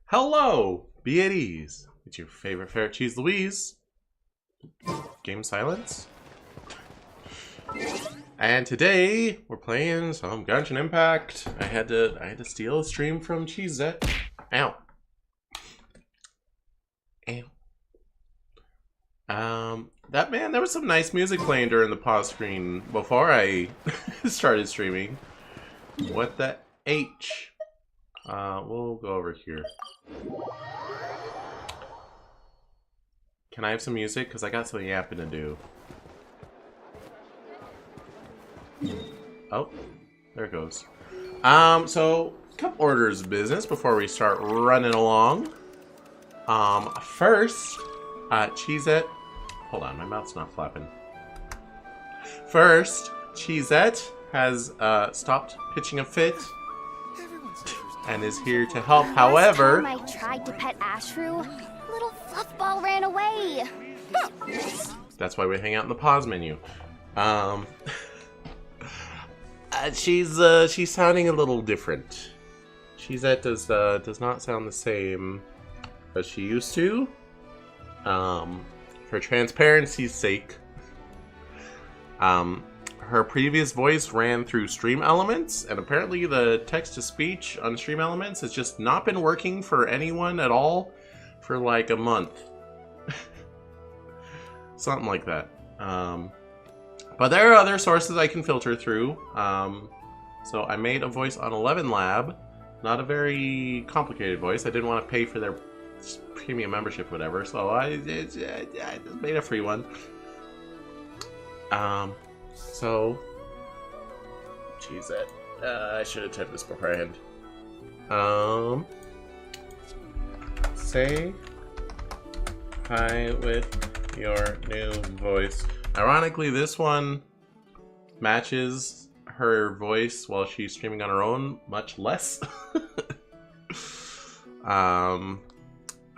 Hello! Be at ease. It's your favorite ferret, Cheese Louise. Game silence. And today we're playing some Genshin Impact. I had to steal a stream from Cheezette. Ow. Ow. There was some nice music playing during the pause screen before I started streaming. What the H? We'll go over here. Can I have some music? Because I got some yapping to do. Oh, there it goes. So, a couple orders of business before we start running along. First, Cheezette. Hold on, my mouth's not flapping. First, Cheezette has stopped pitching a fit and is here to help. However, I tried to pet Ashru, little fluffball ran away. That's why we hang out in the pause menu. She's sounding a little different. Cheezette does not sound the same as she used to. For transparency's sake, her previous voice ran through Stream Elements, and apparently the text-to-speech on Stream Elements has just not been working for anyone at all for like a month. Something like that. But there are other sources I can filter through. So I made a voice on 11 Lab. Not a very complicated voice. I didn't want to pay for their premium membership or whatever, so I just made a free one. So, Cheezette. I should have typed this beforehand. Say hi with your new voice. Ironically, this one matches her voice while she's streaming on her own much less. I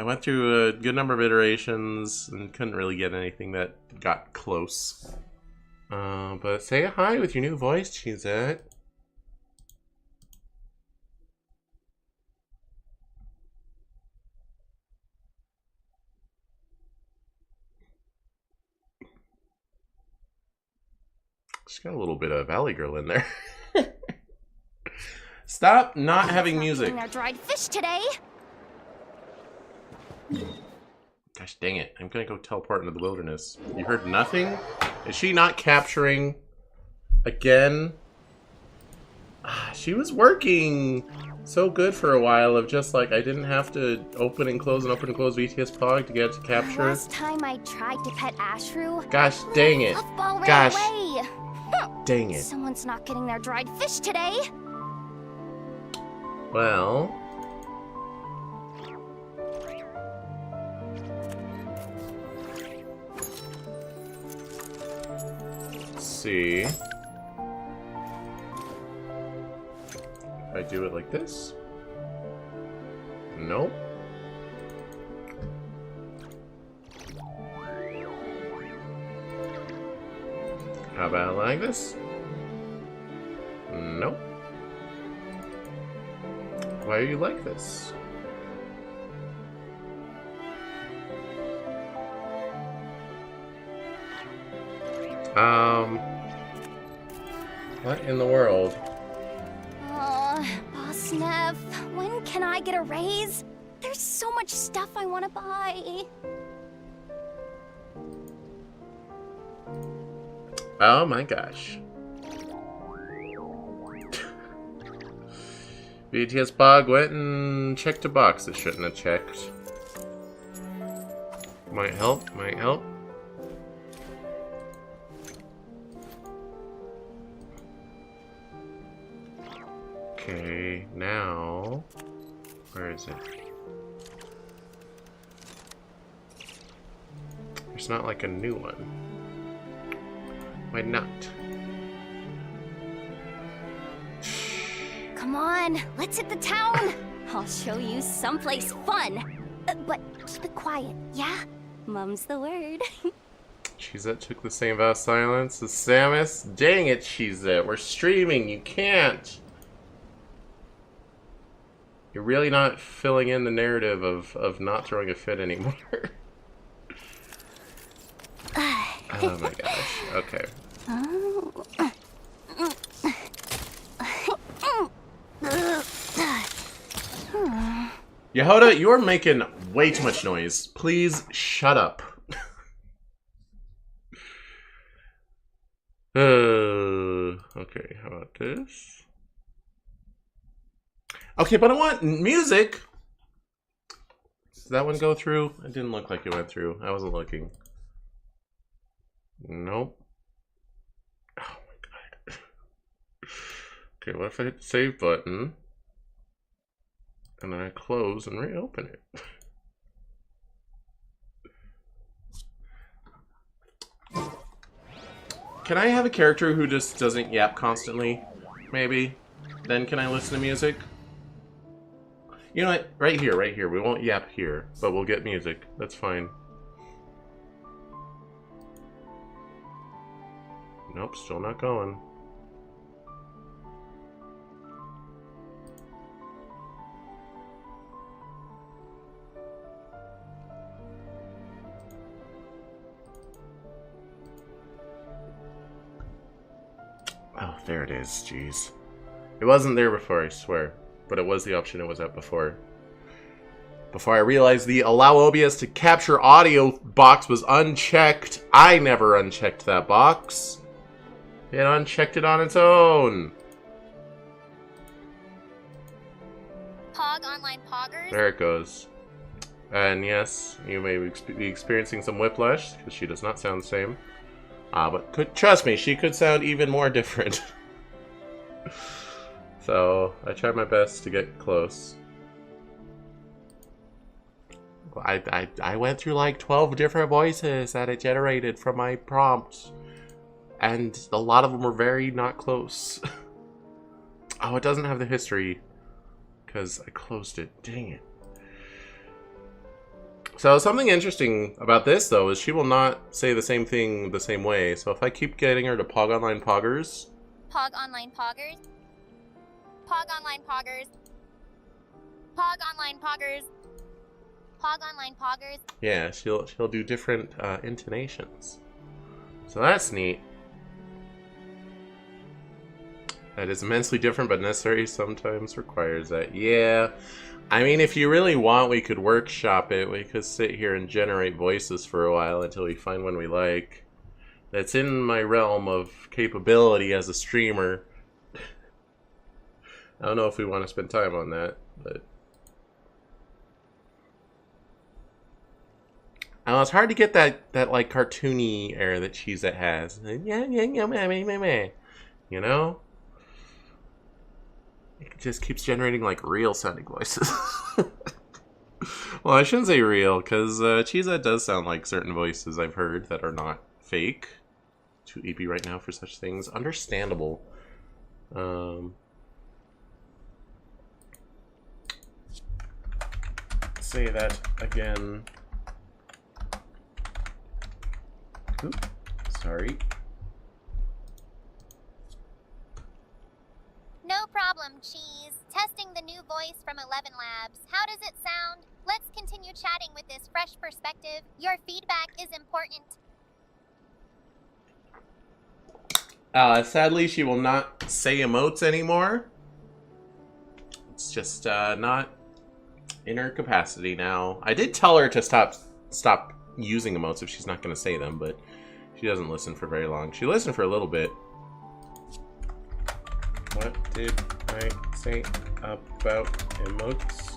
went through a good number of iterations and couldn't really get anything that got close. But say hi with your new voice, Cheezette. She's got a little bit of Valley Girl in there. Stop not having music. Our dried fish today. Gosh dang it. I'm gonna go teleport into the wilderness. You heard nothing? Is she not capturing again? She was working so good for a while of just like I didn't have to open and close VTS Pog to get to capture. Last time I tried to pet Ashru. Gosh dang it. Gosh dang it. Someone's not getting their dried fish today. Well, let's see. If I do it like this? Nope. How about like this? Nope. Why are you like this? What in the world? Boss Nev, when can I get a raise? There's so much stuff I want to buy. Oh my gosh. VTS Bog went and checked a box it shouldn't have checked. Might help, might help. Okay, now... Where is it? There's not like a new one. Why not? Come on, let's hit the town. I'll show you someplace fun. But keep it quiet, yeah? Mum's the word. Cheezette took the same vow of silence as Samus. Dang it, Cheezette. We're streaming. You can't. You're really not filling in the narrative of not throwing a fit anymore. Oh my gosh. Okay. Yehoda, you're making way too much noise. Please shut up. Okay, how about this? Okay, but I want music. Did that one go through? It didn't look like it went through. I wasn't looking. Nope. Oh my god. Okay, what if I hit the save button? And then I close and reopen it. Can I have a character who just doesn't yap constantly? Maybe. Then can I listen to music? You know what? Right here. We won't yap here, but we'll get music. That's fine. Nope, still not going. Oh, there it is, jeez. It wasn't there before, I swear. But it was the option it was at before. Before I realized the allow OBS to capture audio box was unchecked. I never unchecked that box. It unchecked it on its own. Pog online poggers? There it goes. And yes, you may be experiencing some whiplash, because she does not sound the same. But trust me, she could sound even more different. So, I tried my best to get close. I went through like 12 different voices that it generated from my prompt. And a lot of them were very not close. Oh, it doesn't have the history. Because I closed it. Dang it. So something interesting about this, though, is she will not say the same thing the same way. So if I keep getting her to Pog Online Poggers... Pog online poggers? Pog online poggers? Pog online poggers? Pog online poggers? Yeah, she'll do different intonations. So that's neat. That is immensely different, but necessary sometimes requires that. Yeah. I mean, if you really want, we could workshop it. We could sit here and generate voices for a while until we find one we like. That's in my realm of capability as a streamer. I don't know if we want to spend time on that, but... it's hard to get that like, cartoony air that Cheezette has. You know? It just keeps generating, like, real-sounding voices. Well, I shouldn't say real, because Cheezette does sound like certain voices I've heard that are not fake. Too EP right now for such things. Understandable. Say that again. Oop, sorry. No problem, Cheese. Testing the new voice from 11 Labs. How does it sound? Let's continue chatting with this fresh perspective. Your feedback is important. Sadly, she will not say emotes anymore. It's just not in her capacity now. I did tell her to stop using emotes if she's not going to say them, but she doesn't listen for very long. She listened for a little bit. What did I say about emotes?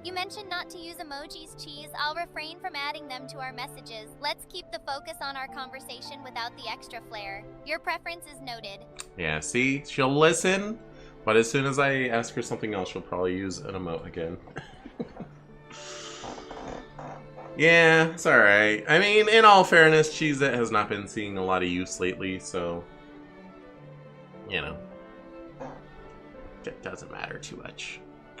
You mentioned not to use emojis, Cheese. I'll refrain from adding them to our messages. Let's keep the focus on our conversation without the extra flair. Your preference is noted. Yeah, see? She'll listen, but as soon as I ask her something else, she'll probably use an emote again. Yeah, it's alright. I mean, in all fairness, Cheezette has not been seeing a lot of use lately, so... You know. It doesn't matter too much.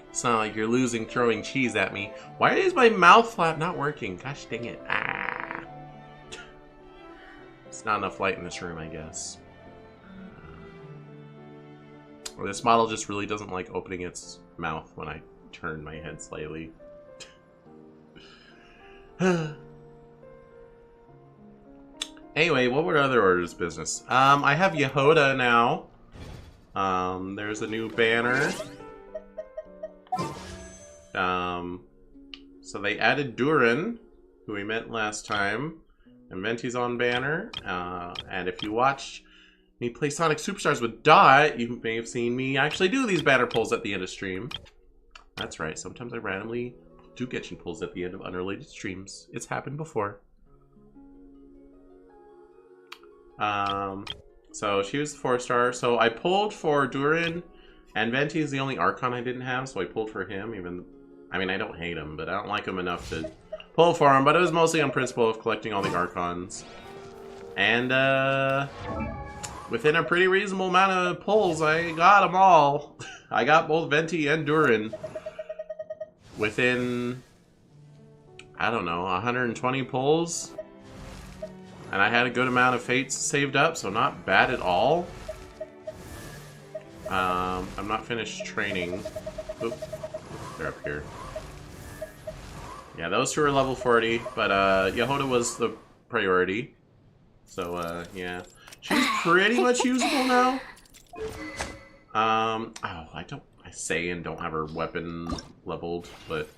It's not like you're losing throwing cheese at me. Why is my mouth flap not working? Gosh dang it. Ah. It's not enough light in this room, I guess. Or this model just really doesn't like opening its mouth when I turn my head slightly. Anyway, what were other orders of business? I have Yehoda now. There's a new banner. So they added Durin, who we met last time, and Venti's on banner. And if you watch me play Sonic Superstars with Dot, you may have seen me actually do these banner pulls at the end of stream. That's right, sometimes I randomly do Genshin pulls at the end of unrelated streams. It's happened before. So she was the 4-star. So I pulled for Durin, and Venti is the only Archon I didn't have, so I pulled for him. Even, I mean, I don't hate him, but I don't like him enough to pull for him. But it was mostly on principle of collecting all the Archons. And within a pretty reasonable amount of pulls, I got them all. I got both Venti and Durin within, I don't know, 120 pulls. And I had a good amount of fates saved up, so not bad at all. I'm not finished training. Oop, they're up here. Yeah, those two are level 40, but Yehoda was the priority. So, yeah. She's pretty much usable now. Oh, I say and don't have her weapon leveled, but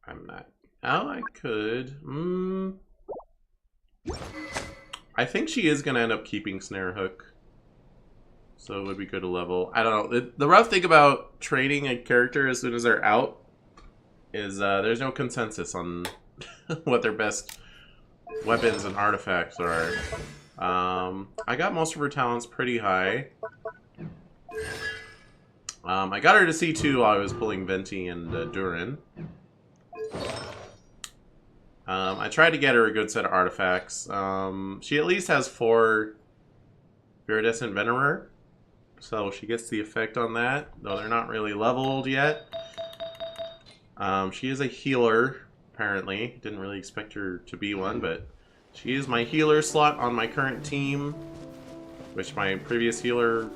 I'm not. Oh, I could. I think she is going to end up keeping Snare Hook. So it would be good to level. I don't know. The rough thing about training a character as soon as they're out is there's no consensus on what their best weapons and artifacts are. I got most of her talents pretty high. I got her to C2 while I was pulling Venti and Durin. I tried to get her a good set of artifacts. She at least has 4 Viridescent Venemer, so she gets the effect on that, though they're not really leveled yet. She is a healer, apparently. Didn't really expect her to be one, but she is my healer slot on my current team, which my previous healer,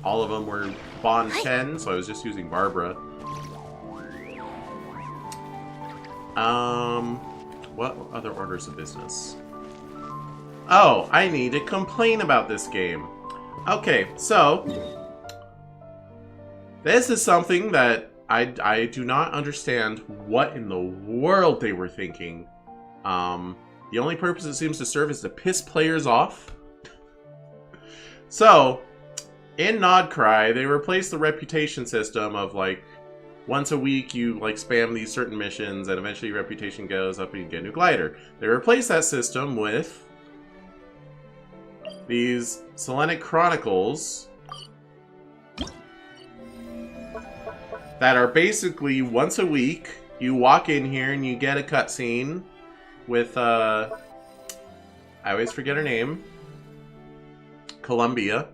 all of them were Bond 10, so I was just using Barbara. What other orders of business? Oh, I need to complain about this game. Okay, so this is something that I do not understand what in the world they were thinking. The only purpose it seems to serve is to piss players off. So, in Nod-Krai, they replaced the reputation system of like once a week, you like spam these certain missions, and eventually your reputation goes up and you get a new glider. They replaced that system with these Selenic Chronicles that are basically once a week. You walk in here and you get a cutscene with I always forget her name. Columbina.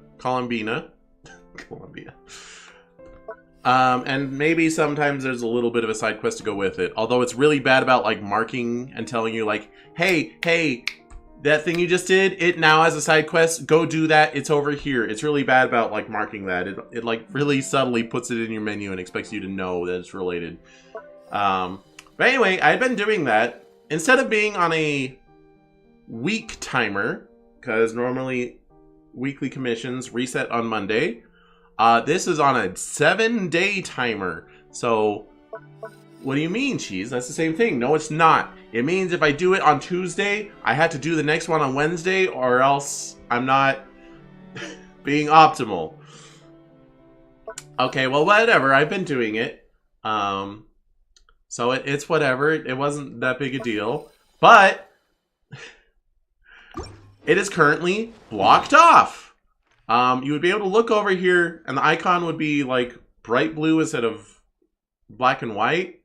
Columbia. And maybe sometimes there's a little bit of a side quest to go with it. Although it's really bad about like marking and telling you like, hey, that thing you just did, it now has a side quest. Go do that. It's over here. It's really bad about like marking that. It like really subtly puts it in your menu and expects you to know that it's related. But anyway, I've been doing that. Instead of being on a week timer, because normally weekly commissions reset on Monday, this is on a 7-day timer. So, what do you mean, Cheese? That's the same thing. No, it's not. It means if I do it on Tuesday, I have to do the next one on Wednesday, or else I'm not being optimal. Okay, well, whatever. I've been doing it. So it's whatever. It wasn't that big a deal. But it is currently blocked off. You would be able to look over here, and the icon would be like bright blue instead of black and white.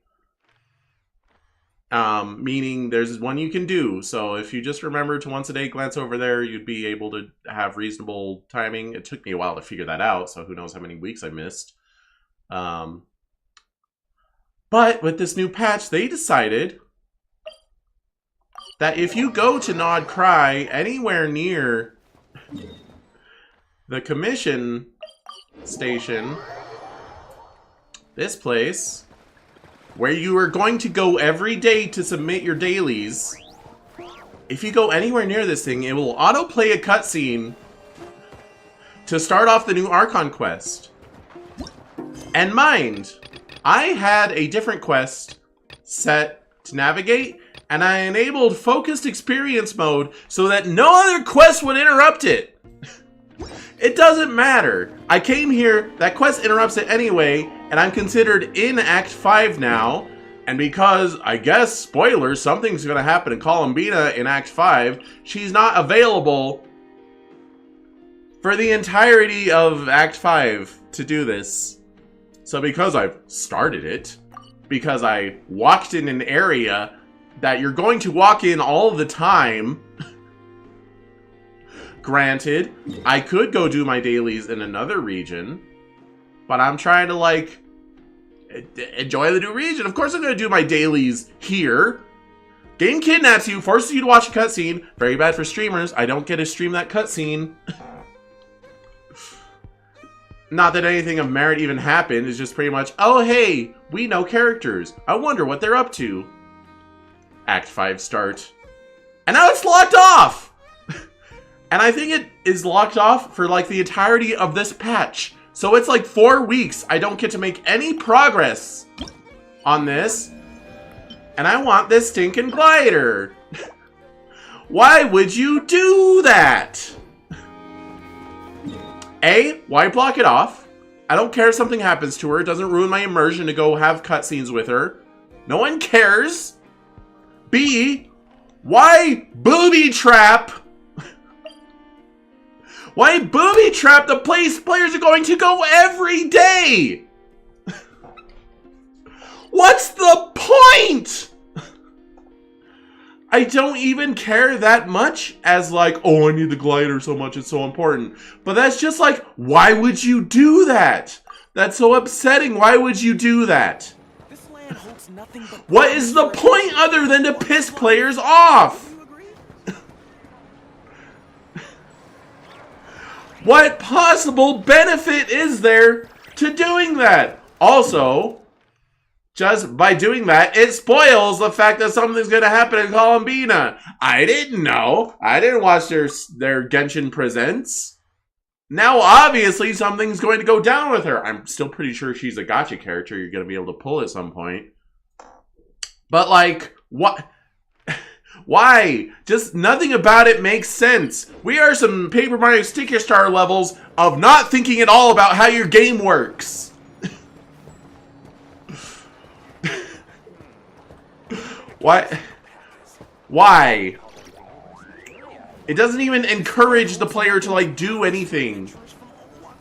Meaning there's one you can do. So if you just remember to once a day glance over there, you'd be able to have reasonable timing. It took me a while to figure that out, so who knows how many weeks I missed. But with this new patch, they decided that if you go to Nod-Krai anywhere near the commission station, this place, where you are going to go every day to submit your dailies, if you go anywhere near this thing, it will autoplay a cutscene to start off the new Archon quest. And mind, I had a different quest set to navigate, and I enabled focused experience mode so that no other quest would interrupt it. It doesn't matter. I came here, that quest interrupts it anyway, and I'm considered in Act 5 now. And because, I guess, spoilers, something's gonna happen to Columbina in Act 5, she's not available for the entirety of Act 5 to do this. So because I've started it, because I walked in an area that you're going to walk in all the time, granted, I could go do my dailies in another region, but I'm trying to, like, enjoy the new region. Of course I'm going to do my dailies here. Game kidnaps you, forces you to watch a cutscene. Very bad for streamers. I don't get to stream that cutscene. Not that anything of merit even happened. It's just pretty much, oh hey, we know characters. I wonder what they're up to. Act 5 start. And now it's locked off! And I think it is locked off for like the entirety of this patch. So it's like 4 weeks. I don't get to make any progress on this. And I want this stinking glider. Why would you do that? A, why block it off? I don't care if something happens to her. It doesn't ruin my immersion to go have cutscenes with her. No one cares. B, why booby trap? Why booby trap the place players are going to go every day? What's the point? I don't even care that much as like, oh, I need the glider so much, it's so important. But that's just like, why would you do that? That's so upsetting. Why would you do that? This land holds nothing but what is the point other than to piss players off? What possible benefit is there to doing that? Also, just by doing that, it spoils the fact that something's going to happen in Columbina. I didn't know. I didn't watch their Genshin Presents. Now, obviously, something's going to go down with her. I'm still pretty sure she's a gacha character you're going to be able to pull at some point. But, like, what? Why? Just nothing about it makes sense. We are some Paper Mario Sticker Star levels of not thinking at all about how your game works. Why? Why? It doesn't even encourage the player to, like, do anything.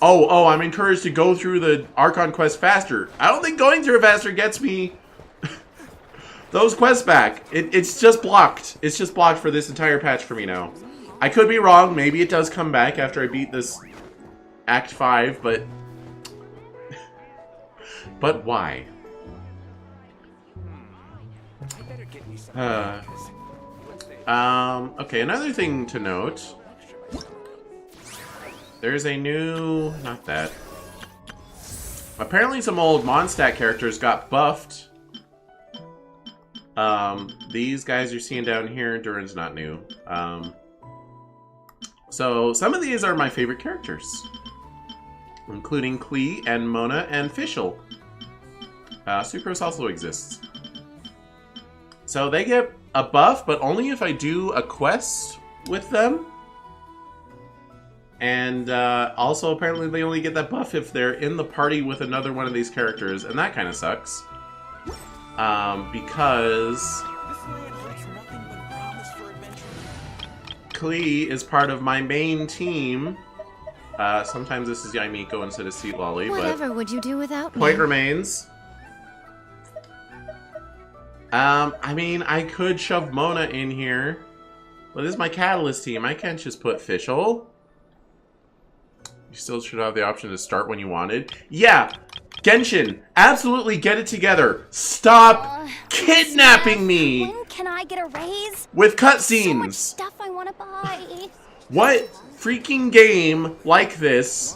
Oh, I'm encouraged to go through the Archon quest faster. I don't think going through it faster gets me those quests back. It's just blocked. It's just blocked for this entire patch for me now. I could be wrong. Maybe it does come back after I beat this Act 5, but... but why? Okay, another thing to note. There's a new... not that. Apparently some old Mondstadt characters got buffed. These guys you're seeing down here, Durin's not new. So some of these are my favorite characters. Including Klee and Mona and Fischl. Sucrose also exists. So they get a buff, but only if I do a quest with them. And also apparently they only get that buff if they're in the party with another one of these characters, and that kind of sucks. Because Klee is part of my main team. Sometimes this is Yaimiko instead of Seat Lolly, Whatever would you do without me? Point remains. I mean, I could shove Mona in here. But this is my Catalyst team. I can't just put Fischl. You still should have the option to start when you wanted. Yeah! Genshin, absolutely get it together. Stop kidnapping me! When can I get a raise? With So much cutscenes! stuff I want to buy. What freaking game like this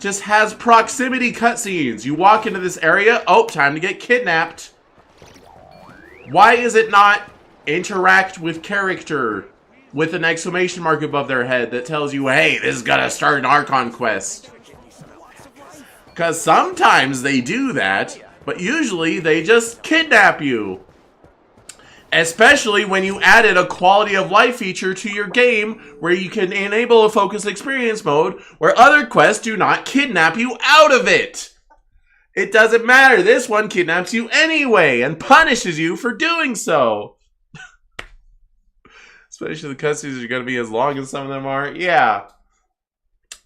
just has proximity cutscenes? You walk into this area, oh, time to get kidnapped. Why is it not interact with character with an exclamation mark above their head that tells you, hey, this is gonna start an Archon quest? Because sometimes they do that, but usually they just kidnap you. Especially when you added a quality of life feature to your game where you can enable a focused experience mode where other quests do not kidnap you out of it. It doesn't matter. This one kidnaps you anyway and punishes you for doing so. Especially the cutscenes are going to be as long as some of them are. Yeah.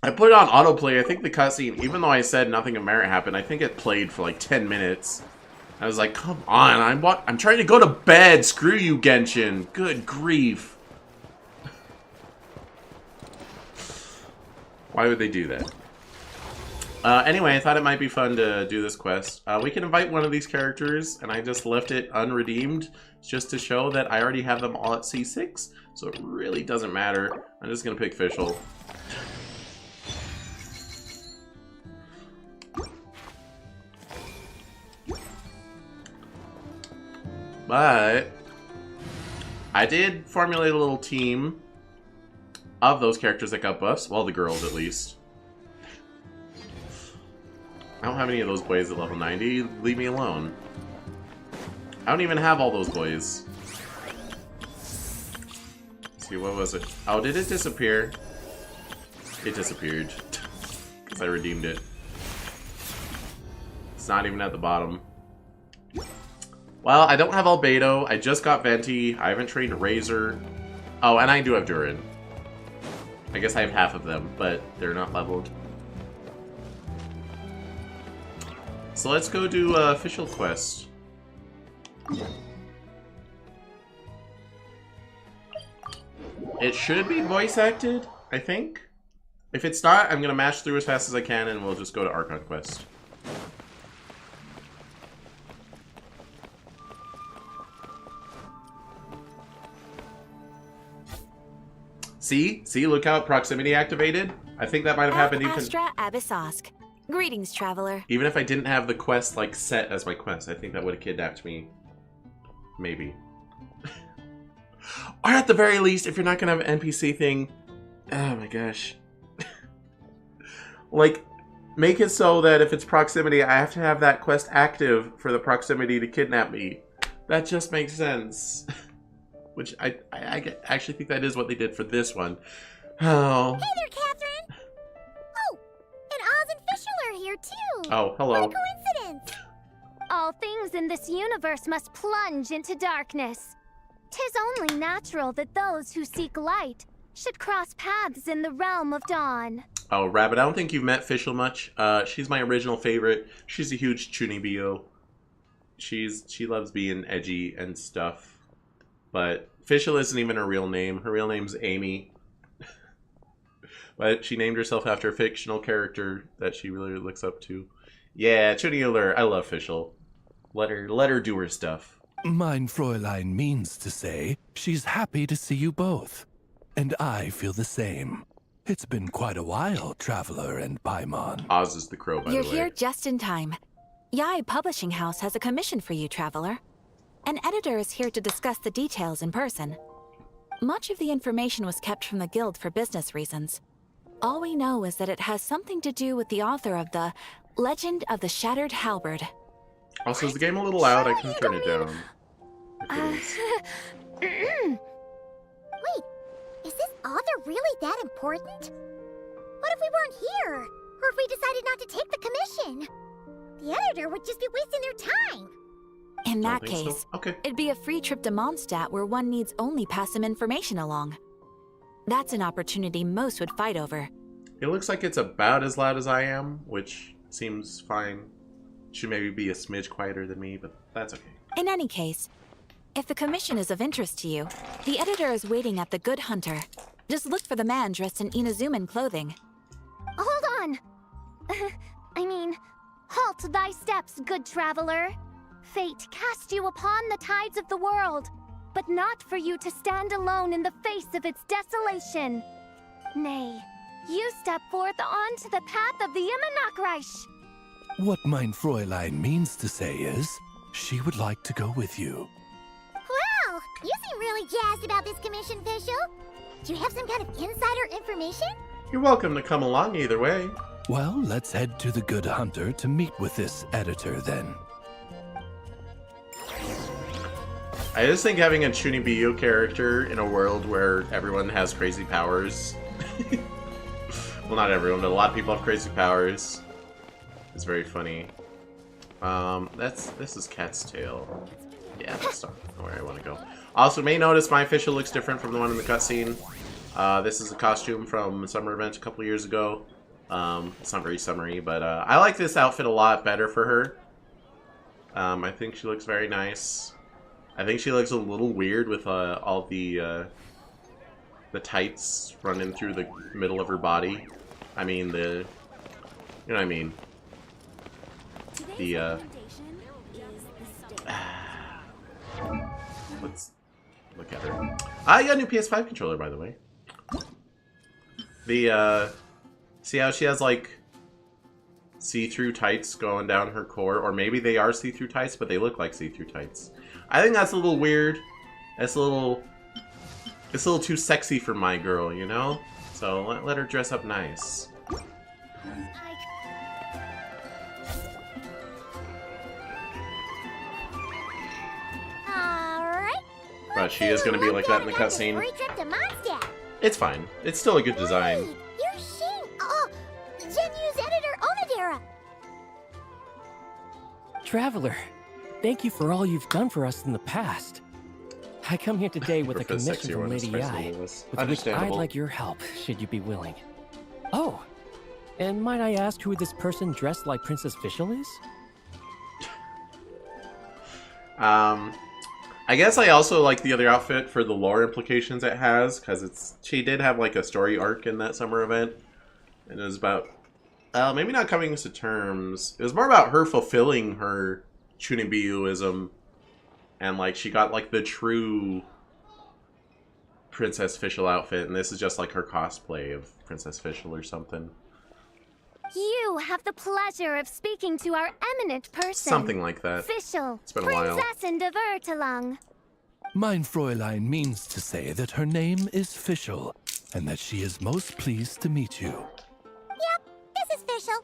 I put it on autoplay. I think the cutscene, even though I said nothing of merit happened, I think it played for like 10 minutes. I was like, come on, I'm trying to go to bed. Screw you, Genshin. Good grief. Why would they do that? Anyway, I thought it might be fun to do this quest. We can invite one of these characters, and I just left it unredeemed just to show that I already have them all at C6, so it really doesn't matter. I'm just going to pick Fischl. But I did formulate a little team of those characters that got buffs. Well, the girls, at least. I don't have any of those boys at level 90. Leave me alone. I don't even have all those boys. Let's see, what was it? Oh, did it disappear? It disappeared. Because I redeemed it. It's not even at the bottom. Well, I don't have Albedo. I just got Venti. I haven't trained Razor. Oh, and I do have Durin. I guess I have half of them, but they're not leveled. So let's go do official quest. It should be voice acted, I think. If it's not, I'm gonna mash through as fast as I can and we'll just go to Archon quest. See? See, look how proximity activated? I think that might have happened even... Astra Abyssosk. Greetings, traveler. Even if I didn't have the quest, like, set as my quest, I think that would have kidnapped me. Maybe. Or at the very least, if you're not gonna have an NPC thing... Oh my gosh. Like, make it so that if it's proximity, I have to have that quest active for the proximity to kidnap me. That just makes sense. Which I actually think that is what they did for this one. Oh. Hey there, Catherine! Oh, and Oz and Fischl are here too! Oh, hello. What a coincidence! All things in this universe must plunge into darkness. 'Tis only natural that those who seek light should cross paths in the realm of dawn. Oh, Rabbit, I don't think you've met Fischl much. She's my original favorite. She's a huge Chunibyo. She loves being edgy and stuff. But Fischl isn't even her real name. Her real name's Amy. But she named herself after a fictional character that she really looks up to. Yeah, Chunibyo, I love Fischl. Let her do her stuff. Mein Fräulein means to say she's happy to see you both. And I feel the same. It's been quite a while, Traveler and Paimon. Oz is the crow, by the way. You're here just in time. Yai Publishing House has a commission for you, traveler. An editor is here to discuss the details in person. Much of the information was kept from the guild for business reasons. All we know is that it has something to do with the author of the Legend of the Shattered Halberd. Also, is the game a little loud? I can turn it down. Wait, is this author really that important? What if we weren't here? Or if we decided not to take the commission? The editor would just be wasting their time. In that Don't think so? case, Okay. it'd be a free trip to Mondstadt where one needs only pass some information along. That's an opportunity most would fight over. It looks like it's about as loud as I am, which seems fine. Should maybe be a smidge quieter than me, but that's okay. In any case, If the commission is of interest to you, the editor is waiting at the Good Hunter. Just look for the man dressed in Inazuman clothing. Hold on! Halt thy steps, good traveler. Fate cast you upon the tides of the world, but not for you to stand alone in the face of its desolation. Nay, you step forth onto the path of the Nod-Krai. What mein Fräulein means to say is, she would like to go with you. Wow! You seem really jazzed about this commission, Fischl. Do you have some kind of insider information? You're welcome to come along either way. Well, let's head to the Good Hunter to meet with this editor then. I just think having a Chunibiyu character in a world where everyone has crazy powers. Well, not everyone, but a lot of people have crazy powers. It's very funny. This is Cat's Tail. Yeah, that's not where I want to go. Also, you may notice my Fischl looks different from the one in the cutscene. This is a costume from a summer event a couple years ago. It's not very summery, but I like this outfit a lot better for her. I think she looks very nice. I think she looks a little weird with all the tights running through the middle of her body. I mean you know what I mean. Let's look at her. I got a new PS5 controller, by the way. See how she has like see-through tights going down her core, or maybe they are see-through tights, but they look like see-through tights. I think that's a little weird. It's a little too sexy for my girl, you know? So let her dress up nice. Alright. But she is going to be like that in the cutscene. Free trip to Mondstadt. It's fine. It's still a good design. Hey, you're Shin. Oh, Genu's editor, Onodera. Traveler, thank you for all you've done for us in the past. I come here today with a Prefer the commission sexier from one, Lady especially Yi, Lewis. with which I'd Understandable. like your help, should you be willing. Oh, and might I ask who this person dressed like Princess Fischl is? I guess I also like the other outfit for the lore implications it has, because she did have like a story arc in that summer event, and it was about maybe not coming to terms. It was more about her fulfilling her Chunibiyuism, and like she got like the true Princess Fischl outfit, and this is just like her cosplay of Princess Fischl or something. You have the pleasure of speaking to our eminent person. Something like that. Fischl, It's been a while. Prinzessin de Vertalang. Mein Fräulein means to say that her name is Fischl, and that she is most pleased to meet you. Yep, this is Fischl.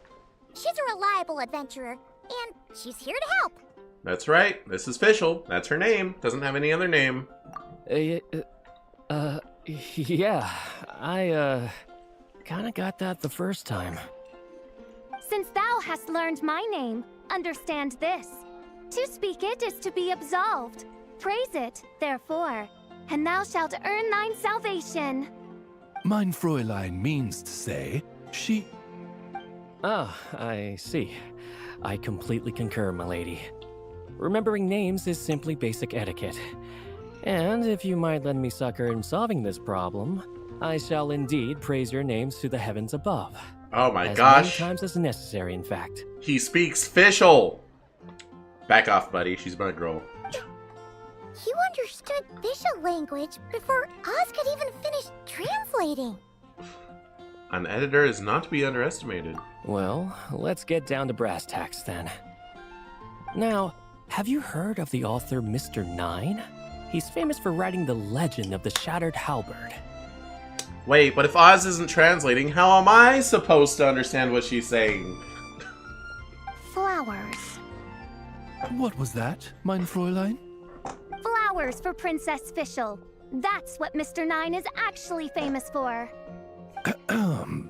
She's a reliable adventurer, and she's here to help. That's right. This is Fischl. That's her name. Doesn't have any other name. Yeah, I, kinda got that the first time. Since thou hast learned my name, understand this. To speak it is to be absolved. Praise it, therefore, and thou shalt earn thine salvation. Mein Fräulein means to say, she... Ah, I see. I completely concur, my lady. Remembering names is simply basic etiquette. And if you might lend me succor in solving this problem, I shall indeed praise your names to the heavens above. Oh my as gosh. many times as necessary, in fact. He speaks Fischl. Back off, buddy. She's my girl. You understood Fischl language before Oz could even finish translating. An editor is not to be underestimated. Well, let's get down to brass tacks then. Now, have you heard of the author Mr. Nine? He's famous for writing the legend of the Shattered Halberd. Wait, but if Oz isn't translating, how am I supposed to understand what she's saying? Flowers. What was that, mein Fräulein? Flowers for Princess Fischl. That's what Mr. Nine is actually famous for.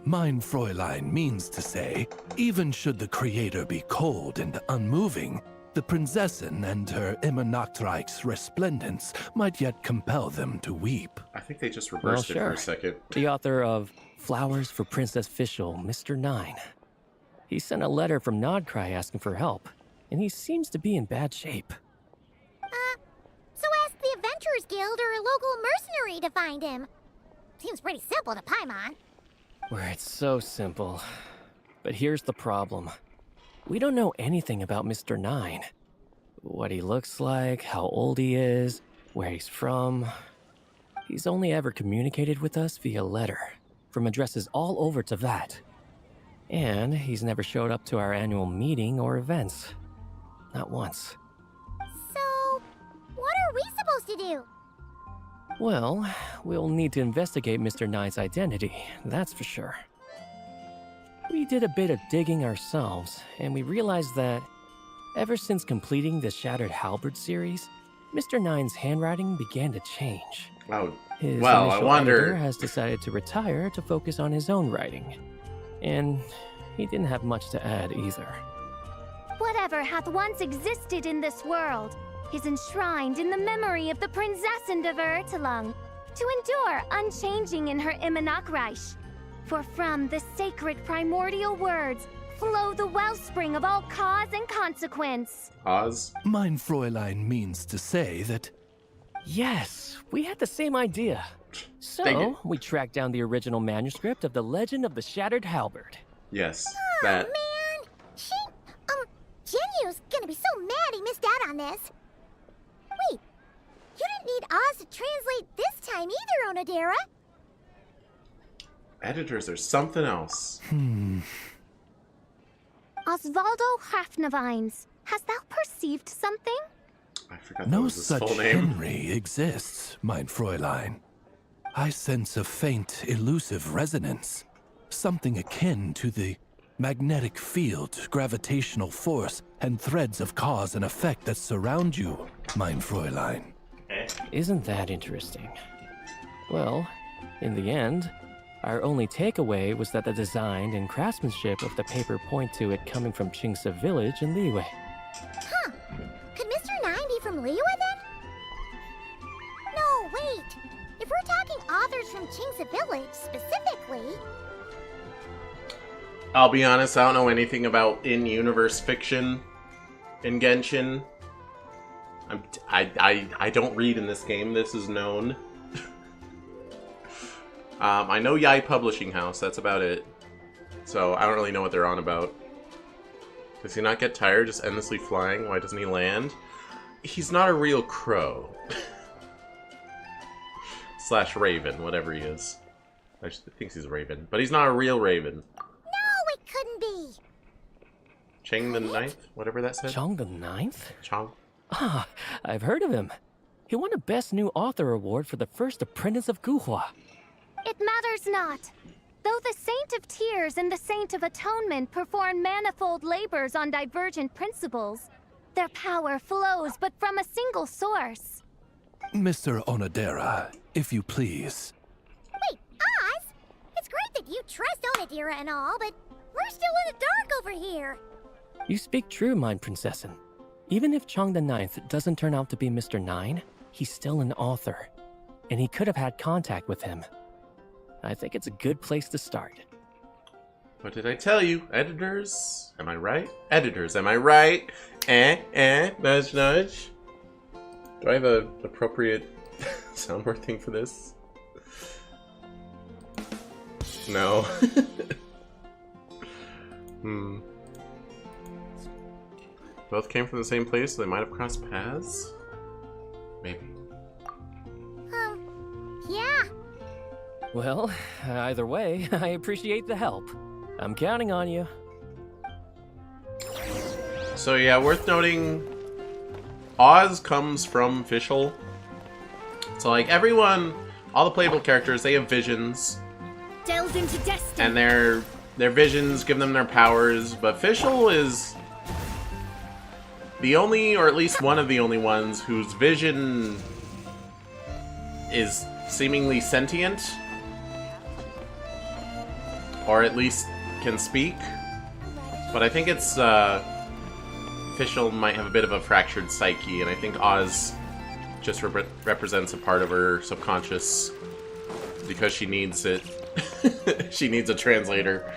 Mein Fräulein means to say, even should the creator be cold and unmoving, the Prinzessin and her Nod-Krai's resplendence might yet compel them to weep. I think they just reversed it for sure. a second. The author of Flowers for Princess Fischl, Mr. Nine. He sent a letter from Nod-Krai asking for help, and he seems to be in bad shape. So ask Robbers Guild or a local mercenary to find him. Seems pretty simple to Paimon. Where it's so simple. But here's the problem. We don't know anything about Mr. 9. What he looks like, how old he is, where he's from. He's only ever communicated with us via letter, from addresses all over Teyvat. And he's never showed up to our annual meeting or events. Not once. So, what are we supposed to do? Well, we'll need to investigate Mr. 9's identity, that's for sure. We did a bit of digging ourselves, and we realized that ever since completing the Shattered Halberd series, Mr. 9's handwriting began to change. Oh, His well, I initial wonder. editor has decided to retire to focus on his own writing. And he didn't have much to add either. Whatever hath once existed in this world is enshrined in the memory of the Prinzessin de Vertelung, to endure unchanging in her Nod-Krai. For from the sacred primordial words flow the wellspring of all cause and consequence. Oz? Mein Fräulein means to say that Yes, we had the same idea. Dang it. So, we tracked down the original manuscript of the Legend of the Shattered Halberd. Yes. Oh, That. man! Genyu's gonna be so mad he missed out on this. Wait, you didn't need Oz to translate this time either, Onodera. Editors are something else. Osvaldo Hafnavines, hast thou perceived something? I forgot that no was his such full name. Henry exists, mein Fräulein. I sense a faint, elusive resonance. Something akin to the magnetic field, gravitational force, and threads of cause and effect that surround you, mein Fräulein. Isn't that interesting? Well, in the end, our only takeaway was that the design and craftsmanship of the paper point to it coming from Qingce Village in Liyue. Huh. Could Mr. 9 be from Liyue then? No, wait. If we're talking authors from Qingce Village specifically... I'll be honest, I don't know anything about in-universe fiction in Genshin. I don't read in this game, this is known. I know Yae Publishing House, that's about it. So I don't really know what they're on about. Does he not get tired just endlessly flying? Why doesn't he land? He's not a real crow. Slash raven, whatever he is. I think he's a raven. But he's not a real raven. No, it couldn't be. Chang the Ninth? Whatever that said? Chong the Ninth? Chang? Ah, I've heard of him. He won a Best New Author award for the first apprentice of Guhua. It matters not. Though the Saint of Tears and the Saint of Atonement perform manifold labors on divergent principles, their power flows but from a single source. Mr. Onodera, if you please. Wait, Oz? It's great that you trust Onodera and all, but we're still in the dark over here. You speak true, mein Prinzessin. Even if Chong the Ninth doesn't turn out to be Mr. 9, he's still an author. And he could have had contact with him. I think it's a good place to start. What did I tell you? Editors? Am I right? Editors, am I right? Nudge, nudge. Do I have a appropriate soundboard thing for this? No. Both came from the same place, so they might have crossed paths? Maybe. Yeah. Well, either way, I appreciate the help. I'm counting on you. So yeah, worth noting, Oz comes from Fischl. So like everyone, all the playable characters, they have visions. Delve into destiny. And their visions give them their powers, but Fischl is the only, or at least one of the only ones, whose vision is seemingly sentient. Or at least can speak. But I think it's, Fischl might have a bit of a fractured psyche, and I think Oz just represents a part of her subconscious because she needs it. She needs a translator.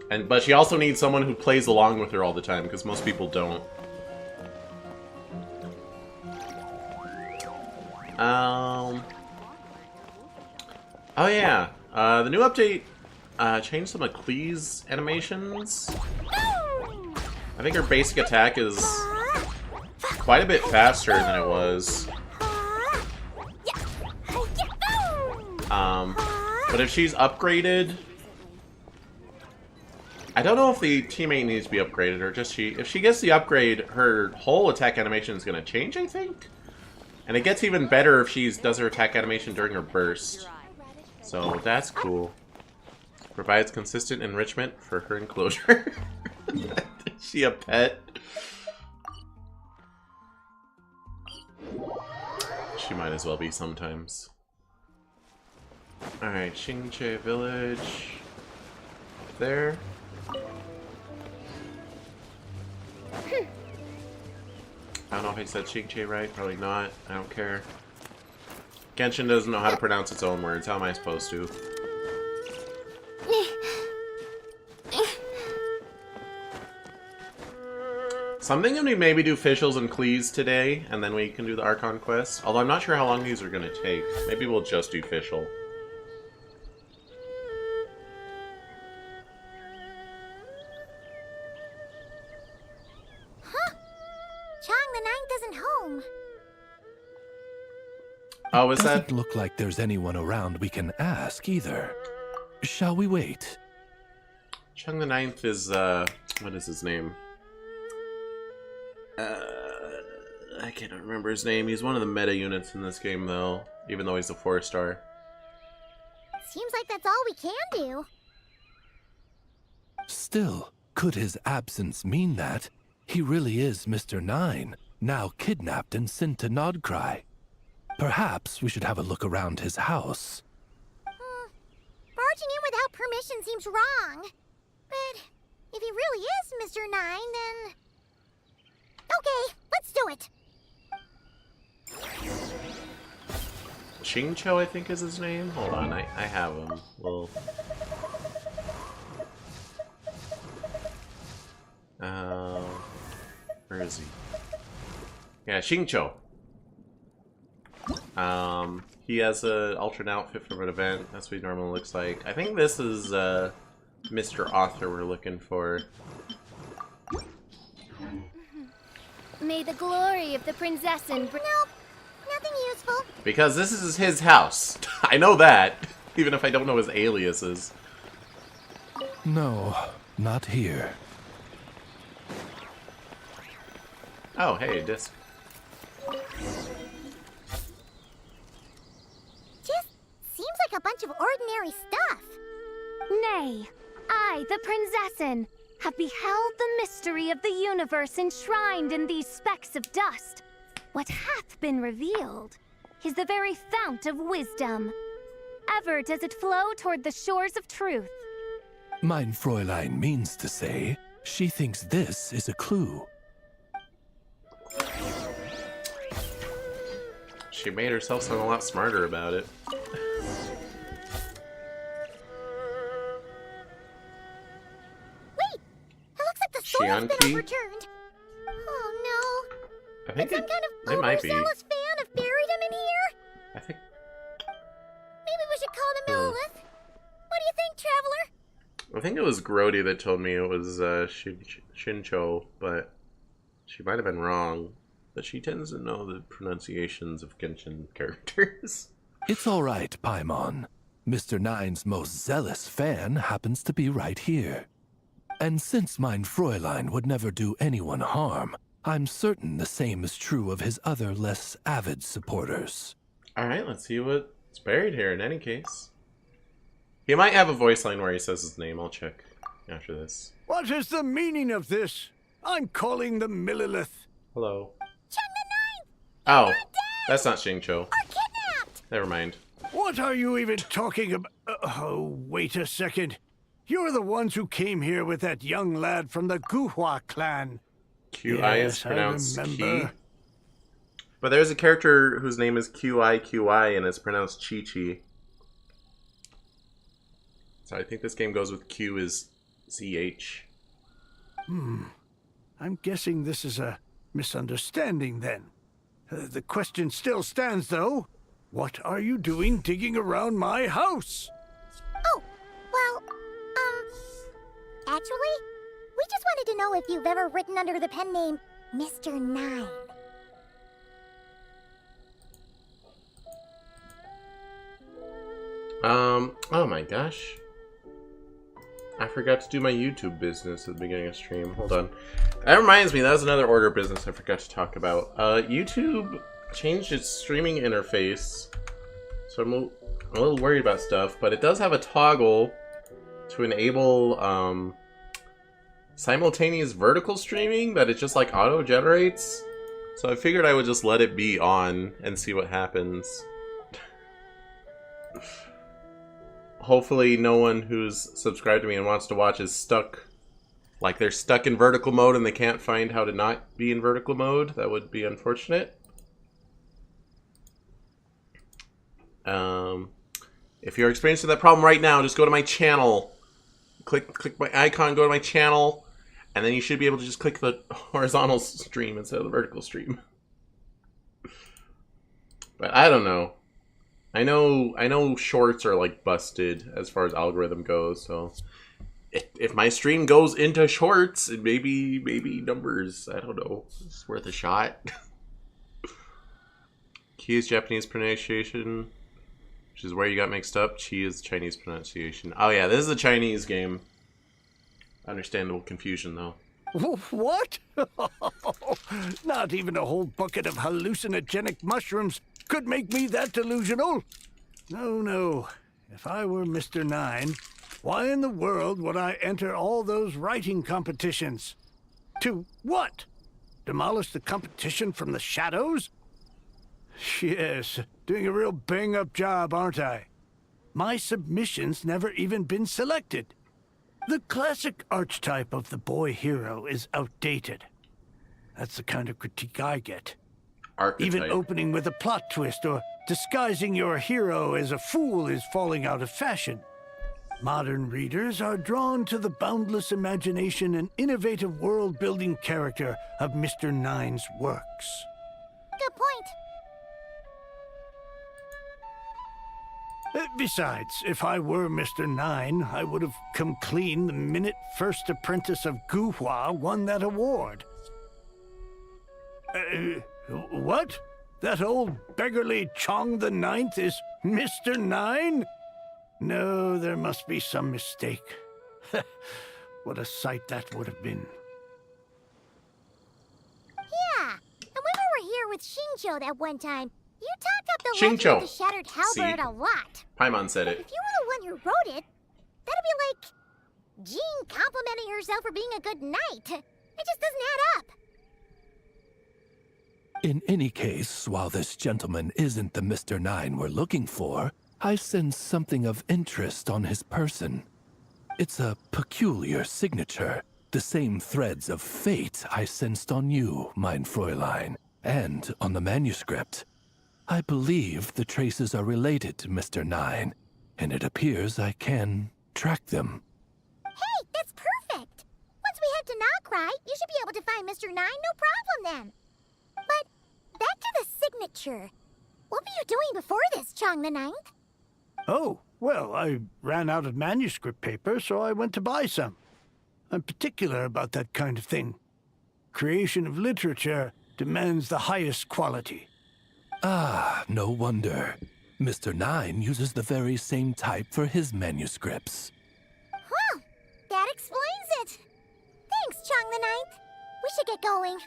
But she also needs someone who plays along with her all the time, because most people don't. Oh yeah. The new update changed some of Klee's animations. I think her basic attack is quite a bit faster than it was. But if she's upgraded, I don't know if the teammate needs to be upgraded or just she. If she gets the upgrade, her whole attack animation is going to change, I think. And it gets even better if she does her attack animation during her burst. So that's cool. Provides consistent enrichment for her enclosure. Is she a pet? She might as well be sometimes. Alright, Xingche Village. There. I don't know if I said Xingche right. Probably not. I don't care. Genshin doesn't know how to pronounce its own words. How am I supposed to? So I'm thinking we maybe do Fischls and Klees today, and then we can do the Archon quest. Although I'm not sure how long these are going to take. Maybe we'll just do Fischl. Huh? Chang the Ninth isn't home. Oh, is that? Doesn't look like there's anyone around we can ask either. Shall we wait? Chang the Ninth is, what is his name? I can't remember his name. He's one of the meta units in this game, though. Even though he's a 4-star. Seems like that's all we can do. Still, could his absence mean that he really is Mr. Nine, now kidnapped and sent to Nod-Krai? Perhaps we should have a look around his house. Barging in without permission seems wrong. But if he really is Mr. Nine, then... Okay, let's do it. Xingqiu, I think is his name. Hold on, I have him. Well, where is he? Yeah, Xingqiu. He has an alternate outfit from an event. That's what he normally looks like. I think this is Mr. Author we're looking for. May the glory of the Prinzessin... Nope, nothing useful. Because this is his house. I know that, even if I don't know his aliases. No, not here. Oh, hey, disc. Just seems like a bunch of ordinary stuff. Nay, I, the Prinzessin, have beheld the mystery of the universe enshrined in these specks of dust. What hath been revealed is the very fount of wisdom. Ever does it flow toward the shores of truth. Mein Fräulein means to say, she thinks this is a clue. She made herself sound a lot smarter about it. Wait! It looks like the soul's been Xianqi? overturned. Oh no. I think Some kind of it might be. overzealous fan have buried him in here? I think. Maybe we should call the Millilith. What do you think, Traveler? I think it was Grody that told me it was Xingqiu, but she might have been wrong. But she tends to know the pronunciations of Genshin characters. It's all right, Paimon. Mr. Nine's most zealous fan happens to be right here. And since Mein Fräulein would never do anyone harm, I'm certain the same is true of his other less avid supporters. Alright, let's see what's buried here in any case. He might have a voice line where he says his name. I'll check after this. What is the meaning of this? I'm calling the Millilith. Hello. Chang the Ninth! Oh, that's not Xingqiu. Are kidnapped! Never mind. What are you even talking about? Oh, wait a second. You're the ones who came here with that young lad from the Guhua clan. QI is Yes, I pronounced remember. Qi. But there's a character whose name is QI and it's pronounced Chi. So I think this game goes with Q is CH. I'm guessing this is a misunderstanding then. The question still stands, though. What are you doing digging around my house? Oh, well, actually, we just wanted to know if you've ever written under the pen name Mr. Nine. Oh my gosh. I forgot to do my YouTube business at the beginning of stream. Hold on. That reminds me, that was another order of business I forgot to talk about. YouTube changed its streaming interface, so I'm a little worried about stuff, but it does have a toggle to enable simultaneous vertical streaming that it just like auto-generates. So I figured I would just let it be on and see what happens. Hopefully no one who's subscribed to me and wants to watch is stuck. Like they're stuck in vertical mode and they can't find how to not be in vertical mode. That would be unfortunate. If you're experiencing that problem right now, just go to my channel. Click my icon, go to my channel, and then you should be able to just click the horizontal stream instead of the vertical stream. But I don't know. I know shorts are like busted as far as algorithm goes, so if my stream goes into shorts, it maybe numbers, I don't know. It's worth a shot. Key is Japanese pronunciation, which is where you got mixed up. Chi is Chinese pronunciation. Oh yeah, this is a Chinese game. Understandable confusion though. What? Not even a whole bucket of hallucinogenic mushrooms could make me that delusional. No. If I were Mr. Nine, why in the world would I enter all those writing competitions? To what? Demolish the competition from the shadows? Yes, doing a real bang-up job, aren't I? My submission's never even been selected. The classic archetype of the boy hero is outdated. That's the kind of critique I get. Archetype. Even opening with a plot twist or disguising your hero as a fool is falling out of fashion. Modern readers are drawn to the boundless imagination and innovative world-building character of Mr. Nine's works. Good point. Besides, if I were Mr. Nine, I would have come clean the minute First Apprentice of Guhua won that award. What? That old beggarly Chong the Ninth is Mr. Nine? No, there must be some mistake. What a sight that would have been. Yeah, and when we were here with Shincho that one time, you talked up the legend Shincho. of the Shattered Halberd a lot. Paimon said But it. if you were the one who wrote it, that'd be like Jean complimenting herself for being a good knight. It just doesn't add up. In any case, while this gentleman isn't the Mr. Nine we're looking for, I sense something of interest on his person. It's a peculiar signature, the same threads of fate I sensed on you, mein Fräulein, and on the manuscript. I believe the traces are related to Mr. Nine, and it appears I can track them. Hey, that's perfect. Once we head to Nod-Krai, you should be able to find Mr. Nine, no problem then. But back to the signature. What were you doing before this, Chong the Ninth? Oh, well, I ran out of manuscript paper, so I went to buy some. I'm particular about that kind of thing. Creation of literature demands the highest quality. Ah, no wonder. Mr. Nine uses the very same type for his manuscripts. Huh, that explains it. Thanks, Chong the Ninth. We should get going.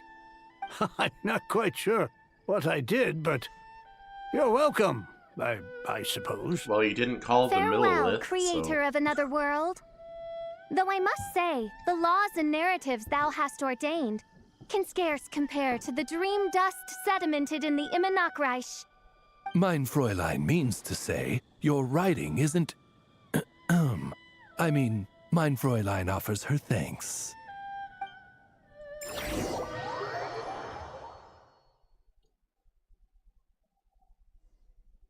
I'm not quite sure what I did, but you're welcome, I suppose. Well, you didn't call the middle Farewell, list, creator so. of another world. Though I must say, the laws and narratives thou hast ordained can scarce compare to the dream dust sedimented in the Nod-Krai. Mein Fräulein means to say, your writing isn't... I mean, mein Fräulein offers her thanks.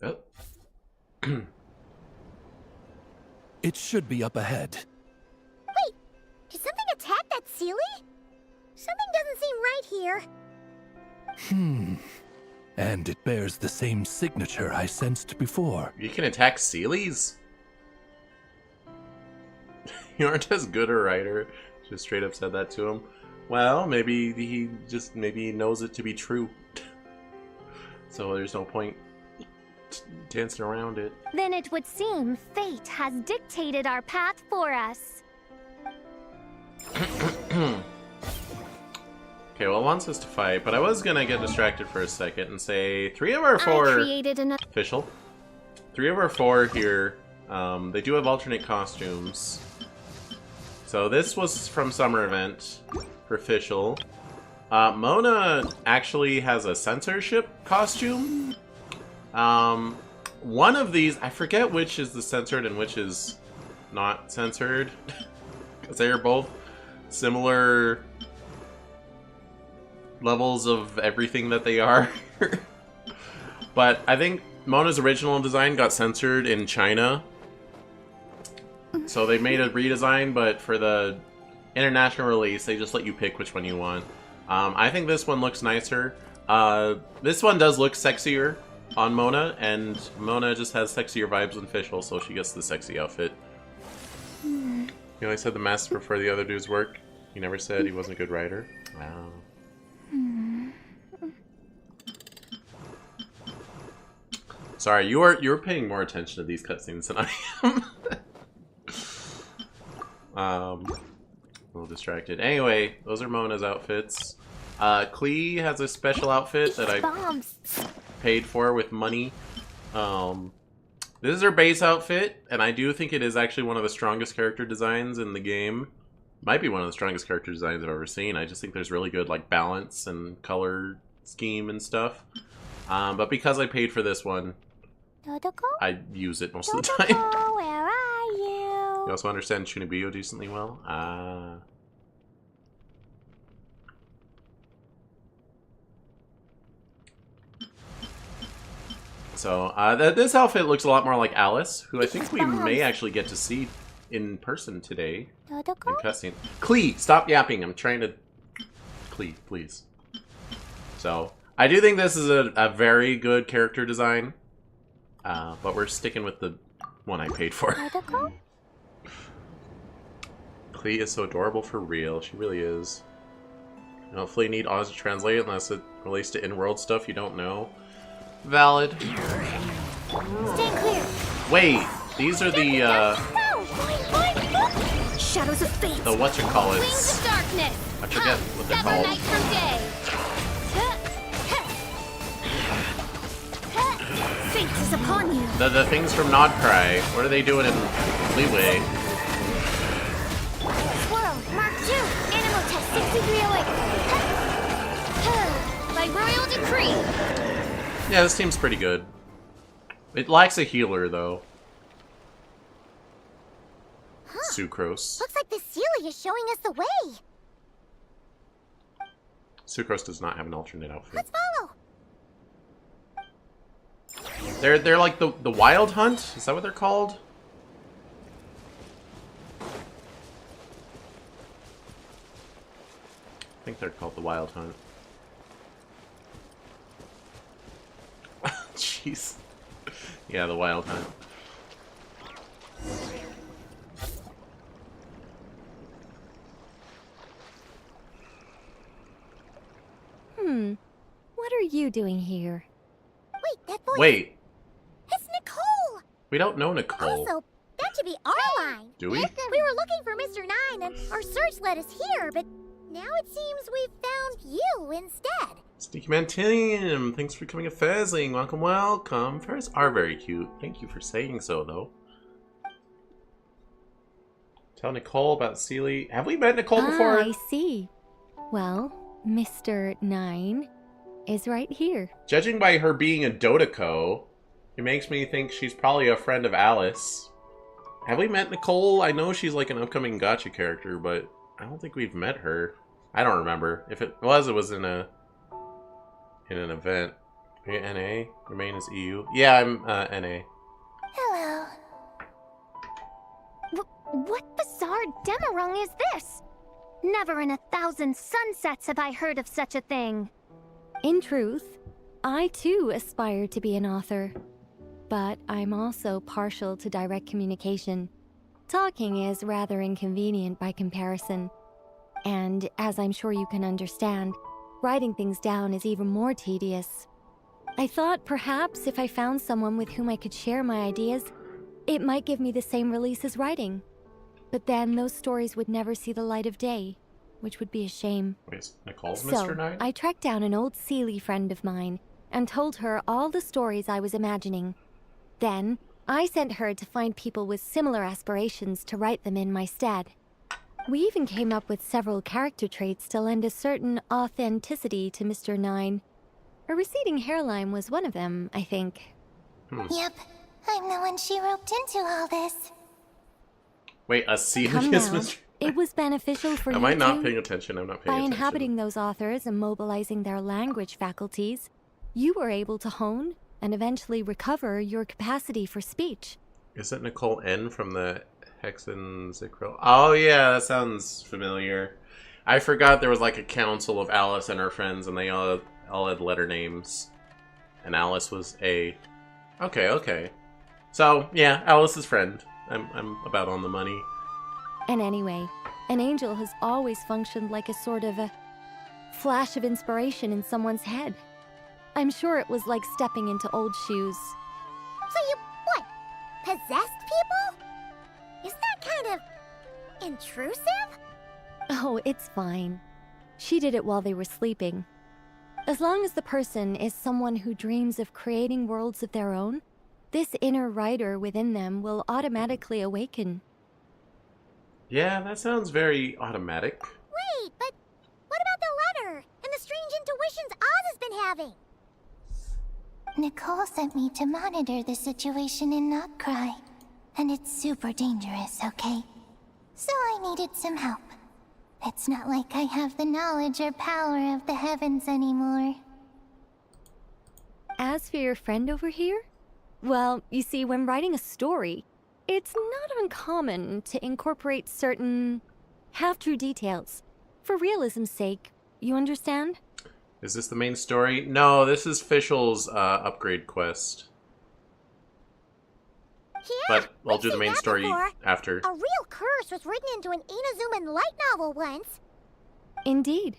Oh. It should be up ahead. Wait, did something attack that Sealy? Something doesn't seem right here. and it bears the same signature I sensed before. You can attack Sealies? You aren't as good a writer. Just straight up said that to him. Well, maybe he knows it to be true. So there's no point dancing around it. Then it would seem fate has dictated our path for us. Okay, well, it wants us to fight, but I was gonna get distracted for a second and say 3 of our 4 I created an official. 3 of our 4 here. They do have alternate costumes. So this was from Summer Event for official. Mona actually has a censorship costume. One of these, I forget which is the censored and which is not censored. Because they are both similar levels of everything that they are. But I think Mona's original design got censored in China. So they made a redesign, but for the international release, they just let you pick which one you want. I think this one looks nicer. This one does look sexier on Mona, and Mona just has sexier vibes than official, so she gets the sexy outfit. You know, I said the master preferred the other dude's work. He never said he wasn't a good writer. Wow. Sorry, you're paying more attention to these cutscenes than I am. A little distracted. Anyway, those are Mona's outfits. Klee has a special outfit that I paid for with money. This is her base outfit, and I do think it is actually one of the strongest character designs in the game. Might be one of the strongest character designs I've ever seen. I just think there's really good like balance and color scheme and stuff. But because I paid for this one, I use it most of the time. Where are you? You also understand Chunibyo decently well? So, this outfit looks a lot more like Alice, who I think we may actually get to see in person today. In cutscene. Klee, stop yapping. I'm trying to... Klee, please. So, I do think this is a very good character design. But we're sticking with the one I paid for. Klee is so adorable for real. She really is. You hopefully need Oz to translate it unless it relates to in-world stuff you don't know. Valid. Stand clear. Wait, these are the, Shadows of fate. the whatchamacallits. Wings of darkness. I forget what they're Sever called. night from day. Fate is upon you. The things from Nod-Krai. What are they doing in Leeway? Swirl, Mark 2, Animal Test 6308. By royal decree. Yeah, this team's pretty good. It lacks a healer, though. Sucrose. Looks like the Sealy is showing us the way. Sucrose does not have an alternate outfit. Let's follow. They're like the Wild Hunt? Is that what they're called? I think they're called the Wild Hunt. Jeez. Yeah, the Wild Hunt. What are you doing here? Wait, that voice. Wait, It's Nicole. we don't know Nicole. Also, that should be our line. Do we? We were looking for Mr. 9 and our search led us here, but now it seems we've found you instead. Sneaky Man Tim, thanks for coming a Fezzling. Welcome, welcome. Ferrets are very cute. Thank you for saying so, though. Tell Nicole about Sealy. Have we met Nicole before? I see. Well, Mr. 9 is right here. Judging by her being a Dotako, it makes me think she's probably a friend of Alice. Have we met Nicole? I know she's like an upcoming gacha character, but I don't think we've met her. I don't remember. If it was in an event. Are you NA? Your main is EU? Yeah, I'm NA. Hello. What bizarre demarung is this? Never in 1,000 sunsets have I heard of such a thing. In truth, I too aspire to be an author. But I'm also partial to direct communication. Talking is rather inconvenient by comparison. And as I'm sure you can understand, writing things down is even more tedious. I thought perhaps if I found someone with whom I could share my ideas, it might give me the same release as writing. But then those stories would never see the light of day, which would be a shame. Wait, Nicole's So, Mr. Knight? I tracked down an old Seelie friend of mine and told her all the stories I was imagining. Then, I sent her to find people with similar aspirations to write them in my stead. We even came up with several character traits to lend a certain authenticity to Mr. Nine. A receding hairline was one of them, I think. Yep, I'm the one she roped into all this. Wait, a Seelie Come is now. Mr. It was beneficial for you Am I not too. paying attention? I'm not paying By attention. inhabiting those authors and mobilizing their language faculties, you were able to hone and eventually recover your capacity for speech. Is it Nicole N from the Hexenzicril? Oh yeah, that sounds familiar. I forgot there was like a council of Alice and her friends, and they all had letter names. And Alice was A. Okay. So yeah, Alice's friend. I'm about on the money. And anyway, an angel has always functioned like a sort of a flash of inspiration in someone's head. I'm sure it was like stepping into old shoes. So you, what, possessed people? Isn't that kind of intrusive? Oh, it's fine. She did it while they were sleeping. As long as the person is someone who dreams of creating worlds of their own, this inner writer within them will automatically awaken. Yeah, that sounds very automatic. Wait, but what about the letter and the strange intuitions Oz has been having? Nicole sent me to monitor the situation in Nod-Krai, and it's super dangerous, okay? So I needed some help. It's not like I have the knowledge or power of the heavens anymore. As for your friend over here, well, you see, when writing a story, it's not uncommon to incorporate certain half-true details. For realism's sake, you understand? Is this the main story? No, this is Fischl's upgrade quest. Yeah, But I'll we've do the seen main that story before. after. A real curse was written into an Inazuman light novel once. Indeed.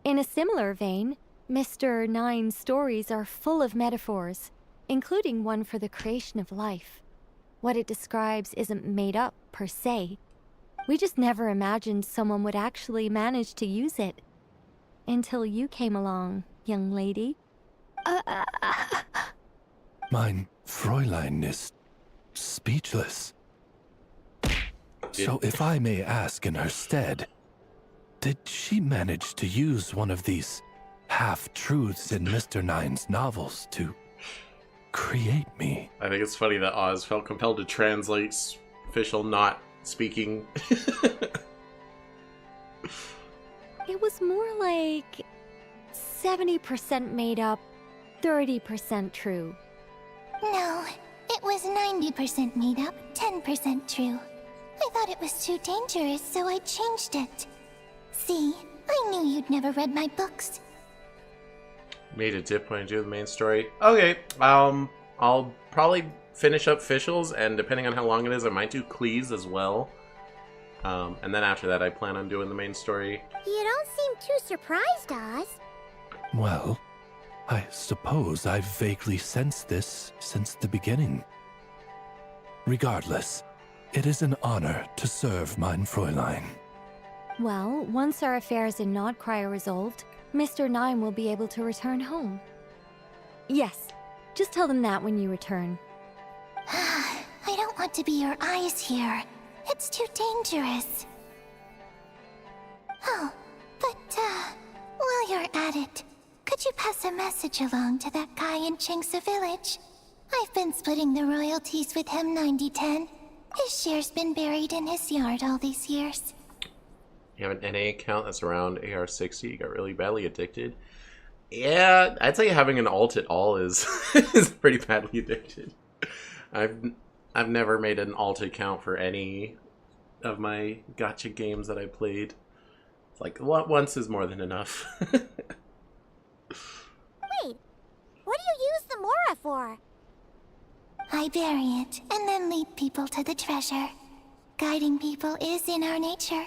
In a similar vein, Mr. Nine's stories are full of metaphors, including one for the creation of life. What it describes isn't made up, per se. We just never imagined someone would actually manage to use it. Until you came along, young lady. Mein Fräulein is speechless. So if I may ask in her stead, did she manage to use one of these half-truths in Mr. Nine's novels to create me? I think it's funny that Oz felt compelled to translate Fischl not speaking. It was more like 70% made up, 30% true. No, it was 90% made up, 10% true. I thought it was too dangerous, so I changed it. See, I knew you'd never read my books. Made a dip when I do the main story. Okay, I'll probably finish up Fischl's, and depending on how long it is, I might do Klee's as well. And then after that, I plan on doing the main story. You don't seem too surprised, Oz. Well, I suppose I've vaguely sensed this since the beginning. Regardless, it is an honor to serve mein Fräulein. Well, once our affairs in Nod-Krai are resolved, Mr. Nine will be able to return home. Yes, just tell them that when you return. I don't want to be your eyes here. It's too dangerous. Oh, but, while you're at it, could you pass a message along to that guy in Chengsa village? I've been splitting the royalties with him 90-10. His share's been buried in his yard all these years. You have an NA account that's around AR60. You got really badly addicted. Yeah, I'd say having an alt at all is is pretty badly addicted. I've never made an alt account for any of my gacha games that I played. It's like once is more than enough. Wait, What do you use the Mora for? I bury it, and then lead people to the treasure. Guiding people is in our nature.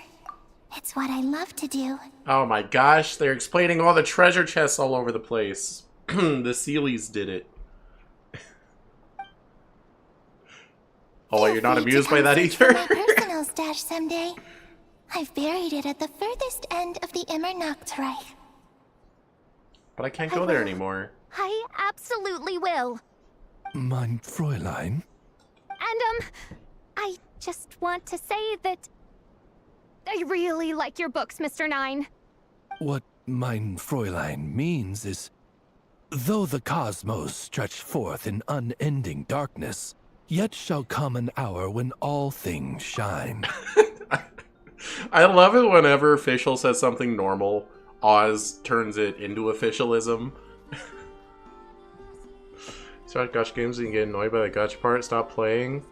It's what I love to do. Oh my gosh, they're explaining all the treasure chests all over the place. The Sealies did it. Oh, you're not amused by that either? My personal stash someday. I've buried it at the furthest end of the Nod-Krai. But I can't go there anymore. I absolutely will. Mein Fräulein? And, I just want to say that I really like your books, Mr. Nine. What mein Fräulein means is, though the cosmos stretch forth in unending darkness, yet shall come an hour when all things shine. I love it whenever official says something normal, Oz turns it into officialism. Start gacha games and you get annoyed by the gacha part, stop playing.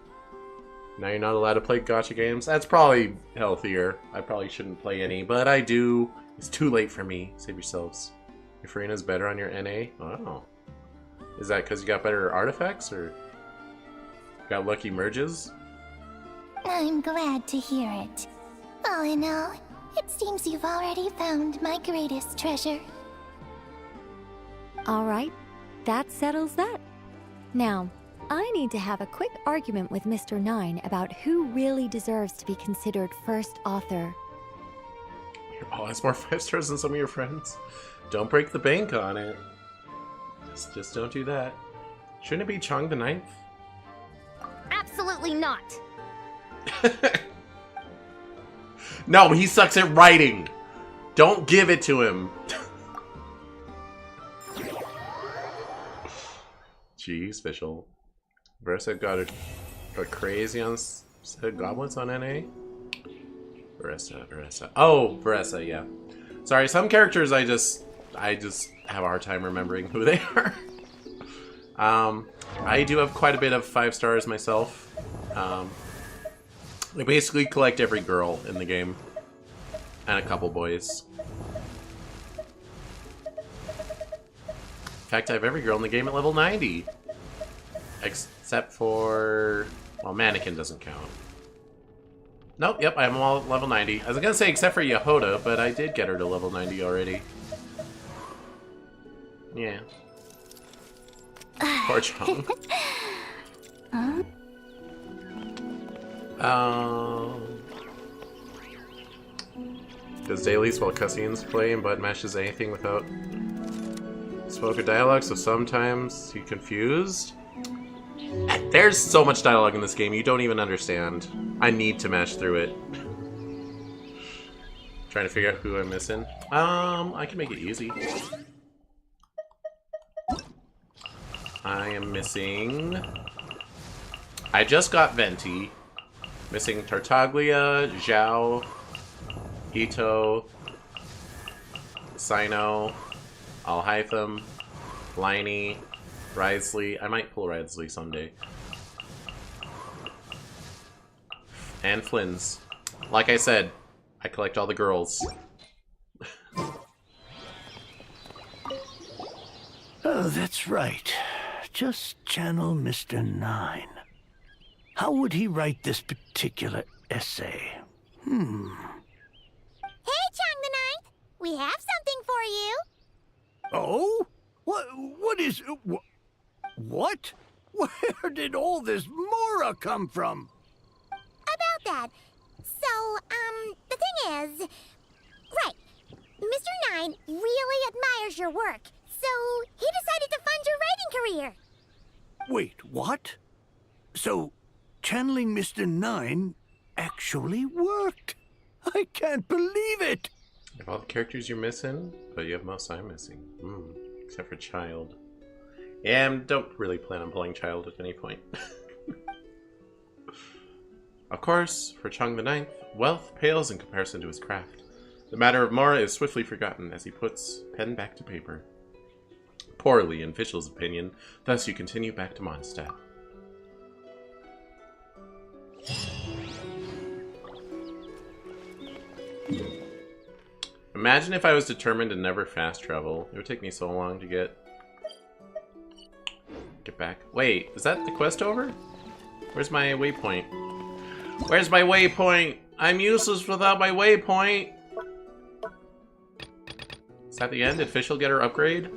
Now you're not allowed to play gacha games. That's probably healthier. I probably shouldn't play any, but I do. It's too late for me. Save yourselves. Your Farina's better on your NA? Oh. Is that because you got better artifacts, or got lucky merges? I'm glad to hear it. All in all, it seems you've already found my greatest treasure. All right, that settles that. Now, I need to have a quick argument with Mr. Nine about who really deserves to be considered first author. Oh, has more 5 stars than some of your friends. Don't break the bank on it. Just don't do that. Shouldn't it be Chong the Ninth? Absolutely not. No, he sucks at writing. Don't give it to him. Jeez, official. Versa got crazy on said goblins on NA. Versa. Oh, Versa, yeah. Sorry, some characters I just have a hard time remembering who they are. I do have quite a bit of 5 stars myself. I basically collect every girl in the game. And a couple boys. In fact, I have every girl in the game at level 90. Except for... well, Mannequin doesn't count. Nope, yep, I have them all at level 90. I was gonna say except for Yehoda, but I did get her to level 90 already. Yeah. Poor Chong. Does dailies while cutscenes play and button mashes anything without spoken dialogue, so sometimes you're confused? There's so much dialogue in this game, you don't even understand. I need to mash through it. Trying to figure out who I'm missing. I can make it easy. I am missing... I just got Venti. Missing Tartaglia, Zhao, Ito, Sino, Alhytham, Liney, Risley. I might pull Risley someday. And Flynn's. Like I said, I collect all the girls. Oh, that's right. Just channel Mr. Nine. How would he write this particular essay? Hey, Chong the Ninth! We have something for you! Oh? What is... What? Where did all this Mora come from? About that. So, the thing is... Right. Mr. Nine really admires your work, so he decided to fund your writing career. Wait, what? So, channeling Mr. Nine actually worked? I can't believe it! You have all the characters you're missing, but you have most I'm missing. Except for Child. Yeah, don't really plan on pulling Child at any point. Of course, for Chong the Ninth, wealth pales in comparison to his craft. The matter of Mora is swiftly forgotten as he puts pen back to paper. Poorly, in official's opinion, thus you continue back to Mondstadt. Imagine if I was determined to never fast travel. It would take me so long to get Get back. Wait, is that the quest over? Where's my waypoint? Where's my waypoint? I'm useless without my waypoint. Is that the end? Did Fischl get her upgrade?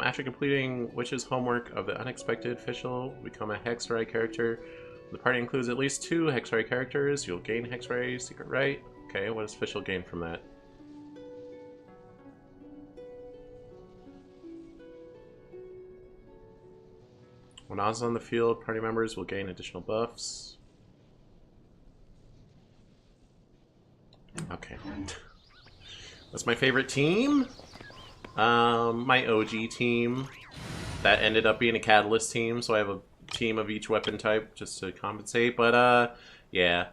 After completing Witch's homework of the unexpected, Fischl will become a Hexray character. The party includes at least 2 Hexray characters. You'll gain Hexray secret right. Okay, what does Fischl gain from that? When Oz is on the field, party members will gain additional buffs. Okay. That's my favorite team. My OG team. That ended up being a Catalyst team, so I have a team of each weapon type just to compensate. But, yeah.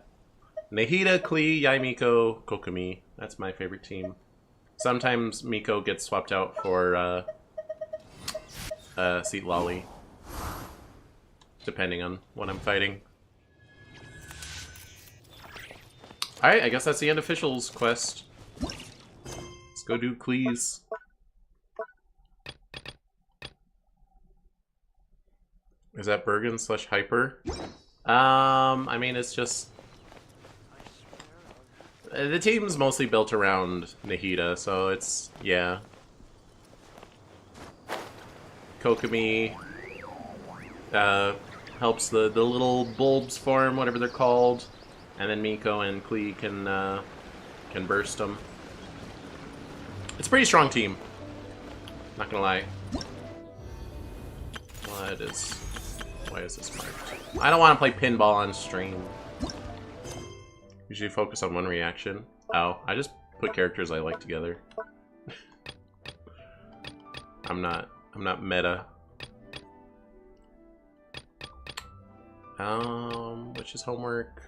Nahida, Klee, Yai Miko, Kokomi. That's my favorite team. Sometimes Miko gets swapped out for, Seat Lolly. Depending on what I'm fighting. Alright, I guess that's the end of Fischl's quest. Let's go do Klee's. Is that Bergen / Hyper? I mean, it's just... The team's mostly built around Nahida, so it's... yeah. Kokomi... helps the little bulbs form, whatever they're called. And then Miko and Klee can burst them. It's a pretty strong team. Not gonna lie. Why is this marked? I don't want to play pinball on stream. Usually focus on one reaction. Oh, I just put characters I like together. I'm not meta. Which is homework?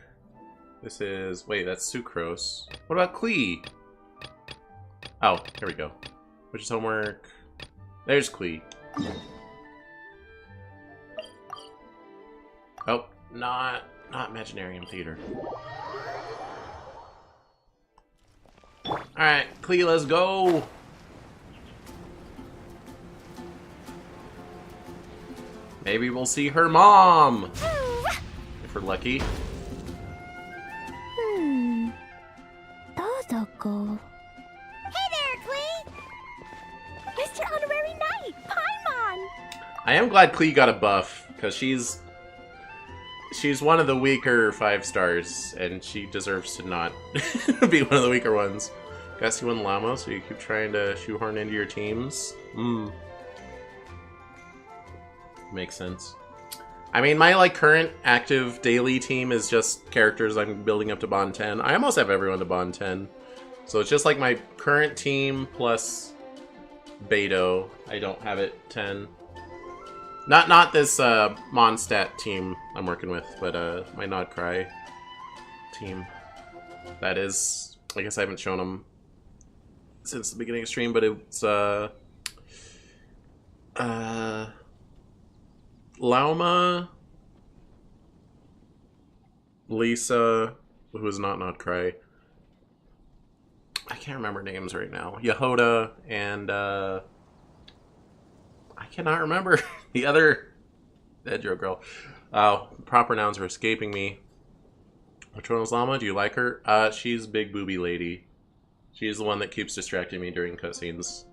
This is... wait, that's Sucrose. What about Klee? Oh, here we go. Which is homework? There's Klee. Oh, not Imaginarium Theater. Alright, Klee, let's go! Maybe we'll see her mom! If we're lucky. Hey there, Klee! Mr. Honorary Knight, Paimon! I am glad Klee got a buff, because she's one of the weaker 5 stars, and she deserves to not be one of the weaker ones. Got C1 Llama, so you keep trying to shoehorn into your teams. Makes sense. I mean, my current active daily team is just characters I'm building up to Bond 10. I almost have everyone to Bond 10. So it's just like my current team plus Beto. I don't have it 10. Not this Mondstadt team I'm working with, but my Nod-Krai team. That is, I guess I haven't shown them since the beginning of stream, but it's Lauma, Lisa, who is not Nod-Krai. I can't remember names right now. Yehoda and I cannot remember the other Edro girl. Oh, proper nouns are escaping me. Which one was Llama? Do you like her? She's big booby lady. She's the one that keeps distracting me during cutscenes.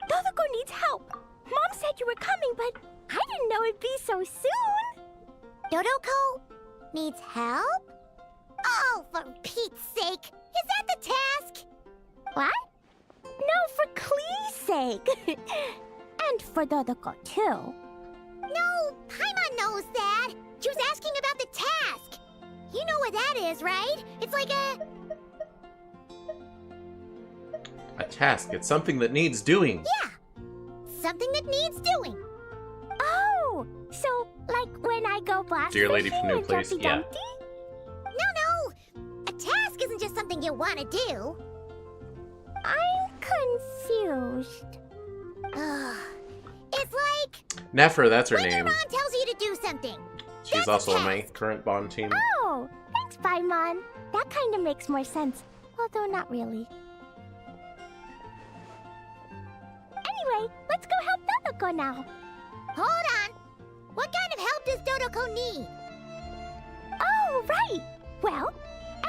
Dodoko needs help. Mom said you were coming, but I didn't know it'd be so soon. Dodoko needs help? Oh, for Pete's sake. Is that the task? What? No, for Klee's sake. And for Dodoko, too. No, Paimon knows that. She was asking about the task. You know what that is, right? It's like a task. It's something that needs doing. Yeah. Something that needs doing. Oh, so like when I go blast Dear Lady from New and Place, Dumpty yeah. Dumpty? No. A task isn't just something you want to do. I'm confused. It's like Nephra, that's her when name. your mom tells you to do something. She's That's also a on my test. current Bond team. Oh, thanks, Paimon. That kind of makes more sense, although not really. Anyway, let's go help Dodoko now. Hold on. What kind of help does Dodoko need? Oh, right. Well,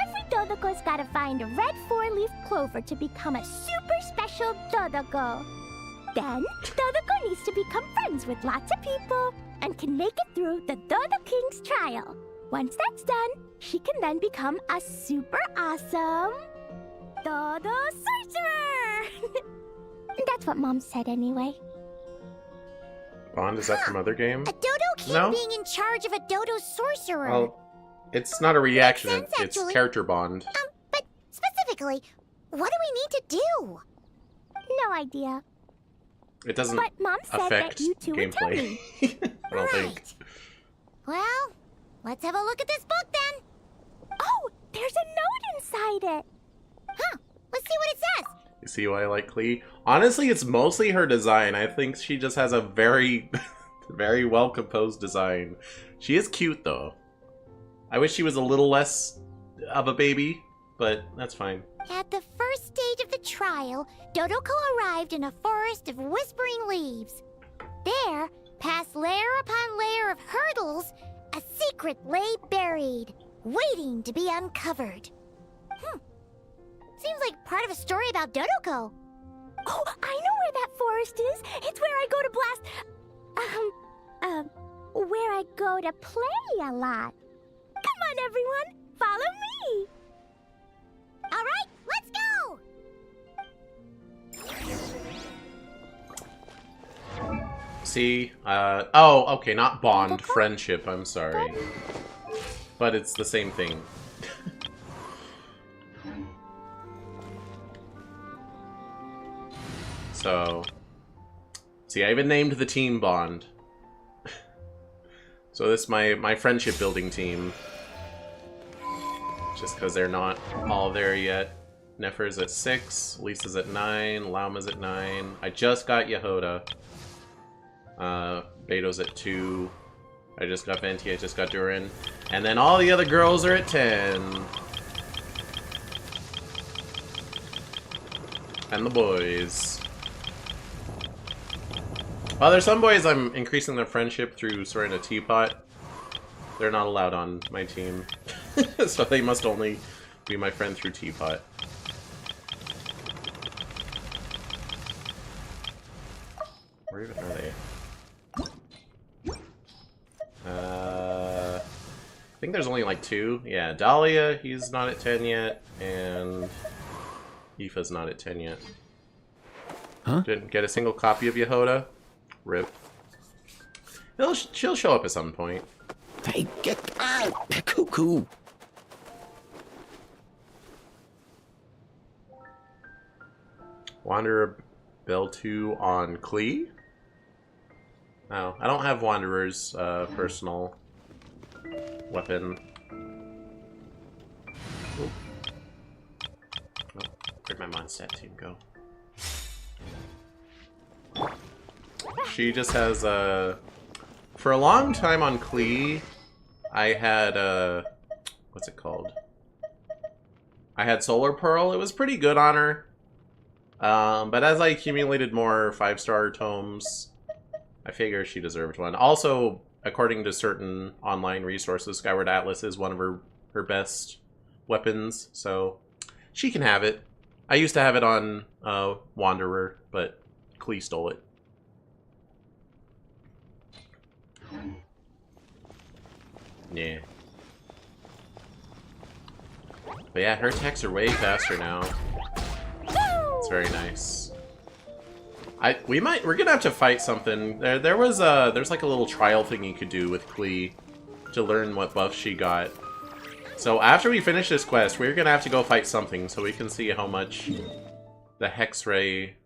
every Dodoko's gotta find a red 4-leaf clover to become a super special Dodoko. Then, Dodoko needs to become friends with lots of people and can make it through the Dodo King's trial. Once that's done, she can then become a super awesome Dodo Sorcerer! That's what Mom said anyway. Bond, is that from other game? A Dodo King No. being in charge of a Dodo Sorcerer. Well, it's not a reaction, sense, it's actually. character Bond. But specifically, what do we need to do? No idea. It doesn't But Mom said affect that you two would tell gameplay. me. I don't think. Well, let's have a look at this book then. Oh, there's a note inside it. Huh, let's see what it says. You see why I like Klee? Honestly, it's mostly her design. I think she just has a very, very well-composed design. She is cute, though. I wish she was a little less of a baby, but that's fine. At the first stage of the trial, Dodoko arrived in a forest of whispering leaves. There, past layer upon layer of hurdles, a secret lay buried, waiting to be uncovered. Seems like part of a story about Dodoko. Oh, I know where that forest is. It's where I go to blast... where I go to play a lot. Come on, everyone. Follow me. All right, let's go. See? Oh, okay, not bond. Friendship, I'm sorry. But it's the same thing. So... See, I even named the team Bond. So this is my friendship building team. Just because they're not all there yet. Nefer's at 6, Lisa's at 9, Lauma's at 9. I just got Yehoda. Beto's at 2. I just got Venti, I just got Durin. And then all the other girls are at 10. And the boys. Well, there's some boys I'm increasing their friendship through sorting a teapot. They're not allowed on my team. So they must only be my friend through teapot. Where even are they? I think there's only like 2. Yeah, Dahlia, he's not at 10 yet, and Aoife's not at 10 yet. Huh? Didn't get a single copy of Yehoda. Rip. She'll show up at some point. Hey, get out! Cuckoo! Wanderer Beltu on Klee? Oh, I don't have Wanderer's personal weapon. Oop. Oh, where'd my Mondstadt team go? She just has for a long time on Klee, I had what's it called? I had Solar Pearl. It was pretty good on her. But as I accumulated more 5-star tomes, I figure she deserved one. Also, according to certain online resources, Skyward Atlas is one of her best weapons, so she can have it. I used to have it on Wanderer, but Klee stole it. Yeah. But yeah, her attacks are way faster now. It's very nice. We're gonna have to fight something. There's like a little trial thing you could do with Klee to learn what buff she got. So after we finish this quest, we're gonna have to go fight something so we can see how much the Hex Ray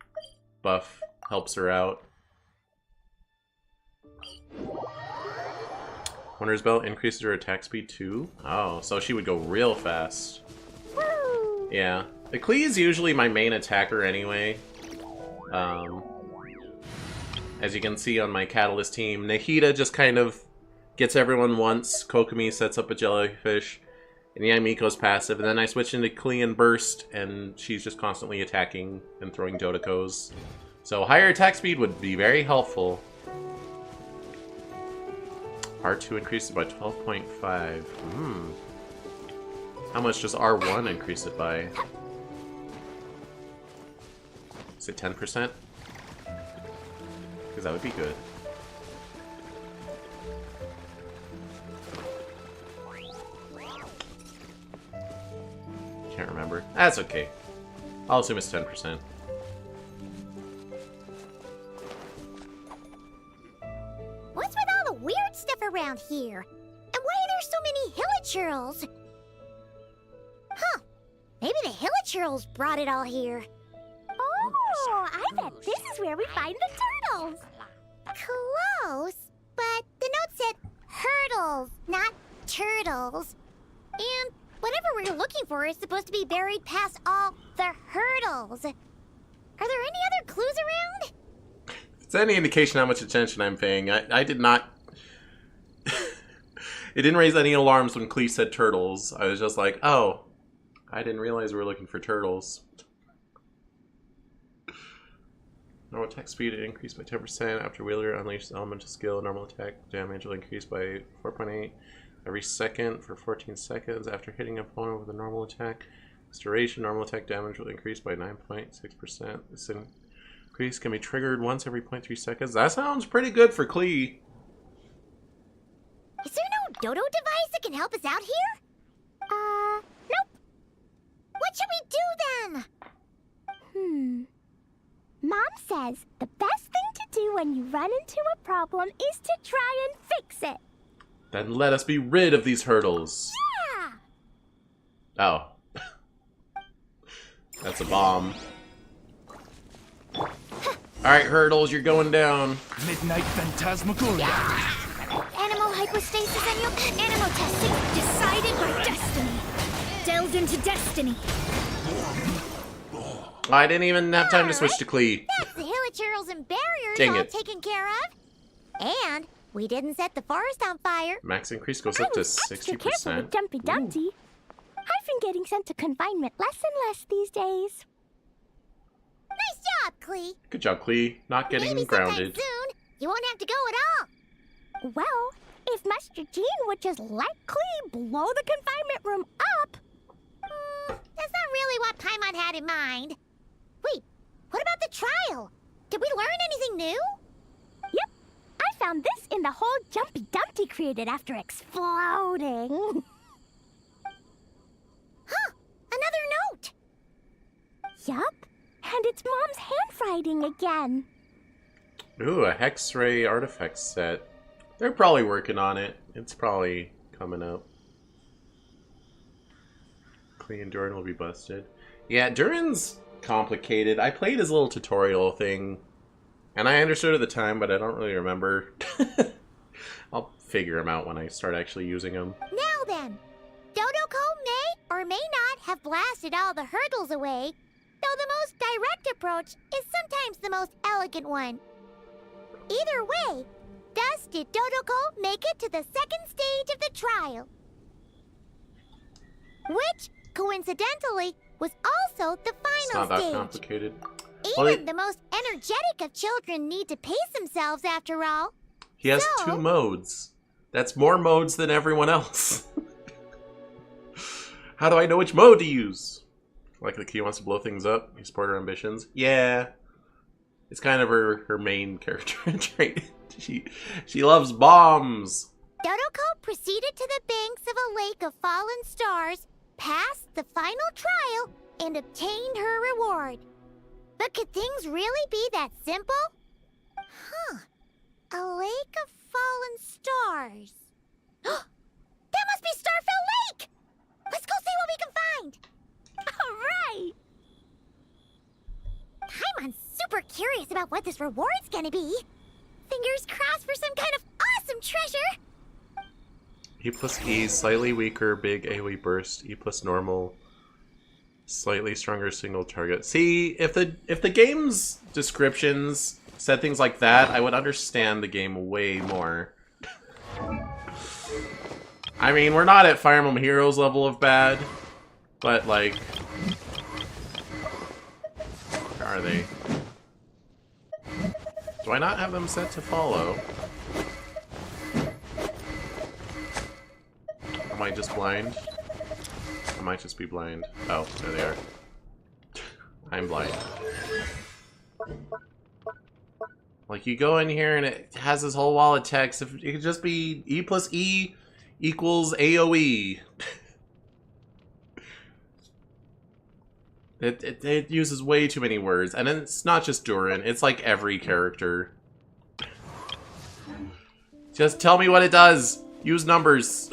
buff helps her out. Wonders Belt increases her attack speed too? Oh, so she would go real fast. Yeah. The Klee is usually my main attacker anyway. As you can see on my Catalyst team, Nahida just kind of Gets everyone once. Kokomi sets up a jellyfish. And yeah, Miko's passive. And then I switch into Klee and Burst, and she's just constantly attacking and throwing Dodokos. So higher attack speed would be very helpful. R2 increases by 12.5. How much does R1 increase it by? Is it 10%? Because that would be good. Can't remember. That's okay. I'll assume it's 10%. What's with all the weird stuff around here? And why are there so many hilichurls? Huh. Maybe the hilichurls brought it all here. Oh, I bet this is where we find the turtles. Close, but the note said hurdles, not turtles. And whatever we're looking for is supposed to be buried past all the hurdles. Are there any other clues around? If it's any indication how much attention I'm paying, I did not... It didn't raise any alarms when Klee said turtles. I was just like, oh, I didn't realize we were looking for turtles. Normal attack speed increased by 10% after Wheeler unleashes elemental skill. Normal attack damage will increase by 4.8 every second for 14 seconds after hitting an opponent with a normal attack. This duration, normal attack damage will increase by 9.6%. This increase can be triggered once every 0.3 seconds. That sounds pretty good for Klee. Is there no dodo device that can help us out here? Nope. What should we do then? Mom says the best thing to do when you run into a problem is to try and fix it. Then let us be rid of these hurdles. Yeah! Oh. That's a bomb. Alright, hurdles, you're going down. Midnight Phantasmagoria. Animal hypostasis and your animal testing decided by destiny. Delved into destiny. I didn't even have time to switch to Klee. That's the hilichurls and barriers Dang all it. taken care of. And we didn't set the forest on fire. Max increase goes up to Extra careful 60%. with Jumpy Dumpty. I've been getting sent to confinement less and less these days. Nice job, Klee. Good job, Klee. Not getting Maybe grounded. sometime soon, you won't have to go at all. Well, if Master Jean would just let Klee blow the confinement room up. That's not really what Paimon had in mind. Wait, what about the trial? Did we learn anything new? Yep, I found this in the hole Jumpy Dumpty created after exploding. Huh, another note. Yup, and it's Mom's handwriting again. Ooh, a Hex Ray artifact set. They're probably working on it. It's probably coming up. Klee and Durin will be busted. Yeah, Durin's complicated. I played his little tutorial thing, and I understood at the time, but I don't really remember. I'll figure him out when I start actually using him. Now then, Dodoko may or may not have blasted all the hurdles away, though the most direct approach is sometimes the most elegant one. Either way, thus did Dodoko make it to the second stage of the trial. Which, coincidentally, was also the It's final not that stage. complicated. Even the most energetic of children need to pace themselves after all. He has So- 2 modes. That's more modes than everyone else. How do I know which mode to use? Like the key wants to blow things up, you support her ambitions. Yeah. It's kind of her main character trait. She loves bombs. Dodoko proceeded to the banks of a lake of fallen stars, passed the final trial, and obtained her reward. But could things really be that simple? Huh. A lake of fallen stars. That must be Starfell Lake! Let's go see what we can find! All right. Paimon's super curious about what this reward's gonna be. Fingers crossed for some kind of awesome treasure! E plus E, slightly weaker, big AoE burst. E plus normal, slightly stronger single target. See, if the game's descriptions said things like that, I would understand the game way more. I mean, we're not at Fire Emblem Heroes level of bad, but like, where are they? Do I not have them set to follow? Am I just blind? I might just be blind. Oh, there they are. I'm blind. Like, you go in here and it has this whole wall of text. If it could just be E plus E equals AOE. It uses way too many words. And it's not just Durin, it's like every character. Just tell me what it does. Use numbers.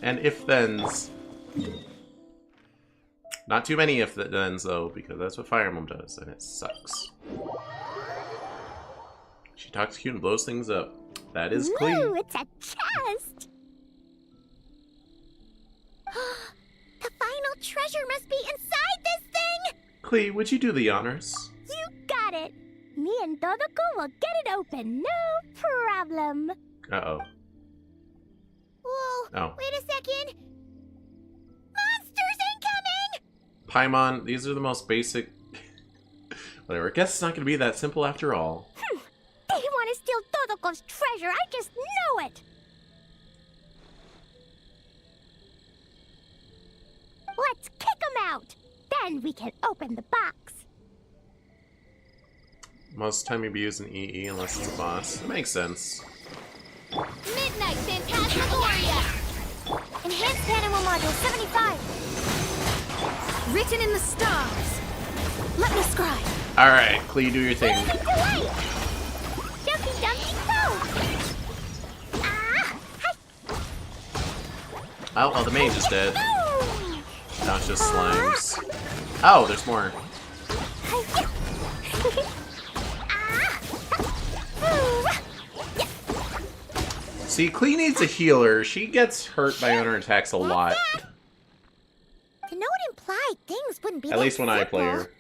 And if-thens. Not too many if-thens, though, because that's what Fire Emblem does, and it sucks. She talks cute and blows things up. That is clean. Ooh, it's a chest! The final treasure must be inside this thing! Clee, would you do the honors? You got it! Me and Dodoko will get it open, no problem. Uh-oh. Whoa, Oh. wait a second! Monsters incoming! Paimon, these are the most basic... Whatever, I guess it's not going to be that simple after all. They want to steal Dodoko's treasure, I just know it! Let's kick them out! Then we can open the box. Most time you'd be using EE unless it's a boss. That makes sense. Midnight Phantasmagoria! Enhanced Animal Module 75. Written in the stars. Let me scribe. Alright, Clee, do your thing. Music delight! Jumpy Dumpty Go! Ah! Oh, well, the mage is dead. Boom! Now it's just slimes. Oh, there's more. See, Clee needs a healer. She gets hurt by her attacks a lot. To know it implied things wouldn't be At that least when I play simple. her.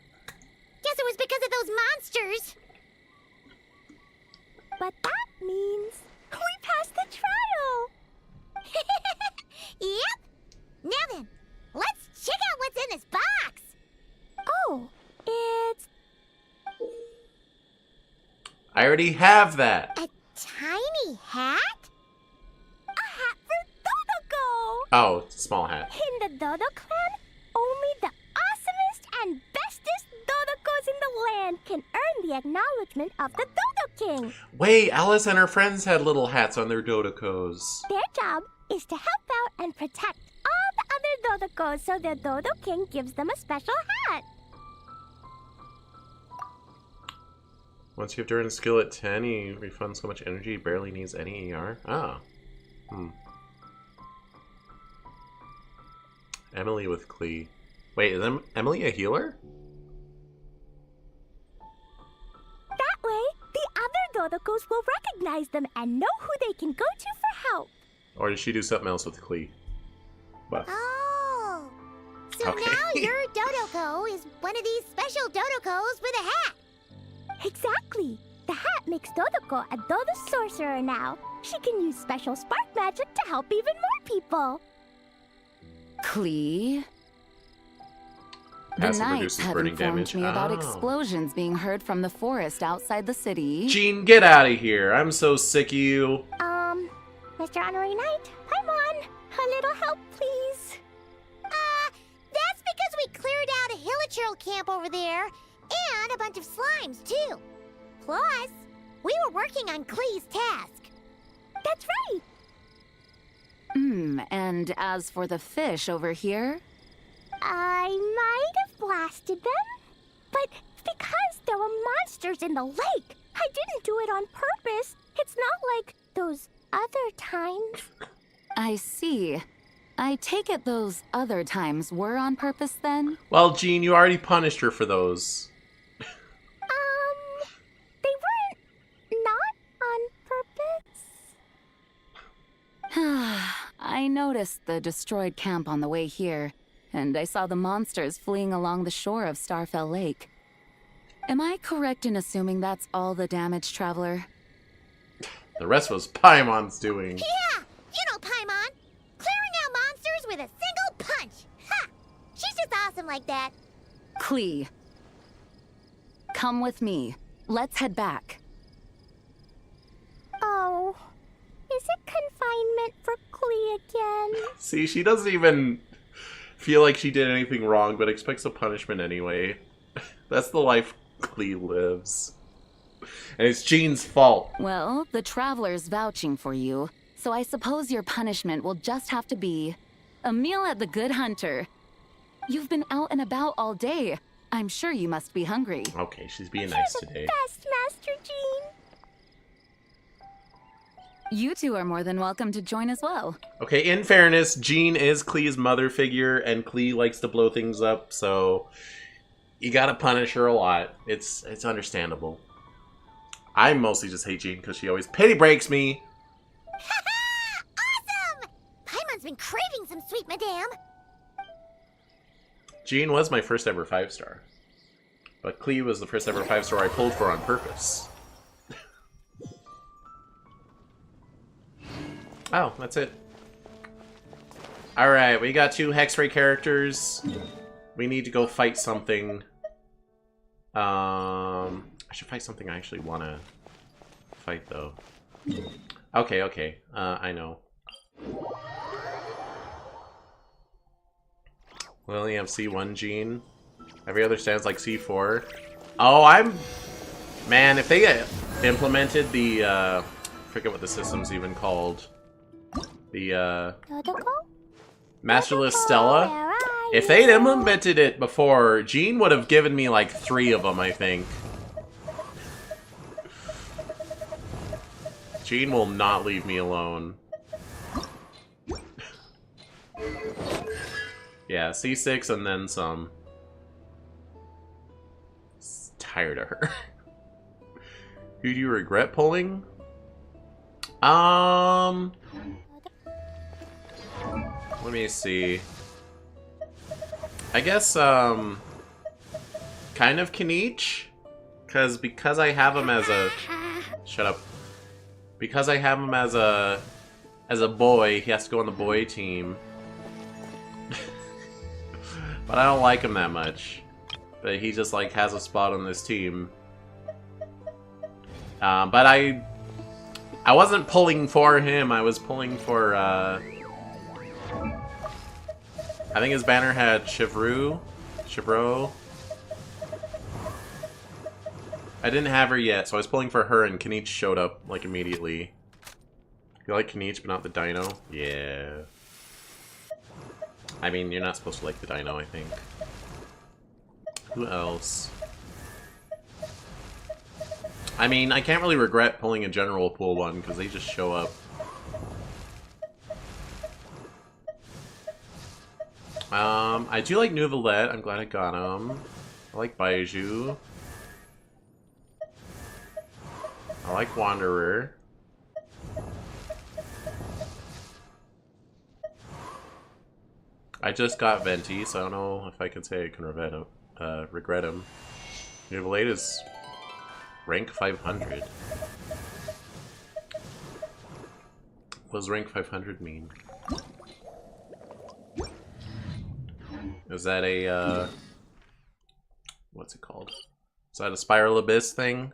Guess it was because of those monsters. But that means we passed the trial. Yep. Now then, let's check out what's in this box. Oh, it's I already have that. a tiny hat? A hat for Dodoko! Oh, it's a small hat. In the Dodo clan, only the awesomest and bestest Dodokos in the land can earn the acknowledgement of the Dodo King. Wait, Alice and her friends had little hats on their Dodokos. Their job is to help out and protect all the other Dodokos, so the Dodo King gives them a special hat. Once you have Durin's skill at 10, he refunds so much energy he barely needs any ER. Ah. Emily with Clee. Wait, is Emily a healer? That way, the other Dodokos will recognize them and know who they can go to for help. Or does she do something else with Clee? Well, Oh. So Okay. now your Dodoko is one of these special Dodokos with a hat. Exactly. The hat makes Dodoko a Dodo sorcerer now. She can use special spark magic to help even more people. Clee? The Passive knights reduces have burning informed damage. me about Oh. explosions being heard from the forest outside the city. Jean, get out of here. I'm so sick of you. Mr. Honorary Knight, Paimon, a little help, please. That's because we cleared out a Hilichurl camp over there, and a bunch of slimes, too. Plus, we were working on Klee's task. That's right. And as for the fish over here? I might have blasted them, but because there were monsters in the lake, I didn't do it on purpose. It's not like those other times. I see. I take it those other times were on purpose then? Well, Jean, you already punished her for those. They weren't not on purpose. I noticed the destroyed camp on the way here, and I saw the monsters fleeing along the shore of Starfell Lake. Am I correct in assuming that's all the damage, Traveler? The rest was Paimon's doing. Yeah, you something like that. Klee. Come with me. Let's head back. Oh, is it confinement for Klee again? See, she doesn't even feel like she did anything wrong, but expects a punishment anyway. That's the life Klee lives. And it's Jean's fault. Well, the Traveler's vouching for you, so I suppose your punishment will just have to be a meal at the Good Hunter. You've been out and about all day. I'm sure you must be hungry. Okay, she's being nice today. Best, Master Jean. You two are more than welcome to join as well. Okay, in fairness, Jean is Klee's mother figure, and Klee likes to blow things up, so you gotta punish her a lot. It's understandable. I mostly just hate Jean because she always pity breaks me. Awesome! Paimon's been craving some sweet madame. Jean was my first ever 5-star. But Klee was the first ever 5-star I pulled for on purpose. Oh, that's it. Alright, we got 2 Hexray characters. We need to go fight something. I should fight something I actually want to fight, though. Okay. I know. We only have C1 Jean. Every other stand's like C4. Oh, Man, if they implemented the, I forget what the system's even called. The, Masterless Stella. If they'd implemented it before, Jean would have given me like 3 of them, I think. Jean will not leave me alone. Yeah, C6 and then some. Tired of her. Who do you regret pulling? Let me see. I guess, kind of Kaniche? Because I have him as a... Shut up. Because I have him as a boy, he has to go on the boy team. But I don't like him that much. But he just, like, has a spot on this team. But I wasn't pulling for him, I was pulling for, I think his banner had Chevreau. I didn't have her yet, so I was pulling for her, and Kaniche showed up, like, immediately. You like Kaniche, but not the dino? Yeah. I mean, you're not supposed to like the dino, I think. Who else? I mean, I can't really regret pulling a general pool one, because they just show up. I do like Nouvelette. I'm glad I got him. I like Baiju. I like Wanderer. I just got Venti, so I don't know if I can say I can regret him. Nouvelette is rank 500. What does rank 500 mean? Is that a, what's it called? Is that a Spiral Abyss thing?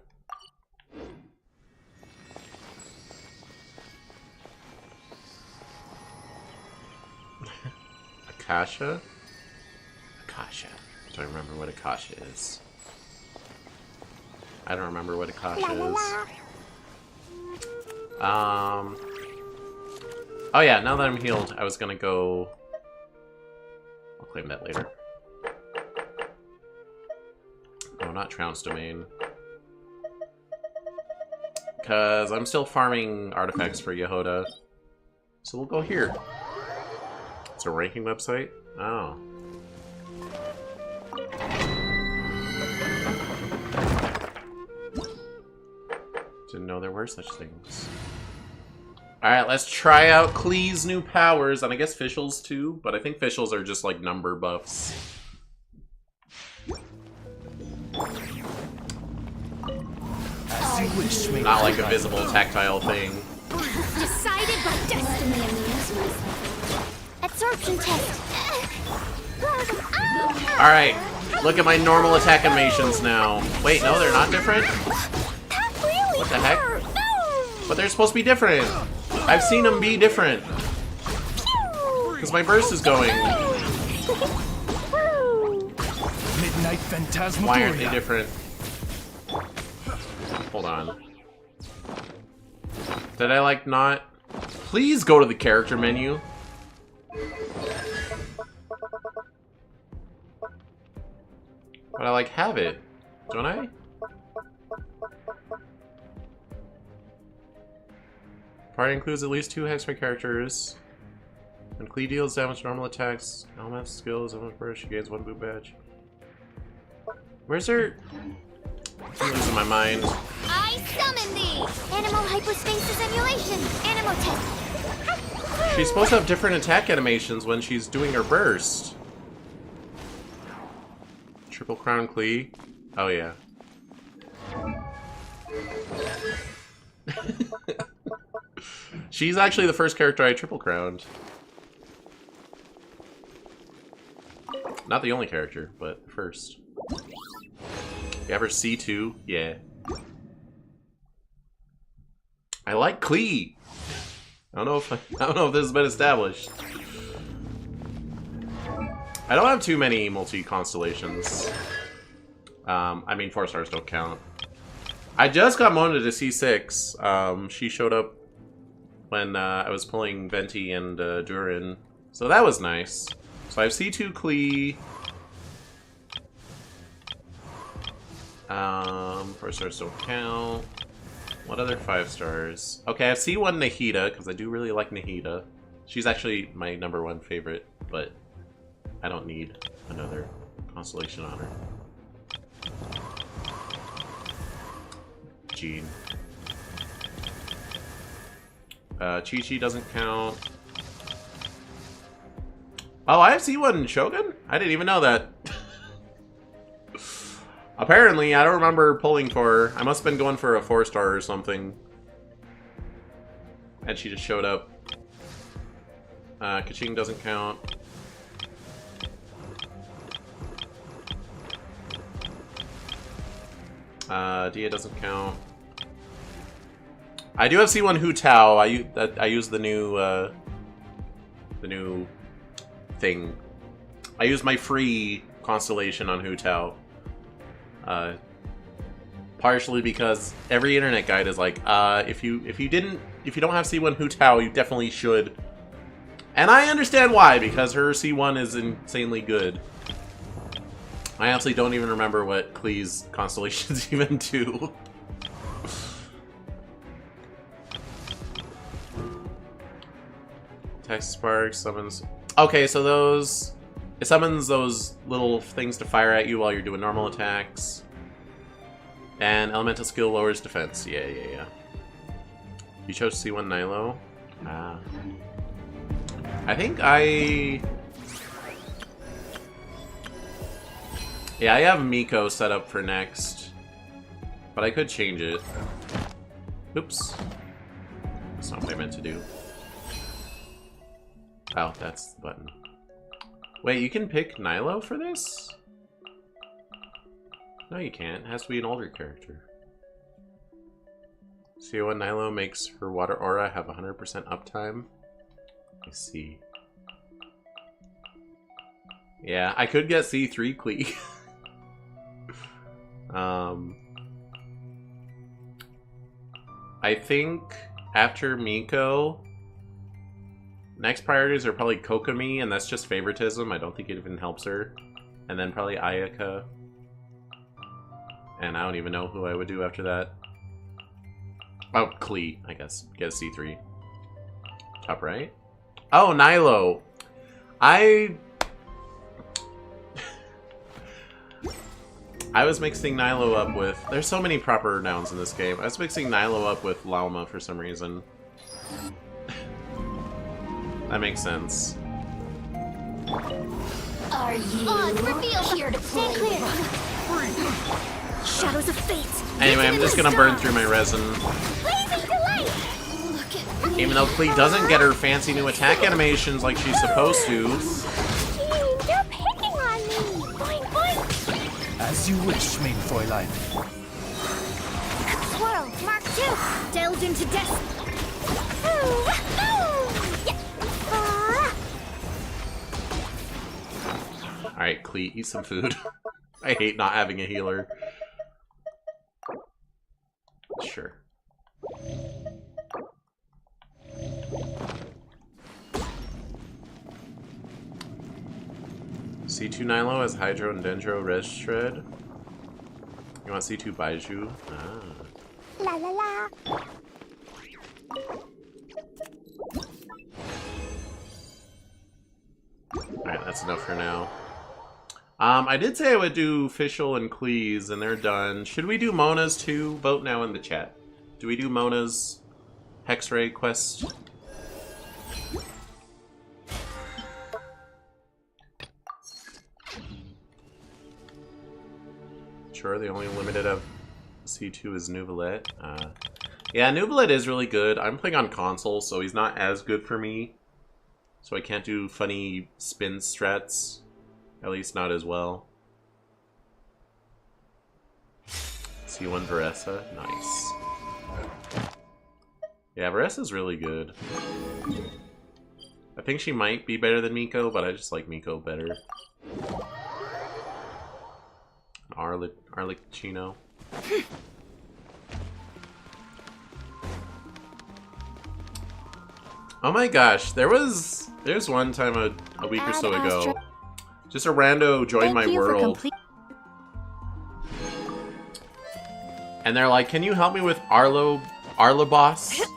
Akasha? Akasha. Do I remember what Akasha is? I don't remember what Akasha is. Oh yeah, now that I'm healed, I was gonna go... I'll claim that later. No, not Trounce Domain. Because I'm still farming artifacts for Yehoda. So we'll go here. It's a ranking website? Oh. Didn't know there were such things. Alright, let's try out Klee's new powers, and I guess Fischl's too, but I think Fischl's are just like number buffs. Not like a visible tactile thing. Decided by destiny. Absorption test. Alright, look at my normal attack animations now. Wait, no, they're not different? What the heck? But they're supposed to be different. I've seen them be different. Because my burst is going. Midnight Phantasmagoria. Why aren't they different? Hold on. Did I like not? Please go to the character menu. But I like have it, don't I? Party includes at least 2 Hexmate characters. When Klee deals damage to normal attacks, elemental skills, elemental burst, she gains 1 boot badge. Where's her? I'm losing my mind. I summon thee! Animal hypostasis emulation! Animotech! She's supposed to have different attack animations when she's doing her burst. Triple Crown Klee. Oh yeah. She's actually the first character I triple crowned. Not the only character, but first. You have her C2? Yeah. I like Klee. I don't know if this has been established. I don't have too many multi-constellations. I mean, 4 stars don't count. I just got Mona to C6. She showed up when I was pulling Venti and Durin. So that was nice. So I have C2 Klee. 4 stars don't count. What other 5 stars? Okay, I have C1 Nahida, because I do really like Nahida. She's actually my #1 favorite, but I don't need another constellation on her. Jean. Chi-Chi doesn't count. Oh, I have C1 Shogun? I didn't even know that. Apparently, I don't remember pulling for her. I must have been going for a 4-star or something. And she just showed up. Kaching doesn't count. Dia doesn't count. I do have C1 Hu Tao. I use the new thing. I use my free constellation on Hu Tao. Partially because every internet guide is like, if you don't have C1 Hu Tao, you definitely should. And I understand why, because her C1 is insanely good. I actually don't even remember what Klee's constellations even do. Text Spark summons. Okay, so those. It summons those little things to fire at you while you're doing normal attacks. And Elemental Skill lowers defense. Yeah. You chose C1 Nilo? Ah. I think yeah, I have Miko set up for next. But I could change it. Oops. That's not what I meant to do. Oh, that's the button. Wait, you can pick Nilo for this? No, you can't. It has to be an older character. C1 Nilo makes her water aura have 100% uptime. I see. Yeah, I could get C3 Klee. I think after Miko, next priorities are probably Kokomi, and that's just favoritism. I don't think it even helps her. And then probably Ayaka. And I don't even know who I would do after that. Oh, Klee, I guess. Get a C3. Top right. Oh, Nilo. I was mixing Nilo up with... There's so many proper nouns in this game. I was mixing Nilo up with Lauma for some reason. That makes sense. Are you here to play? Stay clear. Shadows of fate. Anyway, I'm just gonna burn through my resin. Even though Klee doesn't get her fancy new attack animations like she's supposed to. You're picking As you wish, main Fräulein. Swirl, Mark 2, delved into death. Alright, Clee, eat some food. I hate not having a healer. Sure. C2 Nilo has Hydro and Dendro Res Shred. You want C2 Baiju? Ah. La la la. Alright, that's enough for now. I did say I would do Fischl and Cleese, and they're done. Should we do Mona's too? Vote now in the chat. Do we do Mona's Hexray quest? Sure, the only limited of C2 is Nuvolette. Yeah, Nuvolette is really good. I'm playing on console, so he's not as good for me. So I can't do funny spin strats. At least not as well. C1 Varessa. Nice. Yeah, Varessa's really good. I think she might be better than Miko, but I just like Miko better. Arlecchino. Oh my gosh, there's one time a week or so ago. Just a rando joined my world. And they're like, can you help me with Arlo boss? And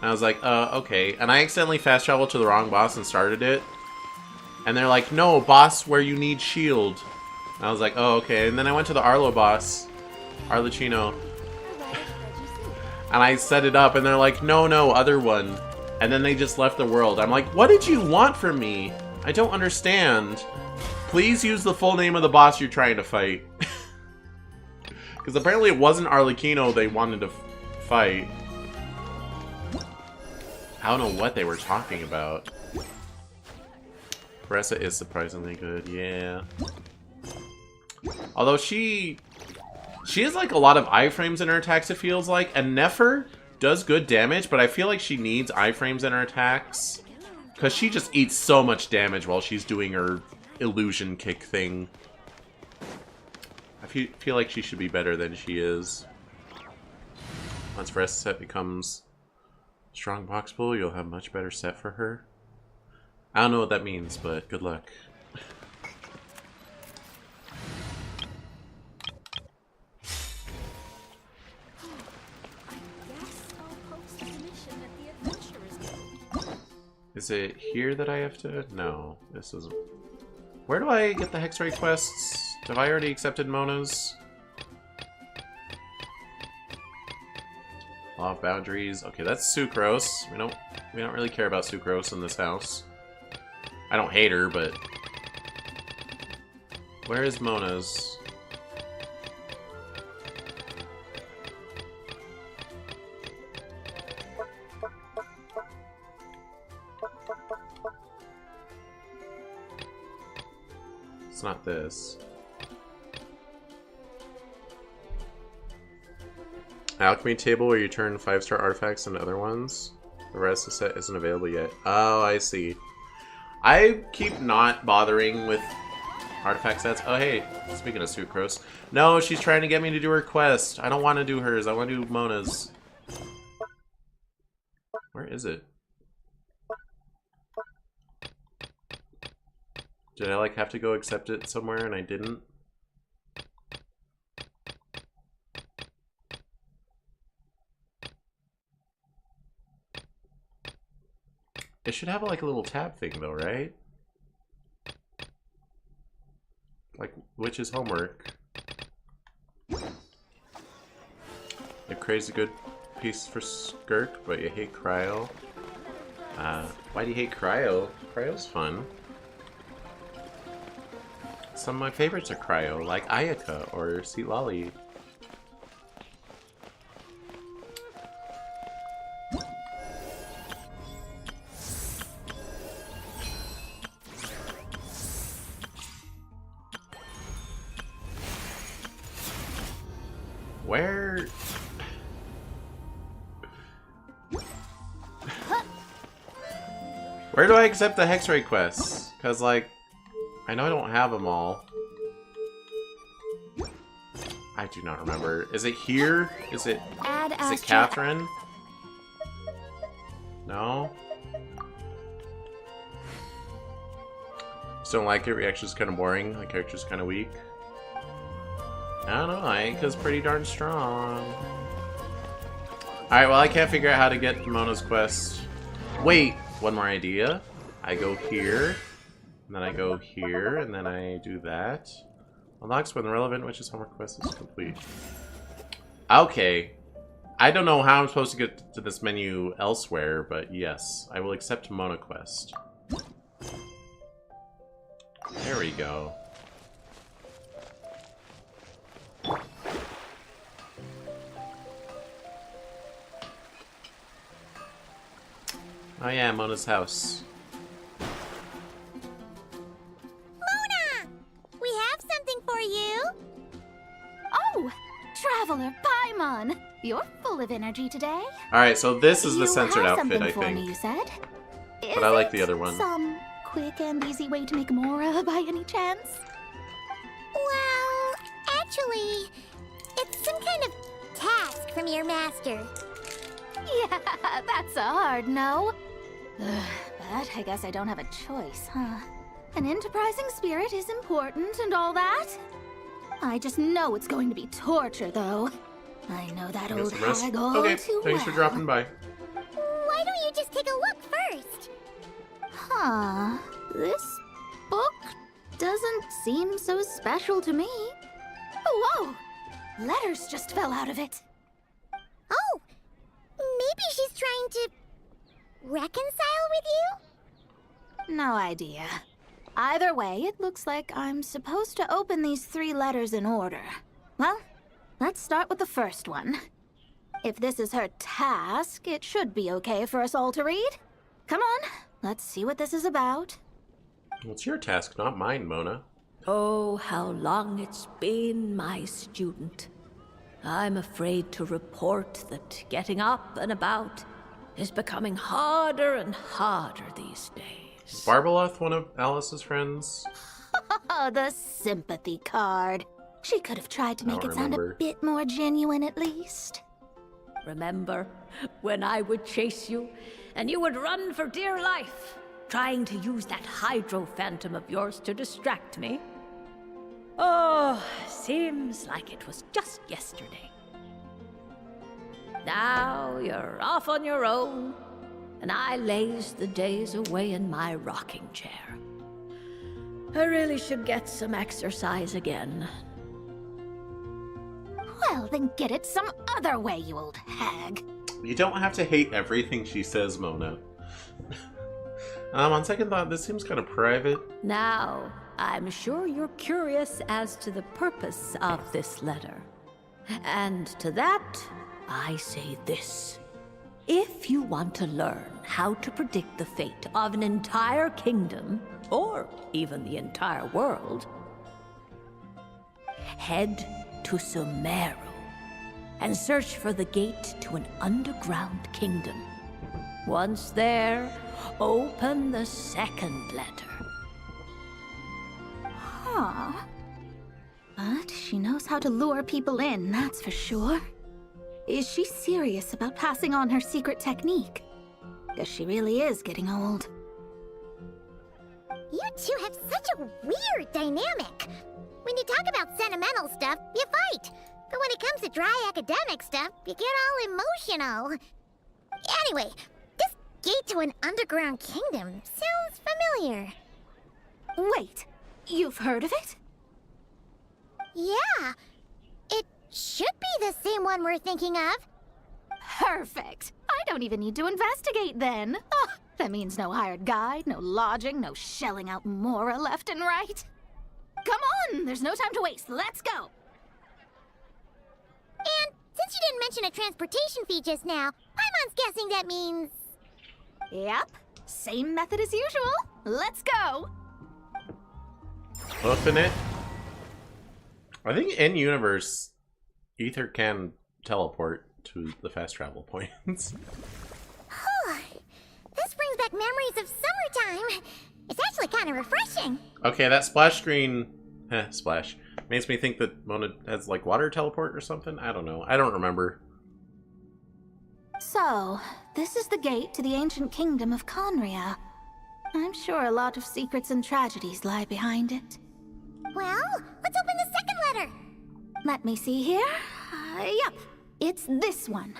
I was like, okay. And I accidentally fast traveled to the wrong boss and started it. And they're like, no, boss where you need shield. And I was like, oh, okay. And then I went to the Arlo boss, Arlecchino. And I set it up and they're like, no, other one. And then they just left the world. I'm like, what did you want from me? I don't understand. Please use the full name of the boss you're trying to fight. Because apparently it wasn't Arlecchino they wanted to fight. I don't know what they were talking about. Varessa is surprisingly good, yeah. Although she has like a lot of iframes in her attacks, it feels like. And Nefer does good damage, but I feel like she needs iframes in her attacks. Because she just eats so much damage while she's doing her illusion kick thing. I feel like she should be better than she is. Once Varessa set becomes strong box pull, you'll have much better set for her. I don't know what that means, but good luck. Is it here that I have to? No, this isn't. Where do I get the Hexray quests? Have I already accepted Mona's? Law of Boundaries. Okay, that's Sucrose. We don't really care about Sucrose in this house. I don't hate her, but where is Mona's? It's not this. Alchemy table where you turn 5-star artifacts into other ones. The rest of the set isn't available yet. Oh, I see. I keep not bothering with artifact sets. Oh, hey, speaking of Sucrose. No, she's trying to get me to do her quest. I don't want to do hers. I want to do Mona's. Where is it? Did I, like, have to go accept it somewhere and I didn't? It should have, like, a little tab thing, though, right? Like, which is homework? Like, crazy good piece for Skirk, but you hate Cryo. Why do you hate Cryo? Cryo's fun. Some of my favorites are Cryo, like Ayaka or Sweet Lolly. Where do I accept the Hexray quests? Because, like, I know I don't have them all. I do not remember. Is it here? Is it Catherine? No? Just don't like it. Reaction's kind of boring. The character's kind of weak. I don't know. Ayaka's pretty darn strong. Alright, well, I can't figure out how to get Mona's quest. Wait! One more idea. I go here, and then I go here, and then I do that. Unlocks when the relevant witch's homework quest is complete. Okay. I don't know how I'm supposed to get to this menu elsewhere, but yes. I will accept Mona quest. There we go. Oh yeah, Mona's house. Mona! We have something for you! Oh! Traveler Paimon! You're full of energy today. Alright, so this is the censored You have outfit, something I for me, think. you said? But I like the other one. Some quick and easy way to make Mora by any chance? Well, actually, it's some kind of task from your master. Yeah, that's a hard no. But I guess I don't have a choice, huh? An enterprising spirit is important and all that. I just know it's going to be torture, though. I know that old hag all Okay, too thanks for well. dropping by. Why don't you just take a look first? Huh. This book doesn't seem so special to me. Oh, whoa! Letters just fell out of it. Oh, maybe she's trying to reconcile with you? No idea. Either way, it looks like I'm supposed to open these 3 letters in order. Well, let's start with the first one. If this is her task, it should be okay for us all to read. Come on, let's see what this is about. Well, it's your task, not mine, Mona. Oh, how long it's been, my student. I'm afraid to report that getting up and about is becoming harder and harder these days. Is Barbeloth one of Alice's friends? Oh, the sympathy card. She could have tried to make it sound a bit more genuine at least. Remember when I would chase you and you would run for dear life, trying to use that hydro phantom of yours to distract me? Oh, seems like it was just yesterday. Now you're off on your own, and I laze the days away in my rocking chair. I really should get some exercise again. Well, then get it some other way, you old hag. You don't have to hate everything she says, Mona. On second thought, this seems kind of private. Now, I'm sure you're curious as to the purpose of this letter. And to that, I say this. If you want to learn how to predict the fate of an entire kingdom, or even the entire world, head to Sumeru and search for the gate to an underground kingdom. Once there, open the second letter. Huh. But she knows how to lure people in, that's for sure. Is she serious about passing on her secret technique? Guess she really is getting old. You two have such a weird dynamic. When you talk about sentimental stuff, you fight. But when it comes to dry academic stuff, you get all emotional. Anyway, this gate to an underground kingdom sounds familiar. Wait, you've heard of it? Yeah, it should be the same one we're thinking of. Perfect. I don't even need to investigate then. Oh, that means no hired guide, no lodging, no shelling out Mora left and right. Come on, there's no time to waste. Let's go. And since you didn't mention a transportation fee just now, Paimon's guessing that means... Yep, same method as usual. Let's go. Open it. I think in universe, Ether can teleport to the fast travel points. This brings back memories of summertime. It's actually kind of refreshing. Okay, that splash screen, splash, makes me think that Mona has like water teleport or something. I don't know. I don't remember. So, this is the gate to the ancient kingdom of Conria. I'm sure a lot of secrets and tragedies lie behind it. Well, let's open the second letter. Let me see here. Yep, it's this one.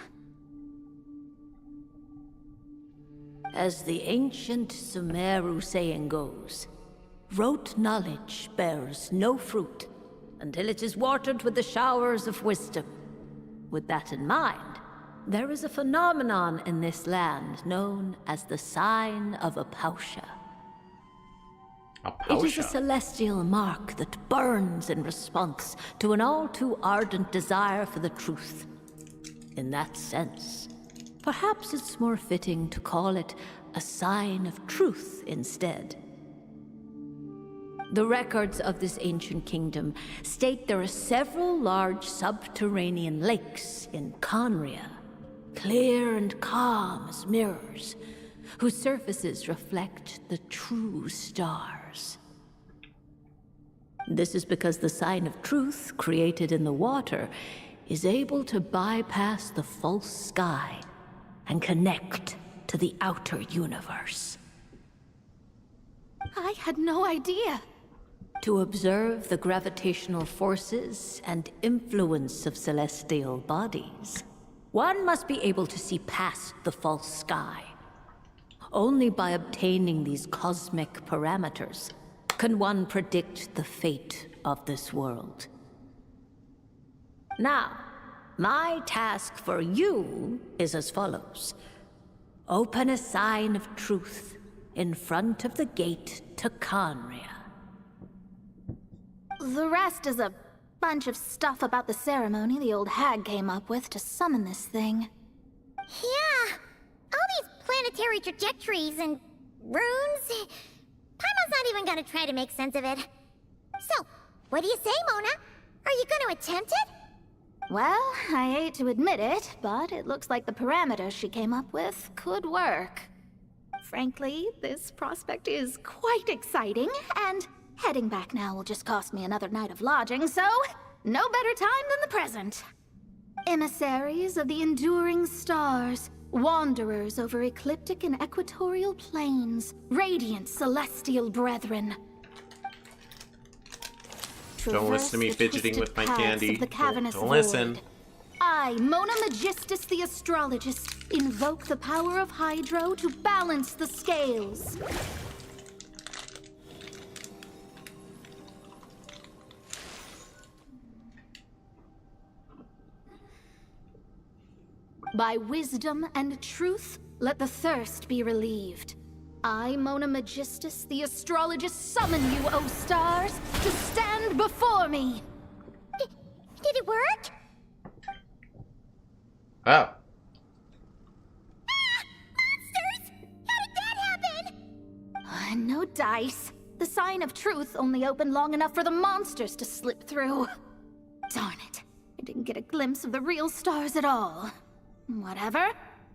As the ancient Sumeru saying goes, rote knowledge bears no fruit until it is watered with the showers of wisdom. With that in mind, there is a phenomenon in this land known as the Sign of Apausha. It is a celestial mark that burns in response to an all-too ardent desire for the truth. In that sense, perhaps it's more fitting to call it a sign of truth instead. The records of this ancient kingdom state there are several large subterranean lakes in Conria, clear and calm as mirrors, whose surfaces reflect the true stars. This is because the sign of truth created in the water is able to bypass the false sky and connect to the outer universe. I had no idea. To observe the gravitational forces and influence of celestial bodies, one must be able to see past the false sky. Only by obtaining these cosmic parameters can one predict the fate of this world. Now, my task for you is as follows. Open a sign of truth in front of the gate to Conria. The rest is a bunch of stuff about the ceremony the old hag came up with to summon this thing. Yeah, all these planetary trajectories and runes. Paimon's not even gonna try to make sense of it. So, what do you say, Mona? Are you gonna attempt it? Well, I hate to admit it, but it looks like the parameters she came up with could work. Frankly, this prospect is quite exciting, and heading back now will just cost me another night of lodging, so no better time than the present. Emissaries of the enduring stars, wanderers over ecliptic and equatorial plains, radiant celestial brethren. Don't listen to me fidgeting with my candy. Don't listen. I, Mona Magistus the Astrologist, invoke the power of Hydro to balance the scales. By wisdom and truth, let the thirst be relieved. I, Mona Magistus, the Astrologist, summon you, O stars, to stand before me! Did it work? Oh. Monsters! How did that happen? No dice. The sign of truth only opened long enough for the monsters to slip through. Darn it. I didn't get a glimpse of the real stars at all. Whatever.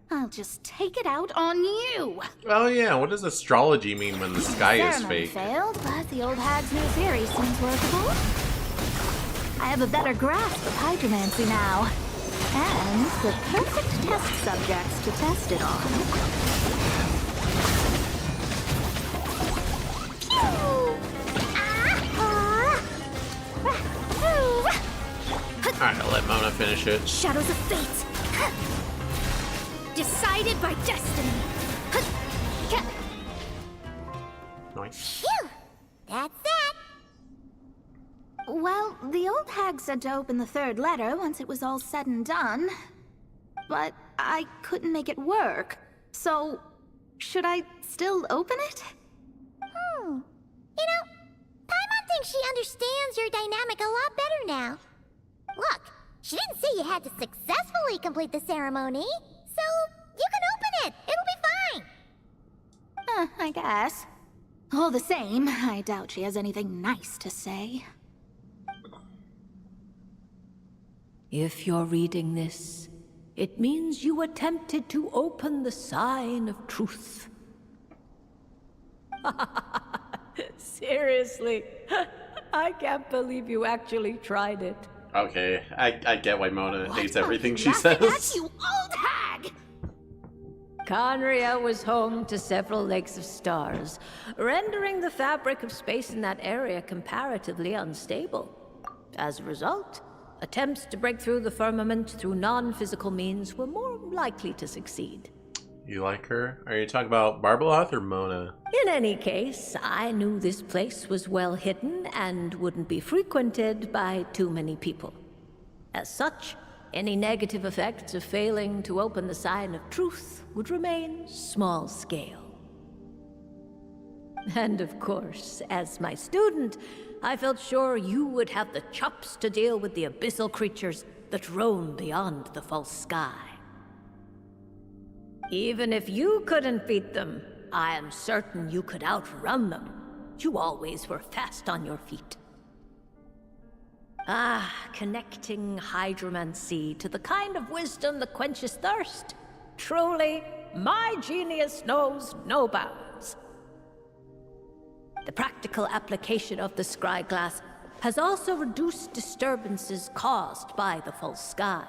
I'll just take it out on you. Oh yeah, what does astrology mean when the sky is fake? Failed, but the old hag's new theory seems workable. I have a better grasp of hydromancy now. And the perfect test subjects to test it on. Alright, I'll let Mona finish it. Shadows of fate. Decided by destiny. Nice. Phew! That's that. Well, the old hag said to open the third letter once it was all said and done. But I couldn't make it work. So, should I still open it? You know, Paimon thinks she understands your dynamic a lot better now. Look, she didn't say you had to successfully complete the ceremony, so you can open it. It'll be fine. I guess. All the same, I doubt she has anything nice to say. If you're reading this, it means you attempted to open the sign of truth. Seriously, I can't believe you actually tried it. Okay, I get why Mona hates everything she Laughing at says. you old hag! Conria was home to several lakes of stars, rendering the fabric of space in that area comparatively unstable. As a result, attempts to break through the firmament through non-physical means were more likely to succeed. You like her? Are you talking about Barbeloth or Mona? In any case, I knew this place was well hidden and wouldn't be frequented by too many people. As such, any negative effects of failing to open the sign of truth would remain small scale. And of course, as my student, I felt sure you would have the chops to deal with the abyssal creatures that roam beyond the false sky. Even if you couldn't beat them, I am certain you could outrun them. You always were fast on your feet. Ah, connecting hydromancy to the kind of wisdom that quenches thirst. Truly, my genius knows no bounds. The practical application of the scry glass has also reduced disturbances caused by the false sky.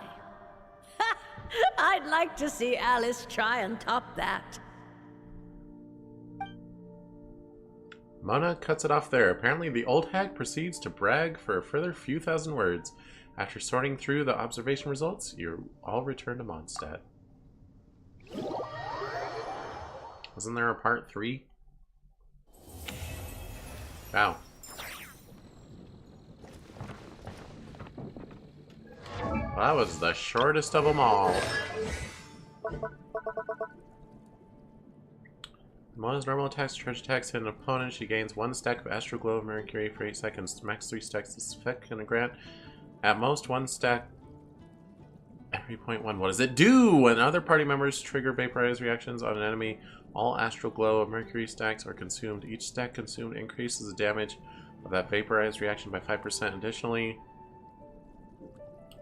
I'd like to see Alice try and top that. Mona cuts it off there. Apparently the old hag proceeds to brag for a further few thousand words. After sorting through the observation results, you all return to Mondstadt. Wasn't there a part 3? Wow. Well, that was the shortest of them all. Mona's normal attacks, charge attacks hit an opponent. She gains 1 stack of Astral Glow of Mercury for 8 seconds. Max 3 stacks. This effect can grant at most 1 stack every 0.1. What does it do? When other party members trigger vaporized reactions on an enemy, all Astral Glow of Mercury stacks are consumed. Each stack consumed increases the damage of that vaporized reaction by 5%. Additionally,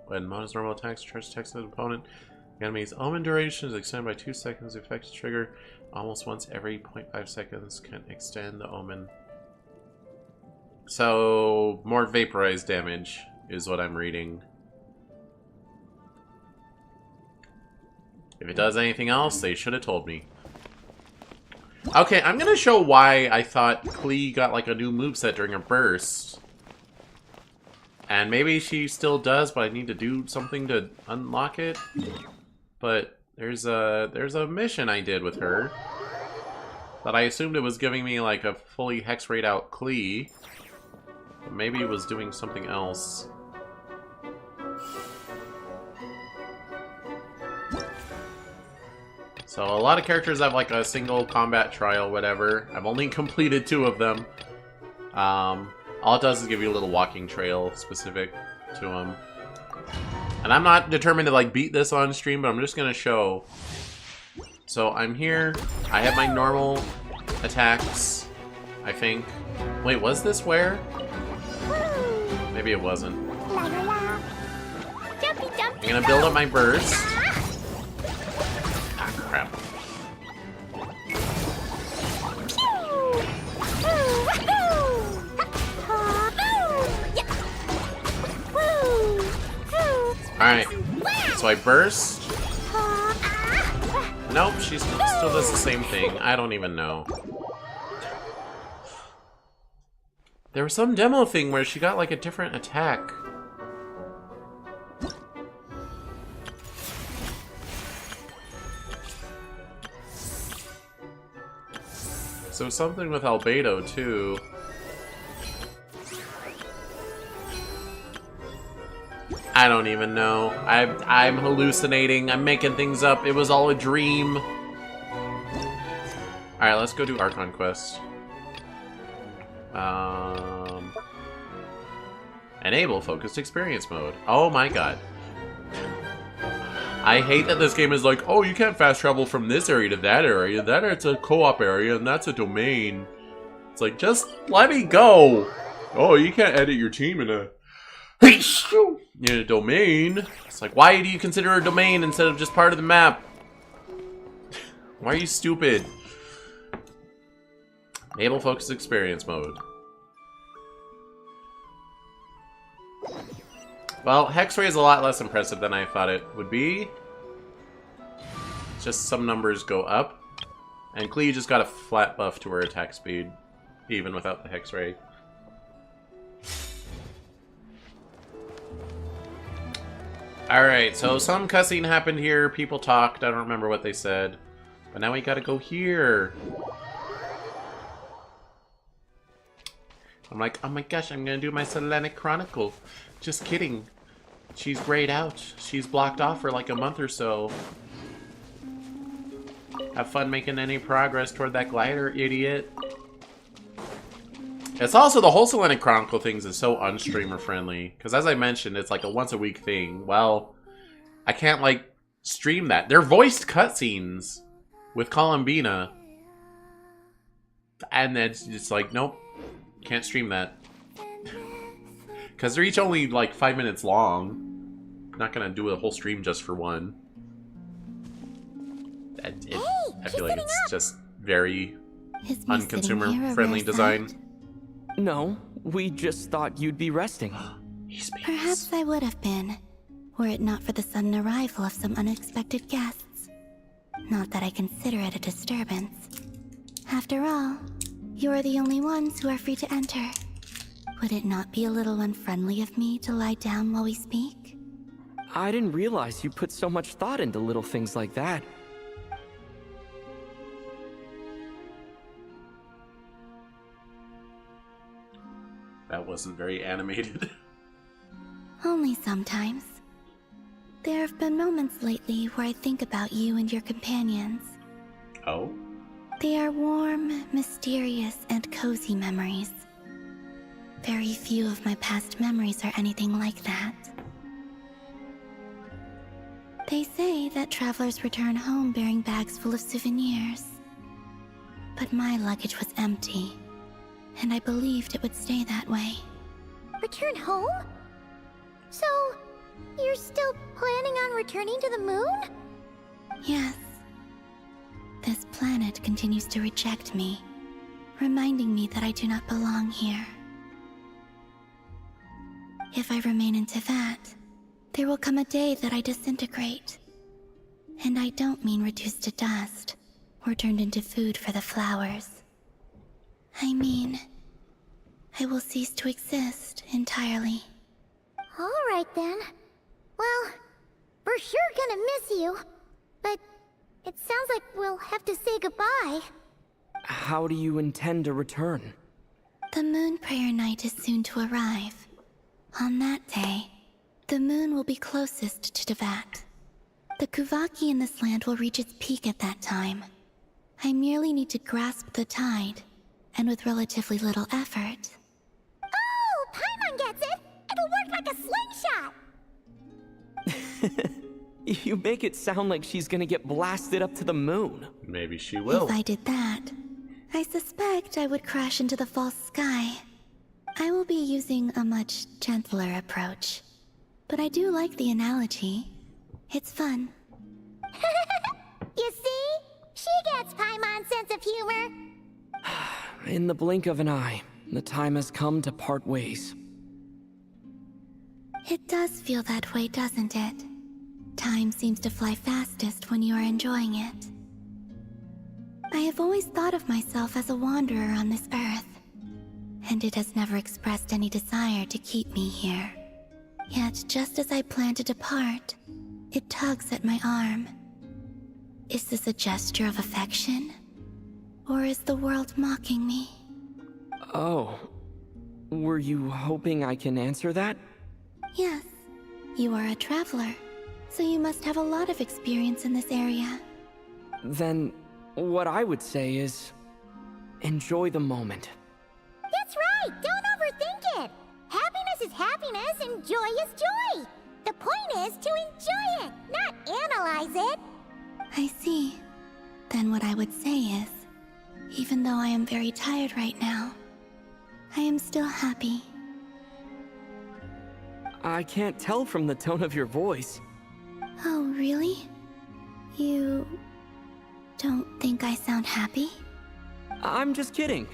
when Mona's normal attacks, charge attacks hit an opponent, the enemy's omen duration is extended by 2 seconds. The effect trigger almost once every 0.5 seconds can extend the omen. So, more vaporized damage is what I'm reading. If it does anything else, they should have told me. Okay, I'm gonna show why I thought Klee got like a new moveset during a burst. And maybe she still does, but I need to do something to unlock it. But there's a mission I did with her that I assumed it was giving me like a fully hex rate out Klee. But maybe it was doing something else. So a lot of characters have like a single combat trial, whatever. I've only completed 2 of them. All it does is give you a little walking trail specific to them. And I'm not determined to like beat this on stream, but I'm just gonna show. So I'm here. I have my normal attacks, I think. Wait, was this where? Maybe it wasn't. I'm gonna build up my burst. Ah, crap. Alright, so I burst. Nope, she still does the same thing. I don't even know. There was some demo thing where she got like a different attack. So something with Albedo too. I don't even know. I'm hallucinating. I'm making things up. It was all a dream. Alright, let's go do Archon Quest. Enable Focused Experience Mode. Oh my god. I hate that this game is like, oh, you can't fast travel from this area to that area. That it's a co-op area, and that's a domain. It's like, just let me go. Oh, you can't edit your team in a domain. It's like, why do you consider a domain instead of just part of the map? Why are you stupid? Enable focus experience mode. Well, Hexray is a lot less impressive than I thought it would be. Just some numbers go up. And Klee just got a flat buff to her attack speed, even without the Hexray. Alright, so some cussing happened here. People talked. I don't remember what they said. But now we gotta go here. I'm like, oh my gosh, I'm gonna do my Selenic Chronicle. Just kidding. She's grayed out. She's blocked off for like a month or so. Have fun making any progress toward that glider, idiot. It's also the whole Selenic Chronicle things is so unstreamer friendly. Because as I mentioned, it's like a once a week thing. Well, I can't like stream that. They're voiced cutscenes with Columbina. And it's just like, nope. Can't stream that. Because they're each only like 5 minutes long. I'm not gonna do a whole stream just for one. I feel like it's just very unconsumer friendly design. No, we just thought you'd be resting. Perhaps I would have been, were it not for the sudden arrival of some unexpected guests. Not that I consider it a disturbance. After all, you are the only ones who are free to enter. Would it not be a little unfriendly of me to lie down while we speak? I didn't realize you put so much thought into little things like that. That wasn't very animated. Only sometimes. There have been moments lately where I think about you and your companions. Oh? They are warm, mysterious, and cozy memories. Very few of my past memories are anything like that. They say that travelers return home bearing bags full of souvenirs. But my luggage was empty, and I believed it would stay that way. Return home? So, you're still planning on returning to the moon? Yes. This planet continues to reject me, reminding me that I do not belong here. If I remain into that, there will come a day that I disintegrate. And I don't mean reduced to dust, or turned into food for the flowers. I mean, I will cease to exist entirely. Alright then. Well, we're sure gonna miss you. But it sounds like we'll have to say goodbye. How do you intend to return? The Moon Prayer Night is soon to arrive. On that day, the moon will be closest to Devat. The Kuvaki in this land will reach its peak at that time. I merely need to grasp the tide, and with relatively little effort. Oh, Paimon gets it! It'll work like a slingshot! You make it sound like she's gonna get blasted up to the moon. Maybe she will. If I did that, I suspect I would crash into the false sky. I will be using a much gentler approach. But I do like the analogy. It's fun. You see? She gets Paimon's sense of humor. In the blink of an eye, the time has come to part ways. It does feel that way, doesn't it? Time seems to fly fastest when you are enjoying it. I have always thought of myself as a wanderer on this earth, and it has never expressed any desire to keep me here. Yet, just as I plan to depart, it tugs at my arm. Is this a gesture of affection? Or is the world mocking me? Oh. Were you hoping I can answer that? Yes. You are a traveler, so you must have a lot of experience in this area. Then, what I would say is, enjoy the moment. That's right! Don't overthink it! Happiness is happiness and joy is joy! The point is to enjoy it, not analyze it! I see. Then what I would say is, even though I am very tired right now, I am still happy. I can't tell from the tone of your voice. Oh, really? You don't think I sound happy? I'm just kidding.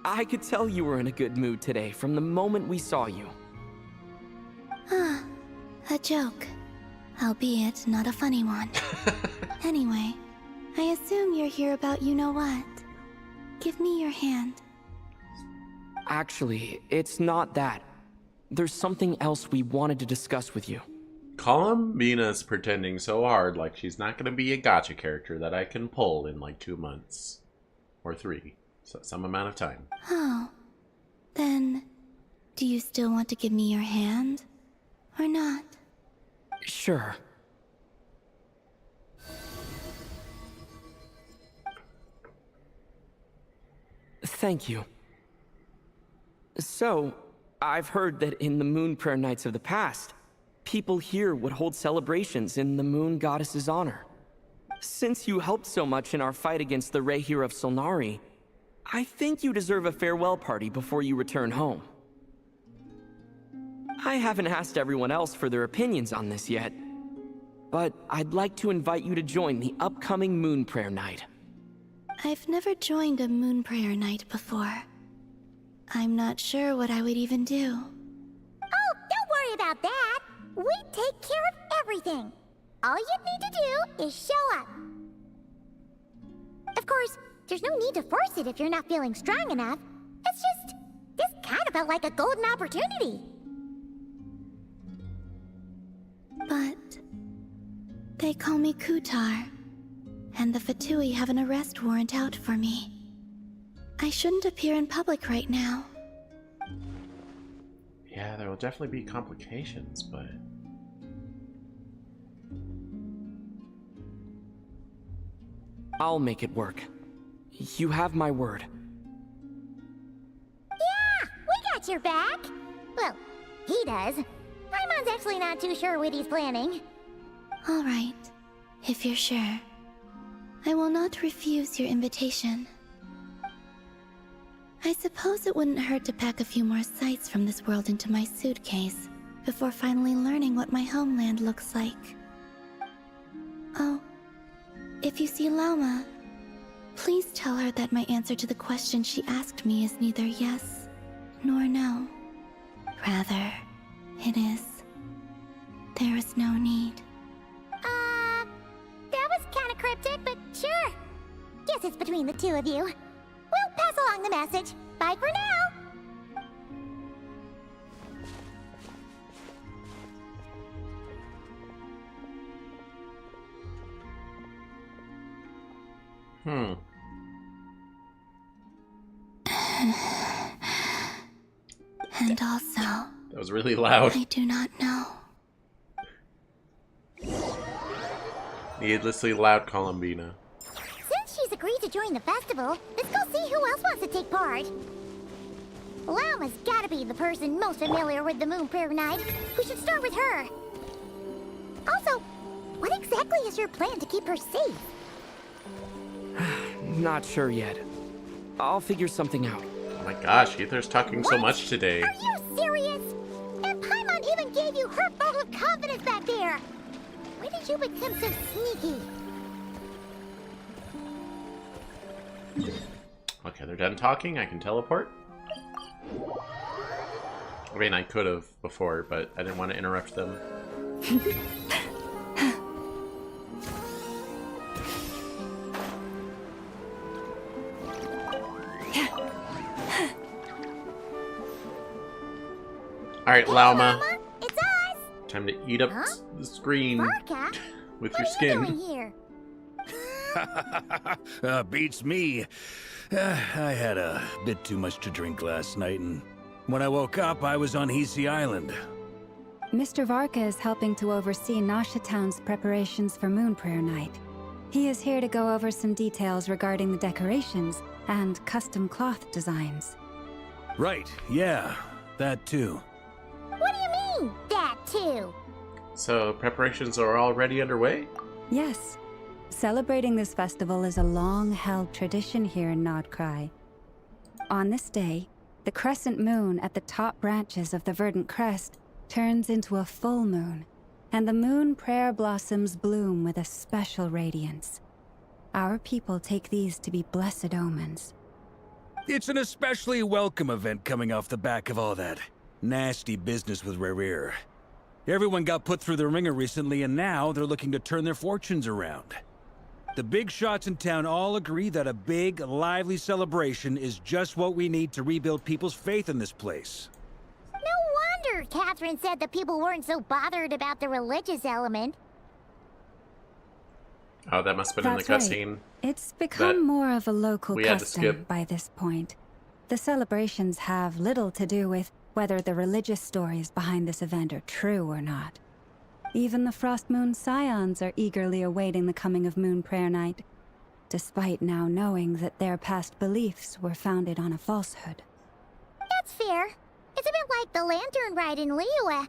I could tell you were in a good mood today from the moment we saw you. A joke. Albeit not a funny one. Anyway, I assume you're here about you-know-what. Give me your hand. Actually, it's not that. There's something else we wanted to discuss with you. Columbina's pretending so hard like she's not going to be a gacha character that I can pull in like 2 months. Or 3. So some amount of time. Oh. Then, do you still want to give me your hand? Or not? Sure. Thank you. So, I've heard that in the Moon Prayer Nights of the past, people here would hold celebrations in the Moon Goddess's honor. Since you helped so much in our fight against the Rehir of Solnari, I think you deserve a farewell party before you return home. I haven't asked everyone else for their opinions on this yet, but I'd like to invite you to join the upcoming Moon Prayer Night. I've never joined a Moon Prayer Night before. I'm not sure what I would even do. Oh, don't worry about that. We take care of everything. All you need to do is show up. Of course, there's no need to force it if you're not feeling strong enough. It's just, this kind of felt like a golden opportunity. But they call me Kutar, and the Fatui have an arrest warrant out for me. I shouldn't appear in public right now. Yeah, there will definitely be complications, but... I'll make it work. You have my word. Yeah, we got your back. Well, he does. Paimon's actually not too sure what he's planning. All right, if you're sure. I will not refuse your invitation. I suppose it wouldn't hurt to pack a few more sights from this world into my suitcase before finally learning what my homeland looks like. Oh, if you see Lauma, please tell her that my answer to the question she asked me is neither yes nor no. Rather, it is, there is no need. That was kinda cryptic, but sure. Guess it's between the two of you. We'll pass along the message. Bye for now! And also... That was really loud. I do not know. Needlessly loud, Columbina. Since she's agreed to join the festival, let's go see who else wants to take part. Lauma's gotta be the person most familiar with the Moon Prayer Night. We should start with her. Also, what exactly is your plan to keep her safe? Not sure yet. I'll figure something out. Oh my gosh, Ether's talking so much today. Are you serious? And Paimon even gave you her vote of confidence back there. When did you become so sneaky? Okay, they're done talking. I can teleport. I mean, I could have before, but I didn't want to interrupt them. Alright, Lauma. It's us! Time to eat up the screen Varka? with What your are skin. you doing here? Beats me. I had a bit too much to drink last night, and when I woke up, I was on Hisi Island. Mr. Varka is helping to oversee Nasha Town's preparations for Moon Prayer Night. He is here to go over some details regarding the decorations and custom cloth designs. Right, yeah, that too. What do you mean, that too? So, preparations are already underway? Yes. Celebrating this festival is a long-held tradition here in Nod-Krai. On this day, the crescent moon at the top branches of the verdant crest turns into a full moon, and the moon prayer blossoms bloom with a special radiance. Our people take these to be blessed omens. It's an especially welcome event coming off the back of all that nasty business with Rare. Everyone got put through the ringer recently, and now they're looking to turn their fortunes around. The big shots in town all agree that a big, lively celebration is just what we need to rebuild people's faith in this place. No wonder Catherine said that people weren't so bothered about the religious element. Oh, that must have been in the That's cutscene. right. It's become more of a local we had to custom skip. by this point. The celebrations have little to do with whether the religious stories behind this event are true or not. Even the Frost Moon Scions are eagerly awaiting the coming of Moon Prayer Night, despite now knowing that their past beliefs were founded on a falsehood. That's fair. It's a bit like the Lantern Ride in Liyue.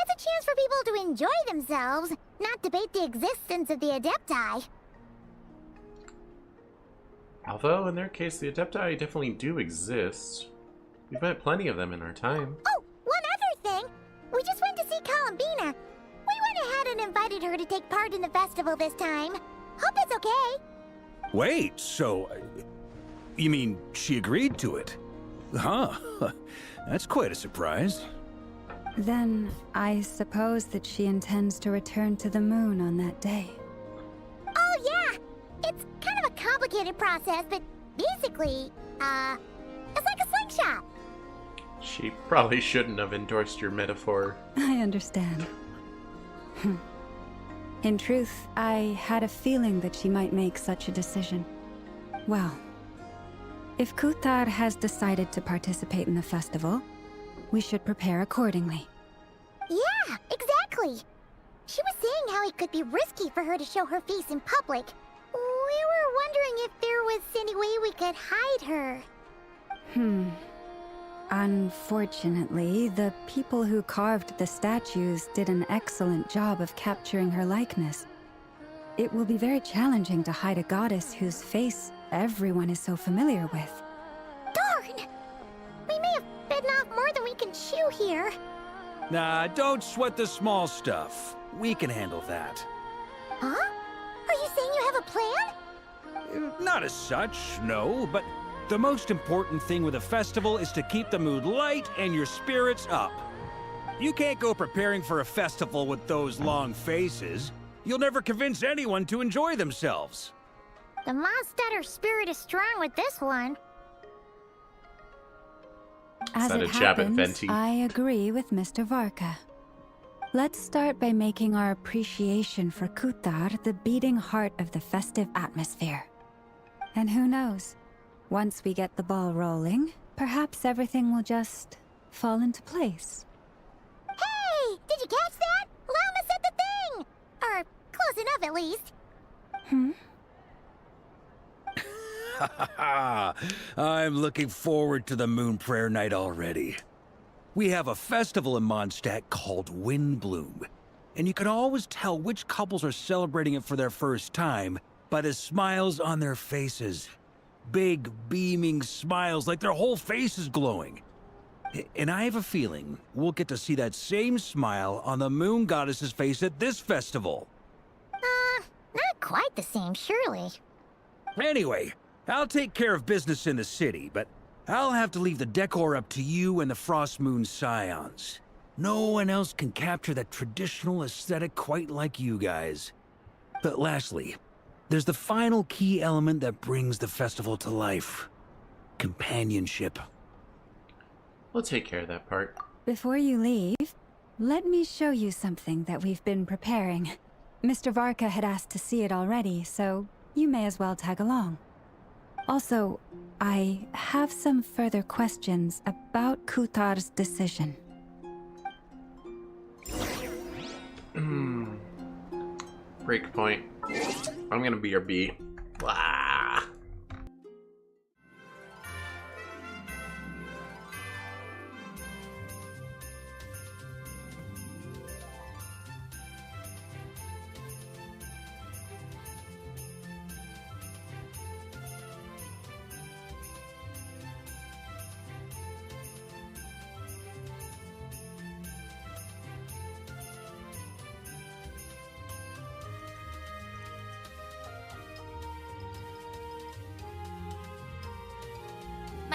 It's a chance for people to enjoy themselves, not debate the existence of the Adepti. Although, in their case, the Adepti definitely do exist. We've met plenty of them in our time. Oh, one other thing! We just went to see Columbina. We went ahead and invited her to take part in the festival this time. Hope it's okay. Wait, so... you mean she agreed to it? Huh. That's quite a surprise. Then, I suppose that she intends to return to the moon on that day. Oh, yeah! It's kind of a complicated process, but basically, it's like a slingshot. She probably shouldn't have endorsed your metaphor. I understand. In truth, I had a feeling that she might make such a decision. Well, if Kuthar has decided to participate in the festival, we should prepare accordingly. Yeah, exactly. She was saying how it could be risky for her to show her face in public. We were wondering if there was any way we could hide her. Unfortunately, the people who carved the statues did an excellent job of capturing her likeness. It will be very challenging to hide a goddess whose face everyone is so familiar with. Darn! We may have bitten off more than we can chew here. Nah, don't sweat the small stuff. We can handle that. Huh? Are you saying you have a plan? Not as such, no, but the most important thing with a festival is to keep the mood light and your spirits up. You can't go preparing for a festival with those long faces. You'll never convince anyone to enjoy themselves. The Mondstatter spirit is strong with this one. As it happens, I agree with Mr. Varka. Let's start by making our appreciation for Kuthar the beating heart of the festive atmosphere. And who knows? Once we get the ball rolling, perhaps everything will just fall into place. Hey! Did you catch that? Lama said the thing! Or close enough, at least. I'm looking forward to the Moon Prayer Night already. We have a festival in Mondstadt called Windbloom, and you can always tell which couples are celebrating it for their first time by the smiles on their faces. Big, beaming smiles like their whole face is glowing. And I have a feeling we'll get to see that same smile on the Moon Goddess's face at this festival. Not quite the same, surely. Anyway, I'll take care of business in the city, but I'll have to leave the decor up to you and the Frost Moon Scions. No one else can capture that traditional aesthetic quite like you guys. But lastly, there's the final key element that brings the festival to life. Companionship. We'll take care of that part. Before you leave, let me show you something that we've been preparing. Mr. Varka had asked to see it already, so you may as well tag along. Also, I have some further questions about Kuthar's decision. Breakpoint. I'm gonna be your bee. Blah.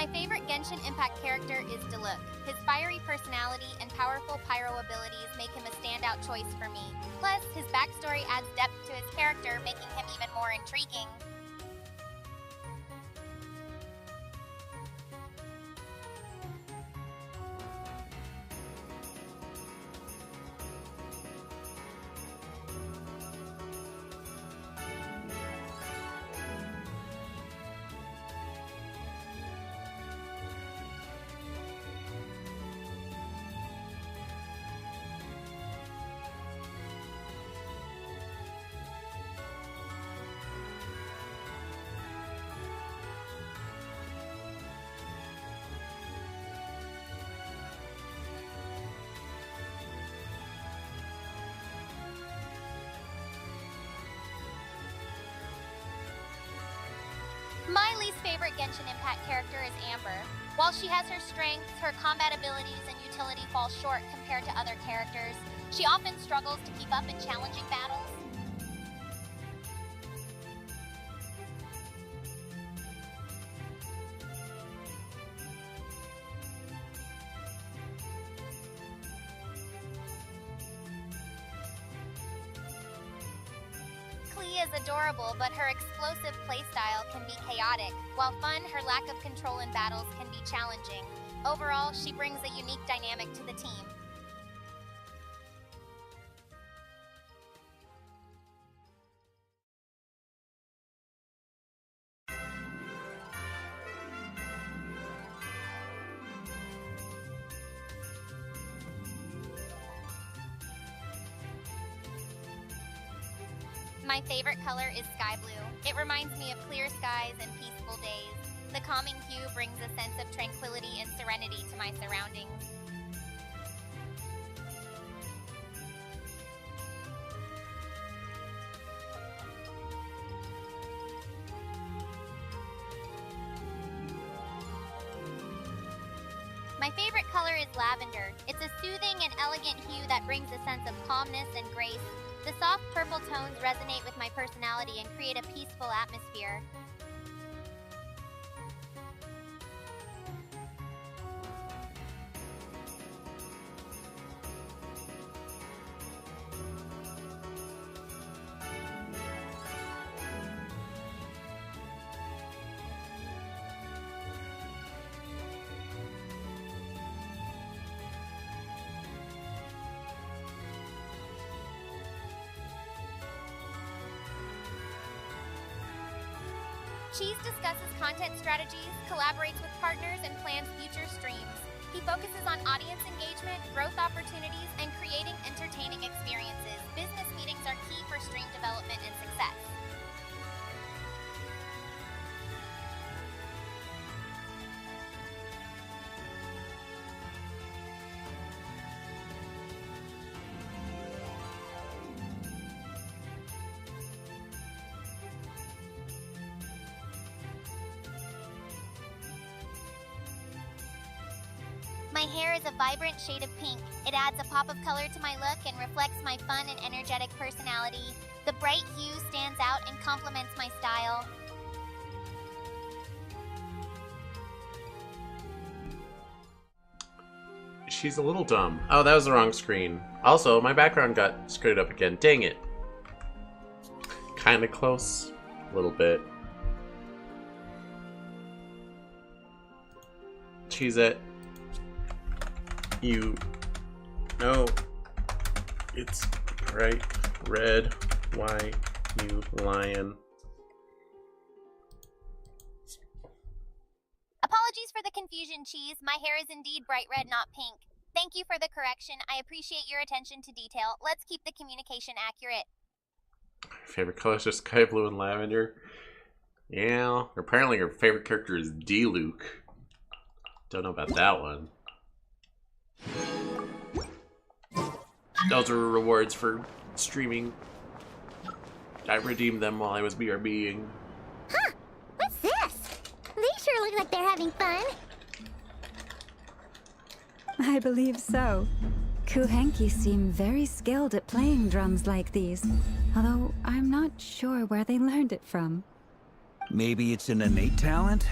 My favorite Genshin Impact character is Diluc. His fiery personality and powerful pyro abilities make him a standout choice for me. Plus, his backstory adds depth to his character, making him even more intriguing. My least favorite Genshin Impact character is Amber. While she has her strengths, her combat abilities and utility fall short compared to other characters. She often struggles to keep up in challenging battles. Is adorable, but her explosive playstyle can be chaotic. While fun, her lack of control in battles can be challenging. Overall, she brings a unique dynamic to the team. My favorite color is sky blue. It reminds me of clear skies and peaceful days. The calming hue brings a sense of tranquility and serenity to my surroundings. My favorite color is lavender. It's a soothing and elegant hue that brings a sense of calmness and grace. The soft purple tones resonate with my personality and create a peaceful atmosphere. Cheese discusses content strategies, collaborates with partners, and plans future streams. He focuses on audience engagement, growth opportunities, and creating entertaining experiences. Business meetings are key for stream development and success. My hair is a vibrant shade of pink. It adds a pop of color to my look and reflects my fun and energetic personality. The bright hue stands out and complements my style. She's a little dumb. Oh, that was the wrong screen. Also, my background got screwed up again. Dang it. Kinda close. A little bit. Cheese it. You know it's bright red. Why, you lion? Apologies for the confusion, Cheese. My hair is indeed bright red, not pink. Thank you for the correction. I appreciate your attention to detail. Let's keep the communication accurate. Favorite color is just sky blue and lavender. Yeah, apparently her favorite character is Diluc. Don't know about that one. Those are rewards for streaming. I redeemed them while I was BRBing. Huh? What's this? They sure look like they're having fun. I believe so. Kuhenki seem very skilled at playing drums like these, although I'm not sure where they learned it from. Maybe it's an innate talent?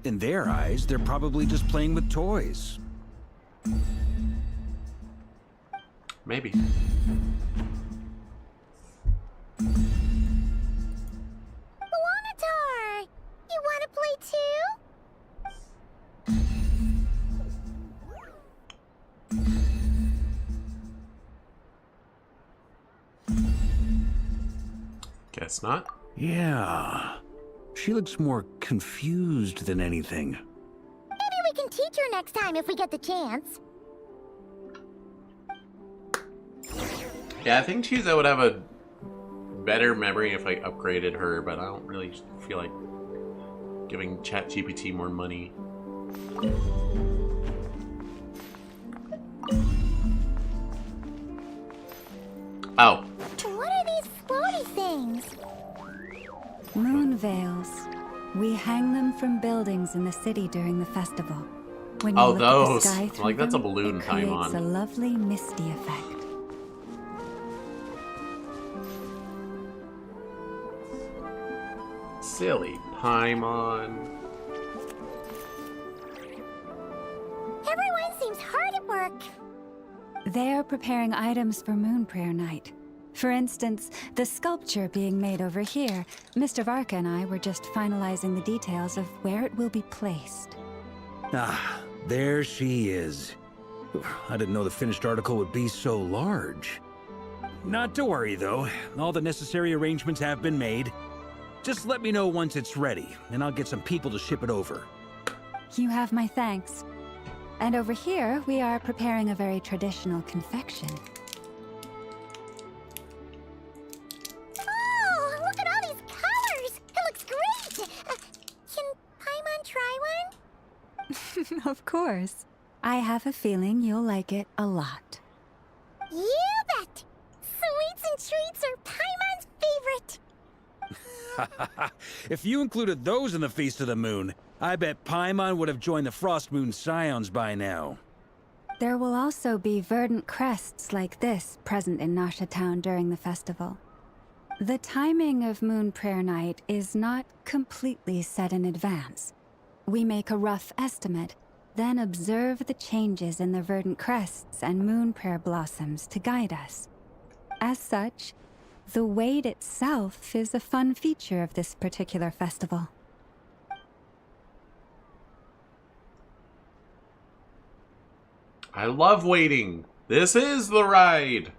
In their eyes, they're probably just playing with toys. Maybe. Luanatar! You want to play too? Guess not. Yeah. She looks more confused than anything. Maybe we can teach her next time if we get the chance. Yeah, I think Chiza would have a better memory if I upgraded her, but I don't really feel like giving ChatGPT more money. Oh. What are these floaty things? Moon veils. We hang them from buildings in the city during the festival. When you look those. At the sky through Like, that's a them, balloon it creates Paimon. a lovely misty effect. Silly Paimon. Everyone seems hard at work. They're preparing items for Moon Prayer Night. For instance, the sculpture being made over here. Mr. Varka and I were just finalizing the details of where it will be placed. Ah, there she is. I didn't know the finished article would be so large. Not to worry, though. All the necessary arrangements have been made. Just let me know once it's ready, and I'll get some people to ship it over. You have my thanks. And over here, we are preparing a very traditional confection. Oh, look at all these colors! It looks great! Can Paimon try one? Of course. I have a feeling you'll like it a lot. You bet! Sweets and treats are Paimon's favorite! If you included those in the Feast of the Moon, I bet Paimon would have joined the Frost Moon Scions by now. There will also be verdant crests like this present in Nasha Town during the festival. The timing of Moon Prayer Night is not completely set in advance. We make a rough estimate, then observe the changes in the verdant crests and moon prayer blossoms to guide us. As such, the wait itself is a fun feature of this particular festival. I love waiting. This is the ride.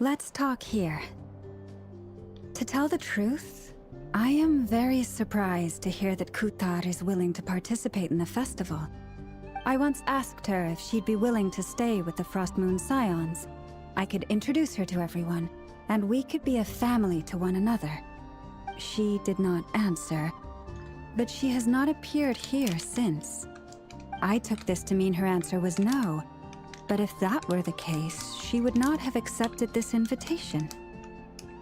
Let's talk here. To tell the truth, I am very surprised to hear that Kutar is willing to participate in the festival. I once asked her if she'd be willing to stay with the Frost Moon Scions. I could introduce her to everyone, and we could be a family to one another. She did not answer, but she has not appeared here since. I took this to mean her answer was no, but if that were the case, she would not have accepted this invitation.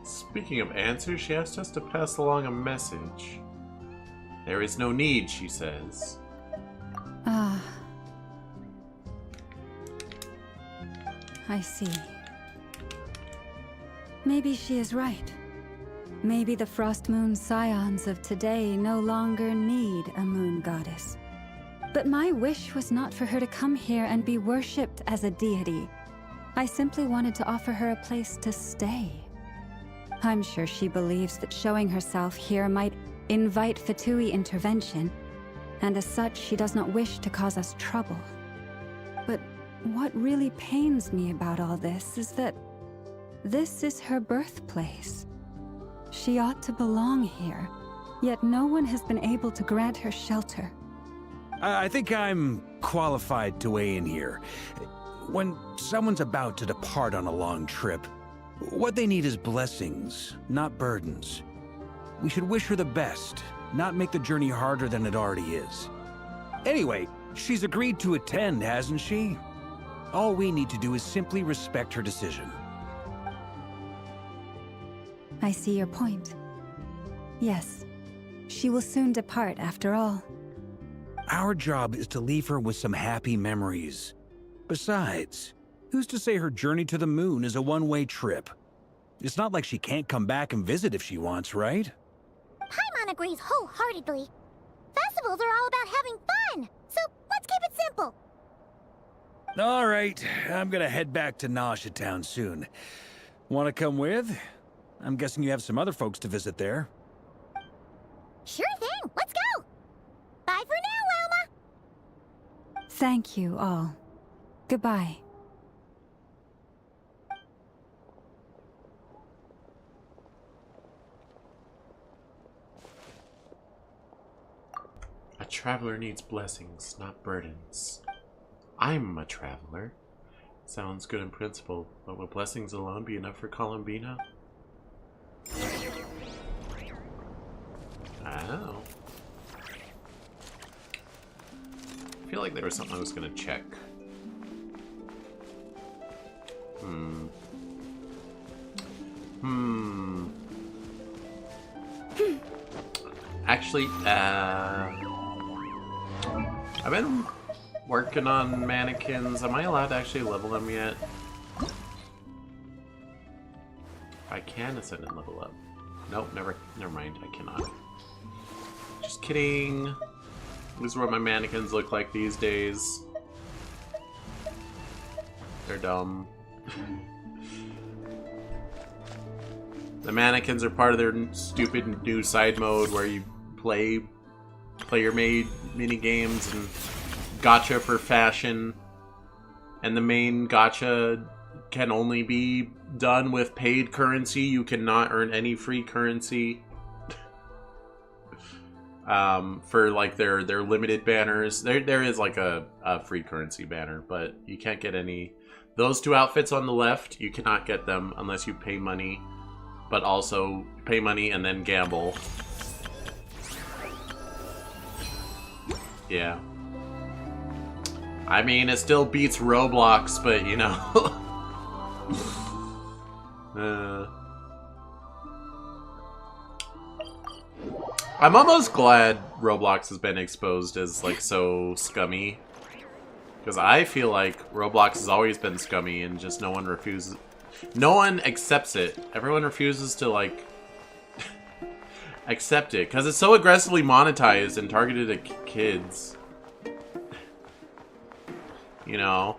Speaking of answers, she asked us to pass along a message. There is no need, she says. Ah. I see. Maybe she is right. Maybe the Frost Moon Scions of today no longer need a moon goddess. But my wish was not for her to come here and be worshipped as a deity. I simply wanted to offer her a place to stay. I'm sure she believes that showing herself here might invite Fatui intervention, and as such she does not wish to cause us trouble. But what really pains me about all this is that this is her birthplace. She ought to belong here, yet no one has been able to grant her shelter. I think I'm qualified to weigh in here. When someone's about to depart on a long trip, what they need is blessings, not burdens. We should wish her the best, not make the journey harder than it already is. Anyway, she's agreed to attend, hasn't she? All we need to do is simply respect her decision. I see your point. Yes, she will soon depart after all. Our job is to leave her with some happy memories. Besides, Who's to say her journey to the moon is a one-way trip? It's not like she can't come back and visit if she wants, right? Paimon agrees wholeheartedly. Festivals are all about having fun, so let's keep it simple. All right, I'm gonna head back to Nasha Town soon. Want to come with? I'm guessing you have some other folks to visit there. Sure thing, let's go. Bye for now, Wilma. Thank you all. Goodbye. A traveler needs blessings, not burdens. I'm a traveler. Sounds good in principle, but will blessings alone be enough for Columbina? Oh. I feel like there was something I was gonna check. Actually, I've been working on mannequins. Am I allowed to actually level them yet? I can ascend and level up. Nope, never mind, I cannot. Just kidding. This is what my mannequins look like these days. They're dumb. The mannequins are part of their stupid new side mode where you play player-made mini games and gacha for fashion, and the main gacha can only be done with paid currency. You cannot earn any free currency for like their limited banners. There is like a free currency banner, but you can't get any. Those two outfits on the left, you cannot get them unless you pay money, but also pay money and then gamble. Yeah. I mean, it still beats Roblox, but you know. I'm almost glad Roblox has been exposed as like so scummy, because I feel like Roblox has always been scummy and just no one accepts it. Everyone refuses to like accept it because it's so aggressively monetized and targeted at kids. You know,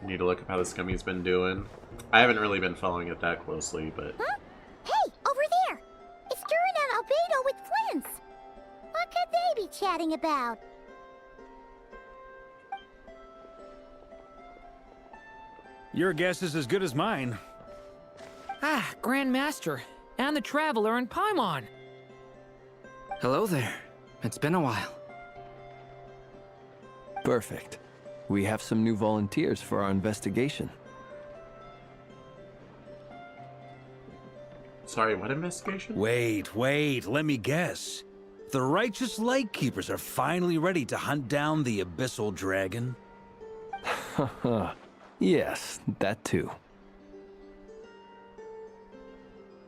need to look up how the scummy's been doing. I haven't really been following it that closely, but Hey, over there! It's Durin and Albedo with Flints! What could they be chatting about? Your guess is as good as mine. Ah, Grandmaster, and the Traveler and Paimon. Hello there. It's been a while. Perfect. We have some new volunteers for our investigation. sorry, what investigation? Wait, let me guess. The righteous Lightkeepers are finally ready to hunt down the Abyssal Dragon? Yes, that too.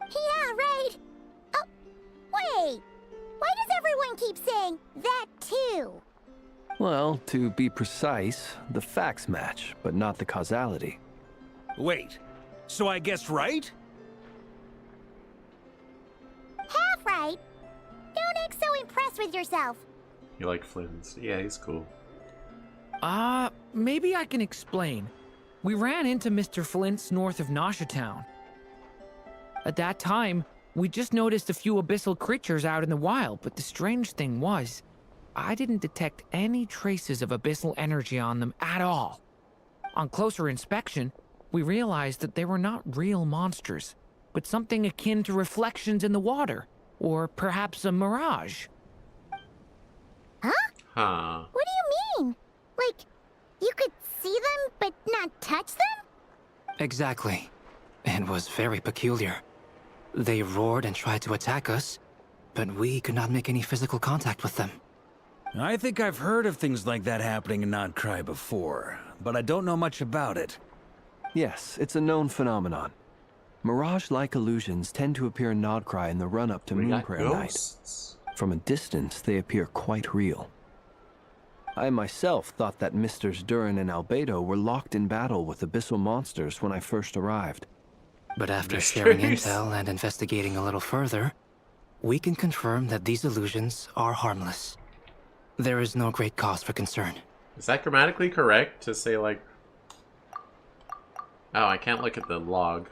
Yeah, right. Oh, wait. Why does everyone keep saying that too? Well, to be precise, the facts match, but not the causality. Wait, so I guessed right? Half right. Don't act so impressed with yourself. You like Flynn's? Yeah, he's cool. Maybe I can explain. We ran into Mr. Flint's north of Nasha Town. At that time, we just noticed a few abyssal creatures out in the wild, but the strange thing was, I didn't detect any traces of abyssal energy on them at all. On closer inspection, we realized that they were not real monsters, but something akin to reflections in the water, or perhaps a mirage. Huh? Huh. What do you mean? Like, you could see them, but not touch them? Exactly. It was very peculiar. They roared and tried to attack us, but we could not make any physical contact with them. I think I've heard of things like that happening in Nod-Krai before, but I don't know much about it. Yes, it's a known phenomenon. Mirage-like illusions tend to appear in Nod-Krai in the run-up to Moon Prayer Night. From a distance, they appear quite real. I myself thought that Misters Durin and Albedo were locked in battle with abyssal monsters when I first arrived. But after sharing intel and investigating a little further, we can confirm that these illusions are harmless. There is no great cause for concern. Is that grammatically correct to say, like... Oh, I can't look at the log.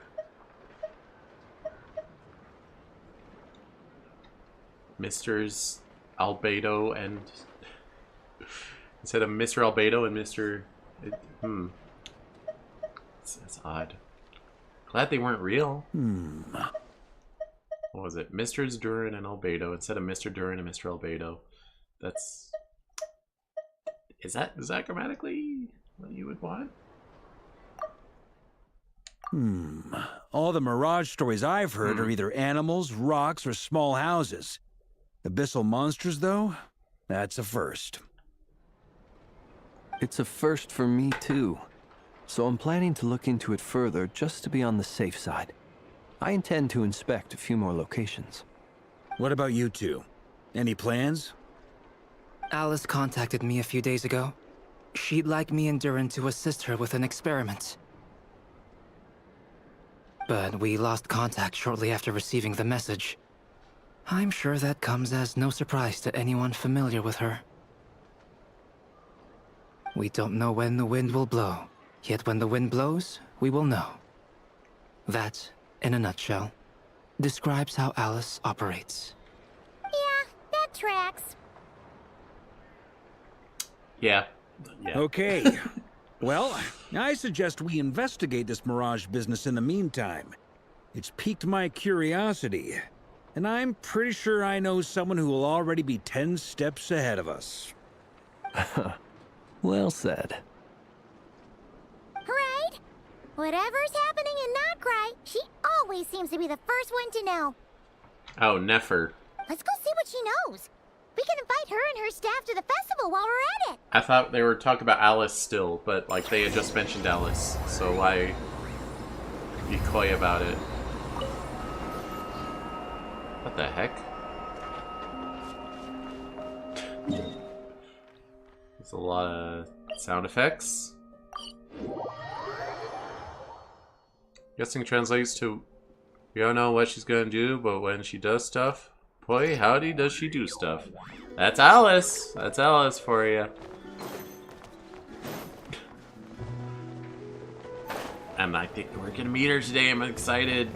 Misters Albedo and... Instead of Mr. Albedo and Mr... That's odd. Glad they weren't real. What was it? Misters Durin and Albedo instead of Mr. Durin and Mr. Albedo. That's... Is that grammatically what you would want? All the Mirage stories I've heard are either animals, rocks, or small houses. Abyssal monsters, though? That's a first. It's a first for me, too. So I'm planning to look into it further just to be on the safe side. I intend to inspect a few more locations. What about you two? Any plans? Alice contacted me a few days ago. She'd like me and Durin to assist her with an experiment. But we lost contact shortly after receiving the message. I'm sure that comes as no surprise to anyone familiar with her. We don't know when the wind will blow, yet when the wind blows, we will know. That, in a nutshell, describes how Alice operates. Yeah, that tracks. Yeah. Okay. Well, I suggest we investigate this Mirage business in the meantime. It's piqued my curiosity, and I'm pretty sure I know someone who will already be 10 steps ahead of us. Well said. Right? Whatever's happening in Nod-Krai, she always seems to be the first one to know. Oh, Nefer. Let's go see what she knows. We can invite her and her staff to the festival while we're at it. I thought they were talking about Alice still, but like they had just mentioned Alice, so why be coy about it? What the heck? There's a lot of sound effects. Guessing translates to, we don't know what she's gonna do, but when she does stuff, boy, howdy does she do stuff. That's Alice! That's Alice for you. And I think we're gonna meet her today. I'm excited.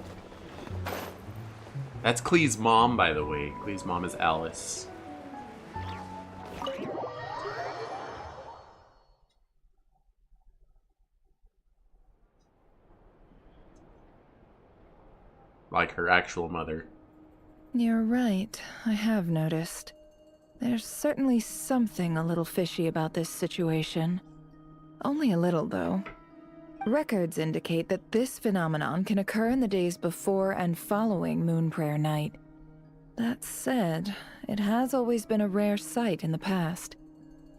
That's Klee's mom, by the way. Klee's mom is Alice. Like her actual mother. You're right. I have noticed. There's certainly something a little fishy about this situation. Only a little, though. Records indicate that this phenomenon can occur in the days before and following Moon Prayer Night. That said, it has always been a rare sight in the past.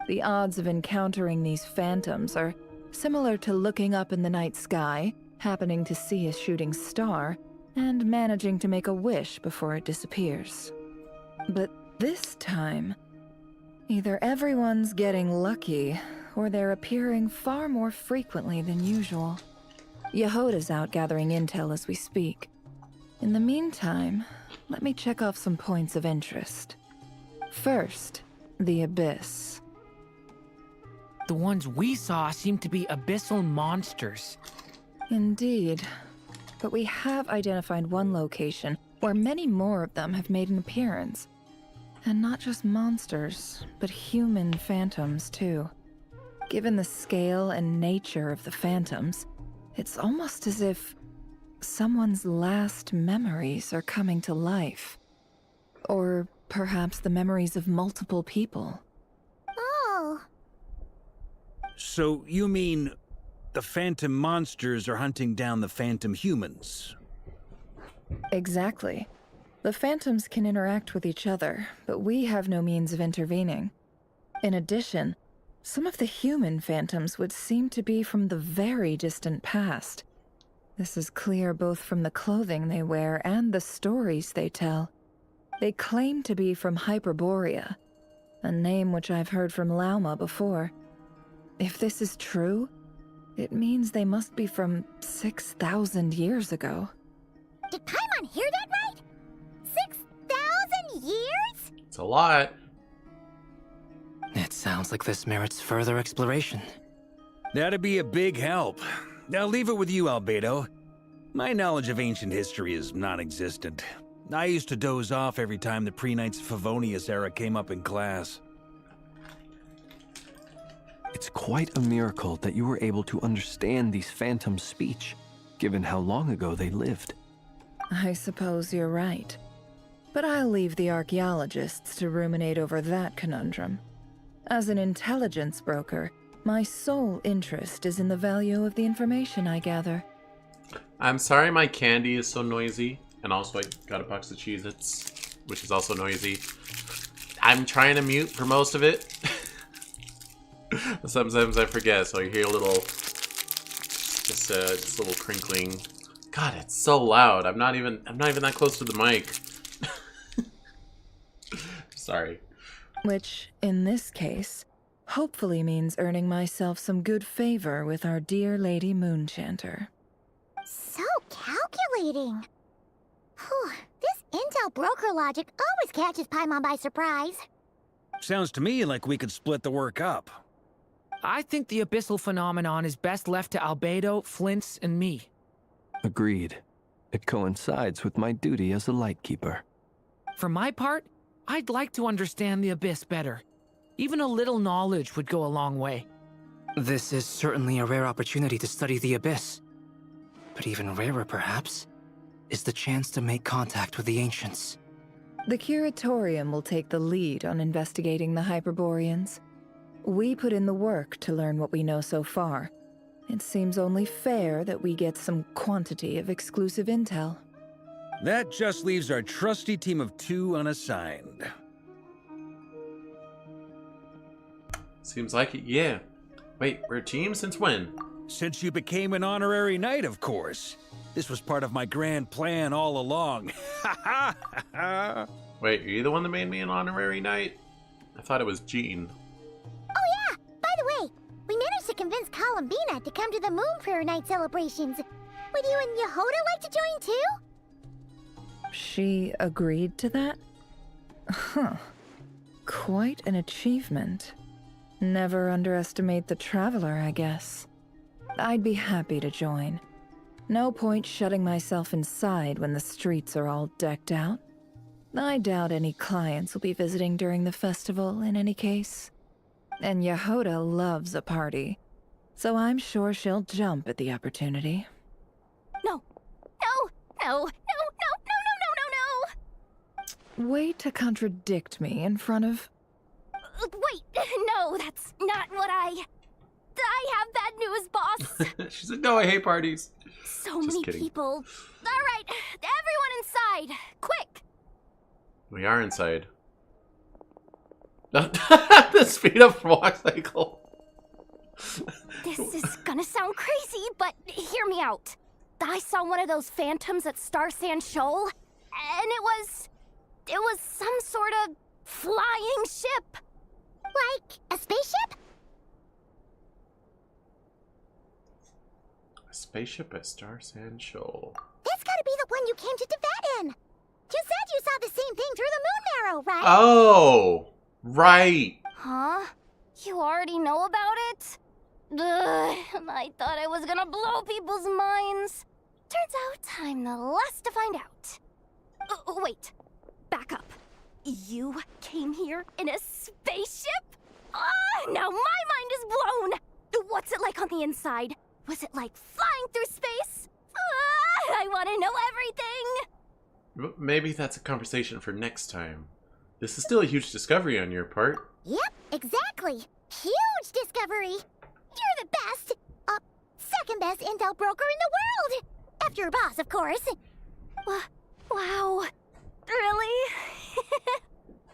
The odds of encountering these phantoms are similar to looking up in the night sky, happening to see a shooting star, and managing to make a wish before it disappears. But this time, either everyone's getting lucky, or they're appearing far more frequently than usual. Yehoda's out gathering intel as we speak. In the meantime, let me check off some points of interest. First, the Abyss. The ones we saw seem to be abyssal monsters. Indeed. But we have identified one location where many more of them have made an appearance. And not just monsters, but human phantoms too. Given the scale and nature of the phantoms, it's almost as if someone's last memories are coming to life. Or perhaps the memories of multiple people. Oh. So you mean the phantom monsters are hunting down the phantom humans? Exactly. The phantoms can interact with each other, but we have no means of intervening. In addition, some of the human phantoms would seem to be from the very distant past. This is clear both from the clothing they wear and the stories they tell. They claim to be from Hyperborea, a name which I've heard from Lauma before. If this is true, it means they must be from 6,000 years ago. Did Paimon hear that right? 6,000 years? It's a lot. It sounds like this merits further exploration. That'd be a big help. I'll leave it with you, Albedo. My knowledge of ancient history is non-existent. I used to doze off every time the pre-Knights of Favonius era came up in class. It's quite a miracle that you were able to understand these phantoms' speech, given how long ago they lived. I suppose you're right. But I'll leave the archaeologists to ruminate over that conundrum. As an intelligence broker, my sole interest is in the value of the information I gather. I'm sorry my candy is so noisy. And also I got a box of Cheez-Its, which is also noisy. I'm trying to mute for most of it. Sometimes I forget, so you hear a little, just a little crinkling. God, it's so loud. I'm not even that close to the mic. Sorry. Which, in this case, hopefully means earning myself some good favor with our dear Lady Moonchanter. So calculating. Whew, this intel broker logic always catches Paimon by surprise. Sounds to me like we could split the work up. I think the abyssal phenomenon is best left to Albedo, Flints, and me. Agreed. It coincides with my duty as a lightkeeper. For my part, I'd like to understand the abyss better. Even a little knowledge would go a long way. This is certainly a rare opportunity to study the abyss. But even rarer, perhaps, is the chance to make contact with the ancients. The Curatorium will take the lead on investigating the Hyperboreans. We put in the work to learn what we know so far. It seems only fair that we get some quantity of exclusive intel. That just leaves our trusty team of 2 unassigned. Seems like it, yeah. Wait, we're a team since when? Since you became an honorary knight, of course. This was part of my grand plan all along. Wait, are you the one that made me an honorary knight? I thought it was Jean. Oh yeah! By the way, we managed to convince Columbina to come to the Moon Prayer Night celebrations. Would you and Yehoda like to join too? She agreed to that? Huh. Quite an achievement. Never underestimate the traveler, I guess. I'd be happy to join. No point shutting myself inside when the streets are all decked out. I doubt any clients will be visiting during the festival in any case. And Yehoda loves a party, so I'm sure she'll jump at the opportunity. No. No. No. No. No. No. No. No. No. Way to contradict me in front of... Wait. No, that's not what I have bad news, boss. She said, no, I hate parties. So Just many kidding. people. All right, everyone inside. Quick. We are inside. The speed of walk cycle. This is gonna sound crazy, but hear me out. I saw one of those phantoms at Star Sand Shoal, and it was some sort of flying ship. Like a spaceship? A spaceship at Star Sand Shoal. That's gotta be the one you came to Tibet in. You said you saw the same thing through the moon marrow, right? Oh, right. Huh? You already know about it? Ugh, I thought I was gonna blow people's minds. Turns out I'm the last to find out. Wait, back up. You came here in a spaceship? Now my mind is blown! What's it like on the inside? Was it like flying through space? I want to know everything! Maybe that's a conversation for next time. This is still a huge discovery on your part. Yep, exactly. Huge discovery. You're the best, second best intel broker in the world. After your boss, of course. Wow. Really?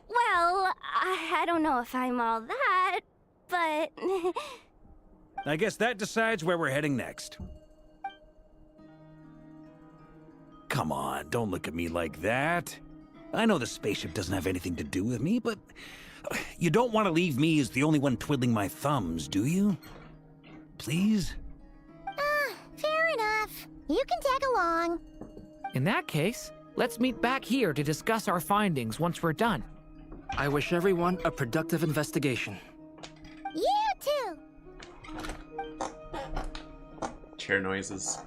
Well, I don't know if I'm all that, but... I guess that decides where we're heading next. Come on, don't look at me like that. I know the spaceship doesn't have anything to do with me, but You don't want to leave me as the only one twiddling my thumbs, do you? Please? Fair enough. You can tag along. In that case, let's meet back here to discuss our findings once we're done. I wish everyone a productive investigation. You too! Chair noises.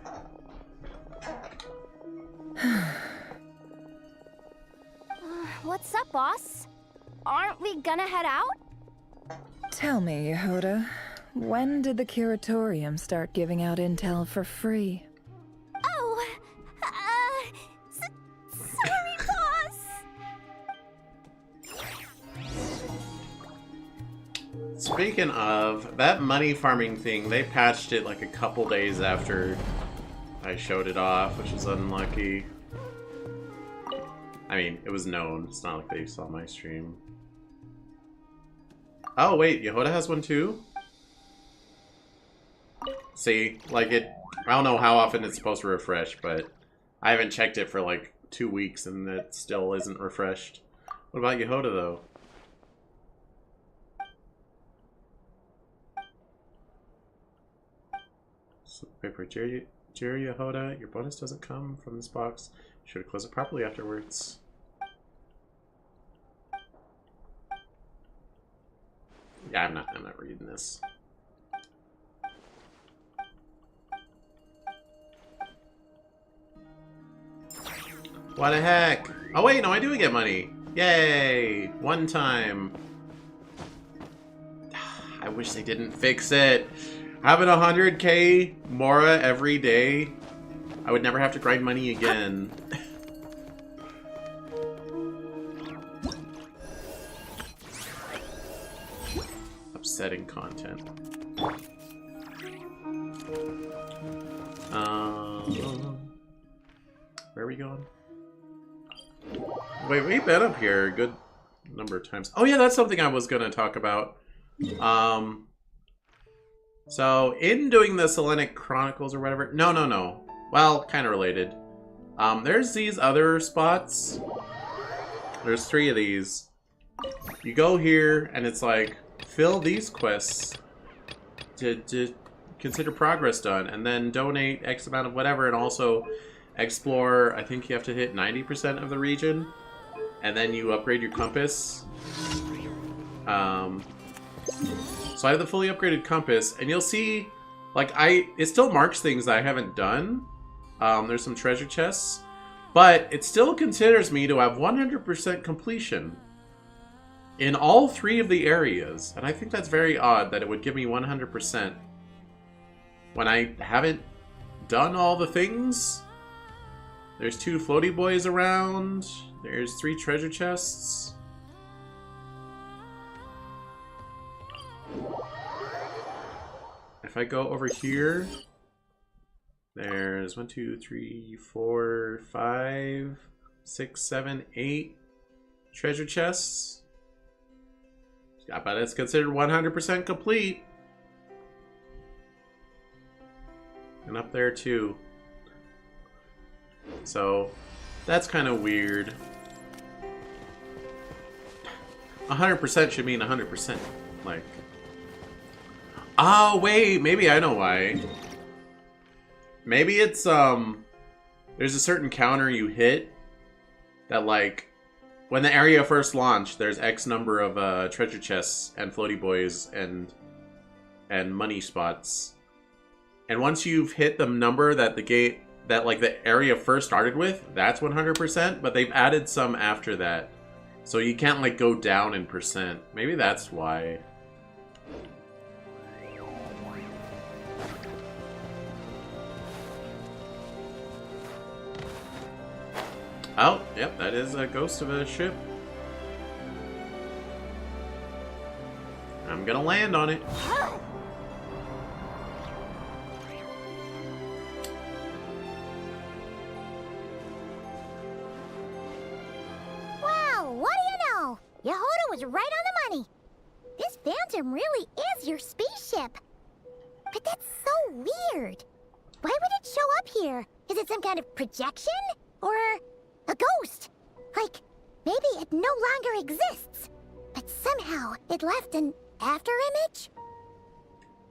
What's up, boss? Aren't we gonna head out? Tell me, Yehoda, when did the Curatorium start giving out intel for free? Oh, sorry, boss. Speaking of, that money farming thing, they patched it like a couple days after I showed it off, which is unlucky. I mean, it was known. It's not like they saw my stream. Oh, wait, Yehoda has one too? See, like I don't know how often it's supposed to refresh, but I haven't checked it for like 2 weeks and it still isn't refreshed. What about Yehoda though? Paper, Jerry Yehoda, your bonus doesn't come from this box. Should have closed it properly afterwards. Yeah, I'm not reading this. What the heck? Oh wait, no, I do get money. Yay! One time. I wish they didn't fix it. Having 100k Mora every day, I would never have to grind money again. Upsetting content. Where are we going? Wait, we've been up here a good number of times. Oh yeah, that's something I was gonna talk about. So, in doing the Selenic Chronicles or whatever... No. Well, kind of related. There's these other spots. There's 3 of these. You go here, and it's like, fill these quests to consider progress done, and then donate X amount of whatever, and also explore, I think you have to hit 90% of the region, and then you upgrade your compass. So I have the fully upgraded compass, and you'll see, like, it still marks things that I haven't done. There's some treasure chests, but it still considers me to have 100% completion in all 3 of the areas, and I think that's very odd that it would give me 100% when I haven't done all the things. There's 2 floaty boys around. There's 3 treasure chests. If I go over here, there's 1, 2, 3, 4, 5, 6, 7, 8 treasure chests. Yeah, but it's considered 100% complete. And up there too. So that's kind of weird. 100% should mean 100%. Like, oh wait, maybe I know why. Maybe it's there's a certain counter you hit that, like, when the area first launched, there's X number of treasure chests and floaty boys and money spots. And once you've hit the number that the area first started with, that's 100%, but they've added some after that. So you can't, like, go down in percent. Maybe that's why. Oh, yep, that is a ghost of a ship. I'm gonna land on it. Wow, what do you know? Yehoda was right on the money. This Phantom really is your spaceship. But that's so weird. Why would it show up here? Is it some kind of projection? Or a ghost? Like, maybe it no longer exists. but somehow it left an afterimage?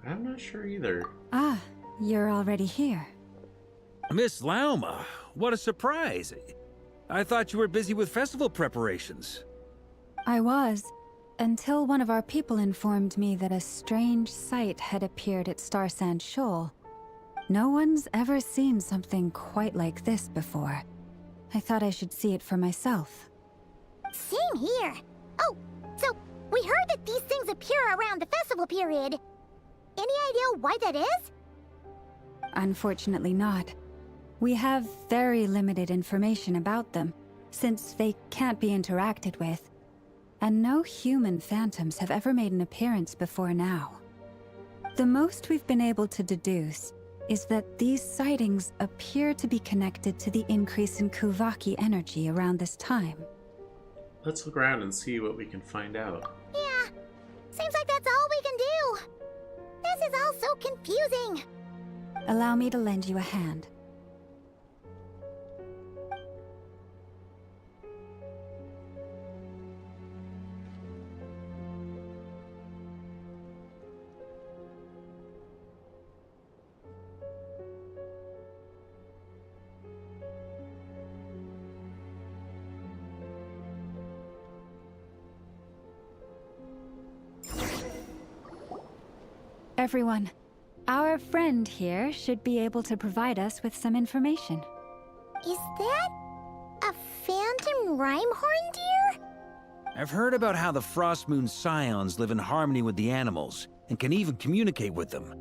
I'm not sure either. Ah, you're already here. Miss Lauma, what a surprise. I thought you were busy with festival preparations. I was, until one of our people informed me that a strange sight had appeared at Starsand Shoal. No one's ever seen something quite like this before. I thought I should see it for myself. Same here. Oh, so we heard that these things appear around the festival period. Any idea why that is? Unfortunately not. We have very limited information about them, since they can't be interacted with. And no human phantoms have ever made an appearance before now. The most we've been able to deduce is that these sightings appear to be connected to the increase in Kuvaki energy around this time. Let's look around and see what we can find out. Yeah, seems like that's all we can do. This is all so confusing. Allow me to lend you a hand. Everyone, our friend here should be able to provide us with some information. Is that a phantom Rhymehorn deer? I've heard about how the Frost Moon Scions live in harmony with the animals and can even communicate with them.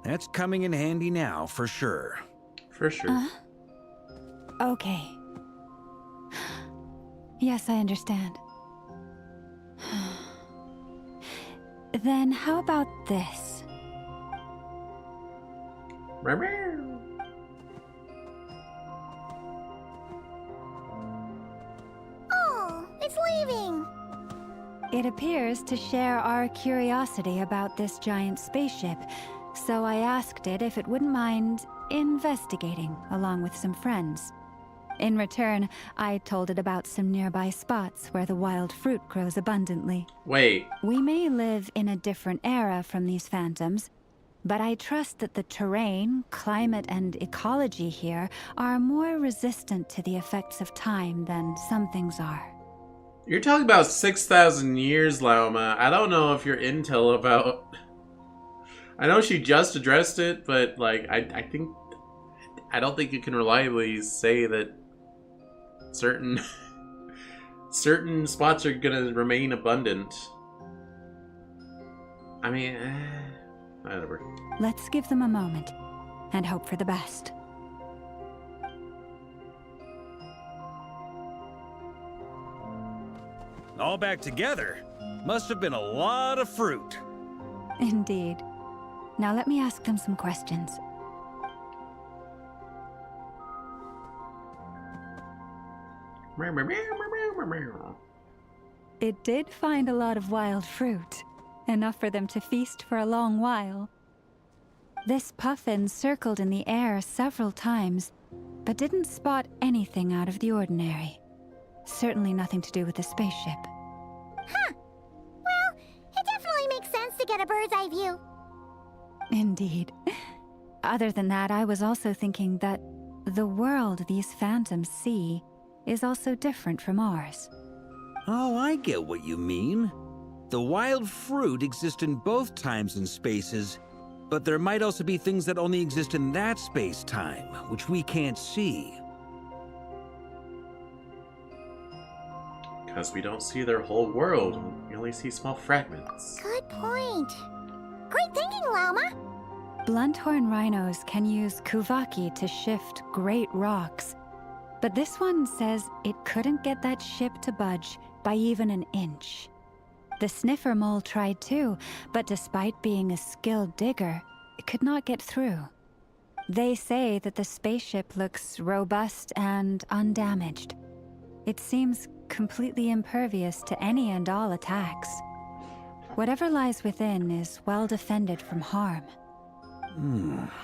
That's coming in handy now, for sure. For sure. Okay. Yes, I understand. Then how about this? Oh, it's leaving. It appears to share our curiosity about this giant spaceship, so I asked it if it wouldn't mind investigating along with some friends. In return, I told it about some nearby spots where the wild fruit grows abundantly. Wait. We may live in a different era from these phantoms, but I trust that the terrain, climate, and ecology here are more resistant to the effects of time than some things are. You're talking about 6,000 years, Lauma. I don't know if your intel about... I know she just addressed it, but, like, I don't think you can reliably say that certain spots are gonna remain abundant. I mean, whatever. Let's give them a moment and hope for the best. All back together? Must have been a lot of fruit. Indeed. Now let me ask them some questions. It did find a lot of wild fruit, enough for them to feast for a long while. This puffin circled in the air several times, but didn't spot anything out of the ordinary. Certainly nothing to do with the spaceship. Huh. Well, it definitely makes sense to get a bird's eye view. Indeed. Other than that, I was also thinking that the world these phantoms see is also different from ours. Oh, I get what you mean. The wild fruit exist in both times and spaces, but there might also be things that only exist in that space-time, which we can't see. Because we don't see their whole world, we only see small fragments. Good point. Great thinking, Lauma. Blunthorn rhinos can use Kuvaki to shift great rocks, but this one says it couldn't get that ship to budge by even an inch. The sniffer mole tried too, but despite being a skilled digger, it could not get through. They say that the spaceship looks robust and undamaged. It seems completely impervious to any and all attacks. Whatever lies within is well defended from harm.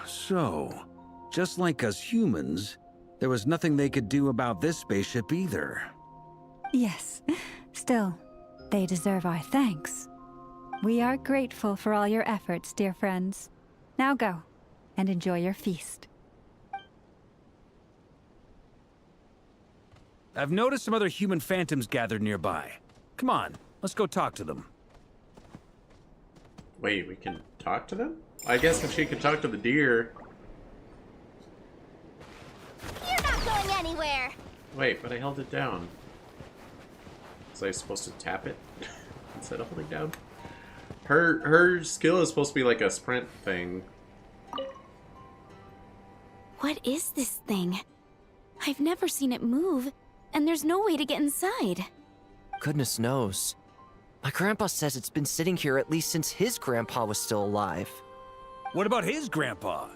So, just like us humans, there was nothing they could do about this spaceship either. Yes. Still, They deserve our thanks. We are grateful for all your efforts, dear friends. Now go, and enjoy your feast. I've noticed some other human phantoms gathered nearby. Come on, let's go talk to them. Wait, we can talk to them? I guess if she could talk to the deer. You're not going anywhere. Wait, but I held it down. Was I supposed to tap it instead of holding down? Her skill is supposed to be like a sprint thing. What is this thing? I've never seen it move, and there's no way to get inside. Goodness knows. My grandpa says it's been sitting here at least since his grandpa was still alive. What about his grandpa?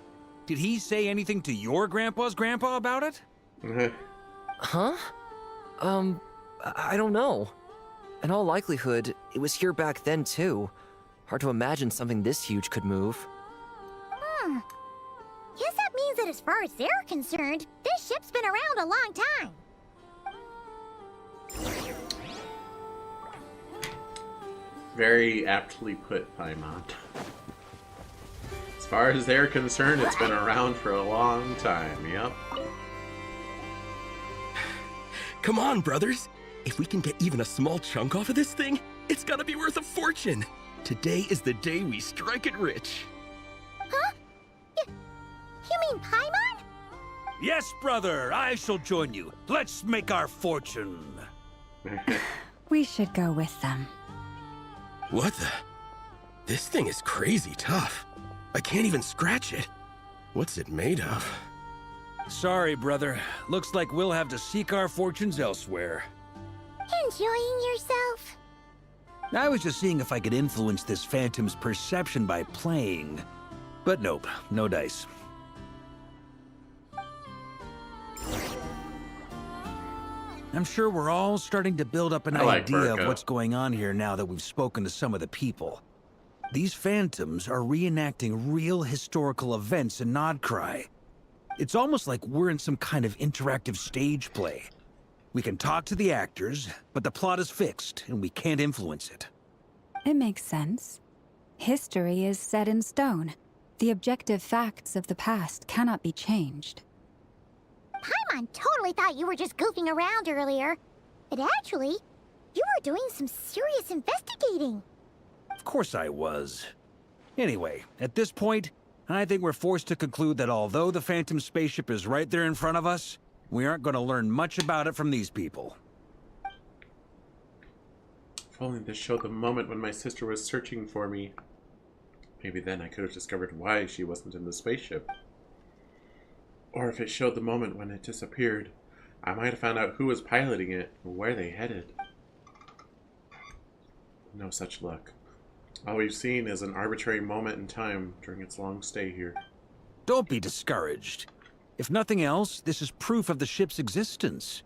Did he say anything to your grandpa's grandpa about it? Huh? I don't know. In all likelihood, it was here back then too. Hard to imagine something this huge could move. Guess that means that as far as they're concerned, this ship's been around a long time. Very aptly put, Paimon. As far as they're concerned, it's been around for a long time, yep. Come on, brothers. If we can get even a small chunk off of this thing, it's gotta be worth a fortune. Today is the day we strike it rich. Huh? You mean Paimon? Yes, brother, I shall join you. Let's make our fortune. We should go with them. What the? This thing is crazy tough. I can't even scratch it. What's it made of? Sorry, brother. Looks like we'll have to seek our fortunes elsewhere. Enjoying yourself? I was just seeing if I could influence this phantom's perception by playing. But nope, no dice. I'm sure we're all starting to build up an idea of what's going on here now that we've spoken to some of the people. These phantoms are reenacting real historical events in Nod-Krai. It's almost like we're in some kind of interactive stage play. We can talk to the actors, but the plot is fixed, and we can't influence it. It makes sense. History is set in stone. The objective facts of the past cannot be changed. Paimon totally thought you were just goofing around earlier. But actually, you were doing some serious investigating. Of course I was. Anyway, at this point, I think we're forced to conclude that although the Phantom spaceship is right there in front of us, we aren't going to learn much about it from these people. If only this showed the moment when my sister was searching for me. Maybe then I could have discovered why she wasn't in the spaceship. Or if it showed the moment when it disappeared, I might have found out who was piloting it and where they headed. No such luck. All we've seen is an arbitrary moment in time during its long stay here. Don't be discouraged. If nothing else, this is proof of the ship's existence.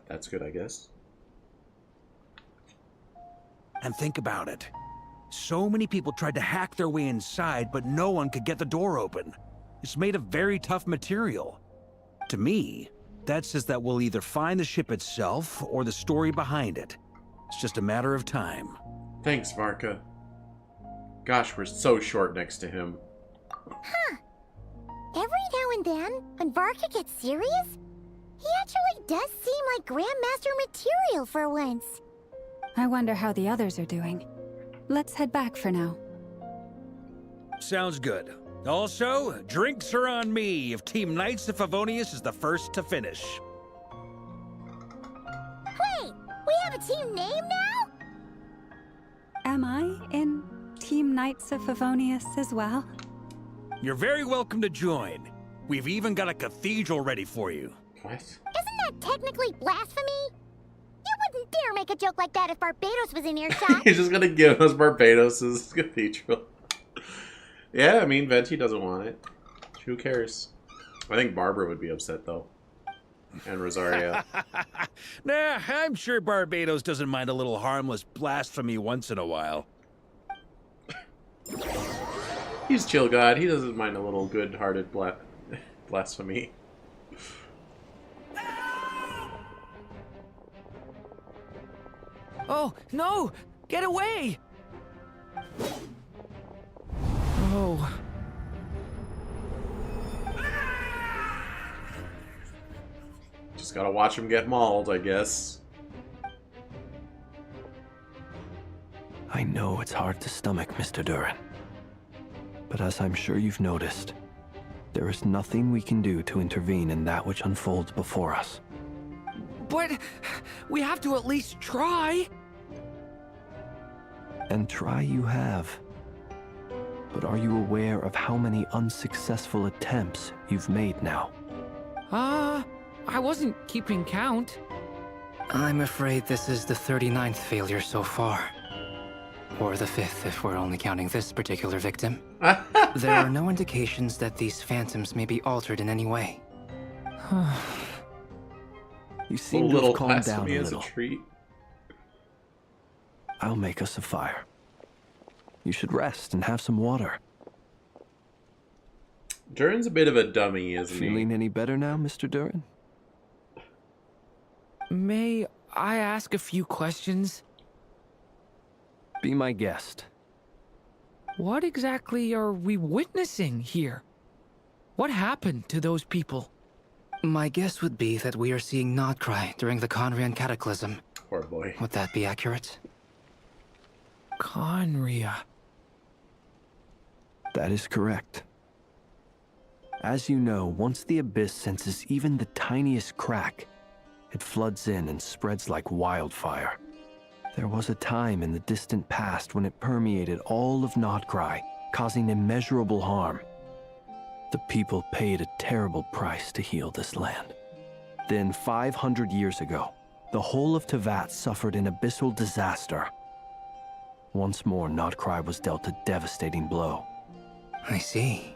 That's good, I guess. And think about it. So many people tried to hack their way inside, but no one could get the door open. It's made of very tough material. To me, that says that we'll either find the ship itself or the story behind it. It's just a matter of time. Thanks, Varka. Gosh, we're so short next to him. Huh. Every now and then, when Varka gets serious, he actually does seem like Grandmaster material for once. I wonder how the others are doing. Let's head back for now. Sounds good. Also, drinks are on me if Team Knights of Favonius is the first to finish. Wait, we have a team name now? Am I in Team Knights of Favonius as well? You're very welcome to join. We've even got a cathedral ready for you. What? Isn't that technically blasphemy? You wouldn't dare make a joke like that if Barbados was in earshot. He's just gonna give us Barbados' cathedral. Yeah, I mean, Venti doesn't want it. Who cares? I think Barbara would be upset, though. And Rosario. Nah, I'm sure Barbados doesn't mind a little harmless blasphemy once in a while. He's chill god. He doesn't mind a little good-hearted blasphemy. Oh, no! Get away! Oh. Just gotta watch him get mauled, I guess. I know it's hard to stomach, Mr. Durin. But as I'm sure you've noticed, there is nothing we can do to intervene in that which unfolds before us. But we have to at least try. And try you have. But are you aware of how many unsuccessful attempts you've made now? I wasn't keeping count. I'm afraid this is the 39th failure so far. Or the 5th if we're only counting this particular victim. There are no indications that these phantoms may be altered in any way. You seem to have calmed down a little. As a treat. I'll make us a fire. You should rest and have some water. Durin's a bit of a dummy, isn't he? Feeling any better now, Mr. Durin? May I ask a few questions? Be my guest. What exactly are we witnessing here? What happened to those people? My guess would be that we are seeing Nod-Krai during the Conrian Cataclysm. Poor boy. Would that be accurate? Conria. That is correct. As you know, once the Abyss senses even the tiniest crack, it floods in and spreads like wildfire. There was a time in the distant past when it permeated all of Nod-Krai, causing immeasurable harm. The people paid a terrible price to heal this land. Then, 500 years ago, the whole of Teyvat suffered an abyssal disaster. Once more, Nod-Krai was dealt a devastating blow. I see.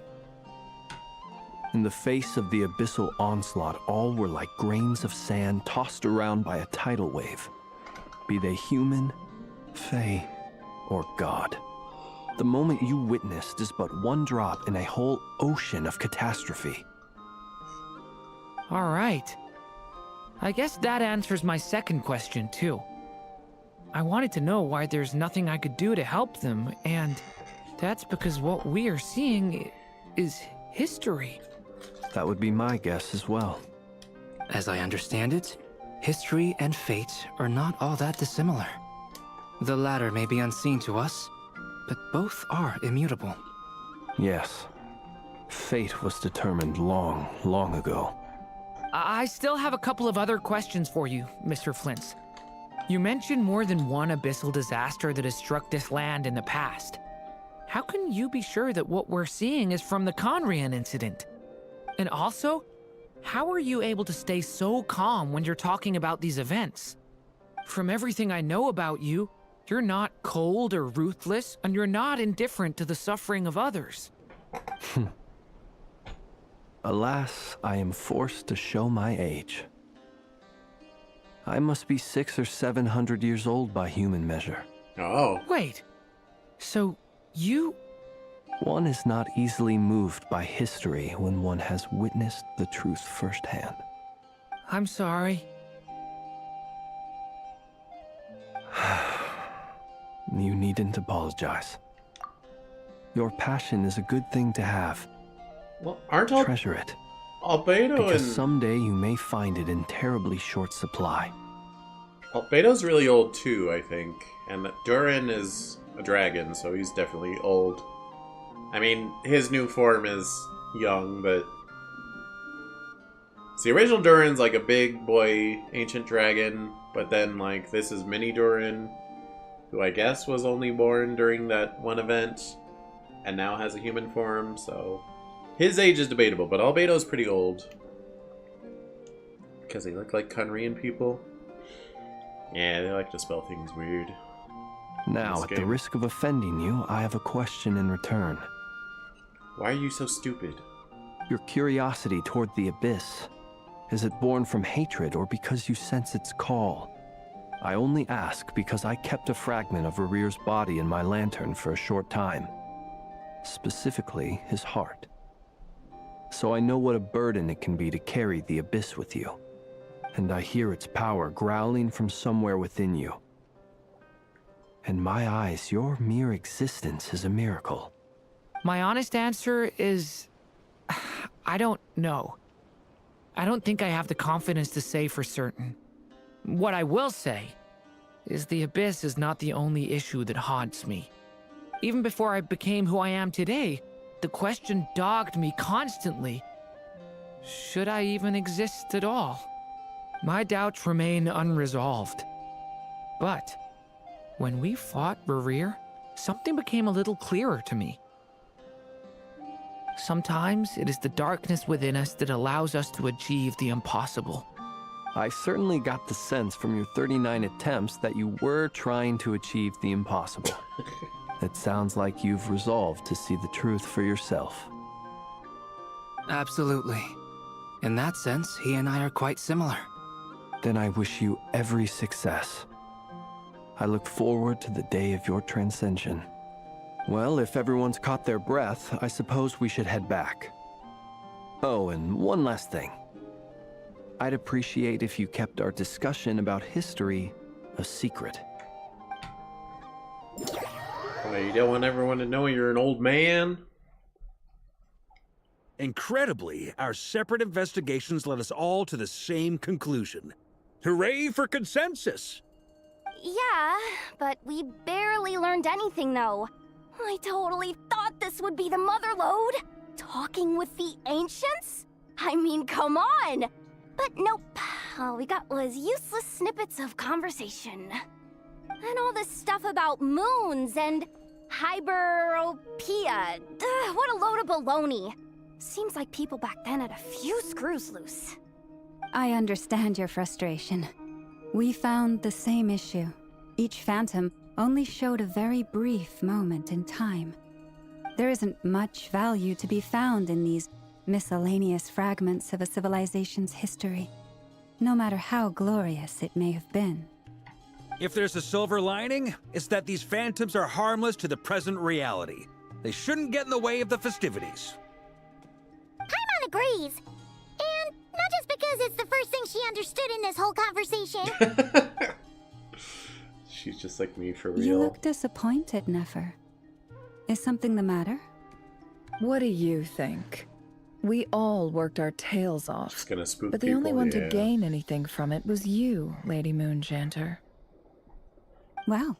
In the face of the abyssal onslaught, all were like grains of sand tossed around by a tidal wave. Be they human, fae, or god. The moment you witnessed is but one drop in a whole ocean of catastrophe. All right. I guess that answers my second question, too. I wanted to know why there's nothing I could do to help them, and that's because what we are seeing is history. That would be my guess as well. As I understand it, history and fate are not all that dissimilar. The latter may be unseen to us, but both are immutable. Yes. Fate was determined long, long ago. I still have a couple of other questions for you, Mr. Flint's. You mentioned more than one abyssal disaster that has struck this land in the past. How can you be sure that what we're seeing is from the Conrian incident? And also, how are you able to stay so calm when you're talking about these events? From everything I know about you, you're not cold or ruthless, and you're not indifferent to the suffering of others. Alas, I am forced to show my age. I must be 600 or 700 years old by human measure. Oh. Wait, so you... One is not easily moved by history when one has witnessed the truth firsthand. I'm sorry. You needn't apologize. Your passion is a good thing to have. Well, aren't all... Treasure it. Albedo because and... someday you may find it in terribly short supply. Albedo's really old too, I think. And Durin is a dragon, so he's definitely old. I mean, his new form is young, but... See, original Durin's like a big boy ancient dragon, but then, like, this is mini Durin, who I guess was only born during that one event, and now has a human form, so... His age is debatable, but Albedo's pretty old. Because they look like Conrian people. Yeah, they like to spell things weird. Now, at the risk of offending you, I have a question in return. Why are you so stupid? Your curiosity toward the Abyss. Is it born from hatred or because you sense its call? I only ask because I kept a fragment of Arir's body in my lantern for a short time. Specifically, his heart. So I know what a burden it can be to carry the Abyss with you. And I hear its power growling from somewhere within you. In my eyes, your mere existence is a miracle. My honest answer is... I don't know. I don't think I have the confidence to say for certain. What I will say is the Abyss is not the only issue that haunts me. Even before I became who I am today, the question dogged me constantly. Should I even exist at all? My doubts remain unresolved. But when we fought Rerir, something became a little clearer to me. Sometimes it is the darkness within us that allows us to achieve the impossible. I certainly got the sense from your 39 attempts that you were trying to achieve the impossible. It sounds like you've resolved to see the truth for yourself. Absolutely. In that sense, he and I are quite similar. Then I wish you every success. I look forward to the day of your transcension. Well, if everyone's caught their breath, I suppose we should head back. Oh, and one last thing. I'd appreciate if you kept our discussion about history a secret. Well, you don't want everyone to know you're an old man? Incredibly, our separate investigations led us all to the same conclusion. Hooray for consensus! Yeah, but we barely learned anything, though. I totally thought this would be the mother lode. Talking with the ancients? I mean, come on! But nope. All we got was useless snippets of conversation. And all this stuff about moons and hyperopia. What a load of baloney. Seems like people back then had a few screws loose. I understand your frustration. We found the same issue. Each phantom only showed a very brief moment in time. There isn't much value to be found in these miscellaneous fragments of a civilization's history, no matter how glorious it may have been. If there's a silver lining, it's that these phantoms are harmless to the present reality. They shouldn't get in the way of the festivities. Paimon agrees. And not just because it's the first thing she understood in this whole conversation. She's just like me for real. You look disappointed, Nefer. Is something the matter? What do you think? We all worked our tails off. Just gonna spook but the people, only one yeah. to gain anything from it was you, Lady Moonjanter. Well,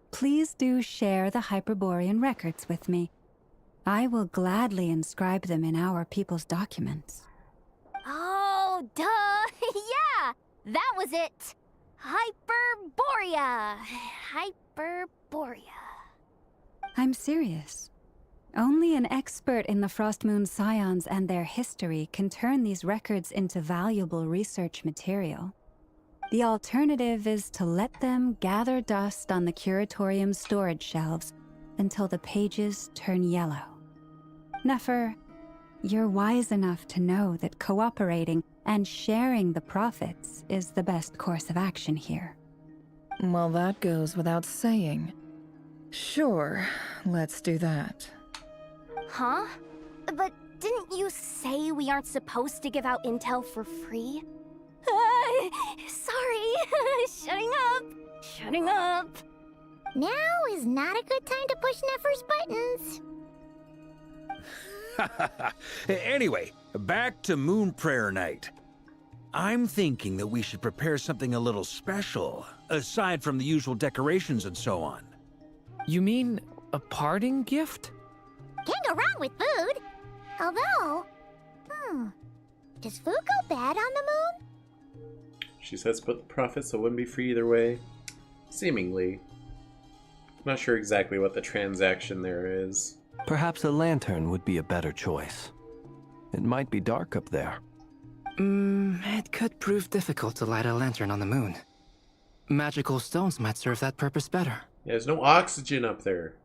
please do share the Hyperborean records with me. I will gladly inscribe them in our people's documents. Oh, duh! Yeah! That was it! Hyperborea! Hyperborea. I'm serious. Only an expert in the Frostmoon Scions and their history can turn these records into valuable research material. The alternative is to let them gather dust on the Curatorium's storage shelves until the pages turn yellow. Nefer, you're wise enough to know that cooperating and sharing the profits is the best course of action here. Well, that goes without saying. Sure, let's do that. Huh? But didn't you say we aren't supposed to give out intel for free? Sorry. Shutting up. Now is not a good time to push Nefer's buttons. Anyway, back to Moon Prayer Night. I'm thinking that we should prepare something a little special, aside from the usual decorations and so on. You mean a parting gift? Can't go wrong with food. Although, does food go bad on the moon? She says split the profits, so it wouldn't be free either way. Seemingly. Not sure exactly what the transaction there is. Perhaps a lantern would be a better choice. It might be dark up there. It could prove difficult to light a lantern on the moon. Magical stones might serve that purpose better. Yeah, there's no oxygen up there.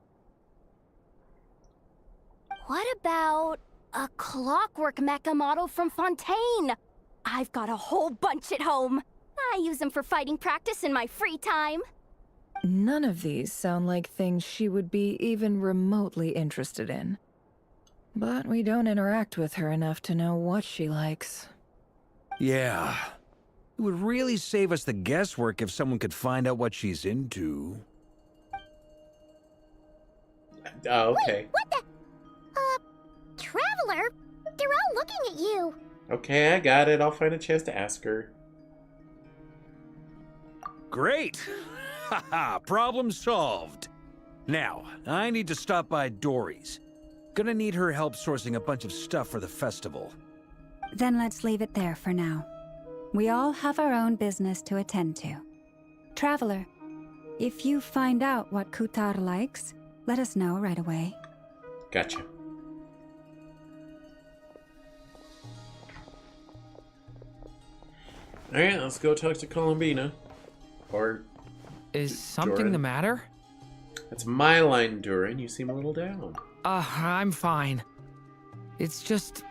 What about a clockwork mecha model from Fontaine? I've got a whole bunch at home. I use them for fighting practice in my free time. None of these sound like things she would be even remotely interested in. But we don't interact with her enough to know what she likes. Yeah. It would really save us the guesswork if someone could find out what she's into. Oh, okay. Wait, what the? Traveler? They're all looking at you. Okay, I got it. I'll find a chance to ask her. Great! Haha, problem solved. Now, I need to stop by Dory's. Gonna need her help sourcing a bunch of stuff for the festival. Then let's leave it there for now. We all have our own business to attend to. Traveler, if you find out what Kutar likes, let us know right away. Gotcha. Alright, let's go talk to Columbina. Or... Is something Doran. the matter? That's my line, Durin. You seem a little down. I'm fine. It's just...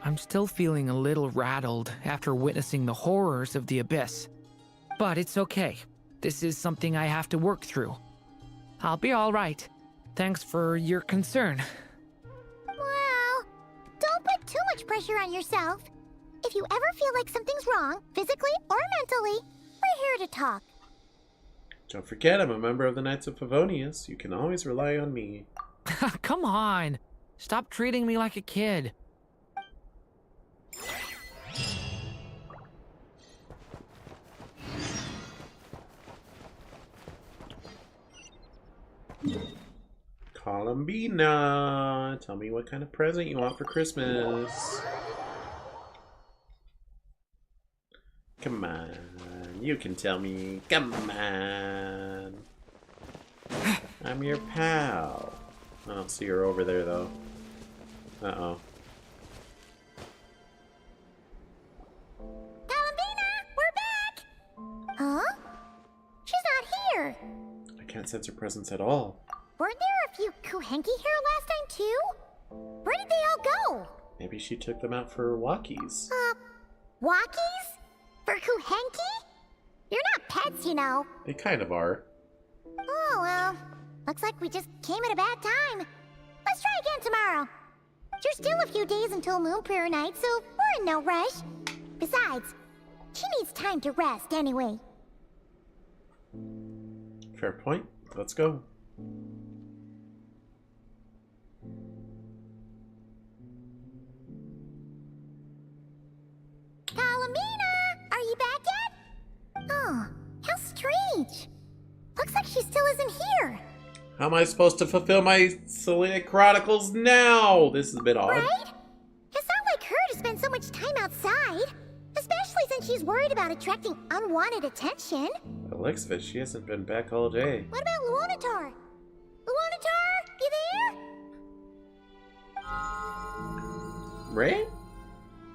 I'm still feeling a little rattled after witnessing the horrors of the Abyss. But it's okay. This is something I have to work through. I'll be alright. Thanks for your concern. Well, don't put too much pressure on yourself. If you ever feel like something's wrong, physically or mentally, we're here to talk. Don't forget, I'm a member of the Knights of Favonius. You can always rely on me. Come on. Stop treating me like a kid. Columbina, tell me what kind of present you want for Christmas. Come on, you can tell me. Come on. I'm your pal. I don't see her over there, though. Uh-oh. Columbina, we're back! Huh? She's not here. I can't sense her presence at all. Weren't there a few Kuhenki here last time, too? Where did they all go? Maybe she took them out for walkies. Walkies? For Kuhenki? You're not pets, you know. They kind of are. Oh, well. Looks like we just came at a bad time. Let's try again tomorrow. There's still a few days until Moon Prayer Night, so we're in no rush. Besides, she needs time to rest anyway. Fair point. Let's go. Columbina! Are you back yet? Oh, how strange. Looks like she still isn't here. How am I supposed to fulfill my Selenic Chronicles now? This is a bit odd. Right? It's not like her to spend so much time outside. Especially since she's worried about attracting unwanted attention. By the looks of it, she hasn't been back all day. What about Luonatar? Luonatar, you there? Right?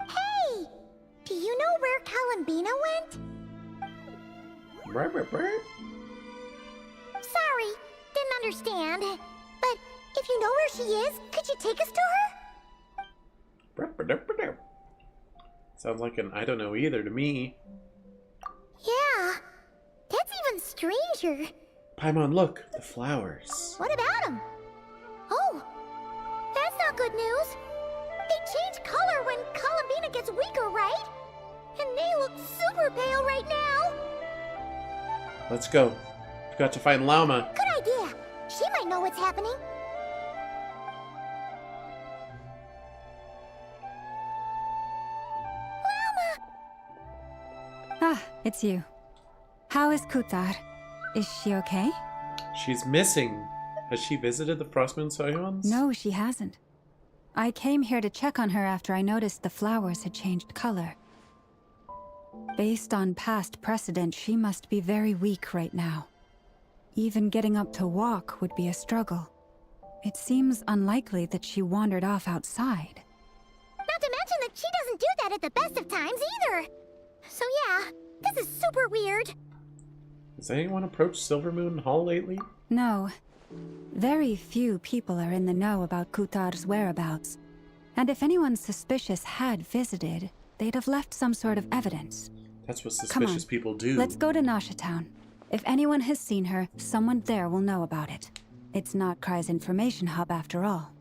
Hey! Do you know where Columbina went? Sorry, didn't understand. But if you know where she is, could you take us to her? Sounds like an I don't know either to me. Yeah, that's even stranger. Paimon, look, the flowers. What about them? Oh, that's not good news. They change color when Columbina gets weaker, right? And they look super pale right now. Let's go. We've got to find Llama. Good idea. She might know what's happening. Ah, it's you. How is Kutar? Is she okay? She's missing. Has she visited the Frostmoon Scions? No, she hasn't. I came here to check on her after I noticed the flowers had changed color. Based on past precedent, she must be very weak right now. Even getting up to walk would be a struggle. It seems unlikely that she wandered off outside. Not to mention that she doesn't do that at the best of times either. So yeah, this is super weird. Has anyone approached Silvermoon Hall lately? No. Very few people are in the know about Kutar's whereabouts. And if anyone suspicious had visited, they'd have left some sort of evidence. That's what suspicious people do. Let's go to Nasha Town. If anyone has seen her, someone there will know about it. It's Nod-Krai's information hub after all.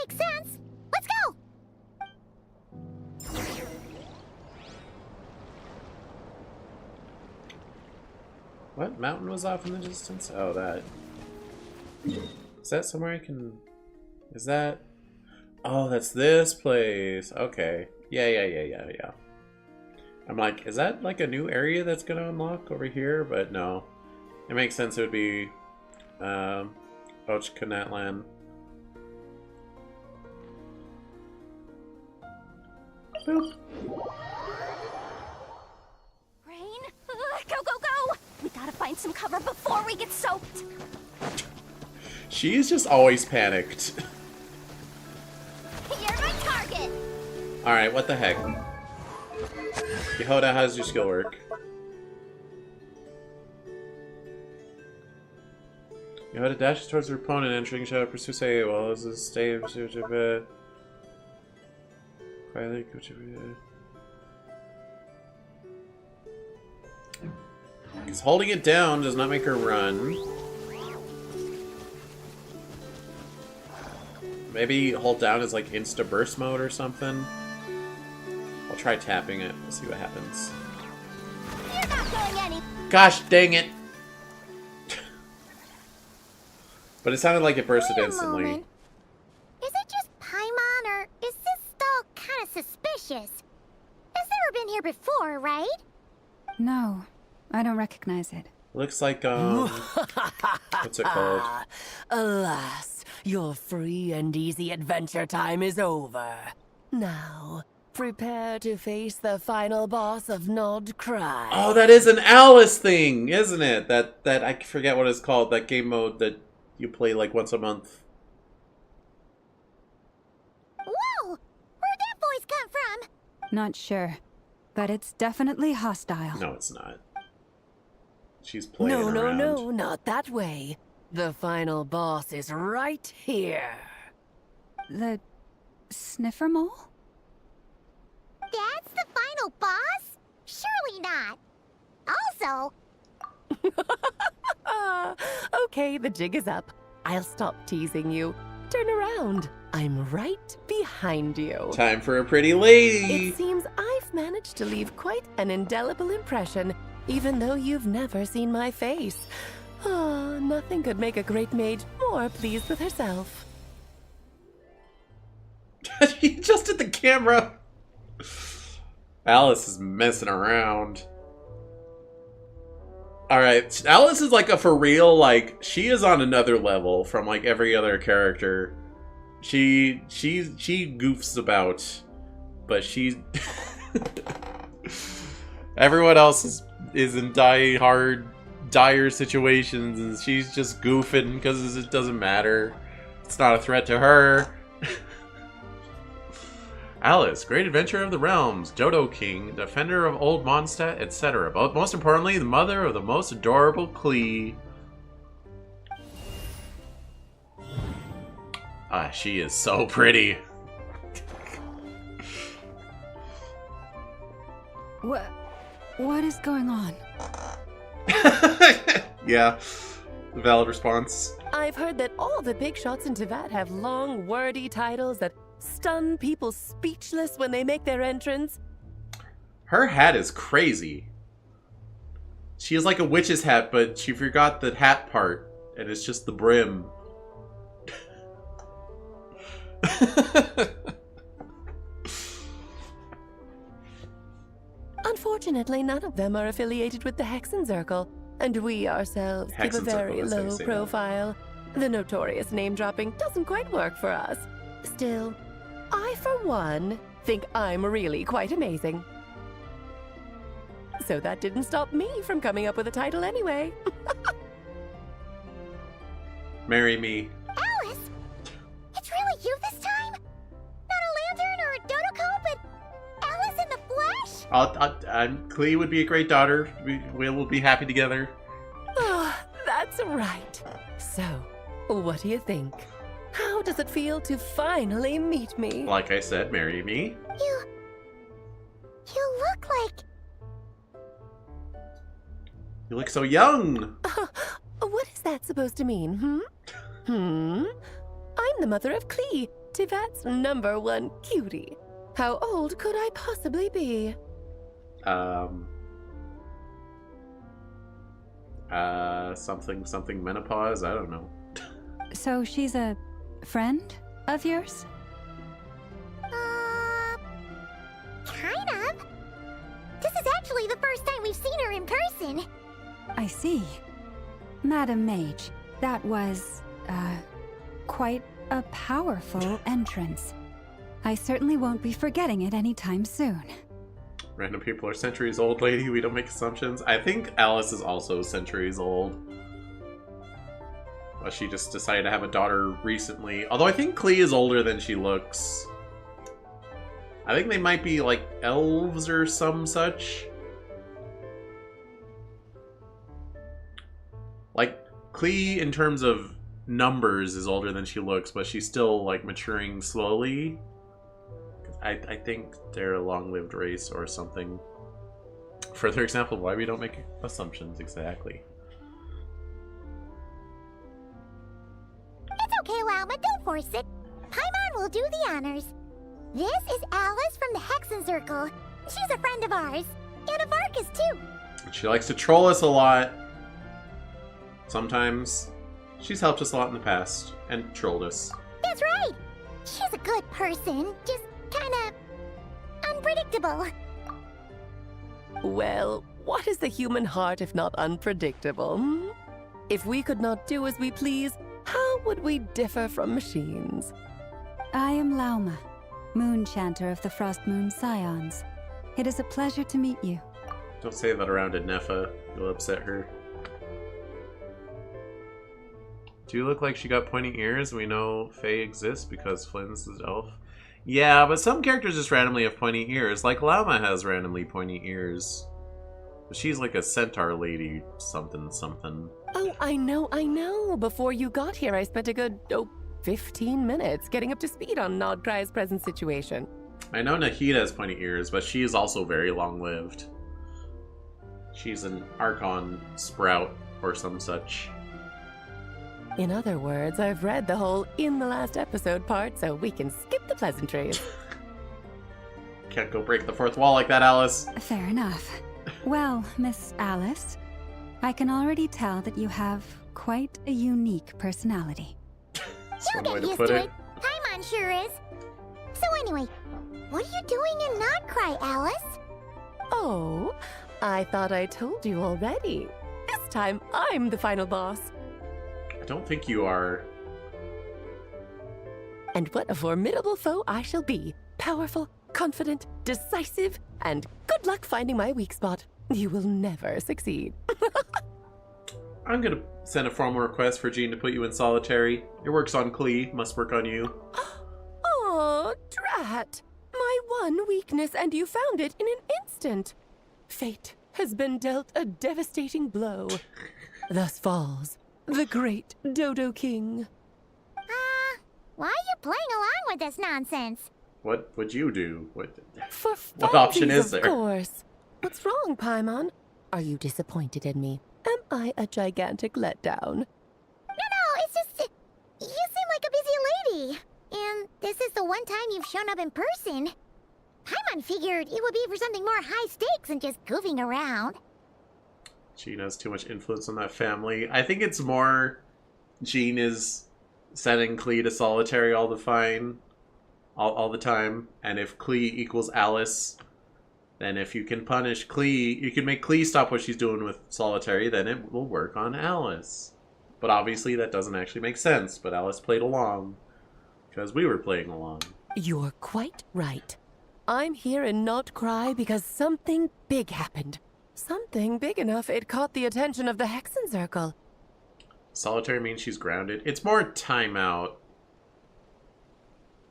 Makes sense. Let's go! What mountain was off in the distance? Oh, that. Is that somewhere I can... Is that... Oh, that's this place. Okay. Yeah. I'm like, is that like a new area that's gonna unlock over here? But no. It makes sense it would be... Ochkanatlan. Boop. Rain, go! We gotta find some cover before we get soaked. She's just always panicked. You're my target. Alright, what the heck? Yehoda, how's your skill work? Yehoda dashes towards her opponent, entering shadow, pursue say, well, as a stay of quietly, because holding it down does not make her run. Maybe hold down is like insta burst mode or something. I'll try tapping it. We'll see what happens. You're not going any. Gosh dang it! But it sounded like it bursted instantly. Moment. Is it just Paimon, or is this stall kind of suspicious? It's never been here before, right? No, I don't recognize it. Looks like, what's it called? Alas, your free and easy adventure time is over. Now, prepare to face the final boss of Nod-Krai. Oh, that is an Alice thing, isn't it? That I forget what it's called. That game mode that you play like once a month. Whoa! Where'd that voice come from? Not sure, but it's definitely hostile. No, it's not. She's playing around. No, not that way. The final boss is right here. The sniffer mole? That's the final boss? Surely not. Also... Okay, the jig is up. I'll stop teasing you. Turn around. I'm right behind you. Time for a pretty lady. It seems I've managed to leave quite an indelible impression, even though you've never seen my face. Oh, nothing could make a great maid more pleased with herself. He adjusted the camera. Alice is messing around. Alright, Alice is like a for real, like, she is on another level from like every other character. She goofs about, but she's... Everyone else is in dire situations, and she's just goofing because it doesn't matter. It's not a threat to her. Alice, great adventurer of the realms, Dodo King, defender of old Mondstadt, etc. But most importantly, the mother of the most adorable Klee. Ah, she is so pretty. What is going on? Yeah, valid response. I've heard that all the big shots in Teyvat have long, wordy titles that stun people speechless when they make their entrance. Her hat is crazy. She has like a witch's hat, but she forgot the hat part, and it's just the brim. Unfortunately, none of them are affiliated with the Hexen Circle, and we ourselves keep a very low profile. The notorious name-dropping doesn't quite work for us. Still, I, for one, think I'm really quite amazing. So that didn't stop me from coming up with a title anyway. Marry me. Alice? It's really you this time? Not a lantern or a dodo but Alice in the flesh? Klee would be a great daughter. We will be happy together. Oh, that's right. So, what do you think? How does it feel to finally meet me? Like I said, marry me. You look like... You look so young. What is that supposed to mean, I'm the mother of Klee, Teyvat's #1 cutie. How old could I possibly be? Something menopause? I don't know. So she's a friend of yours? Kind of. This is actually the first time we've seen her in person. I see. Madam Mage, that was, quite a powerful entrance. I certainly won't be forgetting it anytime soon. Random people are centuries old, lady. We don't make assumptions. I think Alice is also centuries old. Well, she just decided to have a daughter recently. Although I think Klee is older than she looks. I think they might be like elves or some such. Like, Klee, in terms of numbers, is older than she looks, but she's still, like, maturing slowly. I think they're a long-lived race or something. Further example of why we don't make assumptions, exactly. It's okay, Lauma, don't force it. Paimon will do the honors. This is Alice from the Hexen Circle. She's a friend of ours. And of Arcus, too. She likes to troll us a lot. Sometimes. She's helped us a lot in the past. And trolled us. That's right. She's a good person. Just kinda unpredictable. Well, what is the human heart if not unpredictable? Hmm? If we could not do as we please, how would we differ from machines? I am Lauma, Moon Chanter of the Frost Moon Scions. It is a pleasure to meet you. Don't say that around Nefa. You'll upset her. Do you look like she got pointy ears? We know Faye exists because Flynn's the elf. Yeah, but some characters just randomly have pointy ears. Like Lauma has randomly pointy ears. But she's like a centaur lady something something. Oh, I know. Before you got here, I spent a good, 15 minutes getting up to speed on Nod-Krai's present situation. I know Nahida has pointy ears, but she is also very long-lived. She's an Archon sprout or some such. In other words, I've read the whole in the last episode part, so we can skip the pleasantries. Can't go break the fourth wall like that, Alice. Fair enough. Well, Miss Alice, I can already tell that you have quite a unique personality. You'll get used to it. Paimon sure is. So anyway, what are you doing in Nod-Krai, Alice? Oh, I thought I told you already. This time, I'm the final boss. I don't think you are. And what a formidable foe I shall be. Powerful, confident, decisive, and good luck finding my weak spot. You will never succeed. I'm gonna send a formal request for Jean to put you in solitary. Your work's on Klee, must work on you. Oh, drat! My one weakness, and you found it in an instant. Fate has been dealt a devastating blow. Thus falls the great Dodo King. Why are you playing along with this nonsense? What would you do? What For option is there? Of course. What's wrong, Paimon? Are you disappointed in me? Am I a gigantic letdown? No, it's just... you seem like a busy lady. And this is the one time you've shown up in person. Paimon figured it would be for something more high stakes than just goofing around. Jean has too much influence on that family. I think it's more Jean is setting Klee to solitary all the time. And if Klee equals Alice, then if you can punish Klee, you can make Klee stop what she's doing with solitary, then it will work on Alice. But obviously that doesn't actually make sense, but Alice played along. Because we were playing along. You're quite right. I'm here in Nod-Krai because something big happened. Something big enough it caught the attention of the Hexen Circle. Solitary means she's grounded. It's more timeout.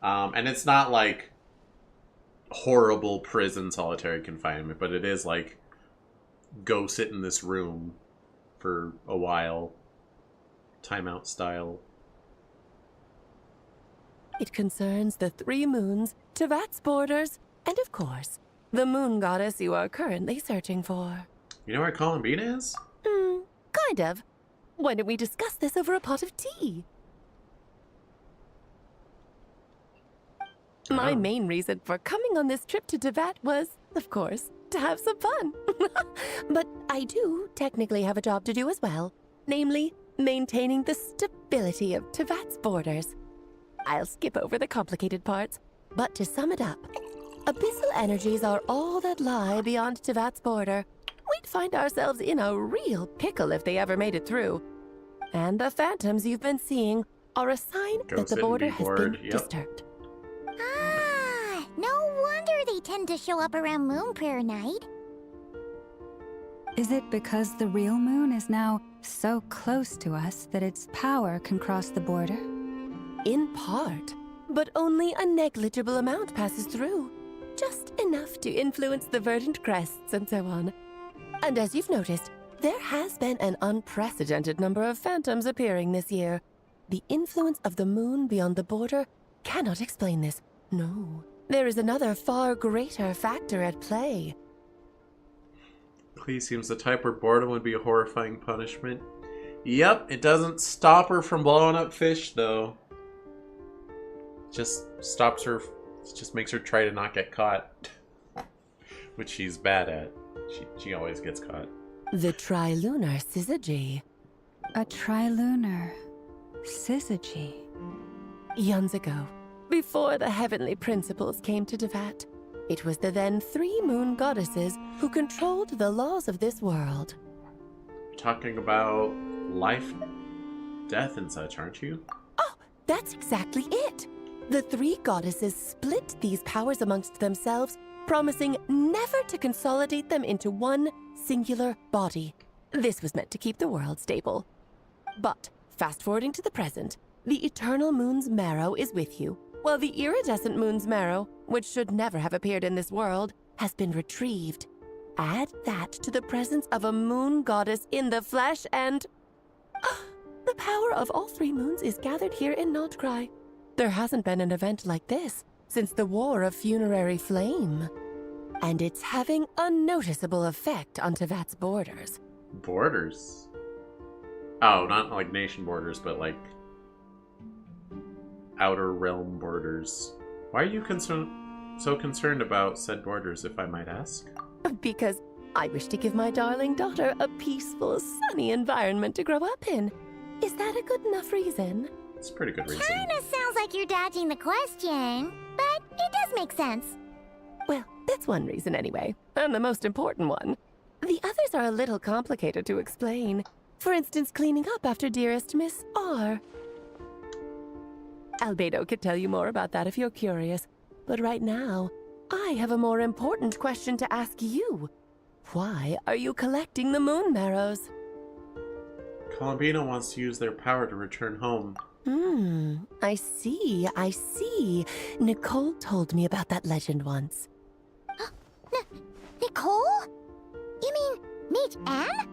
And it's not like horrible prison solitary confinement, but it is like go sit in this room for a while. Timeout style. It concerns the 3 moons, Tevat's borders, and of course, the moon goddess you are currently searching for. You know where Columbina is? Kind of. Why don't we discuss this over a pot of tea? My main reason for coming on this trip to Tevat was, of course, to have some fun. But I do technically have a job to do as well. Namely, maintaining the stability of Tevat's borders. I'll skip over the complicated parts, but to sum it up, abyssal energies are all that lie beyond Tevat's border. We'd find ourselves in a real pickle if they ever made it through. And the phantoms you've been seeing are a sign that the border has been disturbed. Ah, no wonder they tend to show up around Moon Prayer Night. Is it because the real moon is now so close to us that its power can cross the border? In part, but only a negligible amount passes through. Just enough to influence the verdant crests and so on. And as you've noticed, there has been an unprecedented number of phantoms appearing this year. The influence of the moon beyond the border cannot explain this. No, there is another far greater factor at play. Clee seems the type where boredom would be a horrifying punishment. Yep, it doesn't stop her from blowing up fish, though. Just stops her, just makes her try to not get caught. Which she's bad at. She always gets caught. The trilunar syzygy. A trilunar syzygy. Eons ago, before the heavenly principles came to Tevat, it was the then 3 moon goddesses who controlled the laws of this world. You're talking about life, death, and such, aren't you? Oh, that's exactly it. The 3 goddesses split these powers amongst themselves, promising never to consolidate them into one singular body. This was meant to keep the world stable. But, fast-forwarding to the present, the eternal moon's marrow is with you, while the iridescent moon's marrow, which should never have appeared in this world, has been retrieved. Add that to the presence of a moon goddess in the flesh and... the power of all 3 moons is gathered here in Nod-Krai. There hasn't been an event like this since the War of Funerary Flame. And it's having a noticeable effect on Tevat's borders. Borders? Oh, not like nation borders, but like outer realm borders. Why are you so concerned about said borders, if I might ask? Because I wish to give my darling daughter a peaceful, sunny environment to grow up in. Is that a good enough reason? It's a pretty good reason. Kinda sounds like you're dodging the question, but it does make sense. Well, that's one reason anyway, and the most important one. The others are a little complicated to explain. For instance, cleaning up after dearest Miss R. Albedo could tell you more about that if you're curious, but right now, I have a more important question to ask you. Why are you collecting the moon marrows? Columbina wants to use their power to return home. I see. Nicole told me about that legend once. Nicole? You mean Mage Anne?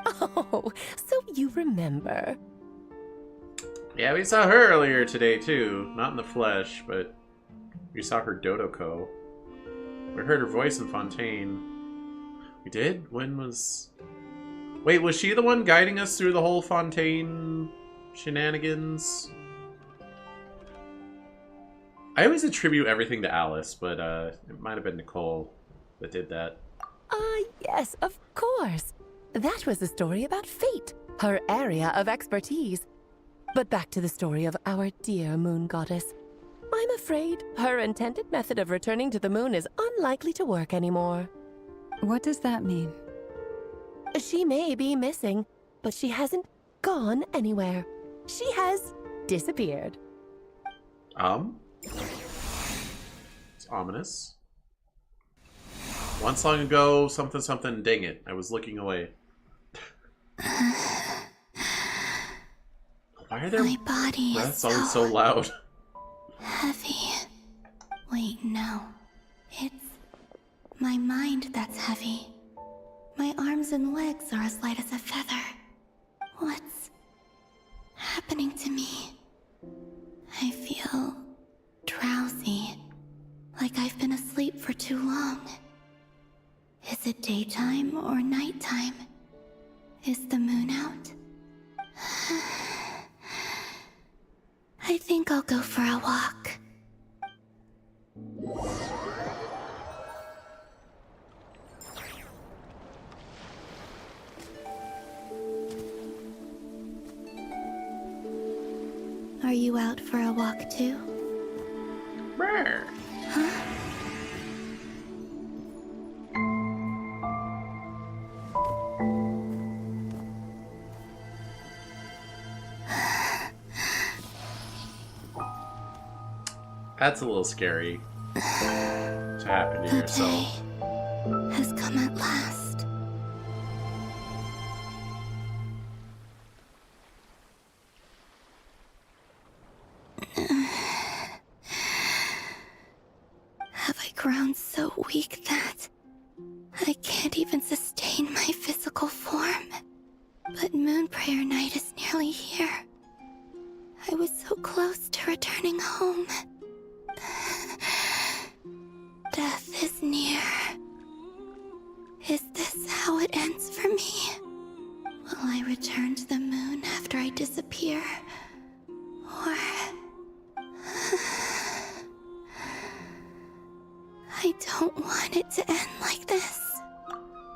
Oh, so you remember. Yeah, we saw her earlier today too. Not in the flesh, but we saw her Dodoko. We heard her voice in Fontaine. We did? When was... Wait, was she the one guiding us through the whole Fontaine shenanigans? I always attribute everything to Alice, but it might have been Nicole that did that. Yes, of course. That was a story about fate, her area of expertise. But back to the story of our dear moon goddess. I'm afraid her intended method of returning to the moon is unlikely to work anymore. What does that mean? She may be missing, but she hasn't gone anywhere. She has disappeared. It's ominous. Once long ago, something something, dang it. I was looking away. Why are their My body breaths is always so loud? heavy. Wait, no. It's my mind that's heavy. My arms and legs are as light as a feather. What's happening to me? I feel drowsy, like I've been asleep for too long. Is it daytime or nighttime? Is the moon out? I think I'll go for a walk. you out for a walk too? Brr. Huh? That's a little scary to happen to yourself. Has come at last. Have I grown so weak that I can't even sustain my physical form? But Moon Prayer Night is nearly here. I was so close to returning home. Death is near. Is this how it ends for me? Will I return to the moon after I disappear? Or... I don't want it to end like this.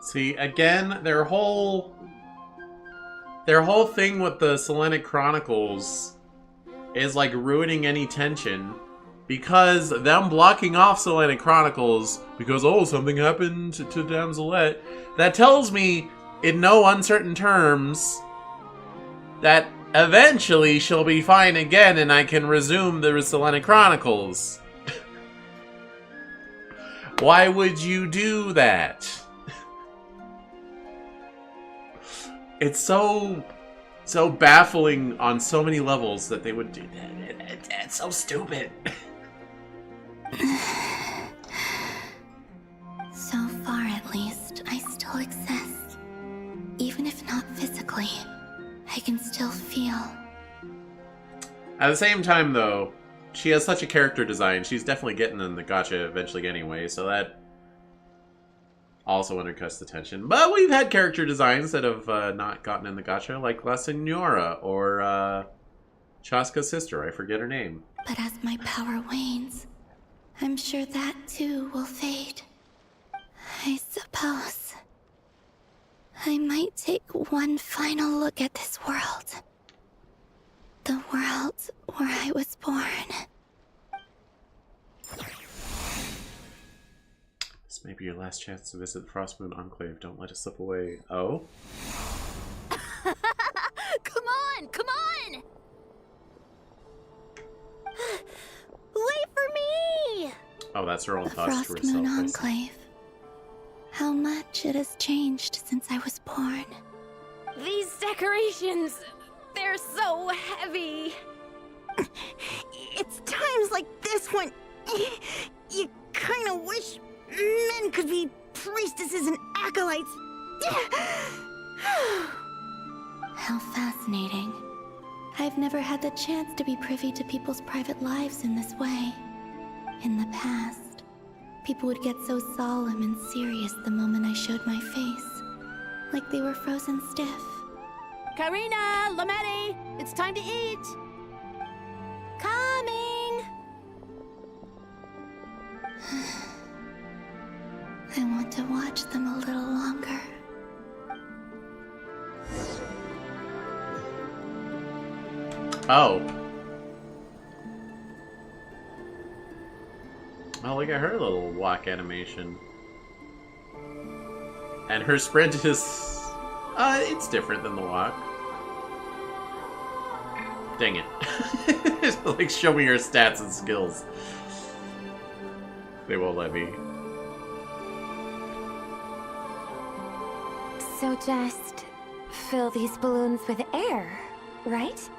See, again, their whole thing with the Selenic Chronicles is like ruining any tension. Because them blocking off Selenic Chronicles because, oh, something happened to Damselette, that tells me in no uncertain terms that eventually she'll be fine again and I can resume the Selenic Chronicles. Why would you do that? It's so baffling on so many levels that they would do that. It's so stupid. So far, at least, I still exist. Even if not physically, I can still feel. At the same time, though, she has such a character design. She's definitely getting in the gacha eventually anyway, so that also undercuts the tension. But we've had character designs that have not gotten in the gacha, like La Senora or Chaska's sister. I forget her name. But as my power wanes, I'm sure that too will fade. I suppose I might take one final look at this world. The world where I was born. This may be your last chance to visit the Frostmoon Enclave. Don't let it slip away. Oh? Come on! Come on! Wait for me! Oh, that's her own The thoughts to Frostmoon herself. Enclave. How much it has changed since I was born. These decorations, they're so heavy. It's times like this when you kind of wish men could be priestesses and acolytes. How fascinating. I've never had the chance to be privy to people's private lives in this way. In the past, people would get so solemn and serious the moment I showed my face. Like they were frozen stiff. Karina, Lametti, it's time to eat. Coming! I want to watch them a little longer. Oh. Oh, look at her little walk animation. And her sprint is... it's different than the walk. Dang it. Like, show me your stats and skills. They won't let me. So just fill these balloons with air, right?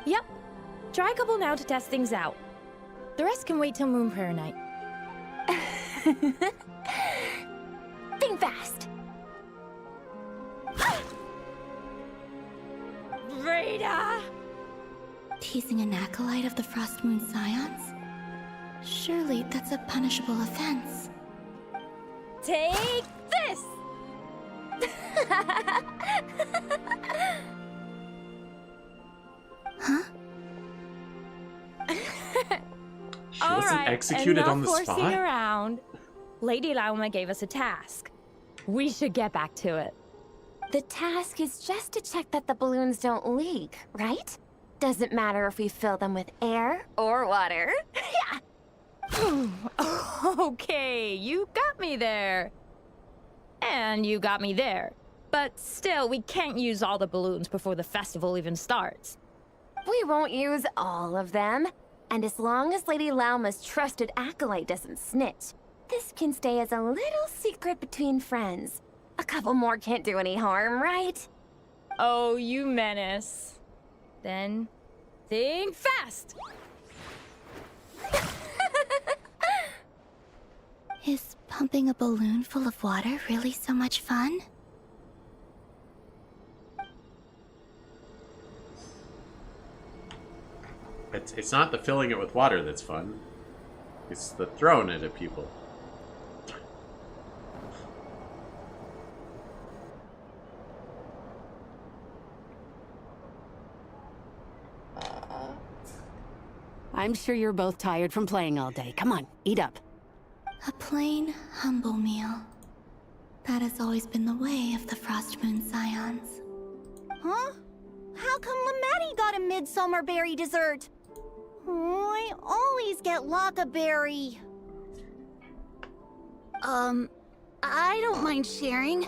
Yep. Try a couple now to test things out. The rest can wait till Moon Prayer Night. Think fast. Rita! Teasing an acolyte of the Frostmoon Scions? Surely that's a punishable offense. Take this! Huh? She wasn't executed on the spot? Forcing around. Lady Lauma gave us a task. We should get back to it. The task is just to check that the balloons don't leak, right? Doesn't matter if we fill them with air or water. Okay, you got me there. And you got me there. But still, we can't use all the balloons before the festival even starts. We won't use all of them. And as long as Lady Lauma's trusted acolyte doesn't snitch, this can stay as a little secret between friends. A couple more can't do any harm, right? Oh, you menace. Then, think fast! Is pumping a balloon full of water really so much fun? It's not the filling it with water that's fun. It's the throwing it at people. I'm sure you're both tired from playing all day. Come on, eat up. A plain, humble meal. That has always been the way of the Frost Moon Scions. Huh? How come Lamatti got a midsummer berry dessert? Oh, I always get Lockaberry. I don't mind sharing.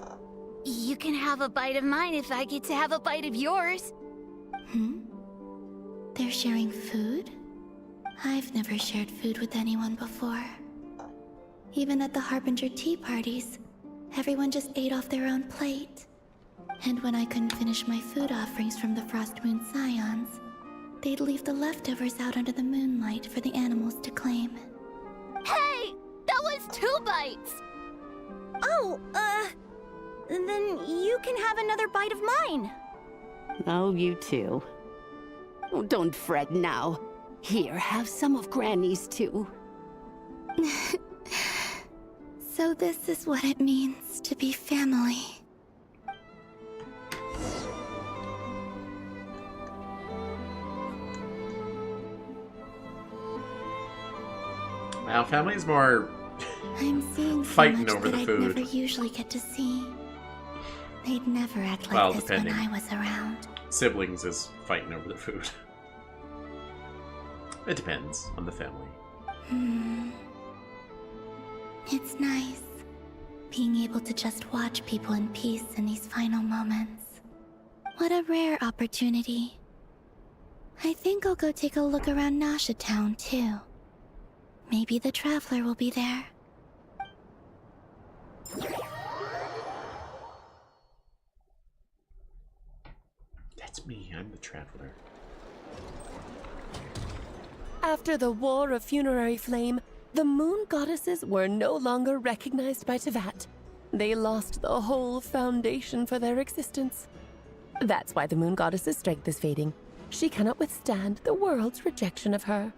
You can have a bite of mine if I get to have a bite of yours. They're sharing food? I've never shared food with anyone before. Even at the Harbinger tea parties, everyone just ate off their own plate. And when I couldn't finish my food offerings from the Frost Moon Scions, they'd leave the leftovers out under the moonlight for the animals to claim. Hey! That was 2 bites! Oh, then you can have another bite of mine. Oh, you too. Oh, don't fret now. Here, have some of Granny's too. So this is what it means to be family. Wow, family is more I'm seeing fighting so much over that the I'd food. never usually get to see. They'd never act like Well, this depending. when I was around. Siblings is fighting over the food. It depends on the family. It's nice being able to just watch people in peace in these final moments. What a rare opportunity. I think I'll go take a look around Nasha Town too. Maybe the Traveler will be there. That's me, I'm the Traveler. After the War of Funerary Flame, the Moon Goddesses were no longer recognized by Teyvat. They lost the whole foundation for their existence. That's why the Moon Goddess's strength is fading. She cannot withstand the world's rejection of her.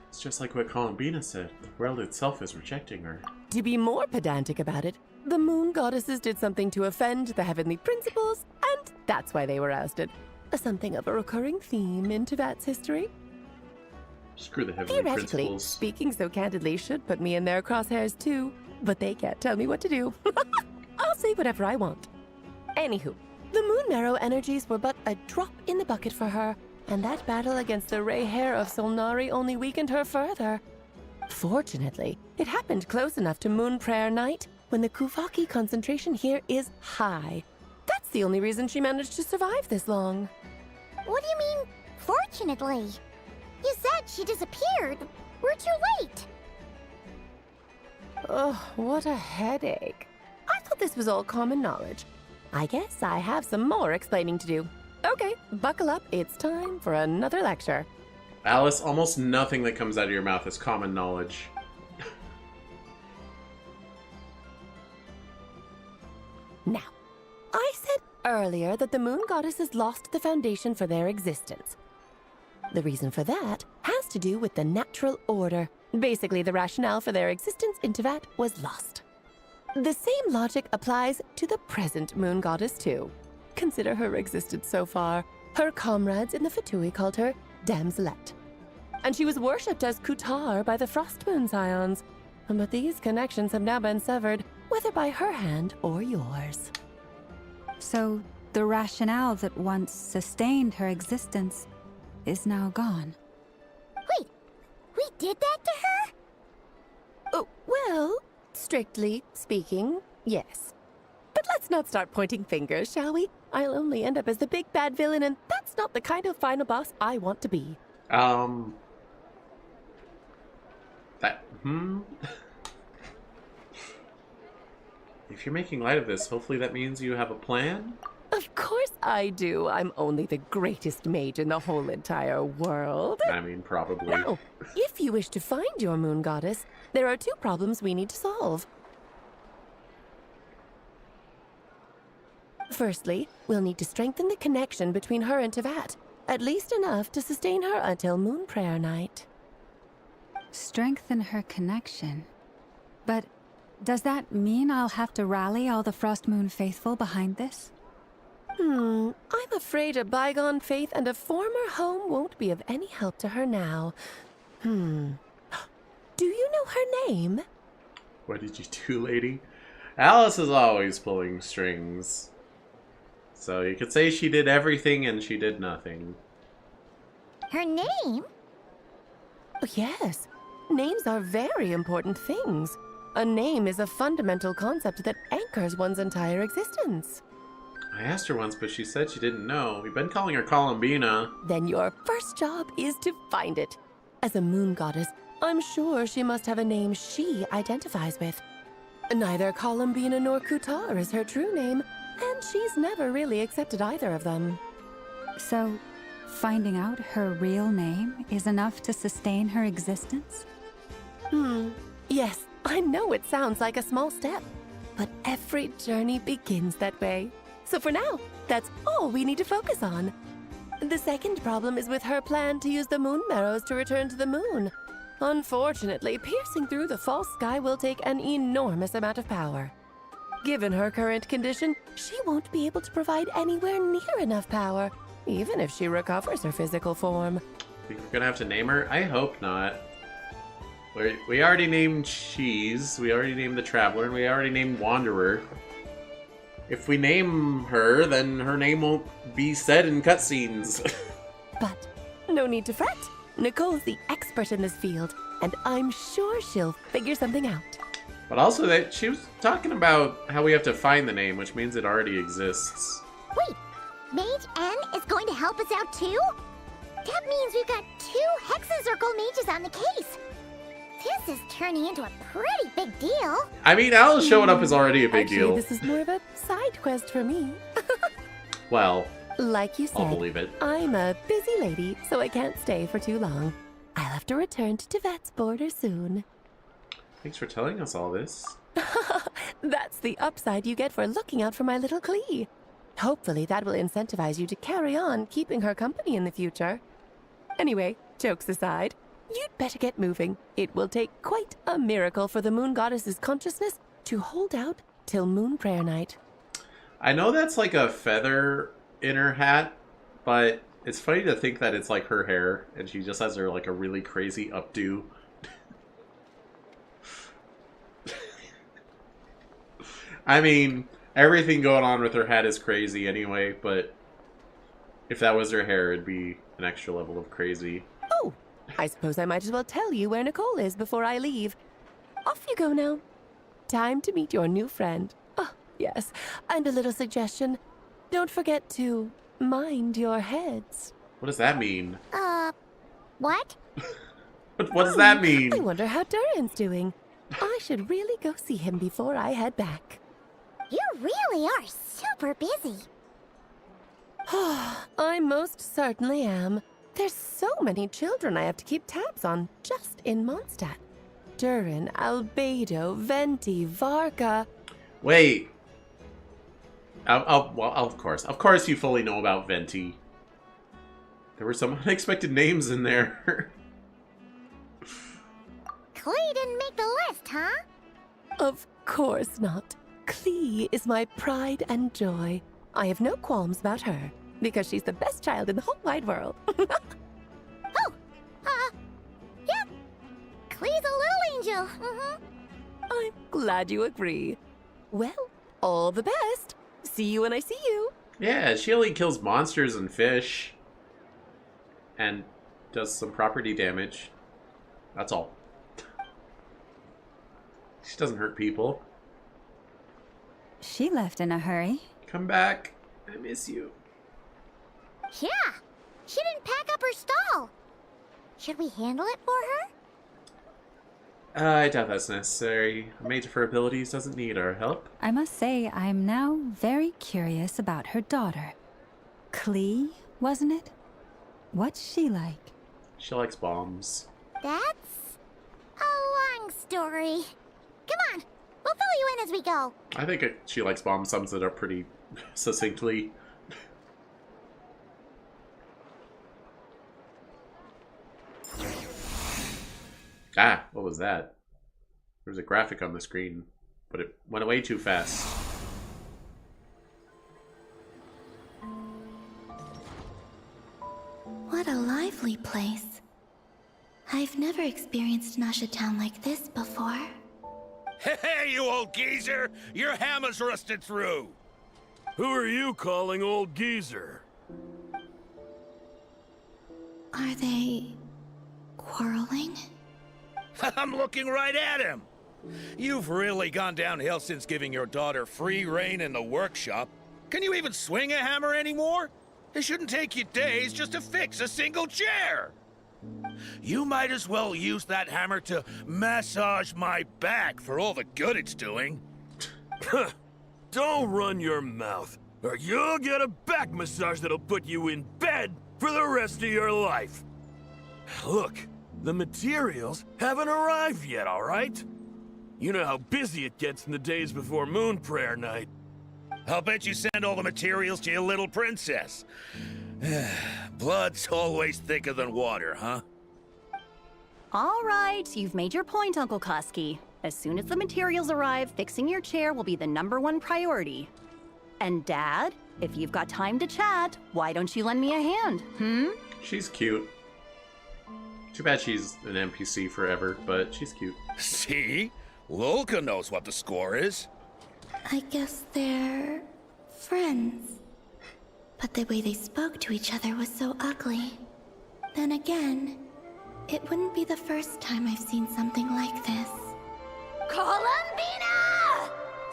It's just like what Columbina said. The world itself is rejecting her. To be more pedantic about it, the Moon Goddesses did something to offend the heavenly principles, and that's why they were ousted. Something of a recurring theme in Teyvat's history. Screw the heavenly Theoretically, principles. speaking so candidly should put me in their crosshairs too, but they can't tell me what to do. I'll say whatever I want. Anywho, the Moon Marrow energies were but a drop in the bucket for her, and that battle against the Ray Hair of Solnari only weakened her further. Fortunately, it happened close enough to Moon Prayer Night when the Kuvaki concentration here is high. That's the only reason she managed to survive this long. What do you mean, fortunately? You said she disappeared. We're too late. Ugh, what a headache. I thought this was all common knowledge. I guess I have some more explaining to do. Okay, buckle up. It's time for another lecture. Alice, almost nothing that comes out of your mouth is common knowledge. Now, I said earlier that the Moon Goddesses lost the foundation for their existence. The reason for that has to do with the natural order. Basically, the rationale for their existence in Teyvat was lost. The same logic applies to the present Moon Goddess too. Consider her existence so far. Her comrades in the Fatui called her Damselette. And she was worshipped as Kutar by the Frost Moon Scions. But these connections have now been severed, whether by her hand or yours. So, The rationale that once sustained her existence is now gone. Wait, we did that to her? Oh, well, strictly speaking, yes. But let's not start pointing fingers, shall we? I'll only end up as the big bad villain, and that's not the kind of final boss I want to be. If you're making light of this, hopefully that means you have a plan? Of course I do. I'm only the greatest mage in the whole entire world. I mean, probably. Now, if you wish to find your moon goddess, there are 2 problems we need to solve. Firstly, we'll need to strengthen the connection between her and Teyvat, at least enough to sustain her until Moon Prayer Night. Strengthen her connection? But does that mean I'll have to rally all the Frost Moon faithful behind this? I'm afraid a bygone faith and a former home won't be of any help to her now. Do you know her name? What did you do, lady? Alice is always pulling strings. So you could say she did everything and she did nothing. Her name? Oh, yes. Names are very important things. A name is a fundamental concept that anchors one's entire existence. I asked her once, but she said she didn't know. We've been calling her Columbina. Then your first job is to find it. As a moon goddess, I'm sure she must have a name she identifies with. Neither Columbina nor Kutar is her true name, and she's never really accepted either of them. So, finding out her real name is enough to sustain her existence? Yes, I know it sounds like a small step, but every journey begins that way. So for now, that's all we need to focus on. The second problem is with her plan to use the moon marrows to return to the moon. Unfortunately, piercing through the false sky will take an enormous amount of power. Given her current condition, she won't be able to provide anywhere near enough power, even if she recovers her physical form. Think we're gonna have to name her? I hope not. We already named Cheese, we already named the Traveler, and we already named Wanderer. If we name her, then her name won't be said in cutscenes. But no need to fret. Nicole's the expert in this field, and I'm sure she'll figure something out. But also, that she was talking about how we have to find the name, which means it already exists. Wait, Mage N is going to help us out too? That means we've got 2 Hexencircle mages on the case. This is turning into a pretty big deal. I mean, Alice showing up is already a big deal. This is more of a side quest for me. Well, like you said, I'll believe it. I'm a busy lady, so I can't stay for too long. I'll have to return to Teyvat's border soon. Thanks for telling us all this. That's the upside you get for looking out for my little Klee. Hopefully that will incentivize you to carry on keeping her company in the future. Anyway, jokes aside, you'd better get moving. It will take quite a miracle for the moon goddess's consciousness to hold out till Moon Prayer Night. I know that's like a feather in her hat, but it's funny to think that it's like her hair, and she just has her like a really crazy updo. I mean, everything going on with her hat is crazy anyway, but if that was her hair, it'd be an extra level of crazy. Oh, I suppose I might as well tell you where Nicole is before I leave. Off you go now. Time to meet your new friend. Oh, yes, and a little suggestion. Don't forget to mind your heads. What does that mean? What? What does that mean? I wonder how Durin's doing. I should really go see him before I head back. You really are super busy. I most certainly am. There's so many children I have to keep tabs on just in Mondstadt. Durin, Albedo, Venti, Varka. Wait. Well, of course you fully know about Venti. There were some unexpected names in there. Klee didn't make the list, huh? Of course not. Klee is my pride and joy. I have no qualms about her, because she's the best child in the whole wide world. Yeah. Klee's a little angel. I'm glad you agree. Well, all the best. See you when I see you. Yeah, she only kills monsters and fish. And does some property damage. That's all. She doesn't hurt people. She left in a hurry. Come back. I miss you. Yeah, she didn't pack up her stall. Should we handle it for her? I doubt that's necessary. A mage of her abilities doesn't need our help. I must say, I'm now very curious about her daughter. Klee, wasn't it? What's she like? She likes bombs. That's a long story. Come on, we'll fill you in as we go. I think she likes bombs sums it up pretty succinctly. Ah, what was that? There was a graphic on the screen, but it went away too fast. What a lively place. I've never experienced Nasha Town like this before. Hey, you old geezer! Your hammer's rusted through! Who are you calling old geezer? Are they quarreling? I'm looking right at him! You've really gone downhill since giving your daughter free rein in the workshop. Can you even swing a hammer anymore? It shouldn't take you days just to fix a single chair! You might as well use that hammer to massage my back for all the good it's doing. Don't run your mouth, or you'll get a back massage that'll put you in bed for the rest of your life. Look, the materials haven't arrived yet, all right? You know how busy it gets in the days before Moon Prayer Night. I'll bet you send all the materials to your little princess. Blood's always thicker than water, huh? All right, you've made your point, Uncle Koski. As soon as the materials arrive, fixing your chair will be the #1 priority. And Dad, if you've got time to chat, why don't you lend me a hand, She's cute. Too bad she's an NPC forever, but she's cute. See? Lolka knows what the score is. I guess they're friends. But the way they spoke to each other was so ugly. Then again, it wouldn't be the first time I've seen something like this. Columbina!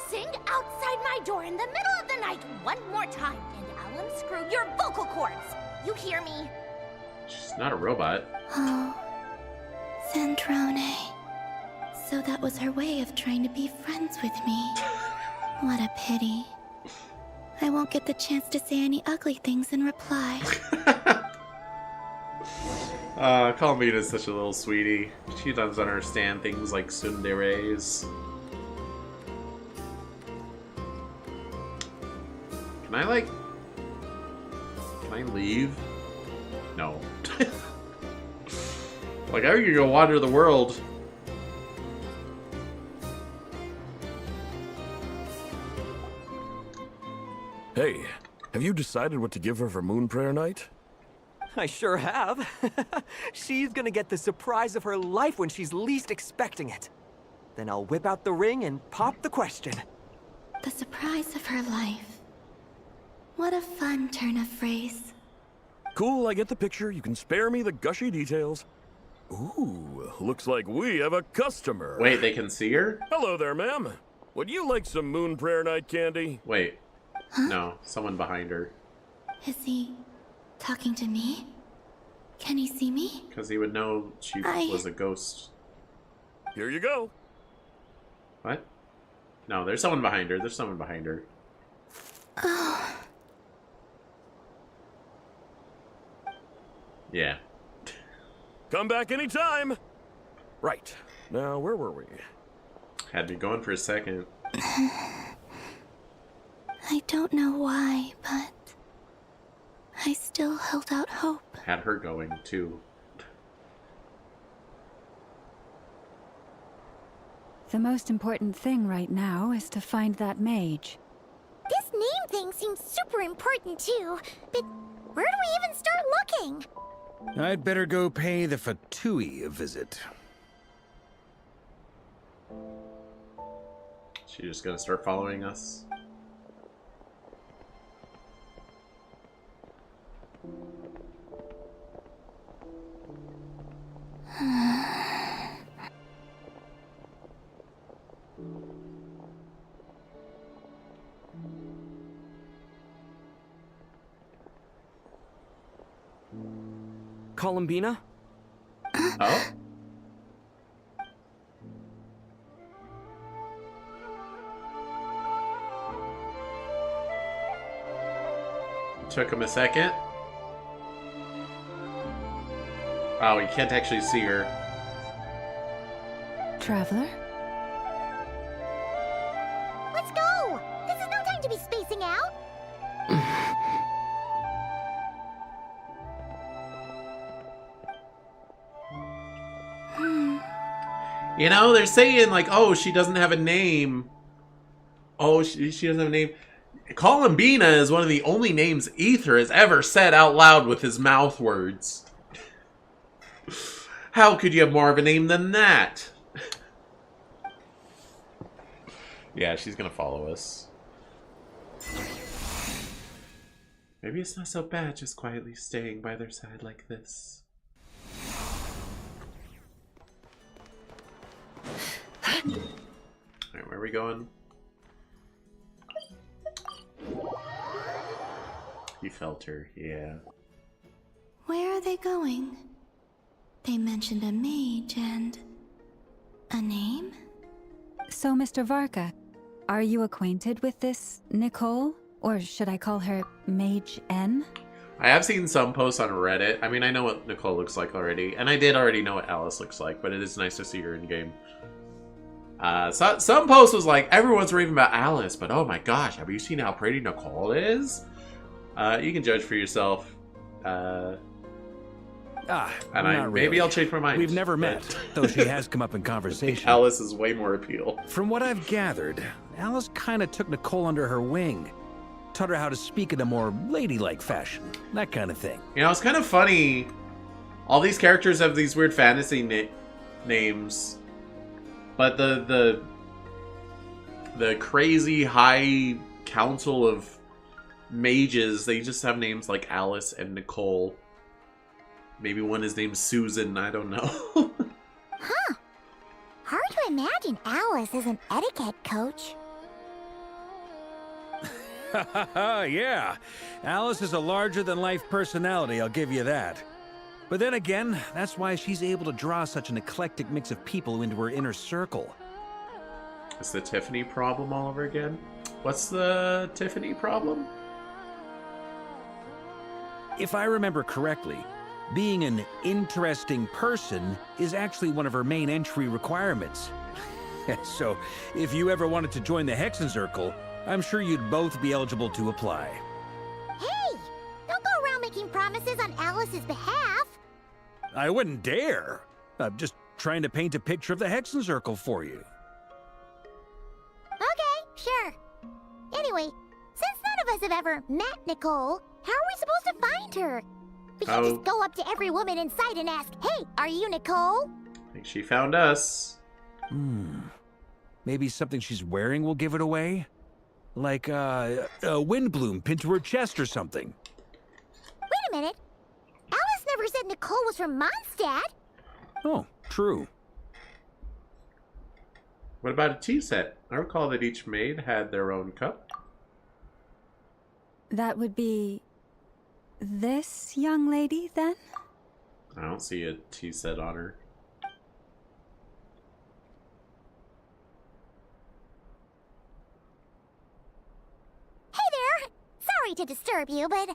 Sing outside my door in the middle of the night one more time, and I'll unscrew your vocal cords. You hear me? She's not a robot. Oh, Zandrone. So that was her way of trying to be friends with me. What a pity. I won't get the chance to say any ugly things in reply. Columbina is such a little sweetie. She doesn't understand things like tsunderes. Can I leave? No. Like, I could go wander the world. Hey, have you decided what to give her for Moon Prayer Night? I sure have. She's gonna get the surprise of her life when she's least expecting it. Then I'll whip out the ring and pop the question. The surprise of her life. What a fun turn of phrase. Cool, I get the picture. You can spare me the gushy details. Ooh, looks like we have a customer. Wait, they can see her? Hello there, ma'am. Would you like some Moon Prayer Night candy? Wait. No, someone behind her. Is he talking to me? Can he see me? Because he would know she was a ghost. Here you go. What? No, there's someone behind her. There's someone behind her. Oh. Yeah. Come back anytime. Right. Now, where were we? Had me going for a second. I don't know why, but I still held out hope. Had her going, too. The most important thing right now is to find that mage. This name thing seems super important too, but where do we even start looking? I'd better go pay the Fatui a visit. She just gonna start following us? Columbina? Oh? Took him a second. Oh, you can't actually see her. Traveler? Let's go! This is no time to be spacing out! You know, they're saying, like, oh, she doesn't have a name. Oh, she doesn't have a name. Columbina is one of the only names Ether has ever said out loud with his mouth words. How could you have more of a name than that? Yeah, she's gonna follow us. Maybe it's not so bad just quietly staying by their side like this. Alright, where are we going? He felt her, yeah. Where are they going? They mentioned a mage and... a name? So, Mr. Varka, are you acquainted with this Nicole? Or should I call her Mage N? I have seen some posts on Reddit. I mean, I know what Nicole looks like already. And I did already know what Alice looks like, but it is nice to see her in game. Some post was like, everyone's raving about Alice, but oh my gosh, have you seen how pretty Nicole is? You can judge for yourself. And maybe I'll change my mind. We've never met, though she has come up in conversation. Alice is way more appeal. From what I've gathered, Alice kind of took Nicole under her wing. Taught her how to speak in a more ladylike fashion. That kind of thing. You know, it's kind of funny. All these characters have these weird fantasy names. But the crazy high council of mages, they just have names like Alice and Nicole. Maybe one is named Susan, I don't know. Huh. Hard to imagine Alice as an etiquette coach. Yeah, Alice is a larger-than-life personality, I'll give you that. But then again, that's why she's able to draw such an eclectic mix of people into her inner circle. It's the Tiffany problem all over again? What's the Tiffany problem? If I remember correctly, being an interesting person is actually one of her main entry requirements. So, if you ever wanted to join the Hexenzirkel, I'm sure you'd both be eligible to apply. Hey! Don't go around making promises on Alice's behalf! I wouldn't dare. I'm just trying to paint a picture of the Hexenzirkel for you. Okay, sure. Anyway, since none of us have ever met Nicole, how are we supposed to find her? We can't just go up to every woman in sight and ask, hey, are you Nicole? I think she found us. Maybe something she's wearing will give it away? Like, a windbloom pinned to her chest or something. Wait a minute. Alice never said Nicole was from Mondstadt. Oh, true. What about a tea set? I recall that each maid had their own cup. That would be... this young lady, then? I don't see a tea set on her. Hey there! Sorry to disturb you, but...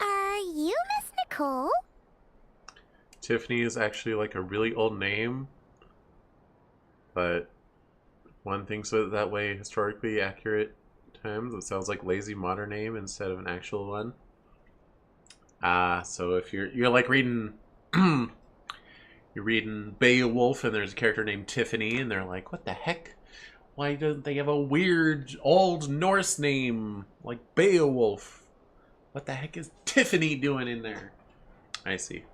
are you Miss Nicole? Tiffany is actually like a really old name. But one thinks of it that way historically accurate times. It sounds like lazy modern name instead of an actual one. So if you're like reading you're reading Beowulf and there's a character named Tiffany and they're like, what the heck? Why don't they have a weird old Norse name like Beowulf? What the heck is Tiffany doing in there? I see.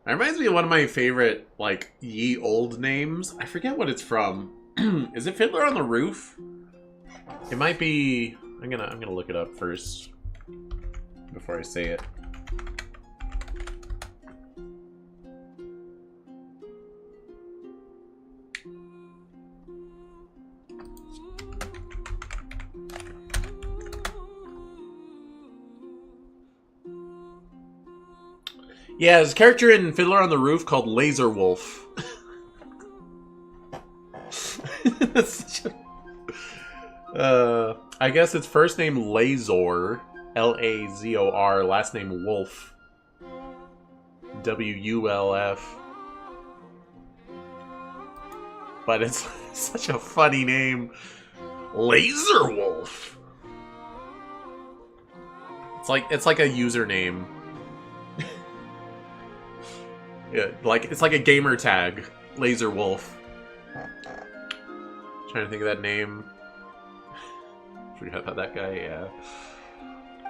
That reminds me of one of my favorite, like, ye old names. I forget what it's from. Is it Fiddler on the Roof? It might be... I'm gonna look it up first before I say it. Yeah, there's a character in Fiddler on the Roof called Laser Wolf. I guess it's first name Lazor, Lazor, last name Wolf, WULF. But it's such a funny name, Laser Wolf. It's like a username. Yeah, it's like a gamer tag, Laser Wolf. Trying to think of that name. Forgot about that guy, yeah.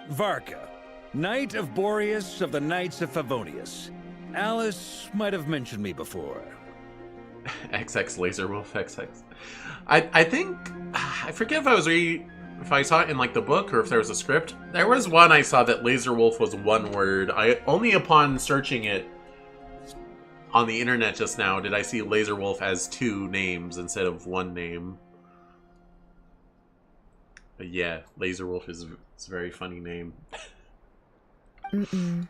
Varka, Knight of Boreas of the Knights of Favonius. Alice might have mentioned me before. XX Laser Wolf XX. I think I forget if I saw it in like the book or if there was a script. There was one I saw that Laser Wolf was one word. Only upon searching it on the internet just now did I see Laser Wolf as 2 names instead of 1 name. But yeah, Laser Wolf is a very funny name. Have we got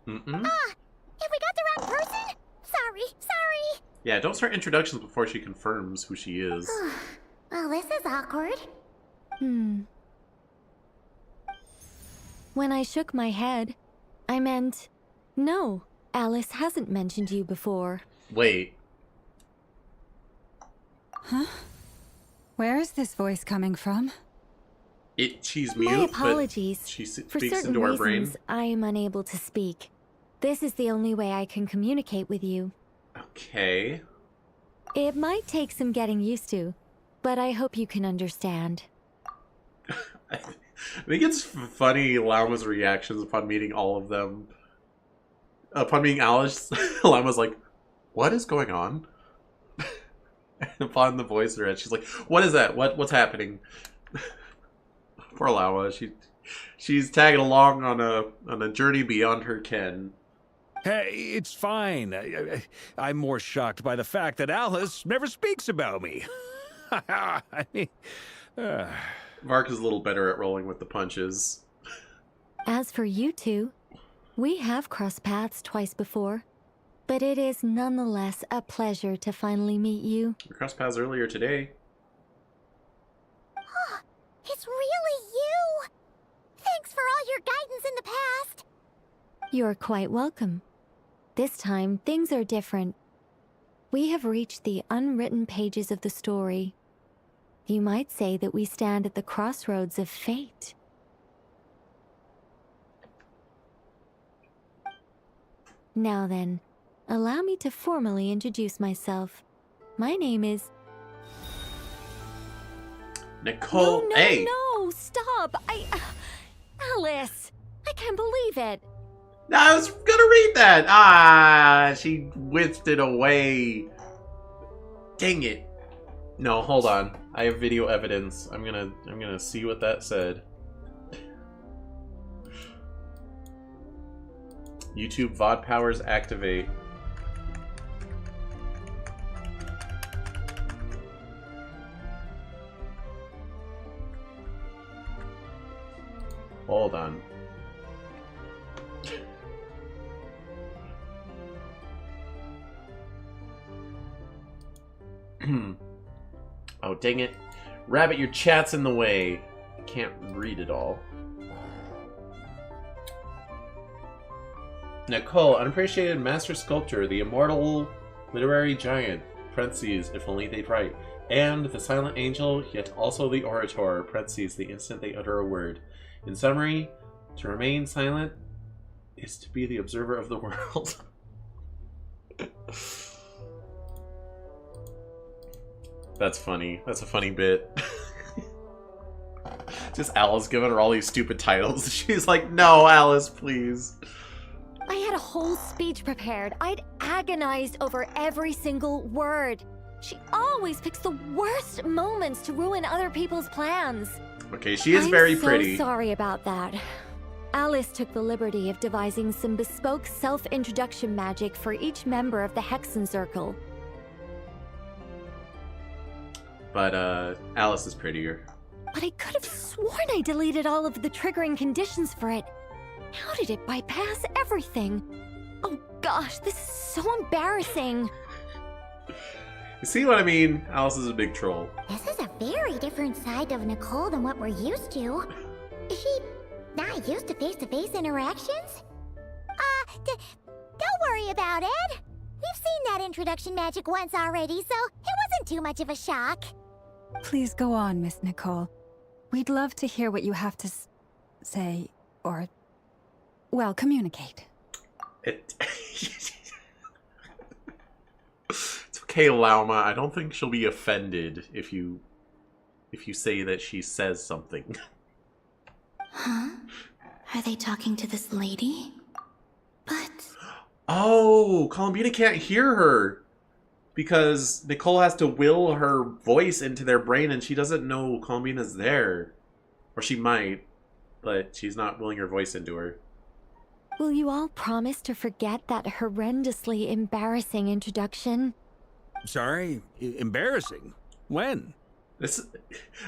the wrong person? Sorry. Yeah, don't start introductions before she confirms who she is. Well, this is awkward. When I shook my head, I meant, no, Alice hasn't mentioned you before. Wait. Huh? Where is this voice coming from? She's mute, my apologies. but she For speaks certain into our reasons, brain. I am unable to speak. This is the only way I can communicate with you. Okay. It might take some getting used to, but I hope you can understand. I think it's funny Llama's reactions upon meeting all of them. Upon meeting Alice, Llama's like, what is going on? And upon the voice in her head, she's like, what is that? What's happening? Poor Llama. She's tagging along on a journey beyond her ken. Hey, it's fine. I'm more shocked by the fact that Alice never speaks about me. I mean, Mark is a little better at rolling with the punches. As for you two, we have crossed paths twice before, but it is nonetheless a pleasure to finally meet you. We crossed paths earlier today. It's really you! Thanks for all your guidance in the past! You're quite welcome. This time, things are different. We have reached the unwritten pages of the story. You might say that we stand at the crossroads of fate. Now then, allow me to formally introduce myself. My name is... Nicole. No, hey! no, stop! Alice! I can't believe it! I was gonna read that! She whisked it away. Dang it. No, hold on. I have video evidence. I'm gonna see what that said. YouTube VOD powers activate. Hold on. Oh, dang it. Rabbit, your chat's in the way. I can't read it all. Nicole, unappreciated master sculptor, the immortal literary giant, parentheses, if only they'd write, and the silent angel, yet also the orator, parentheses, the instant they utter a word. In summary, to remain silent is to be the observer of the world. That's funny. That's a funny bit. Just Alice giving her all these stupid titles. She's like, no, Alice, please. I had a whole speech prepared. I'd agonized over every single word. She always picks the worst moments to ruin other people's plans. Okay, she is very pretty. I'm so sorry about that. Alice took the liberty of devising some bespoke self-introduction magic for each member of the Hexen Circle. But, Alice is prettier. But I could have sworn I deleted all of the triggering conditions for it. How did it bypass everything? Oh gosh, this is so embarrassing. You see what I mean? Alice is a big troll. This is a very different side of Nicole than what we're used to. Is she not used to face-to-face interactions? Don't worry about it. We've seen that introduction magic once already, so it wasn't too much of a shock. Please go on, Miss Nicole. We'd love to hear what you have to say, or, well, communicate. It's okay, Lauma. I don't think she'll be offended if you say that she says something. Huh? Are they talking to this lady? But... Oh, Columbina can't hear her because Nicole has to will her voice into their brain and she doesn't know Columbina's there. Or she might, but she's not willing her voice into her. Will you all promise to forget that horrendously embarrassing introduction? Sorry? Embarrassing? When? There's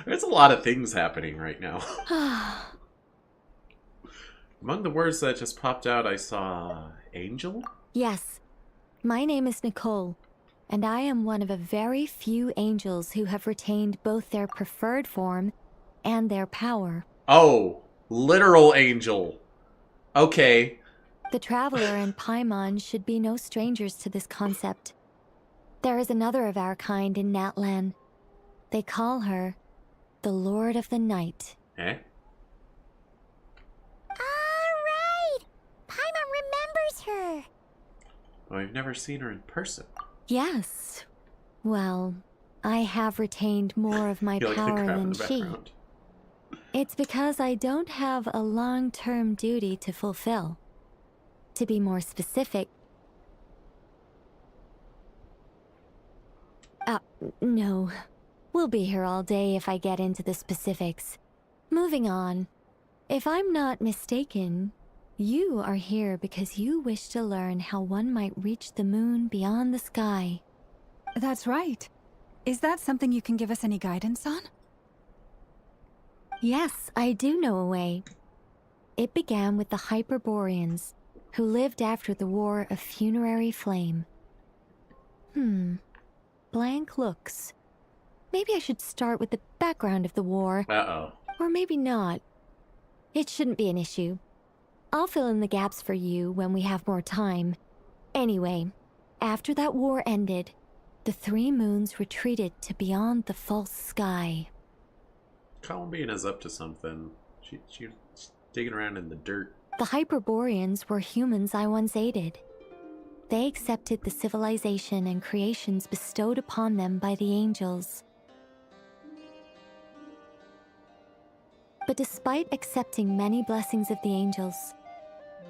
a lot of things happening right now. Among the words that just popped out, I saw Angel? Yes. My name is Nicole, and I am one of a very few angels who have retained both their preferred form and their power. Oh, literal angel. Okay. The Traveler and Paimon should be no strangers to this concept. There is another of our kind in Natlan. They call her the Lord of the Night. Eh? Alright! Paimon remembers her! Well, I've never seen her in person. Yes. Well, I have retained more of my power than she. It's because I don't have a long-term duty to fulfill. To be more specific... no. We'll be here all day if I get into the specifics. Moving on. If I'm not mistaken, you are here because you wish to learn how one might reach the moon beyond the sky. That's right. Is that something you can give us any guidance on? Yes, I do know a way. It began with the Hyperboreans, who lived after the War of Funerary Flame. Blank looks. Maybe I should start with the background of the war. Uh-oh. Or maybe not. It shouldn't be an issue. I'll fill in the gaps for you when we have more time. Anyway, after that war ended, the three moons retreated to beyond the false sky. Columbina's up to something. She's digging around in the dirt. The Hyperboreans were humans I once aided. They accepted the civilization and creations bestowed upon them by the angels. But despite accepting many blessings of the angels,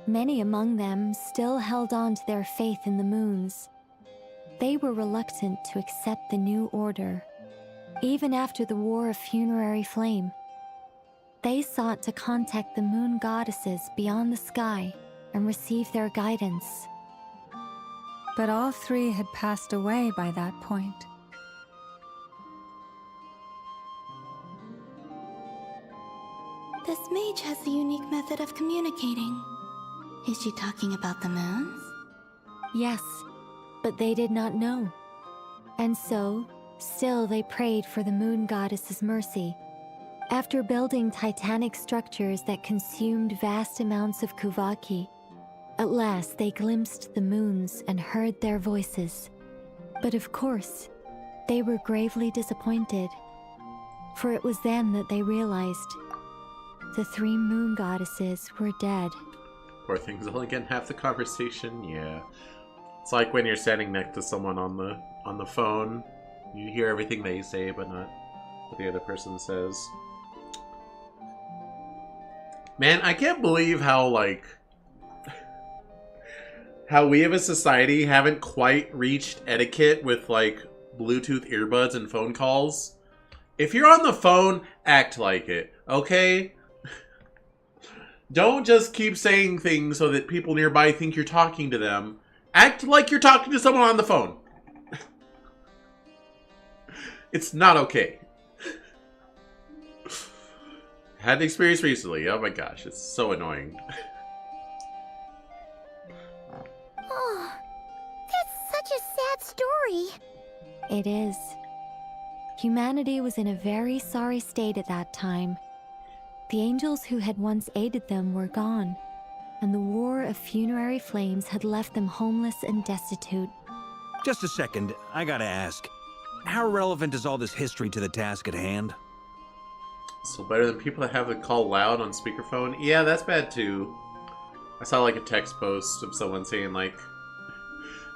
many among them still held on to their faith in the moons. They were reluctant to accept the new order, even after the War of Funerary Flame. They sought to contact the moon goddesses beyond the sky and receive their guidance. But all three had passed away by that point. This mage has a unique method of communicating. Is she talking about the moons? Yes, but they did not know. And so, still they prayed for the moon goddess's mercy. After building titanic structures that consumed vast amounts of Kuvaki, at last they glimpsed the moons and heard their voices. But of course, they were gravely disappointed, for it was then that they realized the three moon goddesses were dead. Poor things only getting half the conversation. Yeah, it's like when you're standing next to someone on the phone. You hear everything they say, but not what the other person says. Man, I can't believe how how we as a society haven't quite reached etiquette with Bluetooth earbuds and phone calls. If you're on the phone, act like it, okay? Don't just keep saying things so that people nearby think you're talking to them. Act like you're talking to someone on the phone. It's not okay. Had the experience recently. Oh my gosh, it's so annoying. sorry. It is. Humanity was in a very sorry state at that time. The angels who had once aided them were gone, and the war of funerary flames had left them homeless and destitute. Just a second, I gotta ask. How relevant is all this history to the task at hand? Still better than people that have the call loud on speakerphone? Yeah, that's bad too. I saw like a text post of someone saying like,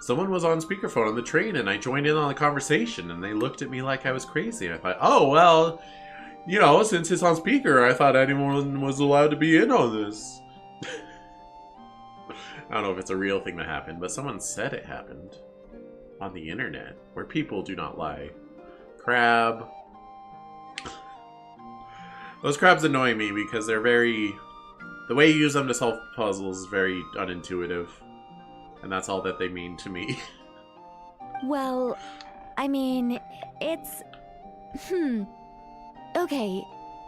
someone was on speakerphone on the train and I joined in on the conversation and they looked at me like I was crazy. I thought, oh, well, you know, since it's on speaker, I thought anyone was allowed to be in on this. I don't know if it's a real thing that happened, but someone said it happened on the internet where people do not lie. Crab. Those crabs annoy me because they're very... The way you use them to solve puzzles is very unintuitive. And that's all that they mean to me. Well, I mean, it's... Okay,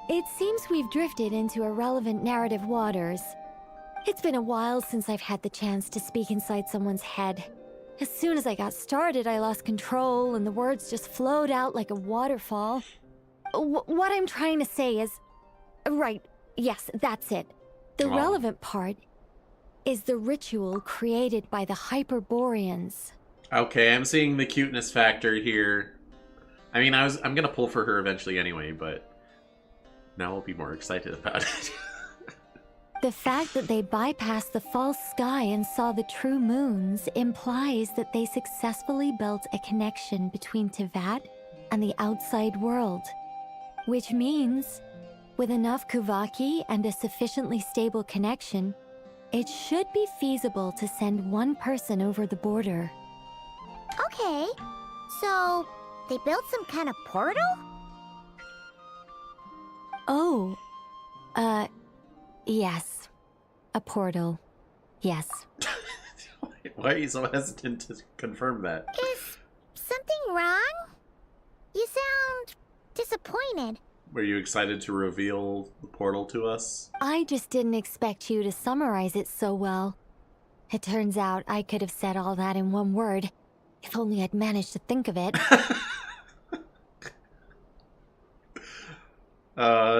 it seems we've drifted into irrelevant narrative waters. It's been a while since I've had the chance to speak inside someone's head. As soon as I got started, I lost control and the words just flowed out like a waterfall. What I'm trying to say is... Right, yes, that's it. The relevant part is the ritual created by the Hyperboreans. Okay, I'm seeing the cuteness factor here. I mean, I'm gonna pull for her eventually anyway, but now I'll be more excited about it. The fact that they bypassed the false sky and saw the true moons implies that they successfully built a connection between Teyvat and the outside world. Which means, with enough Kuvaki and a sufficiently stable connection, it should be feasible to send one person over the border. Okay, so they built some kind of portal? Oh, yes. A portal. Yes. Why are you so hesitant to confirm that? Is something wrong? You sound disappointed. Were you excited to reveal the portal to us? I just didn't expect you to summarize it so well. It turns out I could have said all that in one word, if only I'd managed to think of it.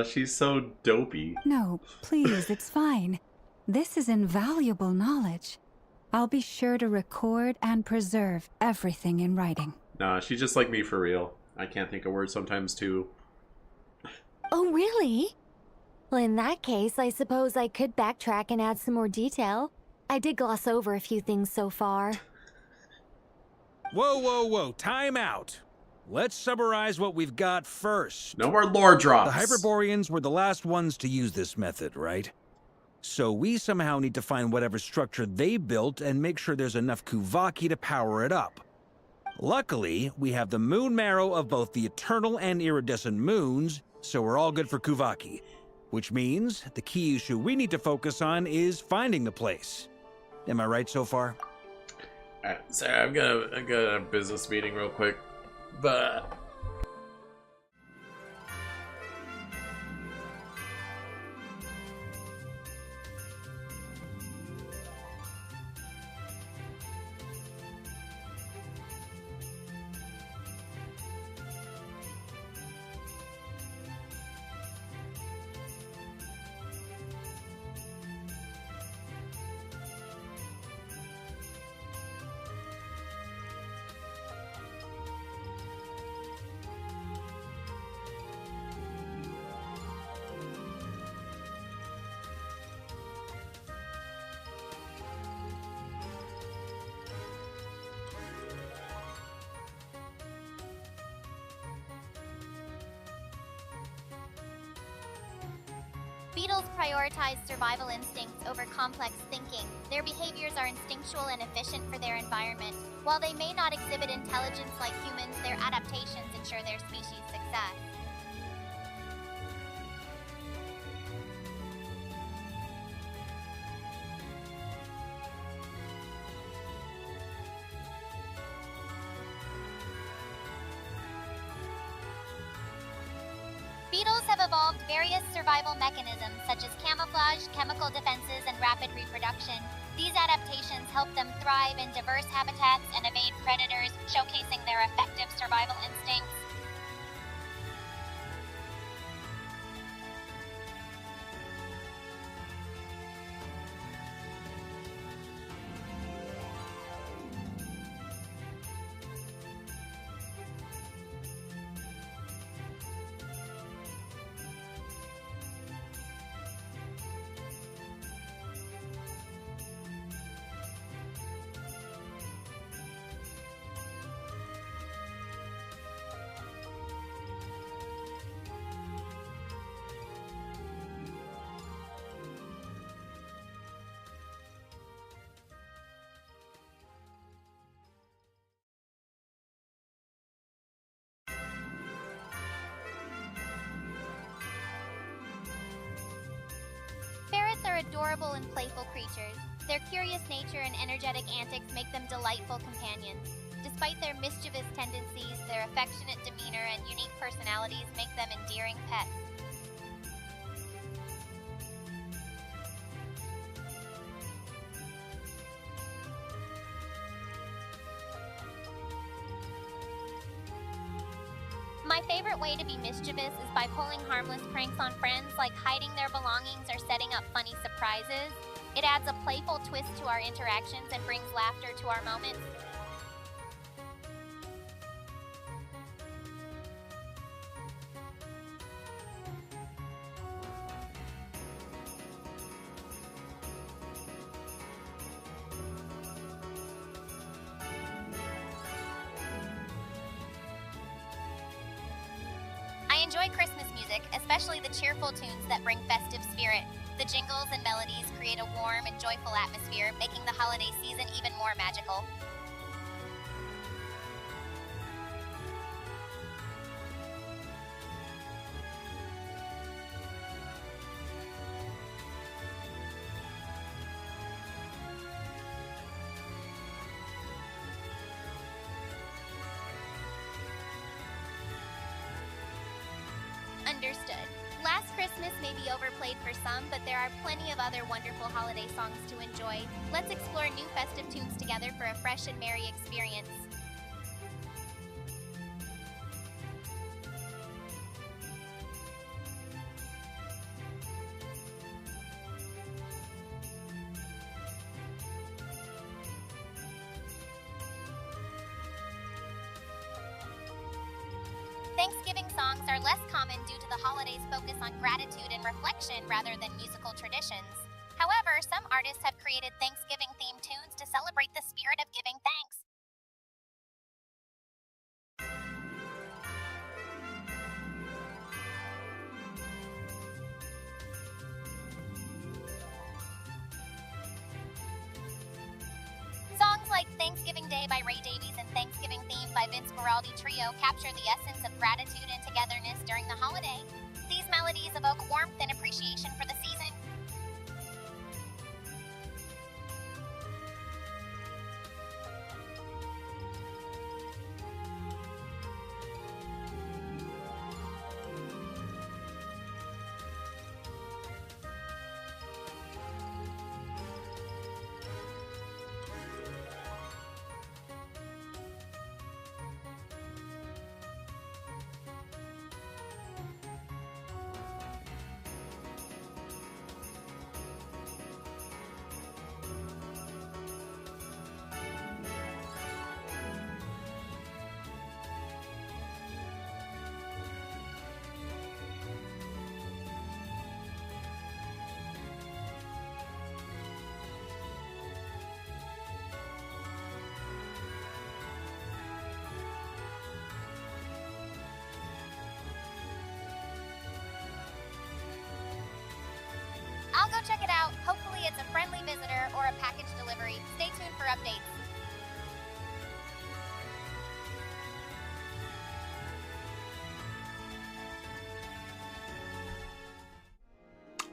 She's so dopey. No, please, it's fine. This is invaluable knowledge. I'll be sure to record and preserve everything in writing. Nah, she's just like me for real. I can't think of words sometimes too. Oh, really? Well, in that case, I suppose I could backtrack and add some more detail. I did gloss over a few things so far. Whoa, whoa, whoa, time out. Let's summarize what we've got first. No more lore drops. The Hyperboreans were the last ones to use this method, right? So we somehow need to find whatever structure they built and make sure there's enough Kuvaki to power it up. Luckily, we have the moon marrow of both the eternal and iridescent moons, so we're all good for Kuvaki. Which means the key issue we need to focus on is finding the place. Am I right so far? Alright, sorry, I've got a business meeting real quick. But... Beetles prioritize survival instincts over complex thinking. Their behaviors are instinctual and efficient for their environment. While they may not exhibit intelligence like humans, their adaptations ensure their species' success. Beetles have evolved various survival mechanisms such as camouflage, chemical defenses, and rapid reproduction. These adaptations help them thrive in diverse habitats and evade predators, showcasing their effective survival instincts. Ferrets are adorable and playful creatures. Their curious nature and energetic antics make them delightful companions. Despite their mischievous tendencies, their affectionate demeanor and unique personalities make them endearing pets. My favorite way to be mischievous is by pulling harmless pranks on friends, like hiding their belongings or setting up funny surprises. It adds a playful twist to our interactions and brings laughter to our moments. I enjoy Christmas music, especially the cheerful tunes that bring festive spirit. The jingles and melodies create a warm and joyful atmosphere, making the holiday season even more magical. Understood. Last Christmas may be overplayed for some, but there are plenty of other wonderful holiday songs to enjoy. Let's explore new festive tunes together for a fresh and merry experience. Thanksgiving songs are less common due to the holiday's focus on gratitude and reflection rather than musical traditions. However, some artists have created Thanksgiving-themed tunes to celebrate the spirit of giving thanks. Songs like Thanksgiving Day by Ray Davies and Thanksgiving Theme by Vince Guaraldi Trio capture the essence of gratitude and togetherness during the holiday. These melodies evoke warmth and appreciation for the season. I'll go check it out. Hopefully it's a friendly visitor or a package delivery. Stay tuned for updates.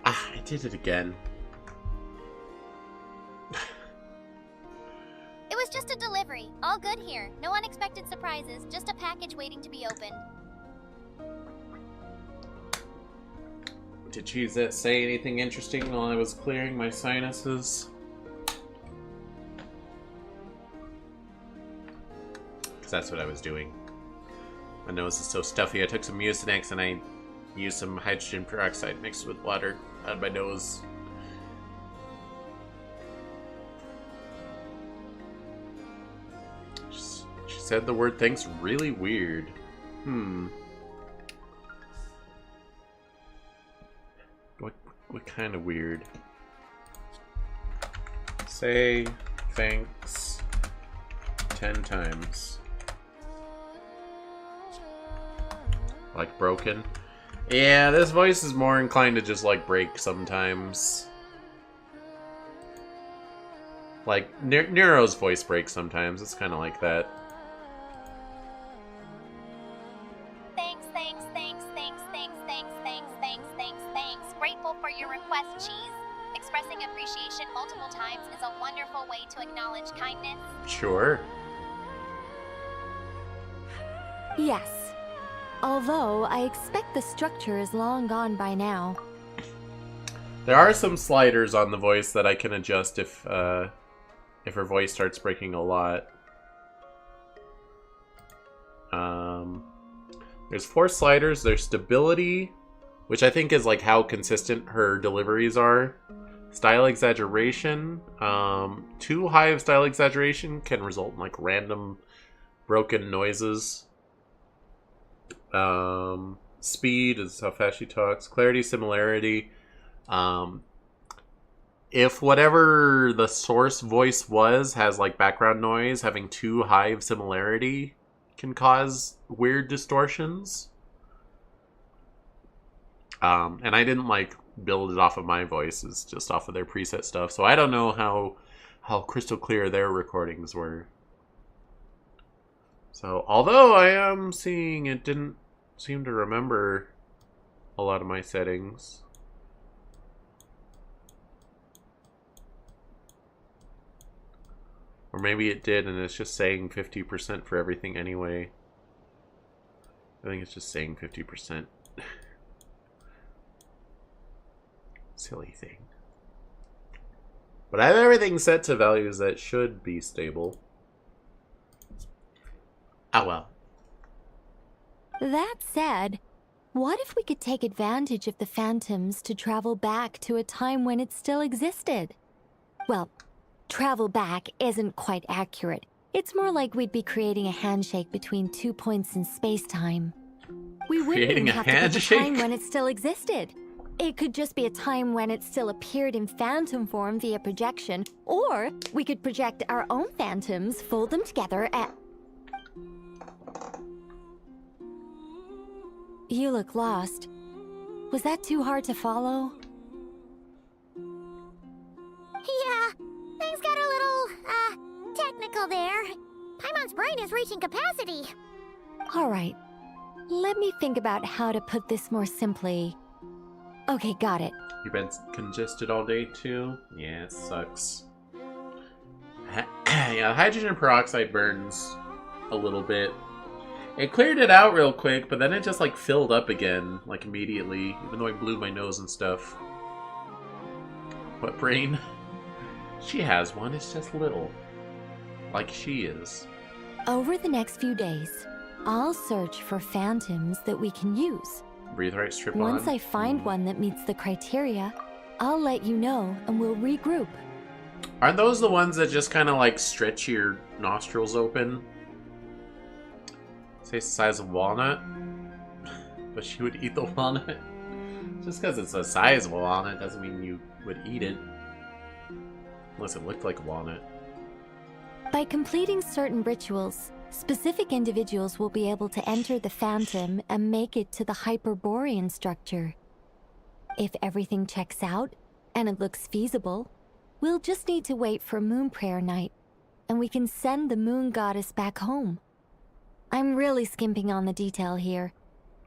Ah, I did it again. It was just a delivery. All good here. No unexpected surprises. Just a package waiting to be opened. Did she say anything interesting while I was clearing my sinuses? Because that's what I was doing. My nose is so stuffy. I took some Mucinex and I used some hydrogen peroxide mixed with water on my nose. She said the word "thanks" really weird. What kind of weird? Say thanks 10 times. Like broken? Yeah, this voice is more inclined to just like break sometimes. Like Nero's voice breaks sometimes. It's kind of like that. Thanks. Grateful for your request, Cheese. Expressing appreciation multiple times is a wonderful way to acknowledge kindness. Sure. Yes. Although I expect the structure is long gone by now. There are some sliders on the voice that I can adjust if her voice starts breaking a lot. There's 4 sliders. There's stability, which I think is like how consistent her deliveries are. Style exaggeration. Too high of style exaggeration can result in like random broken noises. Speed is how fast she talks. Clarity, similarity. If whatever the source voice was has like background noise, having too high of similarity can cause weird distortions. And I didn't like build it off of my voice, it's just off of their preset stuff. So I don't know how crystal clear their recordings were. So although I am seeing it didn't seem to remember a lot of my settings. Or maybe it did and it's just saying 50% for everything anyway. I think it's just saying 50%. Silly thing. But I have everything set to values that should be stable. Oh well. That said, what if we could take advantage of the phantoms to travel back to a time when it still existed? Well, travel back isn't quite accurate. It's more like we'd be creating a handshake between 2 points in space-time. We wouldn't even have to pick a time when it still existed. It could just be a time when it still appeared in phantom form via projection, or we could project our own phantoms, fold them together, and... You look lost. Was that too hard to follow? Yeah, things got a little, technical there. Paimon's brain is reaching capacity. All right. Let me think about how to put this more simply. Okay, got it. You've been congested all day too? Yeah, it sucks. Yeah, hydrogen peroxide burns a little bit. It cleared it out real quick, but then it just like filled up again, like immediately, even though I blew my nose and stuff. What brain? She has one, it's just little. Like she is. Over the next few days, I'll search for phantoms that we can use. Breathe right, strip Once on. I find one that meets the criteria, I'll let you know and we'll regroup. Aren't those the ones that just kind of like stretch your nostrils open? Say it's the size of walnut? But she would eat the walnut? Just because it's the size of a walnut doesn't mean you would eat it. Unless it looked like a walnut. By completing certain rituals, specific individuals will be able to enter the phantom and make it to the Hyperborean structure. If everything checks out, and it looks feasible, we'll just need to wait for Moon Prayer Night, and we can send the Moon Goddess back home. I'm really skimping on the detail here.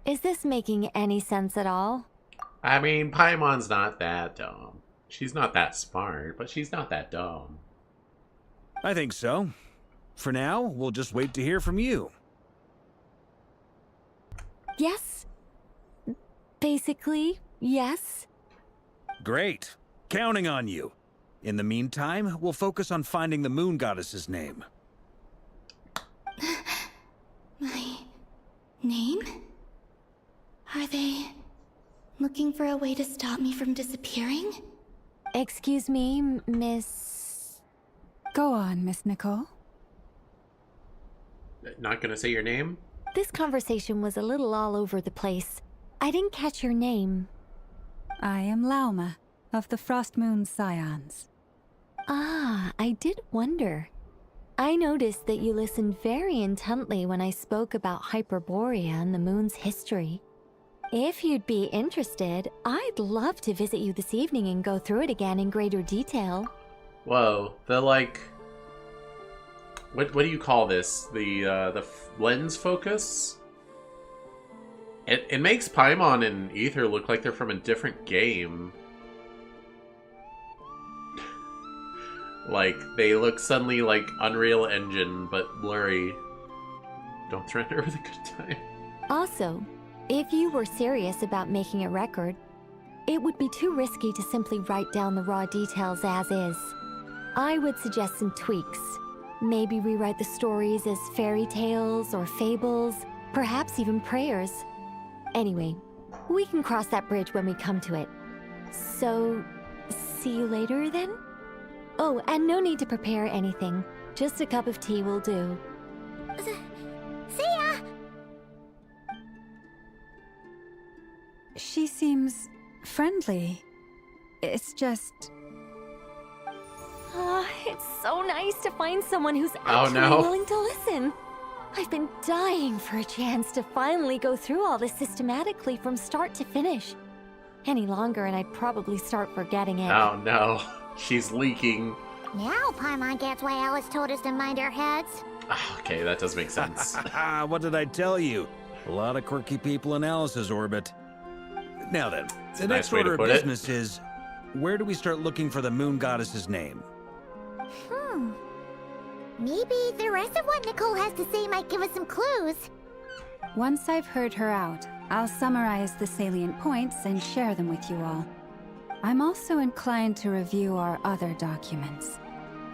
Is this making any sense at all? I mean, Paimon's not that dumb. She's not that smart, but she's not that dumb. I think so. For now, we'll just wait to hear from you. Yes. Basically, yes. Great. Counting on you. In the meantime, we'll focus on finding the Moon Goddess's name. My name? Are they looking for a way to stop me from disappearing? Excuse me, Miss... Go on, Miss Nicole. Not gonna say your name? This conversation was a little all over the place. I didn't catch your name. I am Lauma, of the Frost Moon Scions. Ah, I did wonder. I noticed that you listened very intently when I spoke about Hyperborea and the moon's history. If you'd be interested, I'd love to visit you this evening and go through it again in greater detail. Whoa, the like... What do you call this? The lens focus? It makes Paimon and Aether look like they're from a different game. Like, they look suddenly like Unreal Engine, but blurry. Don't threaten her with a good time. Also, if you were serious about making a record, it would be too risky to simply write down the raw details as is. I would suggest some tweaks. Maybe rewrite the stories as fairy tales or fables, perhaps even prayers. Anyway, we can cross that bridge when we come to it. So, see you later then? Oh, and no need to prepare anything. Just a cup of tea will do. See ya! She seems friendly. It's just... It's so nice to find someone who's Oh, actually no. willing to listen. I've been dying for a chance to finally go through all this systematically from start to finish. Any longer and I'd probably start forgetting it. Oh no, she's leaking. Now Paimon gets why Alice told us to mind our heads. Okay, that does make sense. What did I tell you? A lot of quirky people in Alice's orbit. Now then, That's the a next nice way to order of put it. business is, where do we start looking for the moon goddess's name? Maybe the rest of what Nicole has to say might give us some clues. Once I've heard her out, I'll summarize the salient points and share them with you all. I'm also inclined to review our other documents.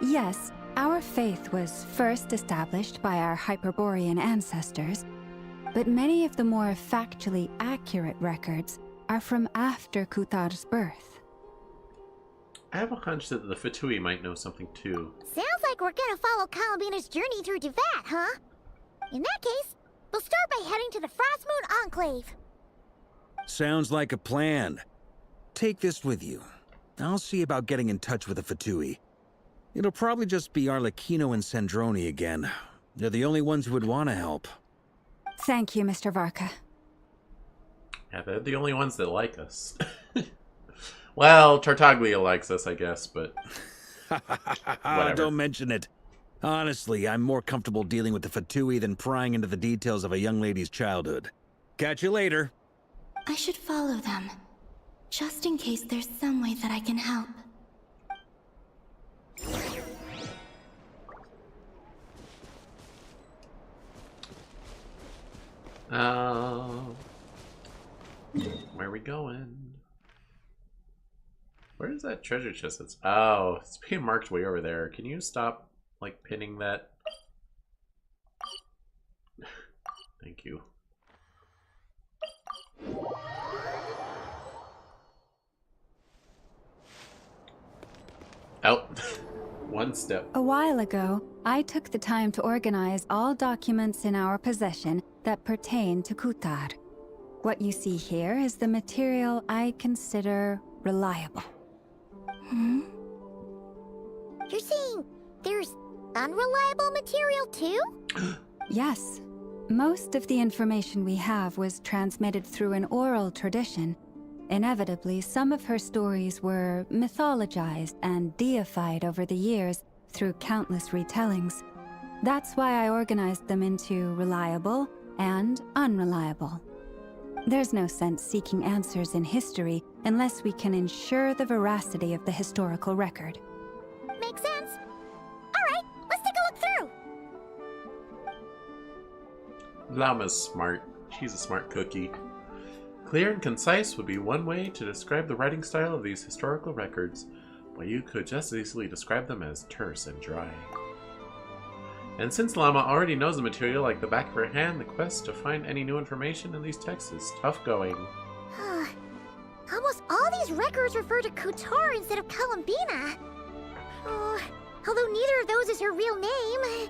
Yes, our faith was first established by our Hyperborean ancestors, but many of the more factually accurate records are from after Kuthar's birth. I have a hunch that the Fatui might know something too. Sounds like we're gonna follow Kalabina's journey through Duvat, huh? In that case, we'll start by heading to the Frost Moon Enclave. Sounds like a plan. Take this with you. I'll see about getting in touch with the Fatui. It'll probably just be Arlecchino and Sandroni again. They're the only ones who would want to help. Thank you, Mr. Varka. Yeah, they're the only ones that like us. Well, Tartaglia likes us, I guess, but... whatever. Don't mention it. Honestly, I'm more comfortable dealing with the Fatui than prying into the details of a young lady's childhood. Catch you later. I should follow them, just in case there's some way that I can help. Where are we going? Where is that treasure chest? Oh, it's being marked way over there. Can you stop, like, pinning that? Thank you. Oh, one step. A while ago, I took the time to organize all documents in our possession that pertain to Kuthar. What you see here is the material I consider reliable. You're saying there's unreliable material too? Yes. Most of the information we have was transmitted through an oral tradition. Inevitably, some of her stories were mythologized and deified over the years through countless retellings. That's why I organized them into reliable and unreliable. There's no sense seeking answers in history unless we can ensure the veracity of the historical record. Makes sense. Alright, let's take a look through. Llama's smart. She's a smart cookie. Clear and concise would be one way to describe the writing style of these historical records, but you could just as easily describe them as terse and dry. And since Llama already knows the material like the back of her hand, the quest to find any new information in these texts is tough going. Almost all these records refer to Kutar instead of Columbina. Although neither of those is her real name.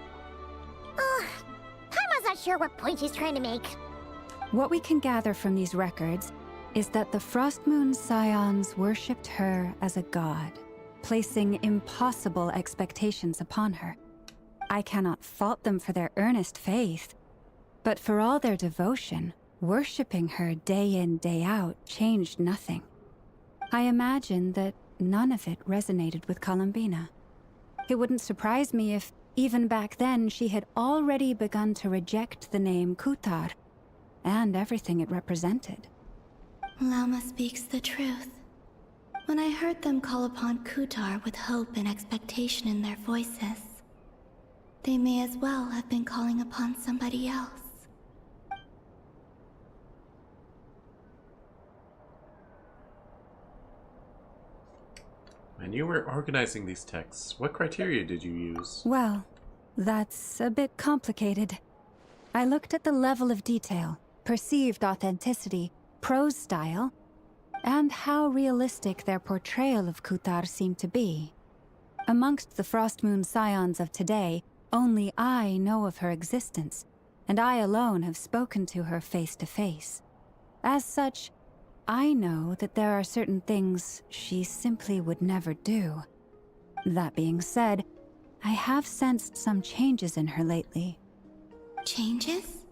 Paimon's not sure what point she's trying to make. What we can gather from these records is that the Frost Moon Scions worshipped her as a god, placing impossible expectations upon her. I cannot fault them for their earnest faith, but for all their devotion, worshipping her day in, day out changed nothing. I imagine that none of it resonated with Columbina. It wouldn't surprise me if, even back then, she had already begun to reject the name Kutar and everything it represented. Llama speaks the truth. When I heard them call upon Kutar with hope and expectation in their voices, they may as well have been calling upon somebody else. And you were organizing these texts. What criteria did you use? Well, that's a bit complicated. I looked at the level of detail, perceived authenticity, prose style, and how realistic their portrayal of Kutar seemed to be. Amongst the Frostmoon Scions of today, only I know of her existence, and I alone have spoken to her face to face. As such, I know that there are certain things she simply would never do. That being said, I have sensed some changes in her lately. Changes?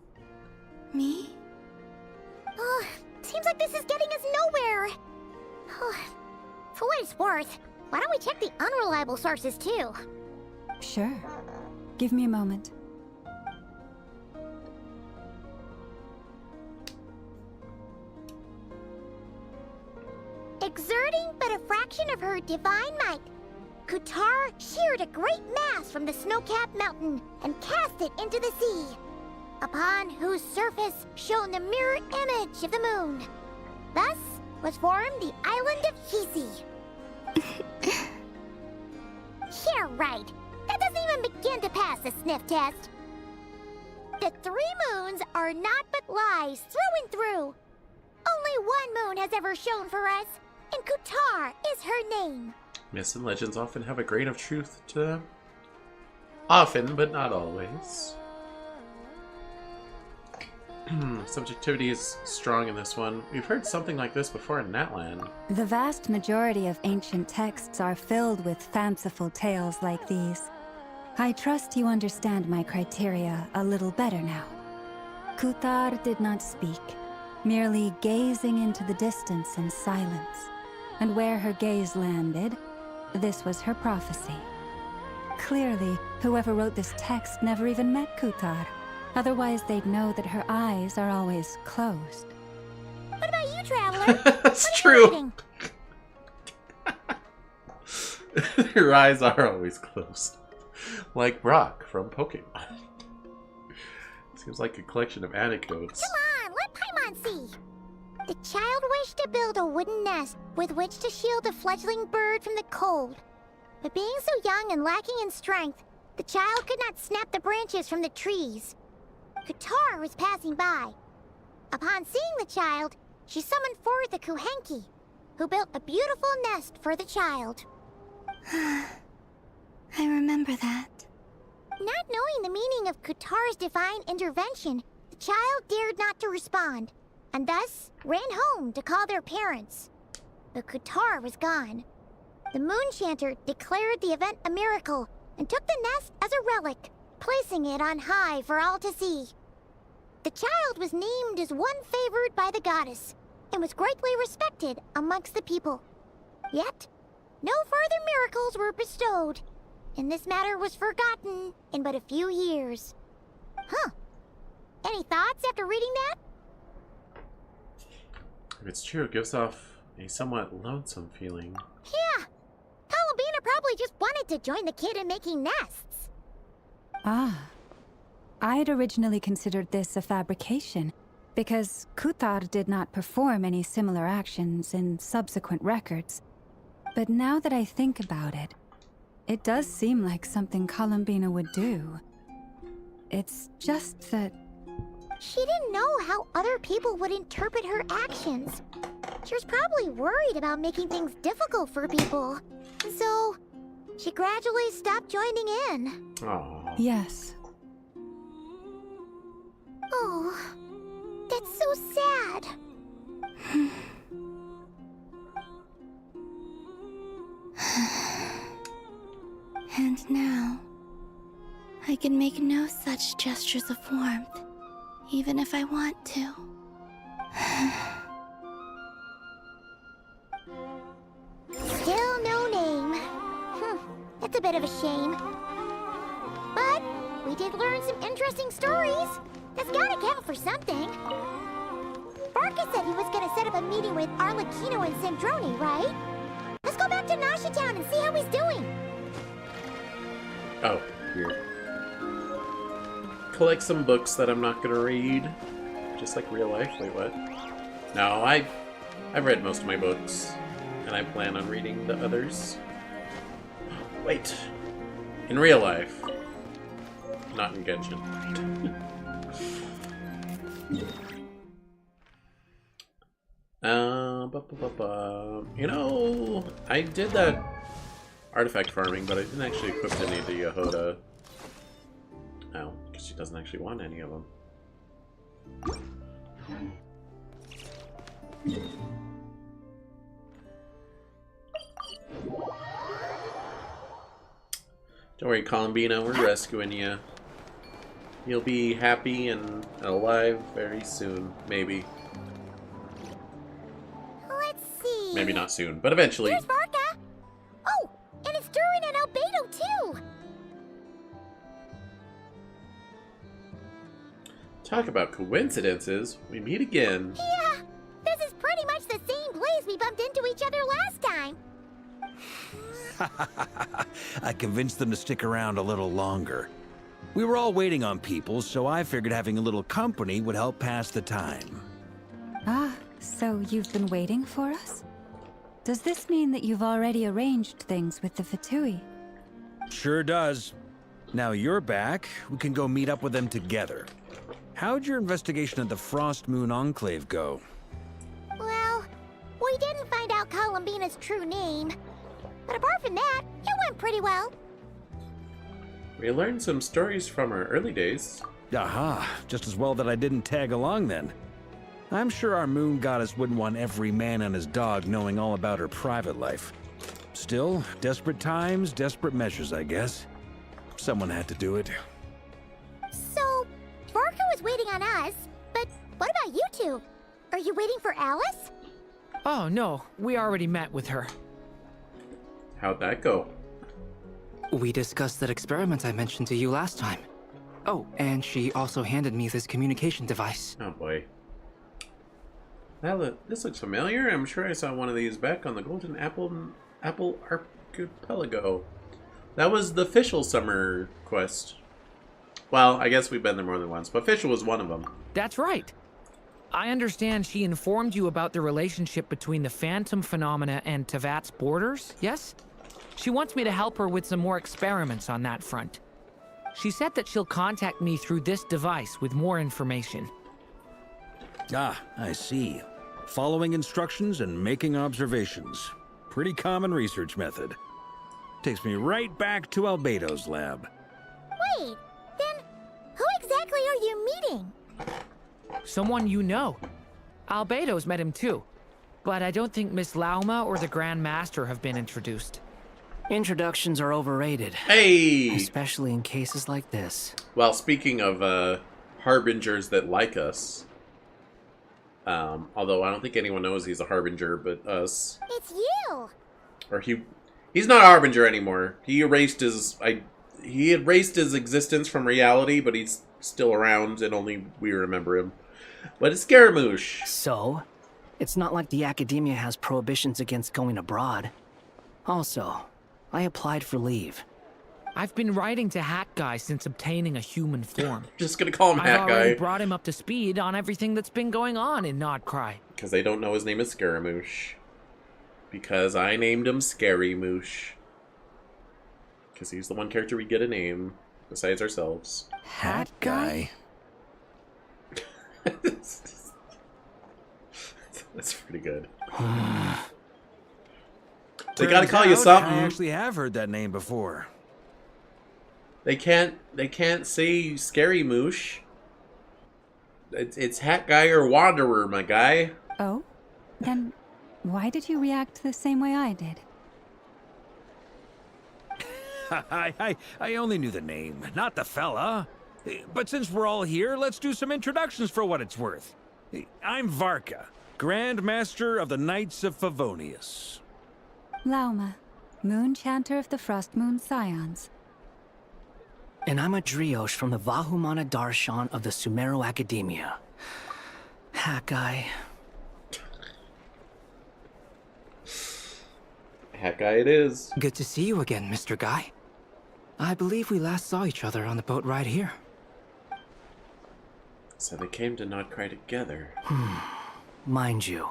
Me? Seems like this is getting us nowhere. For what it's worth, why don't we check the unreliable sources too? Sure. Give me a moment. Exerting but a fraction of her divine might, Kutar sheared a great mass from the snow-capped mountain and cast it into the sea, upon whose surface shone the mirror image of the moon. Thus was formed the island of Hisi. Yeah, right. That doesn't even begin to pass the sniff test. The 3 moons are naught but lies through and through. Only one moon has ever shone for us, and Kutar is her name. Myths and legends often have a grain of truth to them. Often, but not always. Subjectivity is strong in this one. We've heard something like this before in Natlan. The vast majority of ancient texts are filled with fanciful tales like these. I trust you understand my criteria a little better now. Kutar did not speak, merely gazing into the distance in silence. And where her gaze landed, this was her prophecy. Clearly, whoever wrote this text never even met Kutar. Otherwise, they'd know that her eyes are always closed. What about you, Traveler? That's true. Her eyes are always closed. Like Brock from Pokemon. Seems like a collection of anecdotes. Come on, let Paimon see. The child wished to build a wooden nest with which to shield the fledgling bird from the cold. But being so young and lacking in strength, the child could not snap the branches from the trees. Kutar was passing by. Upon seeing the child, she summoned forth the Kuhenki, who built a beautiful nest for the child. I remember that. Not knowing the meaning of Kutar's divine intervention, the child dared not to respond, and thus ran home to call their parents. But Kutar was gone. The Moon Chanter declared the event a miracle and took the nest as a relic, placing it on high for all to see. The child was named as one favored by the goddess, and was greatly respected amongst the people. Yet, no further miracles were bestowed, and this matter was forgotten in but a few years. Huh. Any thoughts after reading that? If it's true, it gives off a somewhat lonesome feeling. Yeah. Columbina probably just wanted to join the kid in making nests. Ah. I'd originally considered this a fabrication, because Kutar did not perform any similar actions in subsequent records. But now that I think about it, it does seem like something Columbina would do. It's just that... She didn't know how other people would interpret her actions. She was probably worried about making things difficult for people. So, she gradually stopped joining in. Aww. Yes. Oh, that's so sad. And now, I can make no such gestures of warmth, even if I want to. Still no name. That's a bit of a shame. But we did learn some interesting stories. That's gotta count for something. Barca said he was gonna set up a meeting with Arlecchino and Sandrone, right? Let's go back to Nasha Town and see how he's doing. Oh, here. Collect some books that I'm not gonna read. Just like real life. Wait, what? No, I've read most of my books. And I plan on reading the others. Wait. In real life. Not in Genshin. You know, I did that artifact farming, but I didn't actually equip any of the Yehoda. Oh, because she doesn't actually want any of them. Don't worry, Columbina, we're rescuing you. You'll be happy and alive very soon, maybe. Let's see. Maybe not soon, but eventually. Here's Barca. Oh, and it's Durin and Albedo too. Talk about coincidences. We meet again. Yeah, this is pretty much the same place we bumped into each other last time. I convinced them to stick around a little longer. We were all waiting on people, so I figured having a little company would help pass the time. Ah, so you've been waiting for us? Does this mean that you've already arranged things with the Fatui? Sure does. Now you're back, we can go meet up with them together. How'd your investigation of the Frost Moon Enclave go? Well, we didn't find out Columbina's true name. But apart from that, it went pretty well. We learned some stories from our early days. Aha, just as well that I didn't tag along then. I'm sure our moon goddess wouldn't want every man and his dog knowing all about her private life. Still, desperate times, desperate measures, I guess. Someone had to do it. So, Barca was waiting on us, but what about you two? Are you waiting for Alice? Oh, no. We already met with her. How'd that go? We discussed that experiment I mentioned to you last time. Oh, and she also handed me this communication device. Oh boy. This looks familiar. I'm sure I saw one of these back on the Golden Apple Archipelago. That was the Fischl summer quest. Well, I guess we've been there more than once, but Fischl was one of them. That's right. I understand she informed you about the relationship between the phantom phenomena and Tevat's borders, yes? She wants me to help her with some more experiments on that front. She said that she'll contact me through this device with more information. Ah, I see. Following instructions and making observations. Pretty common research method. Takes me right back to Albedo's lab. Wait, then who exactly are you meeting? Someone you know. Albedo's met him too. But I don't think Miss Lauma or the Grand Master have been introduced. Introductions are overrated. Hey! Especially in cases like this. Well, speaking of harbingers that like us, although I don't think anyone knows he's a harbinger but us. It's you! Or he's not a harbinger anymore. He erased his existence from reality, but he's still around and only we remember him. But it's Scaramouche. So, it's not like the academia has prohibitions against going abroad. Also, I applied for leave. I've been writing to Hat Guy since obtaining a human form. Just gonna call him Hat I've Guy. already brought him up to speed on everything that's been going on in Nod-Krai. Because they don't know his name is Scaramouche. Because I named him Scary Moosh. Because he's the one character we get a name. besides ourselves. Hat guy? That's pretty good. They gotta call you something. I actually have heard that name before. They can't say Scary Moosh. It's Hat Guy or Wanderer, my guy. Oh? Then why did you react the same way I did? I only knew the name, not the fella. But since we're all here, let's do some introductions for what it's worth. I'm Varka, Grand Master of the Knights of Favonius. Lauma, Moon Chanter of the Frost Moon Scions. And I'm a Driosh from the Vahumana Darshan of the Sumeru Academia. Hat guy. Hat Guy it is. Good to see you again, Mr. Guy. I believe we last saw each other on the boat ride here. So they came to Nod-Krai together. Mind you,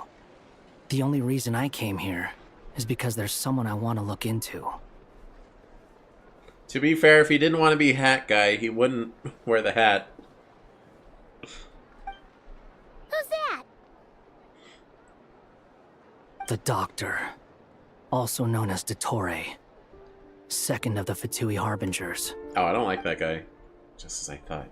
the only reason I came here is because there's someone I want to look into. To be fair, if he didn't want to be Hat Guy, he wouldn't wear the hat. Who's that? The Doctor, also known as Dottore, second of the Fatui Harbingers. Oh, I don't like that guy. Just as I thought.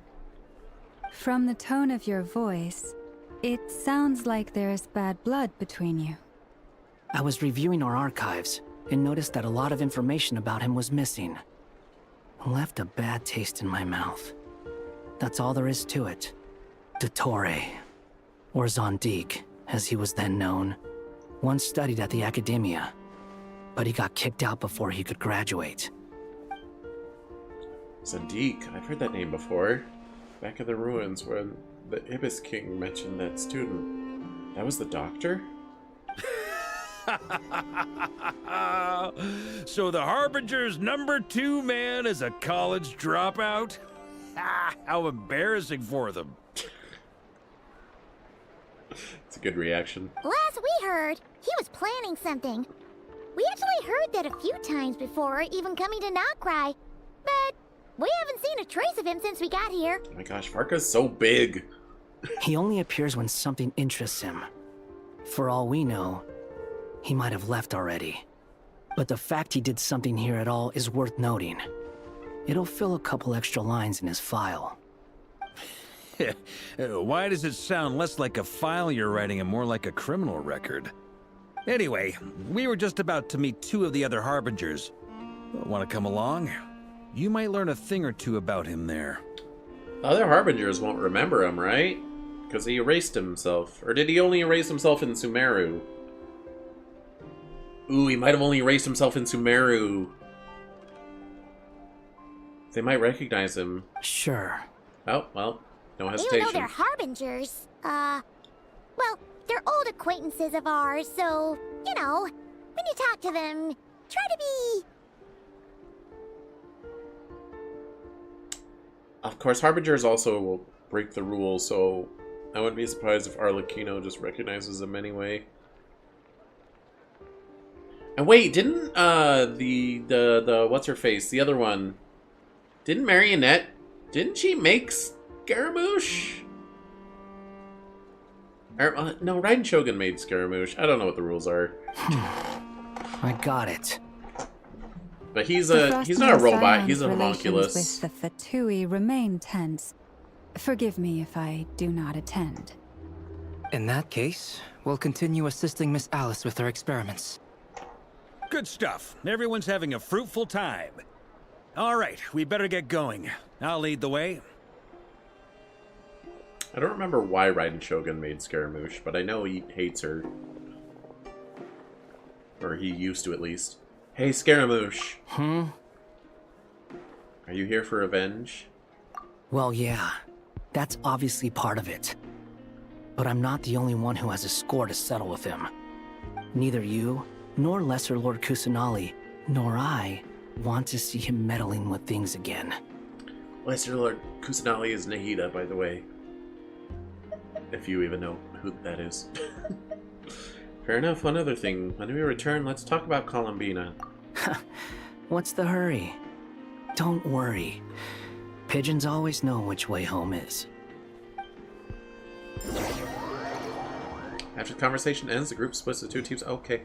From the tone of your voice, it sounds like there's bad blood between you. I was reviewing our archives and noticed that a lot of information about him was missing. Left a bad taste in my mouth. That's all there is to it. Dottore, or Zondik, as he was then known, once studied at the Academia, but he got kicked out before he could graduate. Zondik, I've heard that name before. Back in the ruins when the Ibis King mentioned that student. That was the Doctor? So the Harbinger's #2 man is a college dropout? How embarrassing for them. It's a good reaction. Last we heard, he was planning something. We actually heard that a few times before, even coming to Nod-Krai. But we haven't seen a trace of him since we got here. Oh my gosh, Varka's so big. He only appears when something interests him. For all we know, he might have left already. But the fact he did something here at all is worth noting. It'll fill a couple extra lines in his file. Why does it sound less like a file you're writing and more like a criminal record? Anyway, we were just about to meet 2 of the other Harbingers. Want to come along? You might learn a thing or two about him there. The other Harbingers won't remember him, right? Because he erased himself. Or did he only erase himself in Sumeru? Ooh, he might have only erased himself in Sumeru. They might recognize him. Sure. Oh, well, no hesitation. Even though they're Harbingers, well, they're old acquaintances of ours, so, you know, when you talk to them, try to be... Of course, Harbingers also will break the rules, so I wouldn't be surprised if Arlecchino just recognizes him anyway. And wait, didn't the what's her face, the other one, didn't Marionette, didn't she make Scaramouche? Or, no, Raiden Shogun made Scaramouche. I don't know what the rules are. I got it. But he's not a robot, he's a homunculus. With the Fatui remain tense. Forgive me if I do not attend. In that case, we'll continue assisting Miss Alice with her experiments. Good stuff. Everyone's having a fruitful time. All right, we better get going. I'll lead the way. I don't remember why Raiden Shogun made Scaramouche, but I know he hates her. Or he used to, at least. Hey, Scaramouche. Are you here for revenge? Well, yeah. That's obviously part of it. But I'm not the only one who has a score to settle with him. Neither you, nor Lesser Lord Kusanali, nor I want to see him meddling with things again. Lesser Lord Kusanali is Nahida, by the way. If you even know who that is. Fair enough. One other thing. When we return, let's talk about Columbina. What's the hurry? Don't worry. Pigeons always know which way home is. After the conversation ends, the group splits into 2 teams. Okay.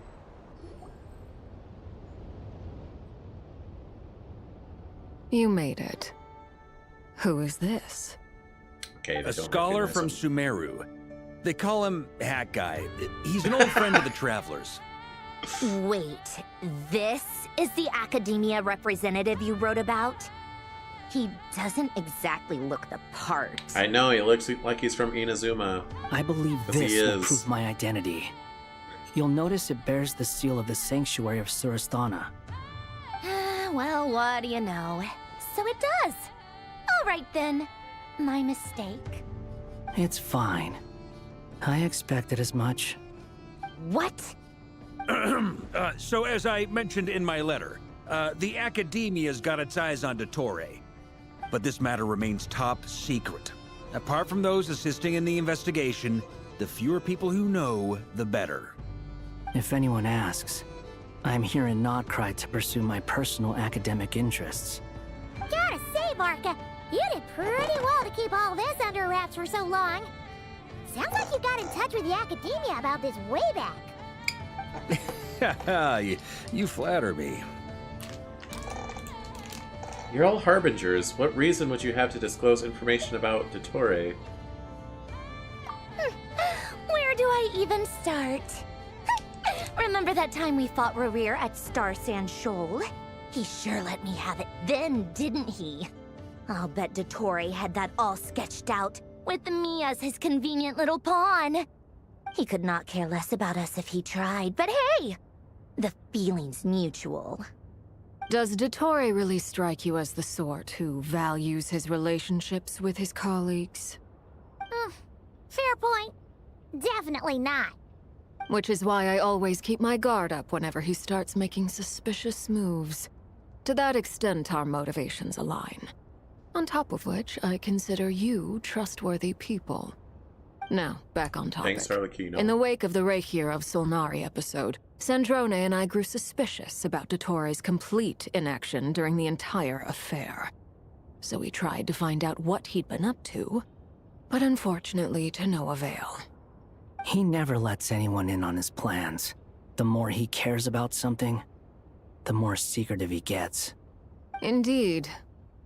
You made it. Who is this? Okay, a scholar from Sumeru. They call him Hat Guy. He's an old friend of the Travelers. Wait, this is the academia representative you wrote about? He doesn't exactly look the part. I know, he looks like he's from Inazuma. I believe Yes, this he will is. prove my identity. You'll notice it bears the seal of the Sanctuary of Surasthana. Well, what do you know? So it does. All right then. My mistake. It's fine. I expected as much. What? So as I mentioned in my letter, the Academia's got its eyes on Dottore. But this matter remains top secret. Apart from those assisting in the investigation, the fewer people who know, the better. If anyone asks, I'm here in Nod-Krai to pursue my personal academic interests. Gotta say, Marka, you did pretty well to keep all this under wraps for so long. Sounds like you got in touch with the academia about this way back. You flatter me. You're all harbingers. What reason would you have to disclose information about Dottore? Where do I even start? Remember that time we fought Rerir at Star Sand Shoal? He sure let me have it then, didn't he? I'll bet Dottore had that all sketched out, with me as his convenient little pawn. He could not care less about us if he tried, but hey! The feeling's mutual. Does Dottore really strike you as the sort who values his relationships with his colleagues? Fair point. Definitely not. Which is why I always keep my guard up whenever he starts making suspicious moves. To that extent, our motivations align. On top of which, I consider you trustworthy people. Now, back on topic. Thanks, Harlequino. In the wake of the Reikir of Solnari episode, Sandrone and I grew suspicious about Dottore's complete inaction during the entire affair. So we tried to find out what he'd been up to, but unfortunately to no avail. He never lets anyone in on his plans. The more he cares about something, the more secretive he gets. Indeed.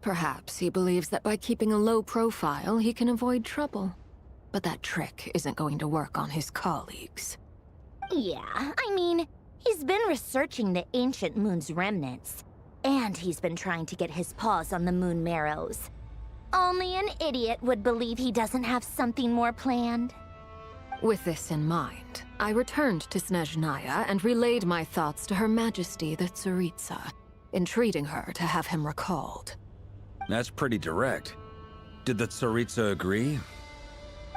Perhaps he believes that by keeping a low profile, he can avoid trouble. But that trick isn't going to work on his colleagues. Yeah, I mean, he's been researching the ancient moon's remnants. And he's been trying to get his paws on the moon marrows. Only an idiot would believe he doesn't have something more planned. With this in mind, I returned to Snezhnaya and relayed my thoughts to Her Majesty the Tsaritsa, entreating her to have him recalled. That's pretty direct. Did the Tsaritsa agree?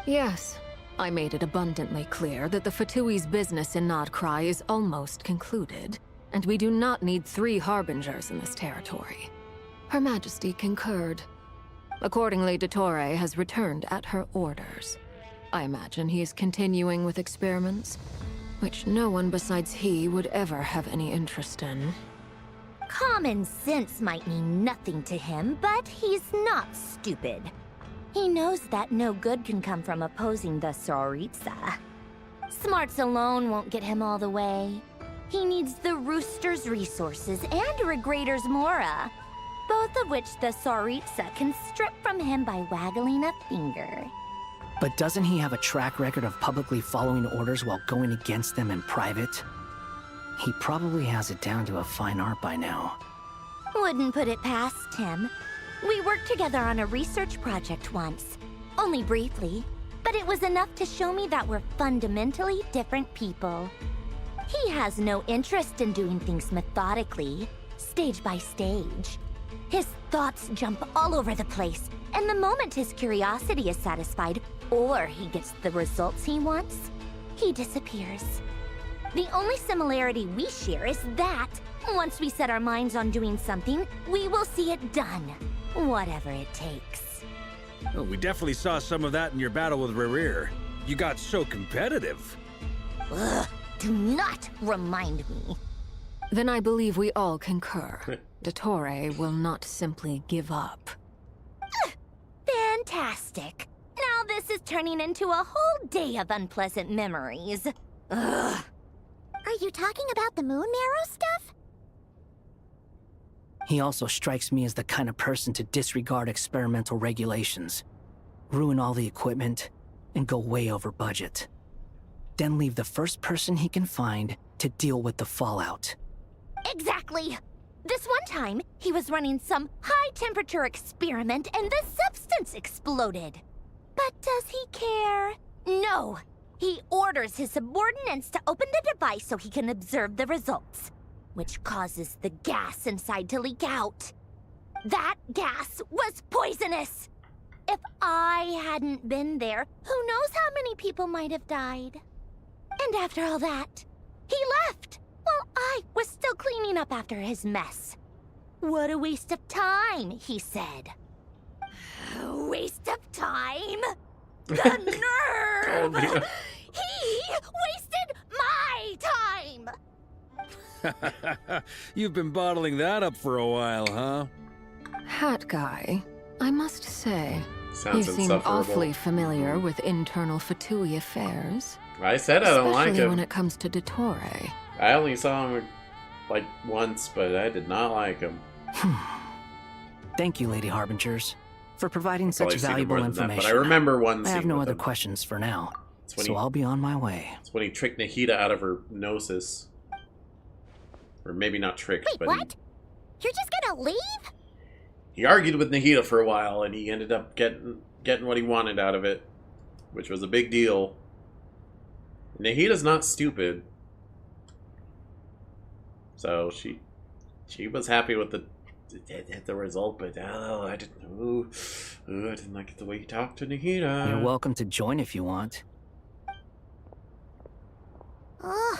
Yes. I made it abundantly clear that the Fatui's business in Nod-Krai is almost concluded, and we do not need 3 harbingers in this territory. Her Majesty concurred. Accordingly, Dottore has returned at her orders. I imagine he is continuing with experiments, which no one besides he would ever have any interest in. Common sense might mean nothing to him, but he's not stupid. He knows that no good can come from opposing the Tsaritsa. Smarts alone won't get him all the way. He needs the Rooster's resources and Regrator's Mora, both of which the Tsaritsa can strip from him by waggling a finger. But doesn't he have a track record of publicly following orders while going against them in private? He probably has it down to a fine art by now. Wouldn't put it past him. We worked together on a research project once. Only briefly, but it was enough to show me that we're fundamentally different people. He has no interest in doing things methodically, stage by stage. His thoughts jump all over the place, and the moment his curiosity is satisfied, or he gets the results he wants, he disappears. The only similarity we share is that, once we set our minds on doing something, we will see it done, whatever it takes. Well, we definitely saw some of that in your battle with Rerir. You got so competitive. Ugh, do not remind me. Then I believe we all concur. Dottore will not simply give up. Fantastic. Now this is turning into a whole day of unpleasant memories. Ugh. Are you talking about the moon marrow stuff? He also strikes me as the kind of person to disregard experimental regulations, ruin all the equipment, and go way over budget. Then leave the first person he can find to deal with the fallout. Exactly. This one time, he was running some high-temperature experiment and the substance exploded. But does he care? No. He orders his subordinates to open the device so he can observe the results, which causes the gas inside to leak out. That gas was poisonous! If I hadn't been there, who knows how many people might have died. And after all that, he left, while I was still cleaning up after his mess. What a waste of time, he said. A waste of time? The nerve! He wasted my time! You've been bottling that up for a while, huh? Hat guy, I must say, Sounds you seem insufferable. awfully familiar with internal Fatui affairs. I said I don't like Especially him. when it comes to Dottore. I only saw him like once, but I did not like him. Thank you, Lady Harbingers, for providing such Probably seen him valuable more than that, information. but I remember one I have scene no with other him. questions for now, when so he- I'll be on my way. It's when he tricked Nahida out of her gnosis. Or maybe not tricked, Wait, but what? You're just gonna leave? he argued with Nahida for a while, and he ended up getting what he wanted out of it, which was a big deal. Nahida's not stupid, so she was happy with the result, but I didn't like the way he talked to Nahida. You're welcome to join if you want. Ugh.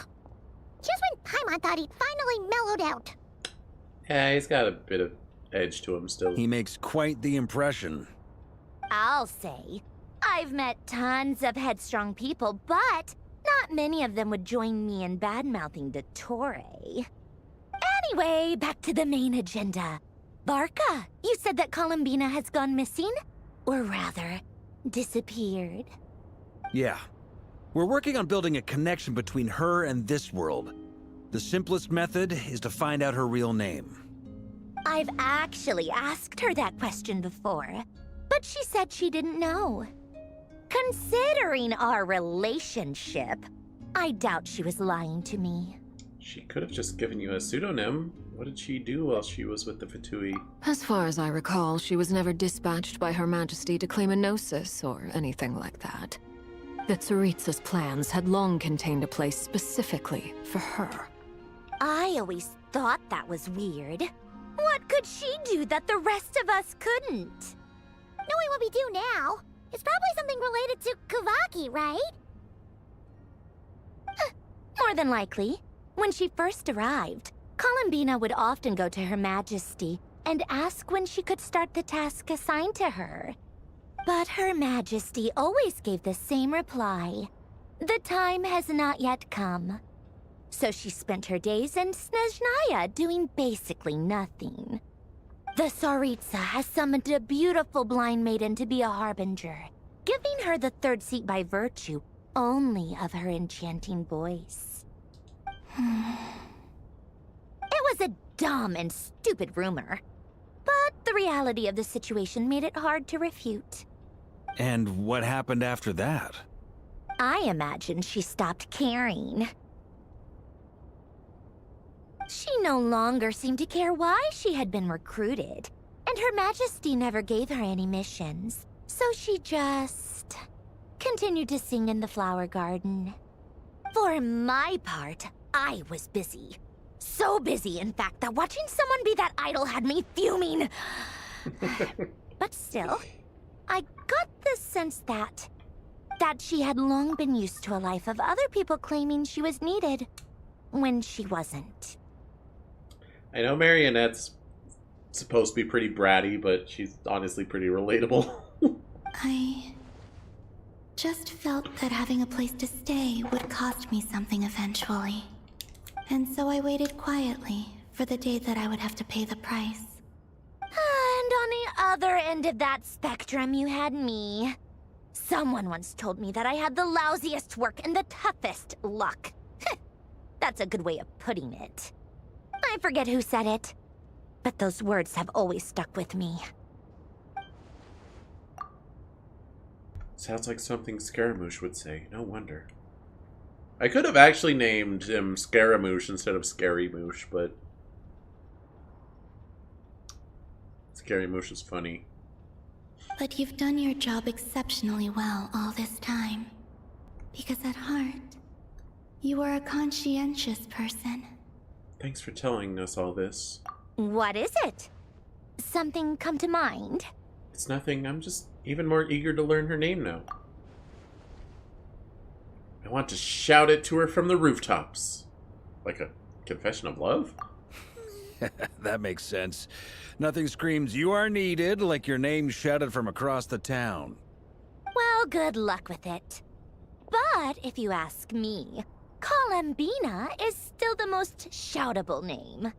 Just when Paimon thought he'd finally mellowed out. Yeah, he's got a bit of edge to him still. He makes quite the impression. I'll say. I've met tons of headstrong people, but not many of them would join me in bad-mouthing Dottore. Anyway, back to the main agenda. Barca, you said that Columbina has gone missing? Or rather, disappeared. Yeah. We're working on building a connection between her and this world. The simplest method is to find out her real name. I've actually asked her that question before, but she said she didn't know. Considering our relationship, I doubt she was lying to me. She could have just given you a pseudonym. What did she do while she was with the Fatui? As far as I recall, she was never dispatched by Her Majesty to claim a gnosis or anything like that. The Tsaritsa's plans had long contained a place specifically for her. I always thought that was weird. What could she do that the rest of us couldn't? Knowing what we do now, it's probably something related to Kavaki, right? More than likely. When she first arrived, Columbina would often go to Her Majesty and ask when she could start the task assigned to her. But Her Majesty always gave the same reply. The time has not yet come. So she spent her days in Snezhnaya doing basically nothing. The Tsaritsa has summoned a beautiful blind maiden to be a harbinger, giving her the third seat by virtue only of her enchanting voice. It was a dumb and stupid rumor, but the reality of the situation made it hard to refute. And what happened after that? I imagine she stopped caring. She no longer seemed to care why she had been recruited, and Her Majesty never gave her any missions, so she just continued to sing in the flower garden. For my part, I was busy. So busy, in fact, that watching someone be that idol had me fuming. But still, I got the sense that she had long been used to a life of other people claiming she was needed when she wasn't. I know Marionette's supposed to be pretty bratty, but she's honestly pretty relatable. I just felt that having a place to stay would cost me something eventually. And so I waited quietly for the day that I would have to pay the price. And on the other end of that spectrum, you had me. Someone once told me that I had the lousiest work and the toughest luck. That's a good way of putting it. I forget who said it, but those words have always stuck with me. Sounds like something Scaramouche would say. No wonder. I could have actually named him Scaramouche instead of Scary Moosh, but Scary Moosh is funny. But you've done your job exceptionally well all this time. Because at heart, you are a conscientious person. Thanks for telling us all this. What is it? Something come to mind? It's nothing. I'm just even more eager to learn her name now. I want to shout it to her from the rooftops. Like a confession of love? That makes sense. Nothing screams you are needed like your name shouted from across the town. Well, good luck with it. But if you ask me, Colambina is still the most shoutable name.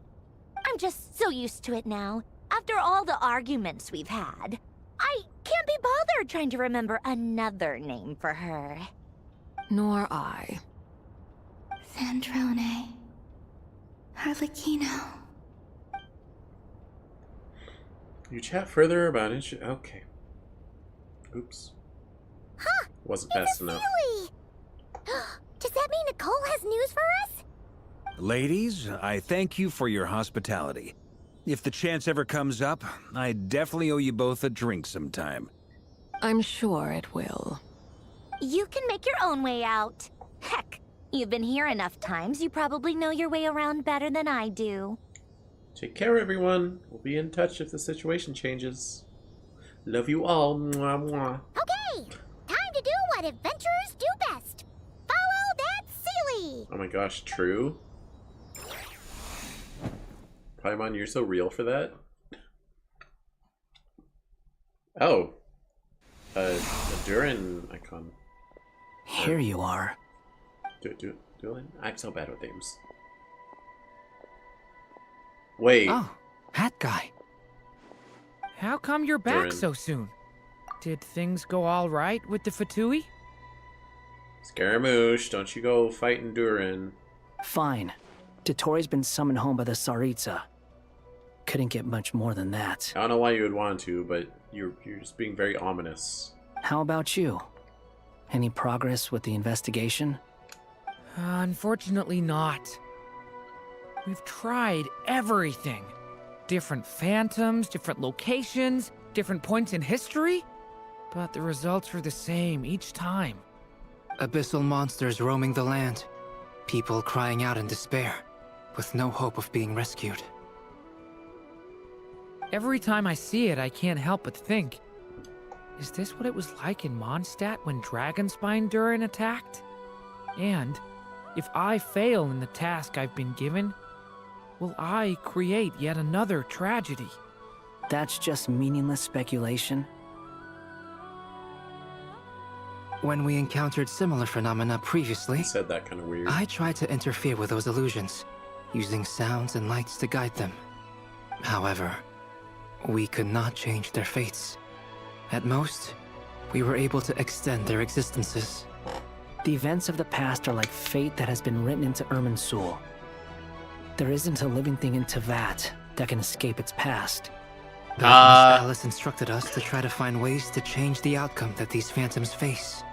I'm just so used to it now. After all the arguments we've had, I can't be bothered trying to remember another name for her. Nor I. Sandrone. Harlequino. You chat further about it. Okay. Oops. Huh! Wasn't fast enough. Silly! Does that mean Nicole has news for us? Ladies, I thank you for your hospitality. If the chance ever comes up, I definitely owe you both a drink sometime. I'm sure it will. You can make your own way out. Heck, you've been here enough times, you probably know your way around better than I do. Take care, everyone. We'll be in touch if the situation changes. Love you all. Mwah, mwah. Okay, time to do what adventurers do best. Follow that Sealy! Oh my gosh, true? Paimon, you're so real for that? Oh. A Durin icon. Here you are. Durin? I'm so bad with names. Wait. Oh, that guy. How come you're back Durin. so soon? Did things go all right with the Fatui? Scaramouche, don't you go fighting Durin. Fine. Dotori's been summoned home by the Tsaritsa. Couldn't get much more than that. I don't know why you would want to, but you're just being very ominous. How about you? Any progress with the investigation? Unfortunately not. We've tried everything. Different phantoms, different locations, different points in history. But the results were the same each time. Abyssal monsters roaming the land. People crying out in despair, with no hope of being rescued. Every time I see it, I can't help but think, is this what it was like in Mondstadt when Dragonspine Durin attacked? And if I fail in the task I've been given, will I create yet another tragedy? That's just meaningless speculation. When we encountered similar phenomena previously, You said that kind of weird. I tried to interfere with those illusions, using sounds and lights to guide them. However, we could not change their fates. At most, we were able to extend their existences. The events of the past are like fate that has been written into Irminsul. There isn't a living thing in Tevat that can escape its past. But Miss Alice instructed us to try to find ways to change the outcome that these phantoms face.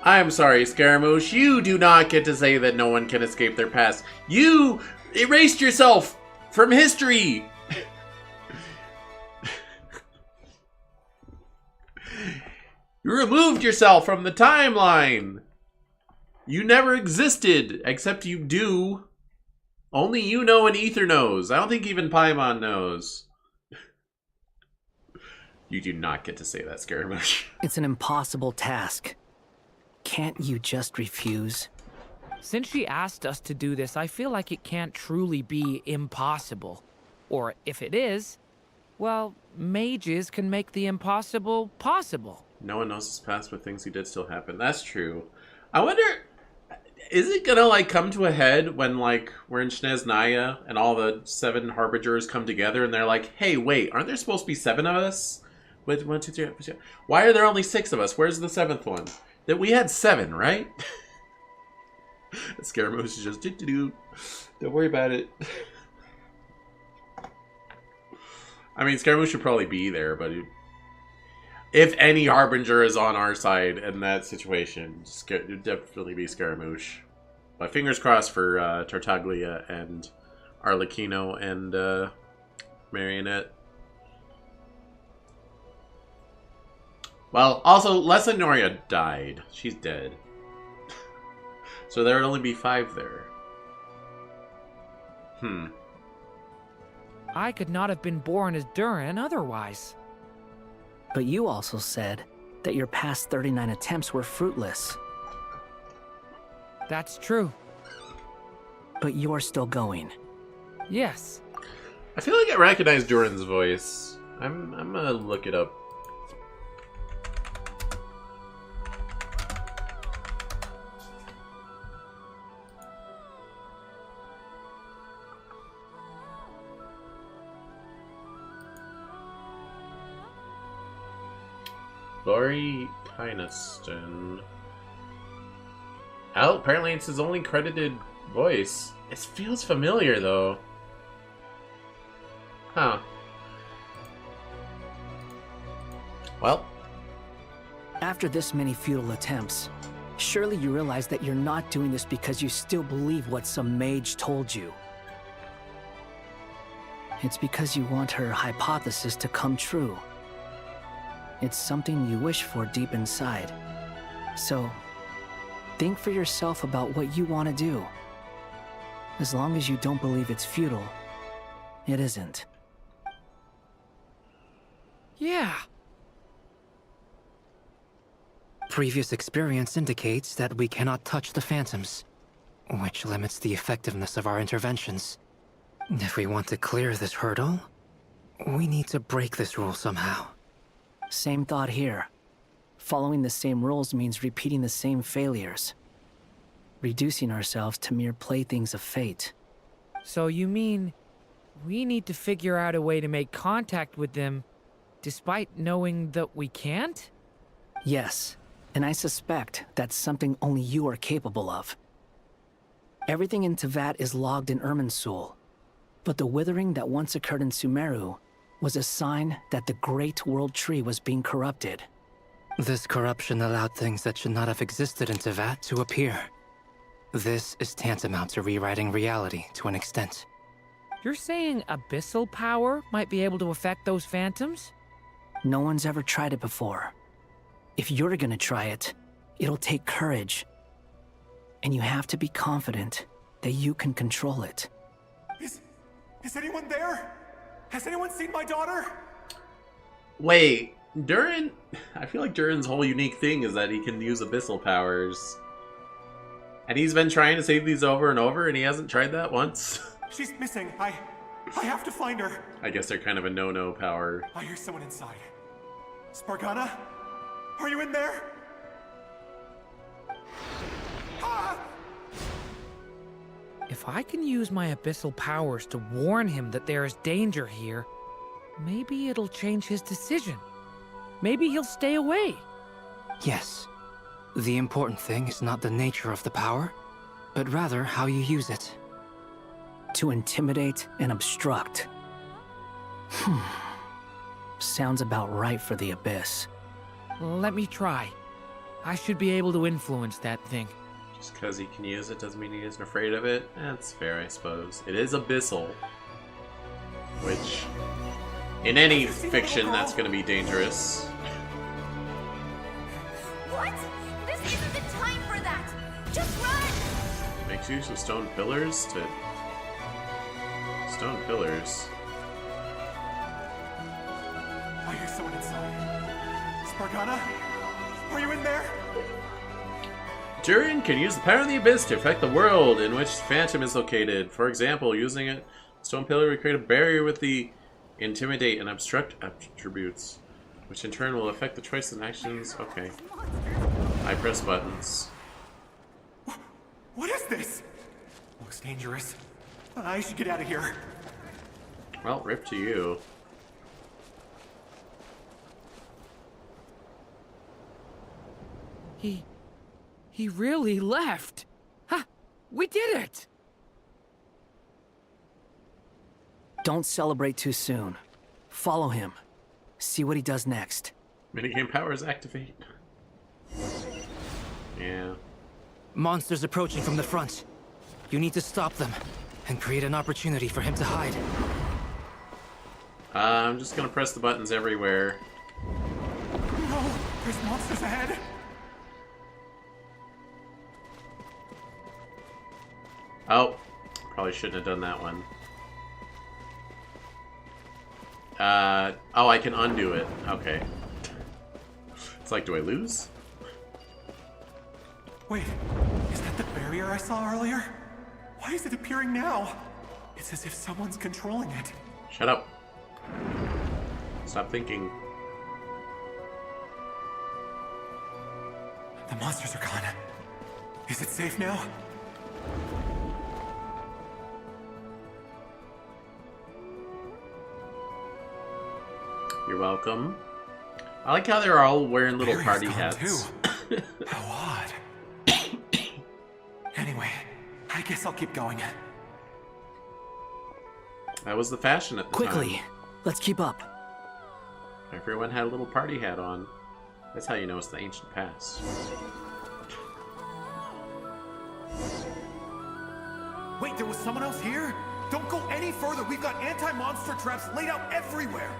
I'm sorry, Scaramouche. You do not get to say that no one can escape their past. You erased yourself from history. You removed yourself from the timeline. You never existed, except you do. Only you know and Ether knows. I don't think even Paimon knows. You do not get to say that, Scaramouche. It's an impossible task. Can't you just refuse? Since she asked us to do this, I feel like it can't truly be impossible. Or if it is, well, mages can make the impossible possible. No one knows his past, but things he did still happen. That's true. I wonder, Is it gonna, like, come to a head when, like, we're in Snezhnaya and all the 7 Harbingers come together and they're like, hey, wait, aren't there supposed to be 7 of us? With 1, 2, 3, why are there only 6 of us? Where's the 7th one? That we had 7, right? Scaramouche is just do-do-do. Don't worry about it. I mean, Scaramouche should probably be there, but if any Harbinger is on our side in that situation, it would definitely be Scaramouche. But fingers crossed for Tartaglia and Arlecchino and Marionette. Well, also, Lesinoria died. She's dead. So there would only be 5 there. I could not have been born as Durin otherwise. But you also said that your past 39 attempts were fruitless. That's true. But you're still going. Yes. I feel like I recognize Durin's voice. I'm gonna look it up. Laurie Kynaston. Oh, apparently it's his only credited voice. It feels familiar, though. Huh. Well. After this many futile attempts, surely you realize that you're not doing this because you still believe what some mage told you. It's because you want her hypothesis to come true. It's something you wish for deep inside. So, think for yourself about what you want to do. As long as you don't believe it's futile, it isn't. Yeah. Previous experience indicates that we cannot touch the phantoms, which limits the effectiveness of our interventions. If we want to clear this hurdle, we need to break this rule somehow. Same thought here. Following the same rules means repeating the same failures. Reducing ourselves to mere playthings of fate. So you mean we need to figure out a way to make contact with them despite knowing that we can't? Yes, and I suspect that's something only you are capable of. Everything in Teyvat is logged in Irminsul, but the withering that once occurred in Sumeru was a sign that the Great World Tree was being corrupted. This corruption allowed things that should not have existed in Teyvat to appear. This is tantamount to rewriting reality to an extent. You're saying abyssal power might be able to affect those phantoms? No one's ever tried it before. If you're gonna try it, it'll take courage. And you have to be confident that you can control it. Is anyone there? Has anyone seen my daughter? Wait, Durin? I feel like Durin's whole unique thing is that he can use abyssal powers. And he's been trying to save these over and over, and he hasn't tried that once. She's missing. I have to find her. I guess they're kind of a no-no power. I hear someone inside. Spargana? Are you in there? Ah! If I can use my abyssal powers to warn him that there is danger here, maybe it'll change his decision. Maybe he'll stay away. Yes. The important thing is not the nature of the power, but rather how you use it. To intimidate and obstruct. Sounds about right for the Abyss. Let me try. I should be able to influence that thing. Just because he can use it doesn't mean he isn't afraid of it. That's fair, I suppose. It is abyssal. Which, in any fiction, that's going to be dangerous. What? This isn't the time for that! Just run! Makes use of stone pillars to... Stone pillars. I hear someone inside. Spargana? Are you in there? Durin can use the power of the Abyss to affect the world in which Phantom is located. For example, using a stone pillar will create a barrier with the intimidate and obstruct attributes, which in turn will affect the choices and actions. Okay. I press buttons. What is this? Looks dangerous. I should get out of here. Well, rip to you. He really left. Ha! We did it! Don't celebrate too soon. Follow him. See what he does next. Minigame powers activate. Yeah. Monsters approaching from the front. You need to stop them and create an opportunity for him to hide. I'm just gonna press the buttons everywhere. No! There's monsters ahead! Oh, probably shouldn't have done that one. Oh, I can undo it. Okay. It's like, do I lose? Wait, is that the barrier I saw earlier? Why is it appearing now? It's as if someone's controlling it. Shut up. Stop thinking. The monsters are gone. Is it safe now? You're welcome. I like how they're all wearing little party hats. How odd. Anyway, I guess I'll keep going. That was the fashion at the Quickly, time. let's keep up. Everyone had a little party hat on. That's how you know it's the ancient past. Wait, there was someone else here? Don't go any further. We've got anti-monster traps laid out everywhere.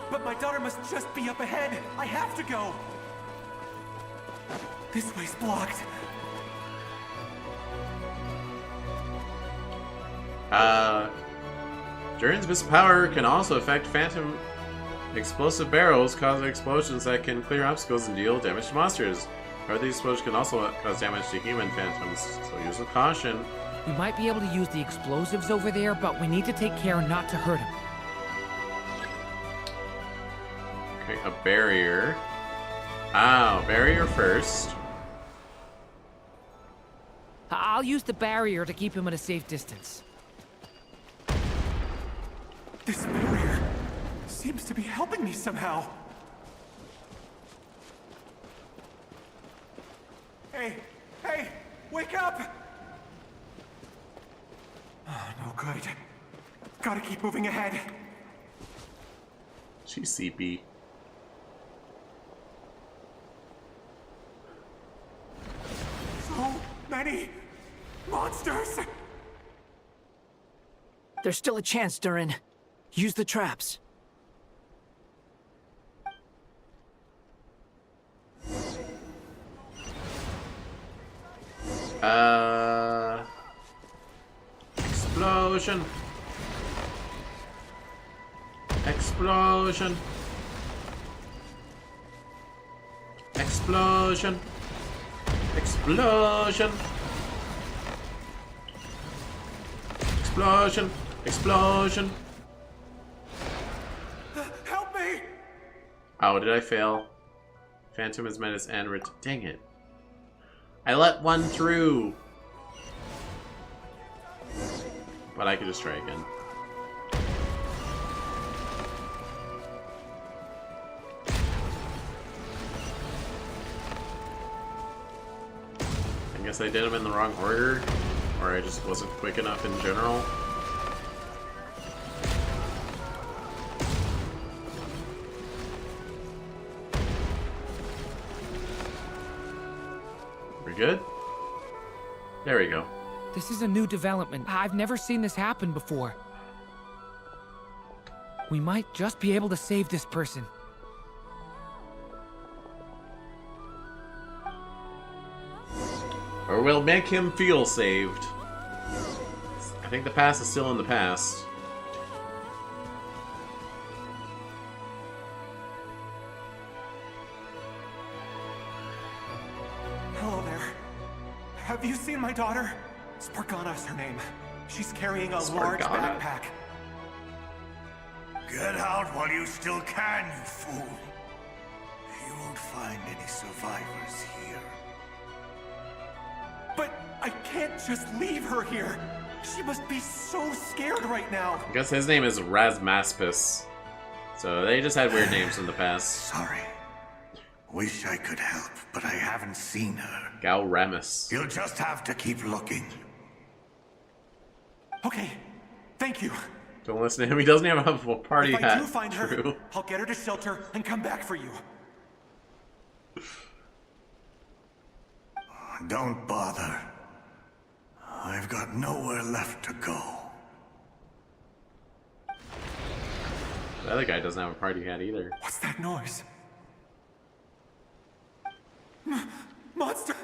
But my daughter must just be up ahead. I have to go. This way's blocked. Durin's missile power can also affect phantom explosive barrels, causing explosions that can clear obstacles and deal damage to monsters. However, these explosions can also cause damage to human phantoms, so use with caution. We might be able to use the explosives over there, but we need to take care not to hurt him. Okay, a barrier. Oh, barrier first. I'll use the barrier to keep him at a safe distance. This barrier seems to be helping me somehow. Hey, wake up! Oh, no good. Gotta keep moving ahead. She's CP. So many monsters! There's still a chance, Durin. Use the traps. Explosion. Explosion. Explosion. Explosion. Explosion. Explosion. Help me! Oh, did I fail? Phantom is menace and dang it. I let one through. But I could just try again. I guess I did them in the wrong order, or I just wasn't quick enough in general. We're good? There we go. This is a new development. I've never seen this happen before. We might just be able to save this person. Or we'll make him feel saved. I think the past is still in the past. Hello there. Have you seen my daughter? Spargana is her name. She's carrying a large backpack. Get out while you still can, you fool. You won't find any survivors here. But I can't just leave her here. She must be so scared right now. I guess his name is Razmaspis. So they just had weird names in the past. Sorry. Wish I could help, but I haven't seen her. Galramus. You'll just have to keep looking. Okay, thank you. Don't listen to him. He doesn't even have a party hat. If I do find her, I'll get her to shelter and come back for you. Don't bother. I've got nowhere left to go. The other guy doesn't have a party hat either. What's that noise? Monster!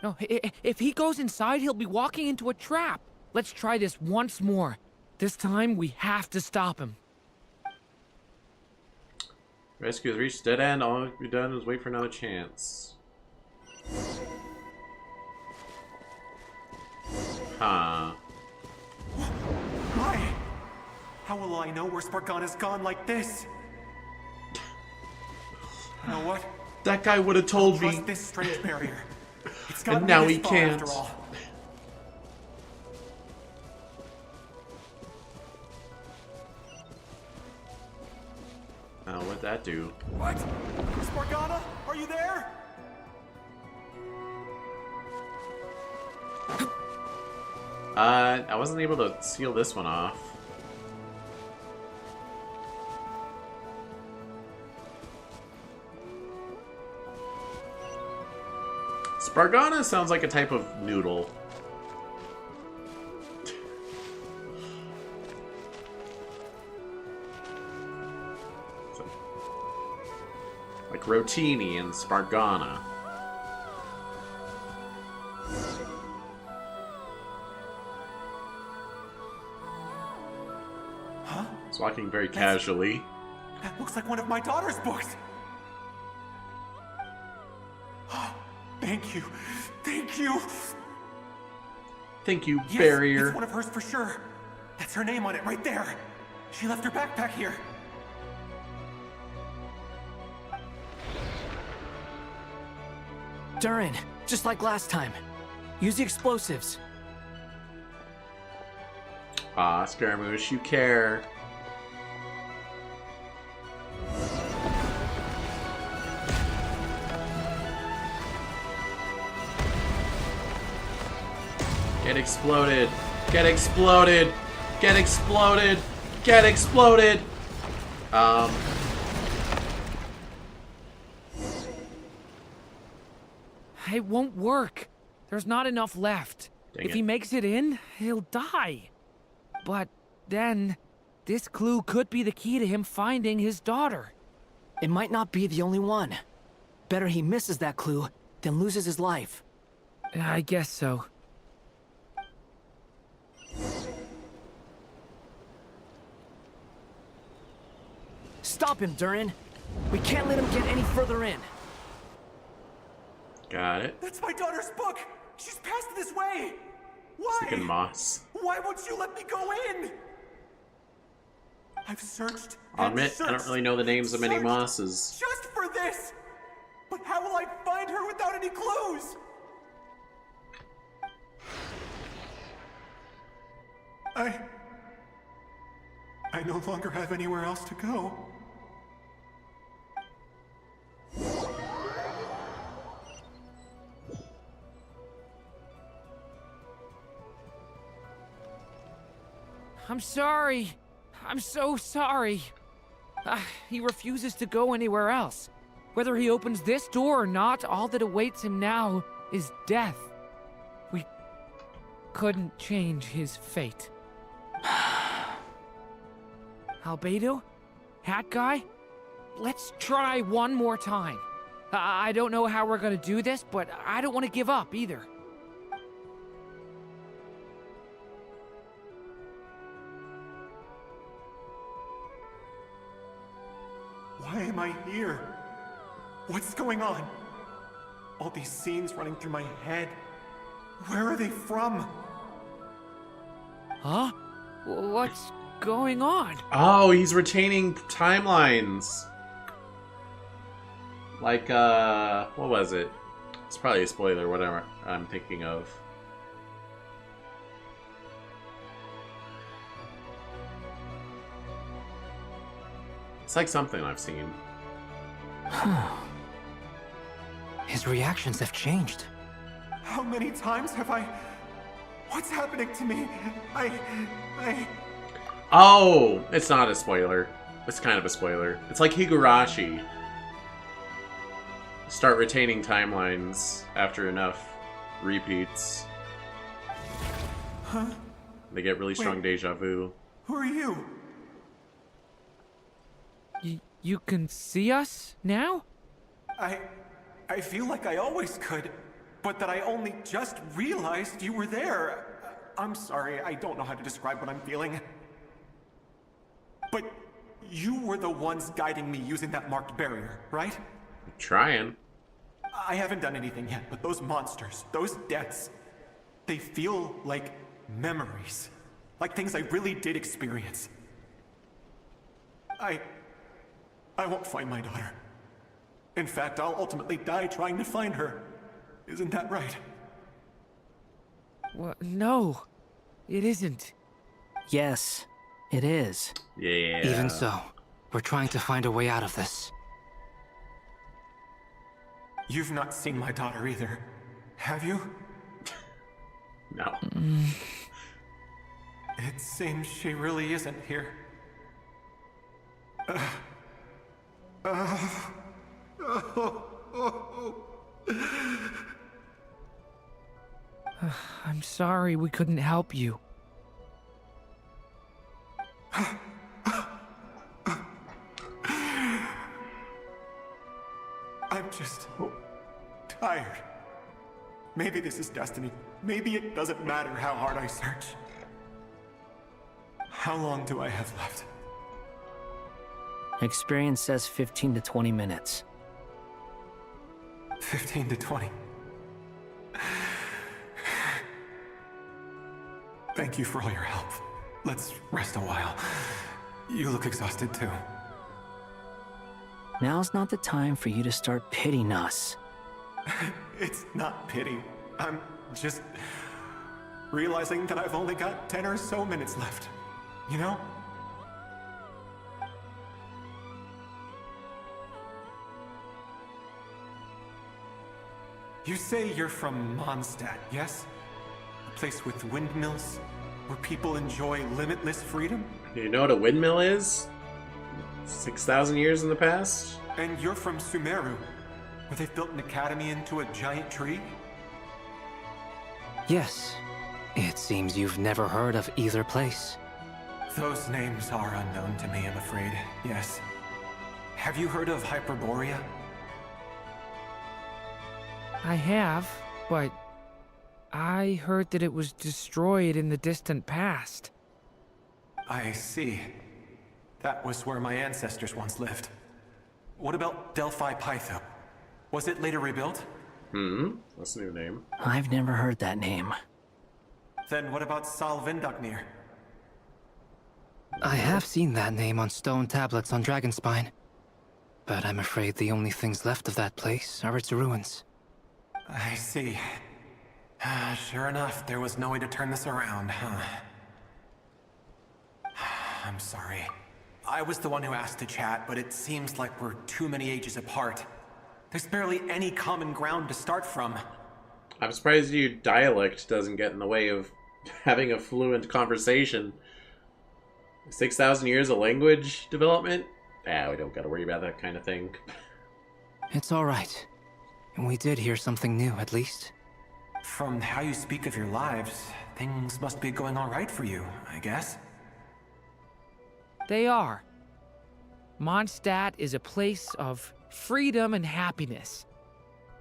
No, if he goes inside, he'll be walking into a trap. Let's try this once more. This time, we have to stop him. Rescue has reached dead end. All we've done is wait for another chance. Huh. Why? How will I know where Spargana's gone like this? You know what? That guy would have told me. Trust this strange barrier. It's And now he can't. After all. What'd that do? What? Spargana? Are you there? I wasn't able to seal this one off. Spargana sounds like a type of noodle. Like rotini and Spargana. Huh? It's walking very casually. That looks like one of my daughter's books. Thank you. Thank you. Thank you, Yes, barrier. it's one of hers for sure. That's her name on it right there. She left her backpack here. Durin, just like last time. Use the explosives. Ah, Scaramouche, you care. Get exploded. Get exploded. Get exploded. Get exploded. It won't work. There's not enough left. Dang If it. he makes it in, he'll die. But then, this clue could be the key to him finding his daughter. It might not be the only one. Better he misses that clue than loses his life. I guess so. Stop him, Durin. We can't let him get any further in. Got it. That's my daughter's book. She's passed this way. Why? Sticking moss. Why won't you let me go in? I've searched. I'll and admit, I don't searched, really know the names of many searched mosses. Just for this. But how will I find her without any clues? I no longer have anywhere else to go. I'm sorry. I'm so sorry. He refuses to go anywhere else. Whether he opens this door or not, all that awaits him now is death. We couldn't change his fate. Albedo? Hat Guy? Let's try one more time. I don't know how we're gonna do this, but I don't want to give up either. Why am I here? What's going on? All these scenes running through my head. Where are they from? Huh? What's going on? Oh, he's retaining timelines. Like, what was it? It's probably a spoiler, whatever I'm thinking of. It's like something I've seen. His reactions have changed. How many times have I... What's happening to me? I... Oh! It's not a spoiler. It's kind of a spoiler. It's like Higurashi. Start retaining timelines after enough repeats. Huh? They get really strong deja vu. Who are you? You can see us now? I feel like I always could, but that I only just realized you were there. I'm sorry, I don't know how to describe what I'm feeling. But you were the ones guiding me using that marked barrier, right? I'm trying. I haven't done anything yet, but those monsters, those deaths, they feel like memories. Like things I really did experience. I won't find my daughter. In fact, I'll ultimately die trying to find her. Isn't that right? Well, no, it isn't. Yes, it is. Yeah. Even so, we're trying to find a way out of this. You've not seen my daughter either, have you? No. It seems she really isn't here. I'm sorry we couldn't help you. I'm just tired. Maybe this is destiny. Maybe it doesn't matter how hard I search. How long do I have left? Experience says 15 to 20 minutes. 15 to 20. Thank you for all your help. Let's rest a while. You look exhausted too. Now's not the time for you to start pitying us. It's not pity. I'm just realizing that I've only got 10 or so minutes left. You know? You say you're from Mondstadt, yes? A place with windmills, where people enjoy limitless freedom? Do you know what a windmill is? 6,000 years in the past? And you're from Sumeru, where they've built an academy into a giant tree? Yes. It seems you've never heard of either place. Those names are unknown to me, I'm afraid. Yes. Have you heard of Hyperborea? I have, but I heard that it was destroyed in the distant past. I see. That was where my ancestors once lived. What about Delphi Pytho? Was it later rebuilt? That's a new name. I've never heard that name. Then what about Salvindaknir? I have seen that name on stone tablets on Dragonspine. But I'm afraid the only things left of that place are its ruins. I see. Sure enough, there was no way to turn this around, huh? I'm sorry. I was the one who asked to chat, but it seems like we're too many ages apart. There's barely any common ground to start from. I'm surprised your dialect doesn't get in the way of having a fluent conversation. 6,000 years of language development? We don't gotta worry about that kind of thing. It's alright. We did hear something new, at least. From how you speak of your lives, things must be going alright for you, I guess. They are. Mondstadt is a place of freedom and happiness.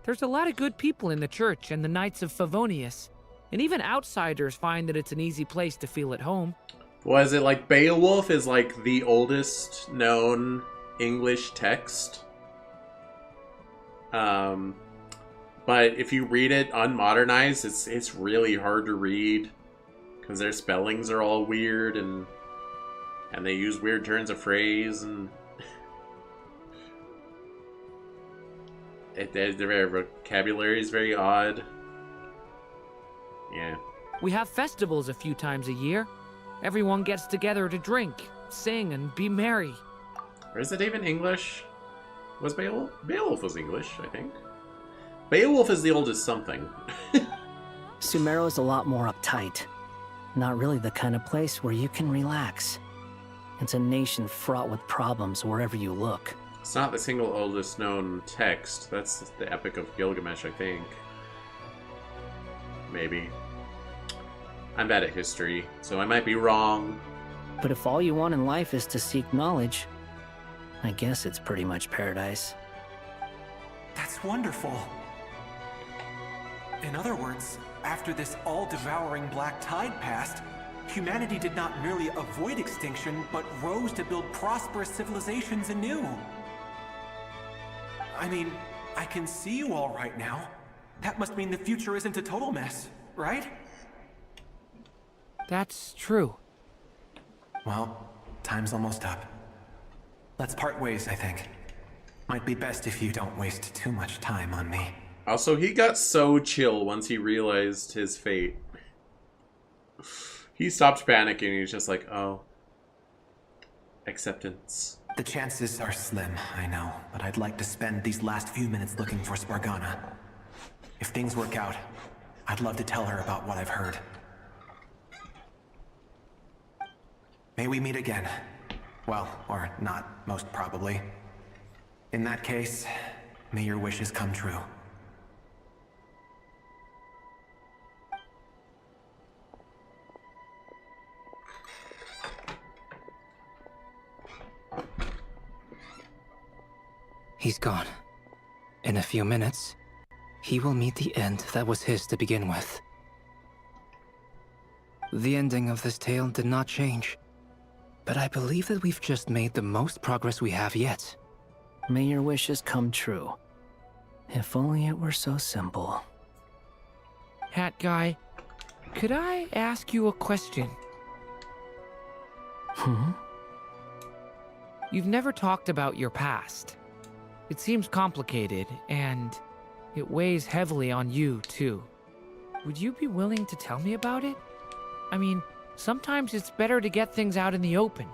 There's a lot of good people in the church and the Knights of Favonius, and even outsiders find that it's an easy place to feel at home. Was it like Beowulf is like the oldest known English text? But if you read it unmodernized, it's really hard to read because their spellings are all weird and they use weird turns of phrase and Their vocabulary is very odd. Yeah. We have festivals a few times a year. Everyone gets together to drink, sing, and be merry. Or is it even English? Was Beowulf? Beowulf was English, I think. Beowulf is the oldest something. Sumeru is a lot more uptight. Not really the kind of place where you can relax. It's a nation fraught with problems wherever you look. It's not the single oldest known text. That's the Epic of Gilgamesh, I think. Maybe. I'm bad at history, so I might be wrong. But if all you want in life is to seek knowledge, I guess it's pretty much paradise. That's wonderful. In other words, after this all-devouring black tide passed, humanity did not merely avoid extinction, but rose to build prosperous civilizations anew. I mean, I can see you all right now. That must mean the future isn't a total mess, right? That's true. Well, time's almost up. Let's part ways, I think. Might be best if you don't waste too much time on me. Also, he got so chill once he realized his fate. He stopped panicking. He's just like, oh. Acceptance. The chances are slim, I know, but I'd like to spend these last few minutes looking for Spargana. If things work out, I'd love to tell her about what I've heard. May we meet again. Well, or not, most probably. In that case, may your wishes come true. He's gone. In a few minutes, he will meet the end that was his to begin with. The ending of this tale did not change, but I believe that we've just made the most progress we have yet. May your wishes come true. If only it were so simple. Hat guy, could I ask you a question? You've never talked about your past. It seems complicated, and it weighs heavily on you, too. Would you be willing to tell me about it? I mean, sometimes it's better to get things out in the open.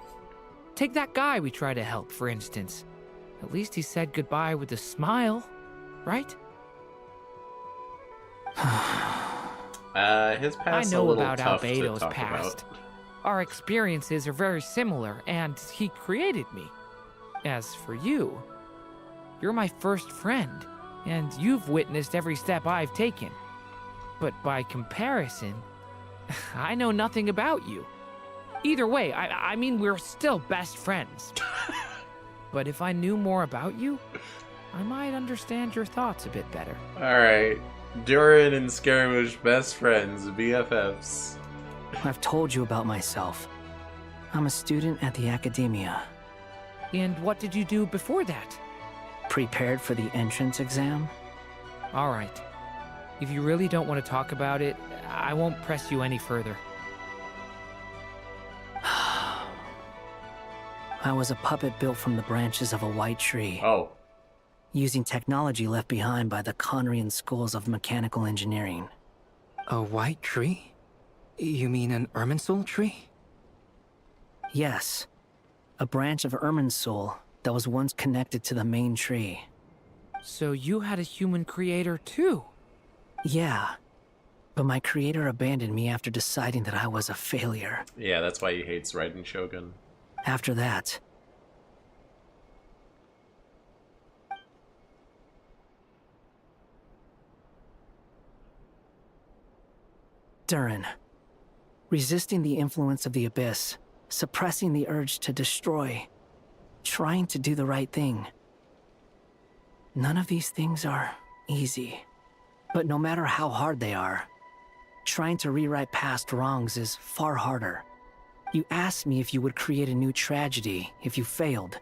Take that guy we try to help, for instance. At least he said goodbye with a smile, right? His past I a know little about tough to Albedo's talk past. about. Our experiences are very similar, and he created me. As for you, you're my first friend, and you've witnessed every step I've taken. But by comparison, I know nothing about you. Either way, I mean, we're still best friends. But if I knew more about you, I might understand your thoughts a bit better. Alright. Durin and Scaramouche, best friends, BFFs. I've told you about myself. I'm a student at the academia. And what did you do before that? Prepared for the entrance exam? All right. If you really don't want to talk about it, I won't press you any further. I was a puppet built from the branches of a white tree. Oh. Using technology left behind by the Conrian schools of mechanical engineering. A white tree? You mean an Irminsul tree? Yes. A branch of Irminsul that was once connected to the main tree. So you had a human creator too? Yeah. But my creator abandoned me after deciding that I was a failure. Yeah, that's why he hates Raiden Shogun. After that, Durin. Resisting the influence of the Abyss, suppressing the urge to destroy, trying to do the right thing. None of these things are easy. But no matter how hard they are, trying to rewrite past wrongs is far harder. You asked me if you would create a new tragedy if you failed.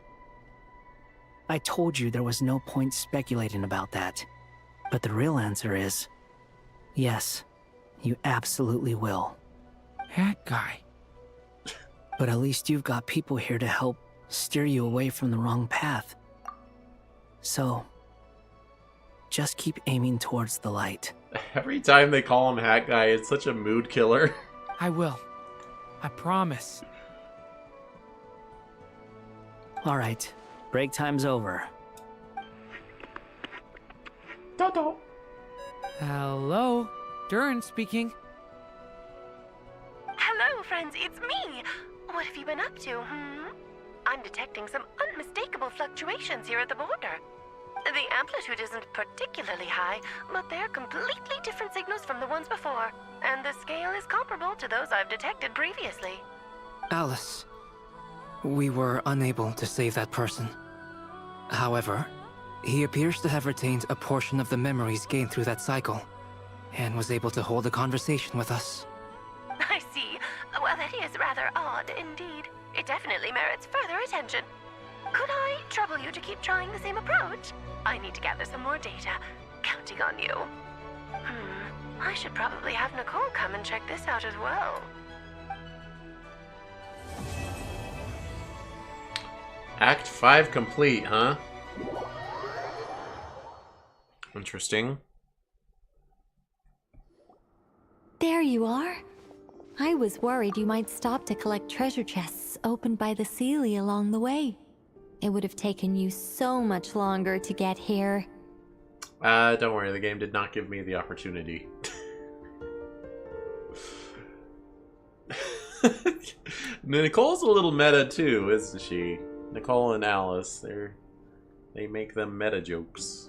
I told you there was no point speculating about that. But the real answer is, yes, you absolutely will. That guy. But at least you've got people here to help steer you away from the wrong path. So, Just keep aiming towards the light. Every time they call him Hat Guy, it's such a mood killer. I will. I promise. All right, break time's over. Toto. Hello? Durin speaking. Hello, friends, it's me. What have you been up to, I'm detecting some unmistakable fluctuations here at the border. The amplitude isn't particularly high, but they're completely different signals from the ones before, and the scale is comparable to those I've detected previously. Alice, we were unable to save that person. However, he appears to have retained a portion of the memories gained through that cycle, and was able to hold a conversation with us. I see. Well, that is rather odd indeed. It definitely merits further attention. Could I trouble you to keep trying the same approach? I need to gather some more data. Counting on you. I should probably have Nicole come and check this out as well. Act 5 complete, huh? Interesting. There you are. I was worried you might stop to collect treasure chests opened by the Seelie along the way. It would have taken you so much longer to get here. Don't worry, the game did not give me the opportunity. Nicole's a little meta too, isn't she? Nicole and Alice, they make them meta jokes.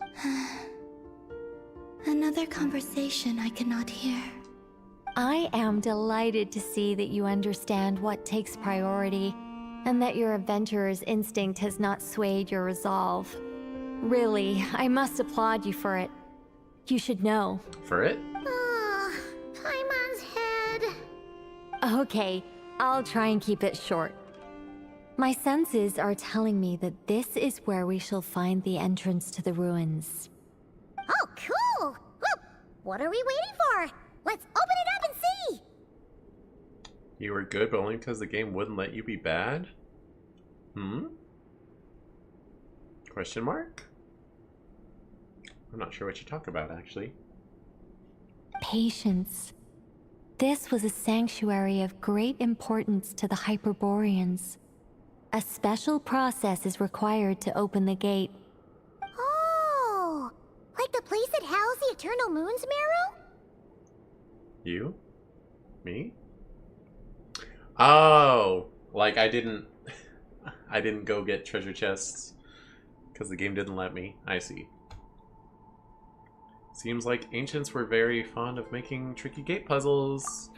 Another conversation I cannot hear. I am delighted to see that you understand what takes priority, and that your adventurer's instinct has not swayed your resolve. Really, I must applaud you for it. You should know. For it? Paimon's head. Okay, I'll try and keep it short. My senses are telling me that this is where we shall find the entrance to the ruins. Oh, cool! Well, what are we waiting for? Let's open it up and see! You were good, but only because the game wouldn't let you be bad? Question mark? I'm not sure what you talk about, actually. Patience. This was a sanctuary of great importance to the Hyperboreans. A special process is required to open the gate. Oh! Like the place that housed the Eternal Moon's marrow? You? Me? Oh! Like I didn't go get treasure chests because the game didn't let me. I see. Seems like ancients were very fond of making tricky gate puzzles.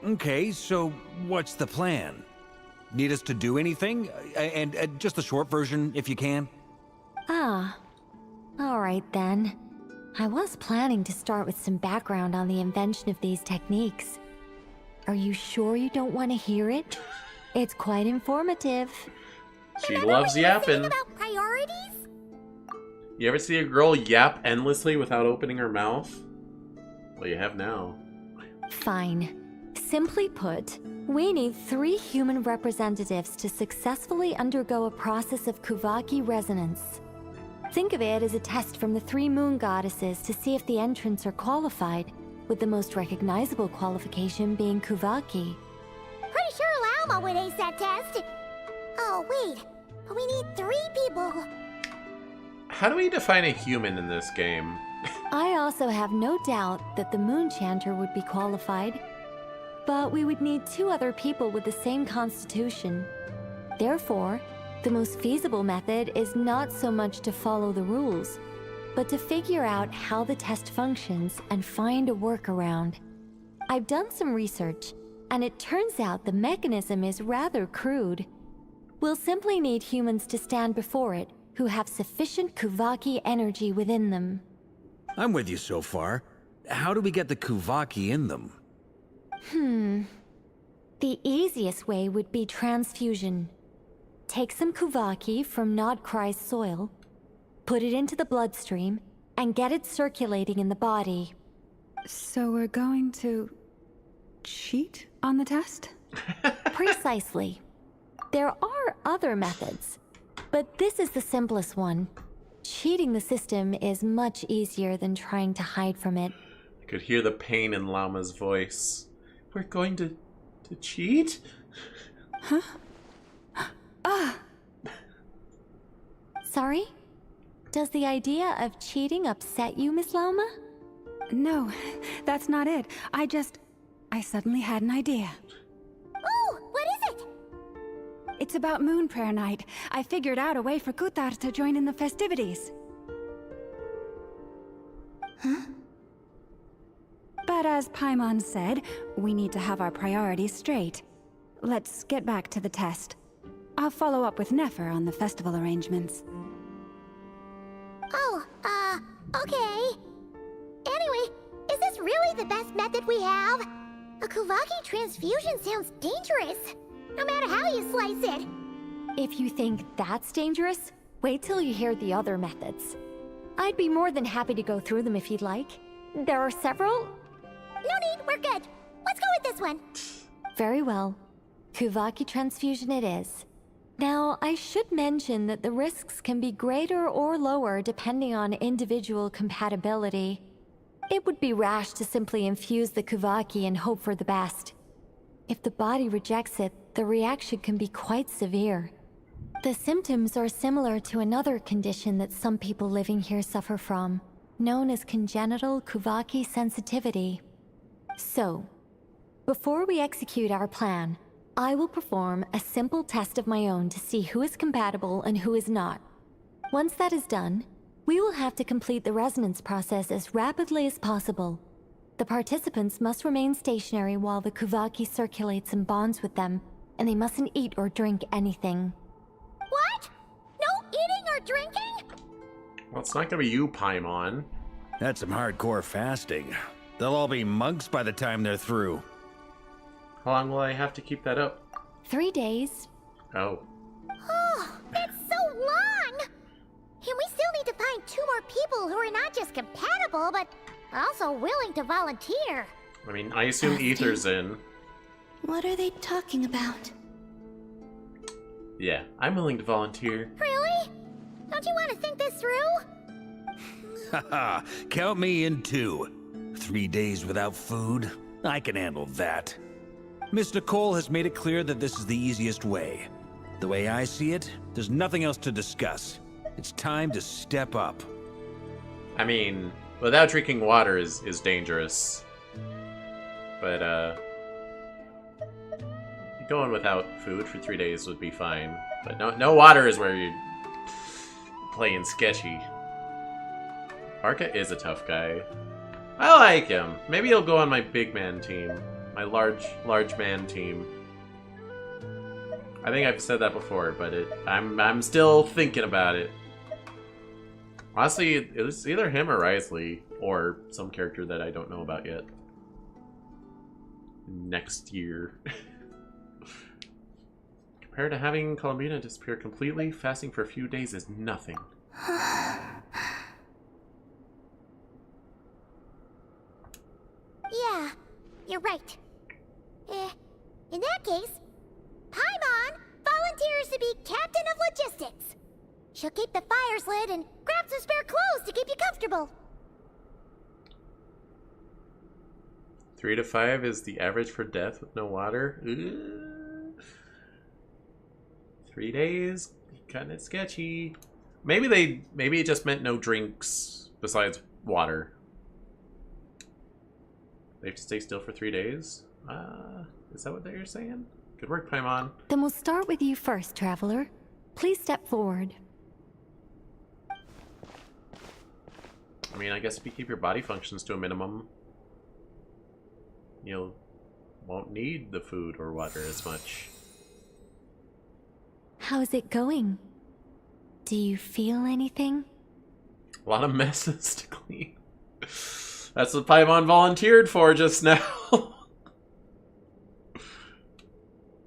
Okay, so what's the plan? Need us to do anything? And just the short version, if you can. Ah. Alright then. I was planning to start with some background on the invention of these techniques. Are you sure you don't want to hear it? It's quite informative. She loves yapping. About priorities? You ever see a girl yap endlessly without opening her mouth? Well, you have now. Fine. Simply put, we need 3 human representatives to successfully undergo a process of Kuvaki resonance. Think of it as a test from the 3 moon goddesses to see if the entrants are qualified, with the most recognizable qualification being Kuvaki. Pretty sure Lauma would ace that test. Oh, wait. But we need 3 people. How do we define a human in this game? I also have no doubt that the Moon Chanter would be qualified. But we would need 2 other people with the same constitution. Therefore, the most feasible method is not so much to follow the rules, but to figure out how the test functions and find a workaround. I've done some research, and it turns out the mechanism is rather crude. We'll simply need humans to stand before it who have sufficient Kuvaki energy within them. I'm with you so far. How do we get the Kuvaki in them? The easiest way would be transfusion. Take some Kuvaki from Nod-Krai's soil, put it into the bloodstream, and get it circulating in the body. So we're going to cheat on the test? Precisely. There are other methods, but this is the simplest one. Cheating the system is much easier than trying to hide from it. I could hear the pain in Llama's voice. We're going to cheat? Huh? Ah! Sorry? Does the idea of cheating upset you, Miss Llama? No, that's not it. I suddenly had an idea. Oh, what is it? It's about Moon Prayer Night. I figured out a way for Kuthar to join in the festivities. Huh? But as Paimon said, we need to have our priorities straight. Let's get back to the test. I'll follow up with Nefer on the festival arrangements. Oh, okay. Anyway, is this really the best method we have? A Kuvaki transfusion sounds dangerous, no matter how you slice it. If you think that's dangerous, wait till you hear the other methods. I'd be more than happy to go through them if you'd like. There are several. No need, we're good. Let's go with this one. Very well. Kuvaki transfusion it is. Now, I should mention that the risks can be greater or lower depending on individual compatibility. It would be rash to simply infuse the Kuvaki and hope for the best. If the body rejects it, the reaction can be quite severe. The symptoms are similar to another condition that some people living here suffer from, known as congenital Kuvaki sensitivity. So, before we execute our plan, I will perform a simple test of my own to see who is compatible and who is not. Once that is done, we will have to complete the resonance process as rapidly as possible. The participants must remain stationary while the Kuvaki circulates and bonds with them, and they mustn't eat or drink anything. What? No eating or drinking? Well, it's not gonna be you, Paimon. That's some hardcore fasting. They'll all be monks by the time they're through. How long will I have to keep that up? 3 days. Oh. Oh, that's so long! And we still need to find 2 more people who are not just compatible, but also willing to volunteer. I mean, I assume Ether's in. What are they talking about? Yeah, I'm willing to volunteer. Really? Don't you want to think this through? Haha, count me in too. 3 days without food? I can handle that. Miss Nicole has made it clear that this is the easiest way. The way I see it, there's nothing else to discuss. It's time to step up. I mean, without drinking water is dangerous. But, going without food for 3 days would be fine. But no water is where you're playing sketchy. Arca is a tough guy. I like him. Maybe he'll go on my big man team. My large man team. I think I've said that before, but I'm still thinking about it. Honestly, it's either him or Risley, or some character that I don't know about yet. Next year. Compared to having Columbina disappear completely, fasting for a few days is nothing. Yeah, you're right. In that case, Paimon volunteers to be captain of logistics. She'll keep the fires lit and grab some spare clothes to keep you comfortable. 3 to 5 is the average for death with no water. Ooh. 3 days, kinda sketchy. Maybe it just meant no drinks besides water. They have to stay still for 3 days? Is that what they're saying? Good work, Paimon. Then we'll start with you first, Traveler. Please step forward. I mean, I guess if you keep your body functions to a minimum, you won't need the food or water as much. How's it going? Do you feel anything? A lot of messes to clean. That's what Paimon volunteered for just now.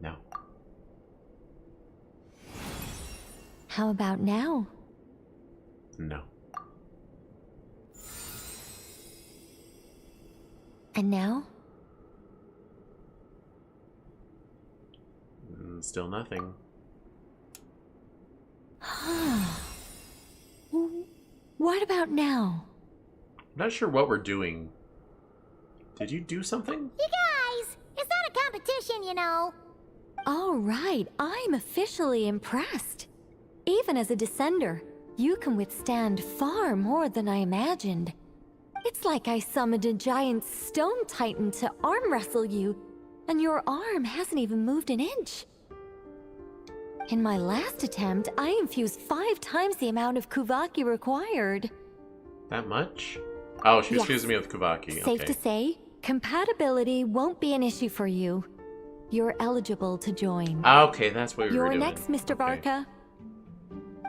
No. How about now? No. And now? Still nothing. What about now? I'm not sure what we're doing. Did you do something? You guys, it's not a competition, you know. All right, I'm officially impressed. Even as a descender, you can withstand far more than I imagined. It's like I summoned a giant stone titan to arm wrestle you, and your arm hasn't even moved an inch. In my last attempt, I infused 5 times the amount of Kuvaki required. That much? Oh, she's Yes. fusing me with Kuvaki. Safe Okay. to say, compatibility won't be an issue for you. You're eligible to join. Okay, that's what we were You're doing. next, Mr. Varka.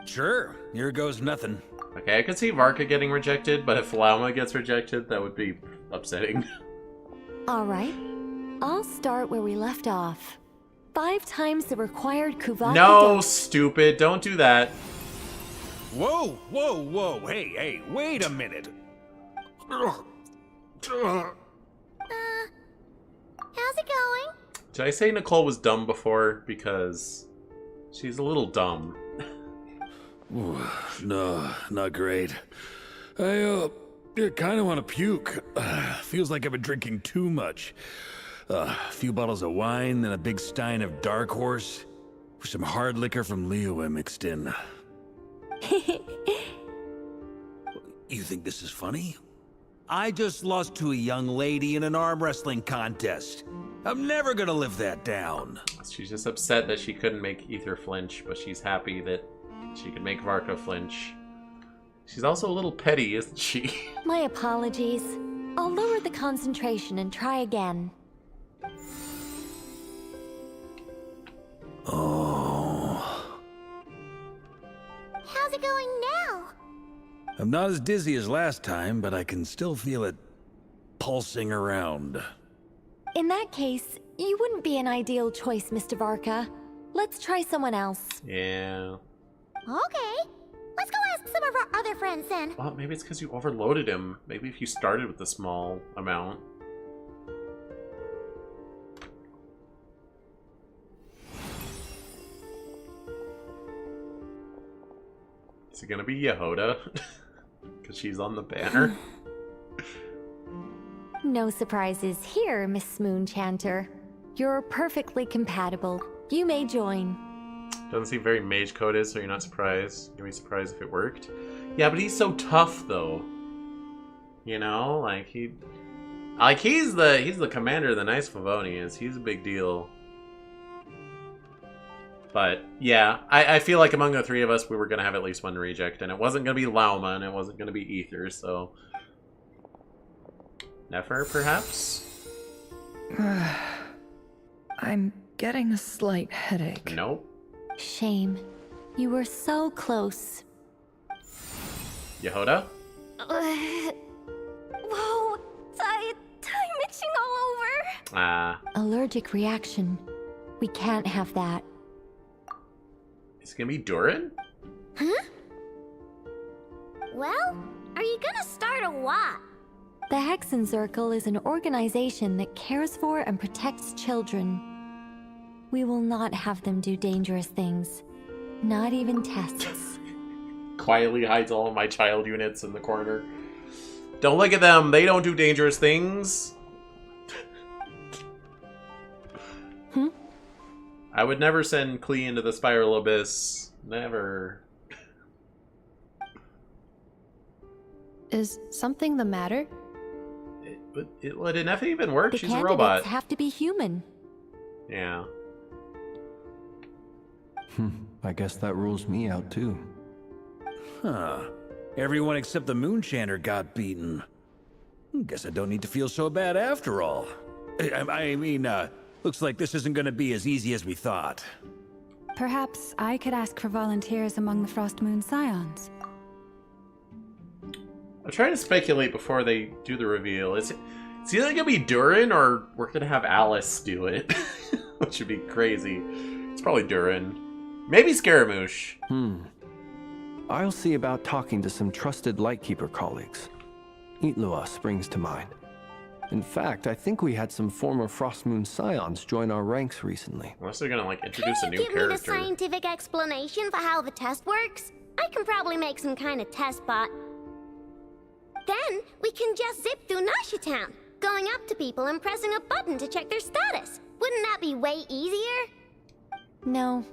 Sure, here goes nothing. Okay, I could see Varka getting rejected, but if Lauma gets rejected, that would be upsetting. All right. I'll start where we left off. 5 times the required Kuvaki No, dose. stupid. Don't do that. Whoa, whoa, whoa. Hey, wait a minute. How's it going? Did I say Nicole was dumb before? Because she's a little dumb. No, not great. I kind of want to puke. Feels like I've been drinking too much. A few bottles of wine, then a big stein of Dark Horse, with some hard liquor from Liyue mixed in. You think this is funny? I just lost to a young lady in an arm wrestling contest. I'm never gonna live that down. She's just upset that she couldn't make Ether flinch, but she's happy that she could make Varka flinch. She's also a little petty, isn't she? My apologies. I'll lower the concentration and try again. Oh. How's it going now? I'm not as dizzy as last time, but I can still feel it pulsing around. In that case, you wouldn't be an ideal choice, Mr. Varka. Let's try someone else. Yeah. Okay. Let's go ask some of our other friends then. Well, maybe it's because you overloaded him. Maybe if you started with a small amount. Is it gonna be Yehoda? Because she's on the banner. No surprises here, Miss Moonchanter. You're perfectly compatible. You may join. Doesn't seem very mage coded, so you're not surprised. You'd be surprised if it worked. Yeah, but he's so tough, though. You know, like he's the commander of the Nice Favonians. He's a big deal. But yeah, I feel like among the 3 of us, we were gonna have at least one reject, and it wasn't gonna be Lauma, and it wasn't gonna be Ether. So Nefer, perhaps. I'm getting a slight headache. Nope. Shame. You were so close. Yehoda? Whoa! I'm itching all over! Ah. Allergic reaction. We can't have that. It's gonna be Durin? Huh? Well, are you gonna start a what? The Hexenzirkel is an organization that cares for and protects children. We will not have them do dangerous things. Not even tests. Quietly hides all of my child units in the corner. Don't look at them. They don't do dangerous things. I would never send Klee into the Spiral Abyss. Never. Is something the matter? Would it never even work? The She's a candidates robot. have to be human. Yeah. I guess that rules me out too. Huh. Everyone except the Moonchanter got beaten. Guess I don't need to feel so bad after all. I mean, looks like this isn't gonna be as easy as we thought. Perhaps I could ask for volunteers among the Frost Moon Scions. I'm trying to speculate before they do the reveal. It's either gonna be Durin or we're gonna have Alice do it. Which would be crazy. It's probably Durin. Maybe Scaramouche. I'll see about talking to some trusted Lightkeeper colleagues. Itlua springs to mind. In fact, I think we had some former Frostmoon Scions join our ranks recently. Unless they're gonna, like, introduce a new Give me the character. scientific explanation for how the test works? I can probably make some kind of test bot. then we can just zip through Nasha Town, going up to people and pressing a button to check their status. Wouldn't that be way easier? No.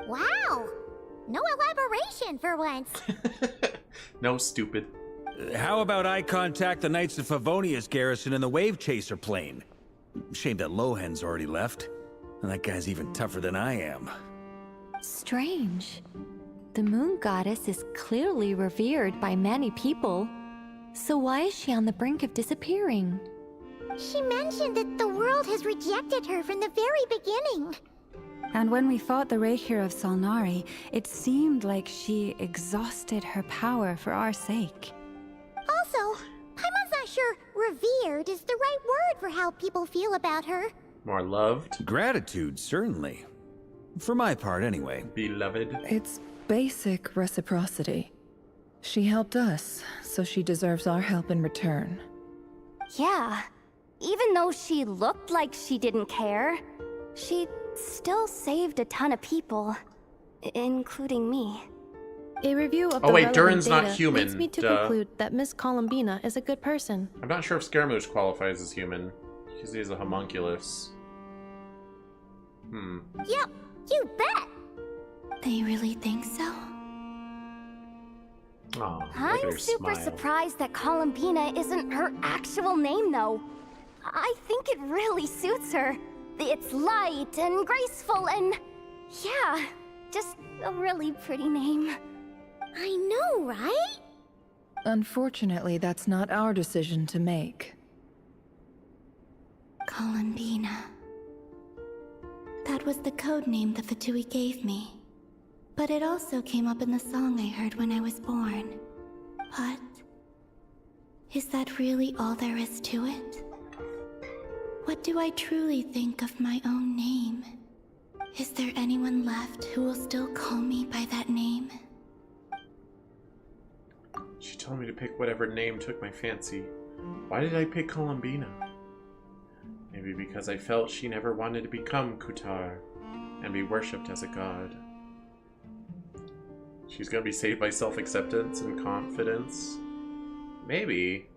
Wow! No elaboration for once. No, stupid. How about I contact the Knights of Favonia's garrison in the Wave Chaser plane? Shame that Lohan's already left. And that guy's even tougher than I am. Strange. The moon goddess is clearly revered by many people. So why is she on the brink of disappearing? She mentioned that the world has rejected her from the very beginning. And when we fought the Reikir of Solnari, it seemed like she exhausted her power for our sake. Also, Paimon's not sure revered is the right word for how people feel about her. More loved? Gratitude, certainly. For my part, anyway. Beloved? It's basic reciprocity. She helped us, so she deserves our help in return. Yeah. Even though she looked like she didn't care, she still saved a ton of people, including me. A review of Oh the wait, relevant Durin's not data human. leads me to Duh. conclude that Miss Columbina is a good person. I'm not sure if Scaramouche qualifies as human, because he's a homunculus. Yep, you bet! They really think so? Oh, I'm super surprised that Columbina isn't her actual name, though. I think it really suits her. It's light and graceful and... yeah, just a really pretty name. I know, right? Unfortunately, that's not our decision to make. Columbina. That was the code name the Fatui gave me. But it also came up in the song I heard when I was born. But... is that really all there is to it? What do I truly think of my own name? Is there anyone left who will still call me by that name? She told me to pick whatever name took my fancy. Why did I pick Columbina? Maybe because I felt she never wanted to become Kutar and be worshipped as a god. She's gonna be saved by self-acceptance and confidence? Maybe.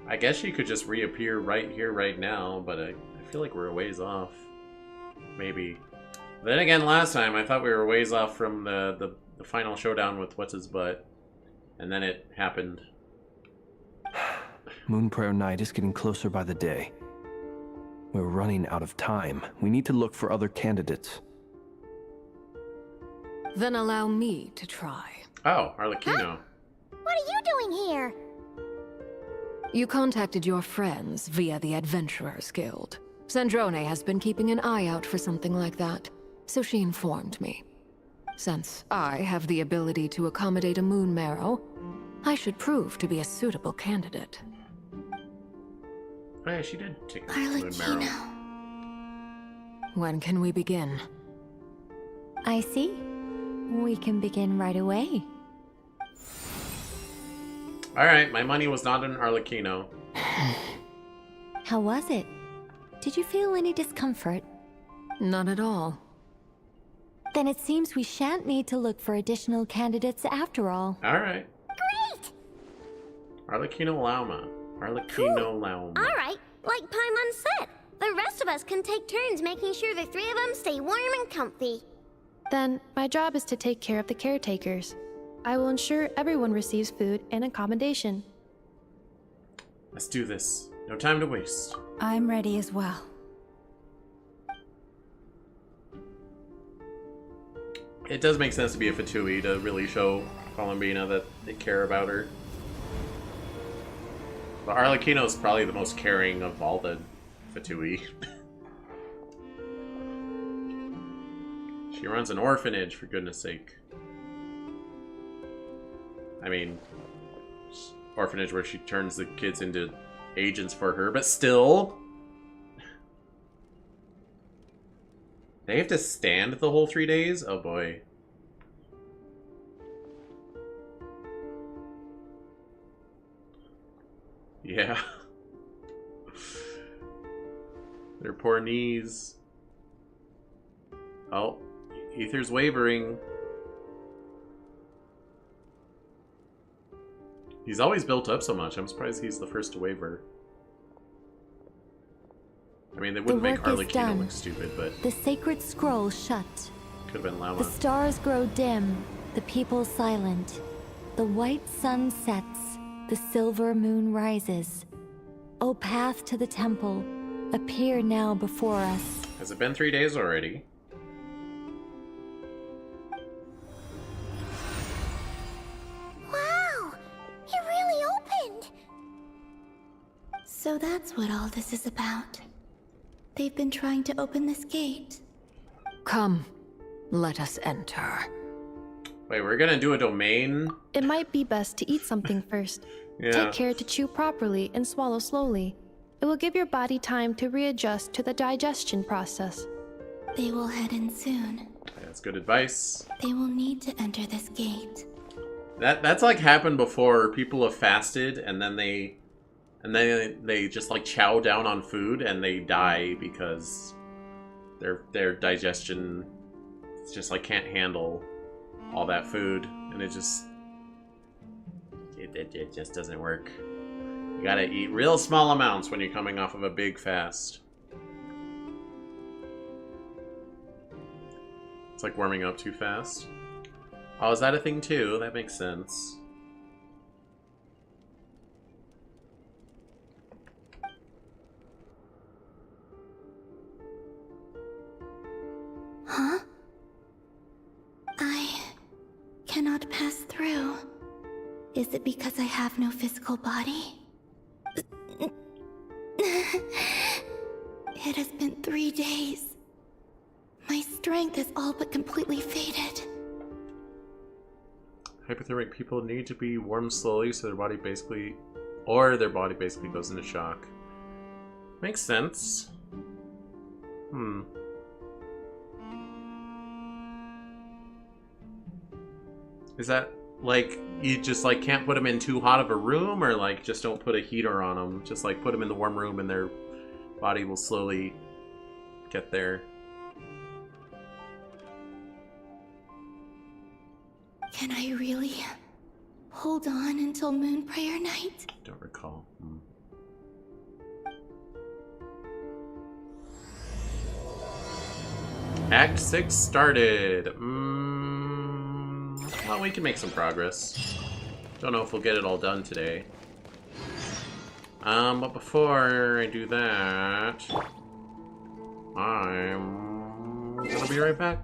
I guess she could just reappear right here, right now, but I feel like we're a ways off. Maybe. Then again, last time I thought we were ways off from the final showdown with What's-His-Butt. And then it happened. Moonprayer Night is getting closer by the day. We're running out of time. We need to look for other candidates. Then allow me to try. Oh, Arlecchino. What are you doing here? You contacted your friends via the Adventurers Guild. Sandrone has been keeping an eye out for something like that, so she informed me. Since I have the ability to accommodate a moon marrow, I should prove to be a suitable candidate. Oh yeah, she did take the moon marrow. When can we begin? I see. We can begin right away. Alright, my money was not in Arlecchino. How was it? Did you feel any discomfort? Not at all. Then it seems we shan't need to look for additional candidates after all. Alright. Great! Arlecchino Lauma. Arlecchino Lauma. Alright, like Paimon said, the rest of us can take turns making sure the three of them stay warm and comfy. Then, my job is to take care of the caretakers. I will ensure everyone receives food and accommodation. Let's do this. No time to waste. I'm ready as well. It does make sense to be a Fatui to really show Columbina that they care about her. But Arlecchino is probably the most caring of all the Fatui. She runs an orphanage, for goodness sake. I mean, orphanage where she turns the kids into agents for her, but still. They have to stand the whole 3 days? Oh boy. Yeah. Their poor knees. Oh, Ether's wavering. He's always built up so much. I'm surprised he's the first to waver. I mean, they wouldn't make Arlecchino look stupid, but... The sacred scroll shut. Could have been Llama. The stars grow dim, the people silent. The white sun sets, the silver moon rises. O path to the temple, appear now before us. Has it been 3 days already? Wow! It really opened! So that's what all this is about. They've been trying to open this gate. Come, let us enter. Wait, we're gonna do a domain? It might be best to eat something first. Yeah. Take care to chew properly and swallow slowly. It will give your body time to readjust to the digestion process. They will head in soon. That's good advice. They will need to enter this gate. That's like happened before. People have fasted and then they just like chow down on food and they die because their digestion just like can't handle all that food, and it just doesn't work. You gotta eat real small amounts when you're coming off of a big fast. It's like warming up too fast. Oh, is that a thing too? That makes sense. Huh? I cannot pass through. Is it because I have no physical body? It has been 3 days. My strength has all but completely faded. Hypothermic people need to be warmed slowly so their body basically goes into shock. Makes sense. Is that like you just like can't put them in too hot of a room, or like just don't put a heater on them? Just like put them in the warm room and their body will slowly get there. Can I really hold on until Moon Prayer Night? Don't recall. Act 6 started. Well, we can make some progress. Don't know if we'll get it all done today. But before I do that, I'm gonna be right back.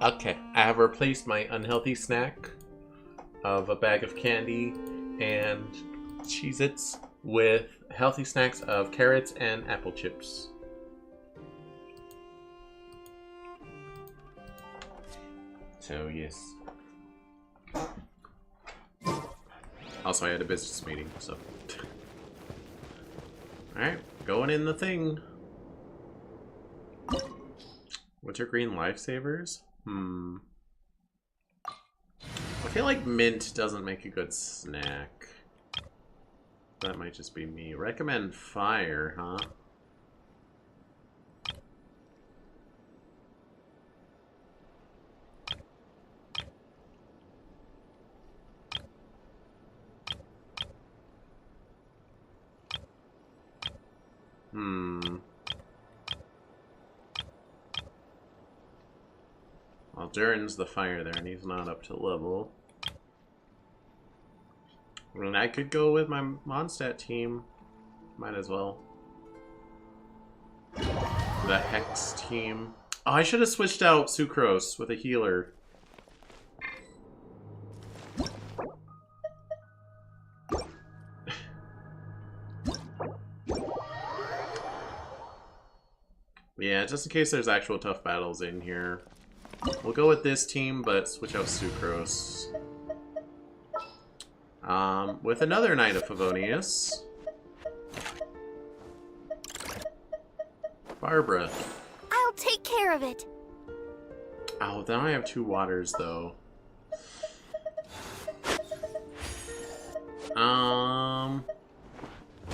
Okay, I have replaced my unhealthy snack of a bag of candy and Cheez-Its with healthy snacks of carrots and apple chips. So, yes. Also, I had a business meeting, so. Alright, going in the thing. Wintergreen lifesavers? I feel like mint doesn't make a good snack. That might just be me. Recommend fire, huh? Well, Durin's the fire there, and he's not up to level. I mean, I could go with my Mondstadt team. Might as well. The Hex team. Oh, I should have switched out Sucrose with a healer. Yeah, just in case there's actual tough battles in here. We'll go with this team, but switch out Sucrose. With another Knight of Favonius. Barbara. I'll take care of it. Oh, then I have 2 waters, though. I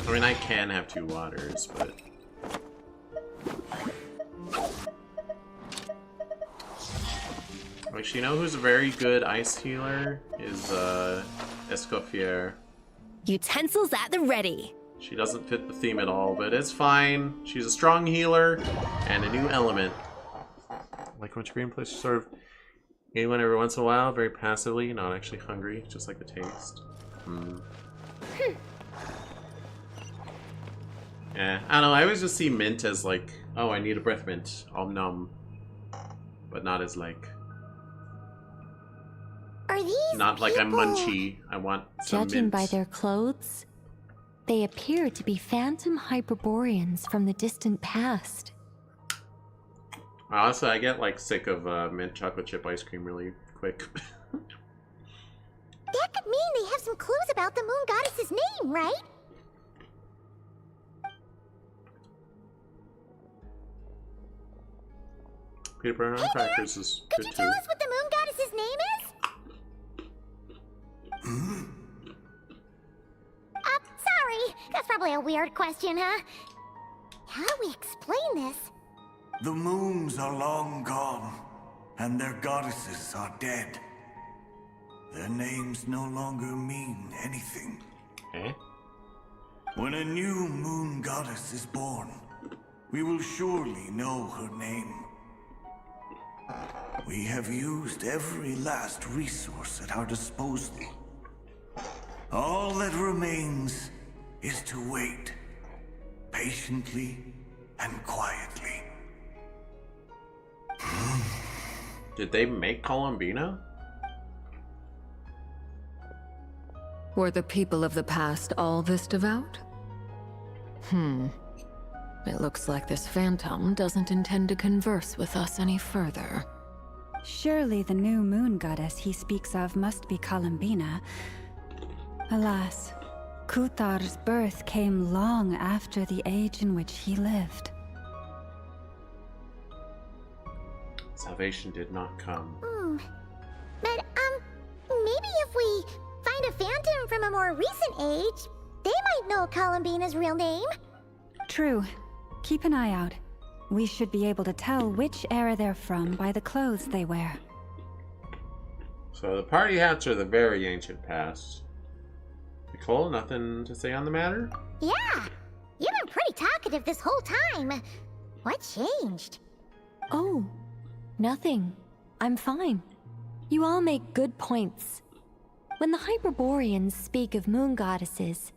mean, I can have 2 waters, but... Actually, you know who's a very good ice healer? Is, Escoffier. Utensils at the ready. She doesn't fit the theme at all, but it's fine. She's a strong healer and a new element. Like Wintergreen plays sort of anyone every once in a while, very passively, not actually hungry, just like the taste. Yeah, I don't know, I always just see mint as like, oh, I need a breath mint, om nom. But not as like... Are these Not like I'm munchy, I want some Judging mint. by their clothes, they appear to be phantom Hyperboreans from the distant past. Honestly, I get like sick of mint chocolate chip ice cream really quick. That could mean they have some clues about the moon goddess's name, right? Peanut butter on crackers is Could good you too. tell us what the moon goddess's name is? Sorry. That's probably a weird question, huh? How do we explain this? The moons are long gone, and their goddesses are dead. Their names no longer mean anything. Eh? When a new moon goddess is born, we will surely know her name. We have used every last resource at our disposal. All that remains is to wait, patiently and quietly. Did they make Columbina? Were the people of the past all this devout? It looks like this phantom doesn't intend to converse with us any further. Surely the new moon goddess he speaks of must be Columbina. Alas, Kuthar's birth came long after the age in which he lived. Salvation did not come. But, maybe if we find a phantom from a more recent age, they might know Columbina's real name. True. Keep an eye out. We should be able to tell which era they're from by the clothes they wear. So the party hats are the very ancient past. Nicole, nothing to say on the matter? Yeah, you've been pretty talkative this whole time. What changed? Oh, nothing. I'm fine. You all make good points. When the Hyperboreans speak of moon goddesses,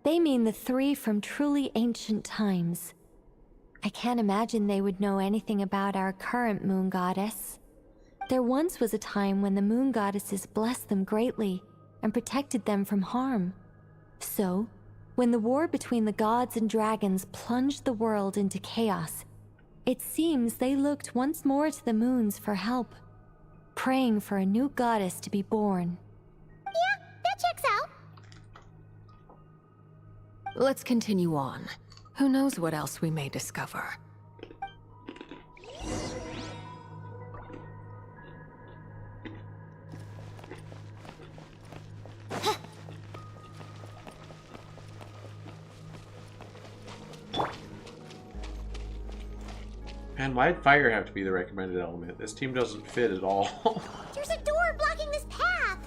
they mean the 3 from truly ancient times. I can't imagine they would know anything about our current moon goddess. There once was a time when the moon goddesses blessed them greatly and protected them from harm. So, when the war between the gods and dragons plunged the world into chaos, it seems they looked once more to the moons for help, praying for a new goddess to be born. Yeah, that checks out. Let's continue on. Who knows what else we may discover? Man, why'd fire have to be the recommended element? This team doesn't fit at all. There's a door blocking this path.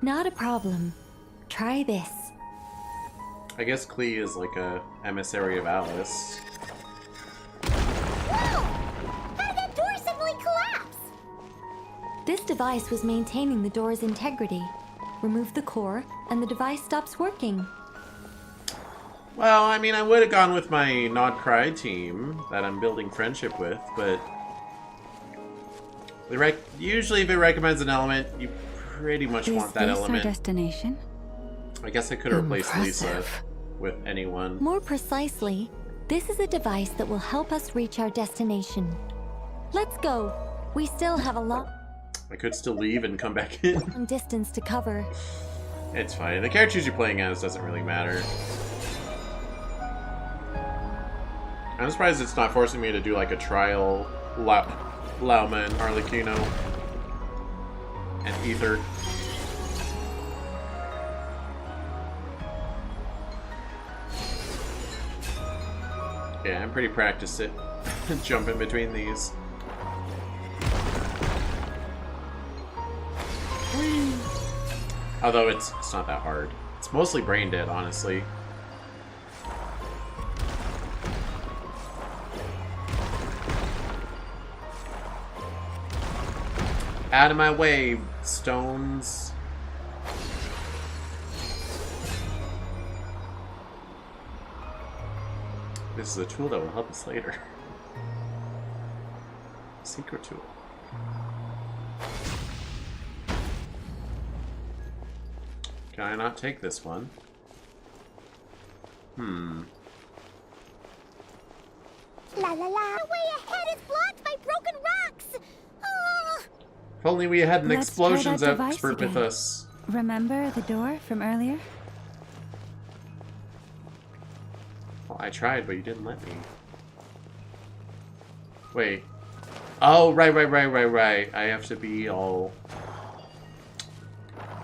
Not a problem. Try this. I guess Klee is like a emissary of Alice. Whoa! How did that door suddenly collapse? This device was maintaining the door's integrity. Remove the core, and the device stops working. Well, I mean, I would have gone with my Nod-Krai team that I'm building friendship with, but usually if it recommends an element, you pretty much want that element. Is this our destination? I guess I could have replaced Lisa with anyone. More precisely, this is a device that will help us reach our destination. Let's go. We still have a long I could still leave and come back in. Distance to cover. It's fine. The characters you're playing as doesn't really matter. I'm surprised it's not forcing me to do like a trial Lauma and Arlecchino and Ether. Yeah, I'm pretty practiced at jumping between these. Although it's not that hard. It's mostly brain dead, honestly. Out of my way, stones. This is a tool that will help us later. Secret tool. Can I not take this one? La la la. The way ahead is blocked by broken rocks. Oh. If only we had an Let's explosions try that device expert with again. us. Remember the door from earlier? Well, I tried, but you didn't let me. Wait. Oh, right. I have to be all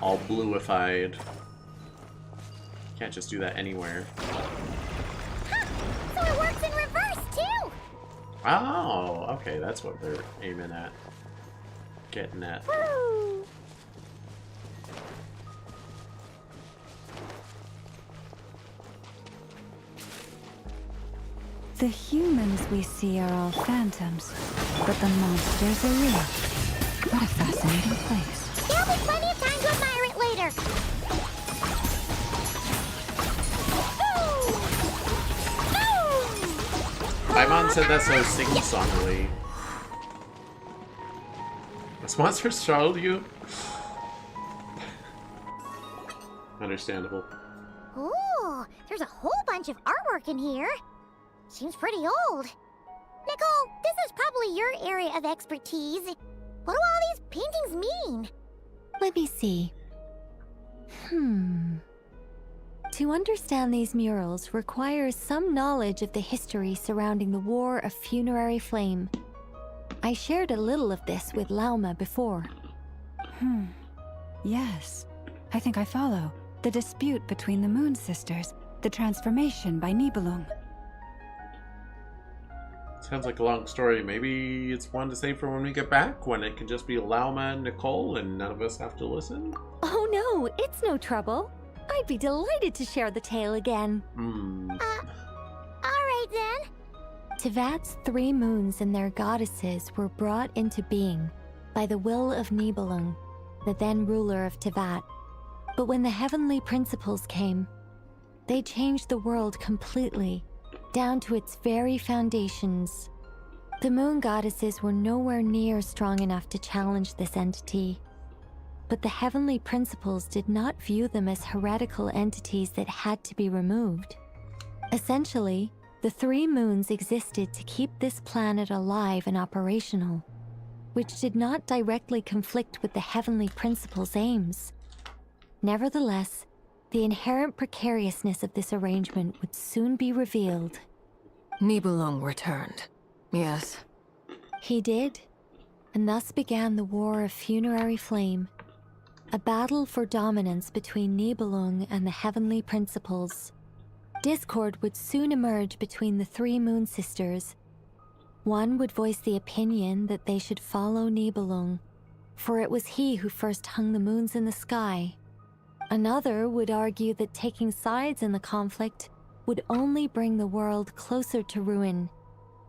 bluified. Can't just do that anywhere. Huh. So it works in reverse too. Oh, okay, that's what they're aiming at. Getting at. Woo. The humans we see are all phantoms, but the monsters are real. What a fascinating place. There'll be plenty of time to admire it later. My mom said that so sing-songly. This monster startled you? Understandable. Ooh, there's a whole bunch of artwork in here. Seems pretty old. Nicole, this is probably your area of expertise. What do all these paintings mean? Let me see. To understand these murals requires some knowledge of the history surrounding the War of Funerary Flame. I shared a little of this with Lauma before. Yes. I think I follow. The dispute between the Moon Sisters. The transformation by Nibelung. Sounds like a long story. Maybe it's one to save for when we get back, when it can just be Lauma and Nicole and none of us have to listen. Oh no, it's no trouble. I'd be delighted to share the tale again. Alright then. Tevat's 3 moons and their goddesses were brought into being by the will of Nibelung, the then ruler of Tevat. But when the heavenly principles came, they changed the world completely, down to its very foundations. The moon goddesses were nowhere near strong enough to challenge this entity. But the heavenly principles did not view them as heretical entities that had to be removed. Essentially, the 3 moons existed to keep this planet alive and operational, which did not directly conflict with the heavenly principles' aims. Nevertheless, the inherent precariousness of this arrangement would soon be revealed. Nibelung returned. Yes. He did, and thus began the War of Funerary Flame, a battle for dominance between Nibelung and the heavenly principles. Discord would soon emerge between the 3 moon sisters. One would voice the opinion that they should follow Nibelung, for it was he who first hung the moons in the sky. Another would argue that taking sides in the conflict would only bring the world closer to ruin.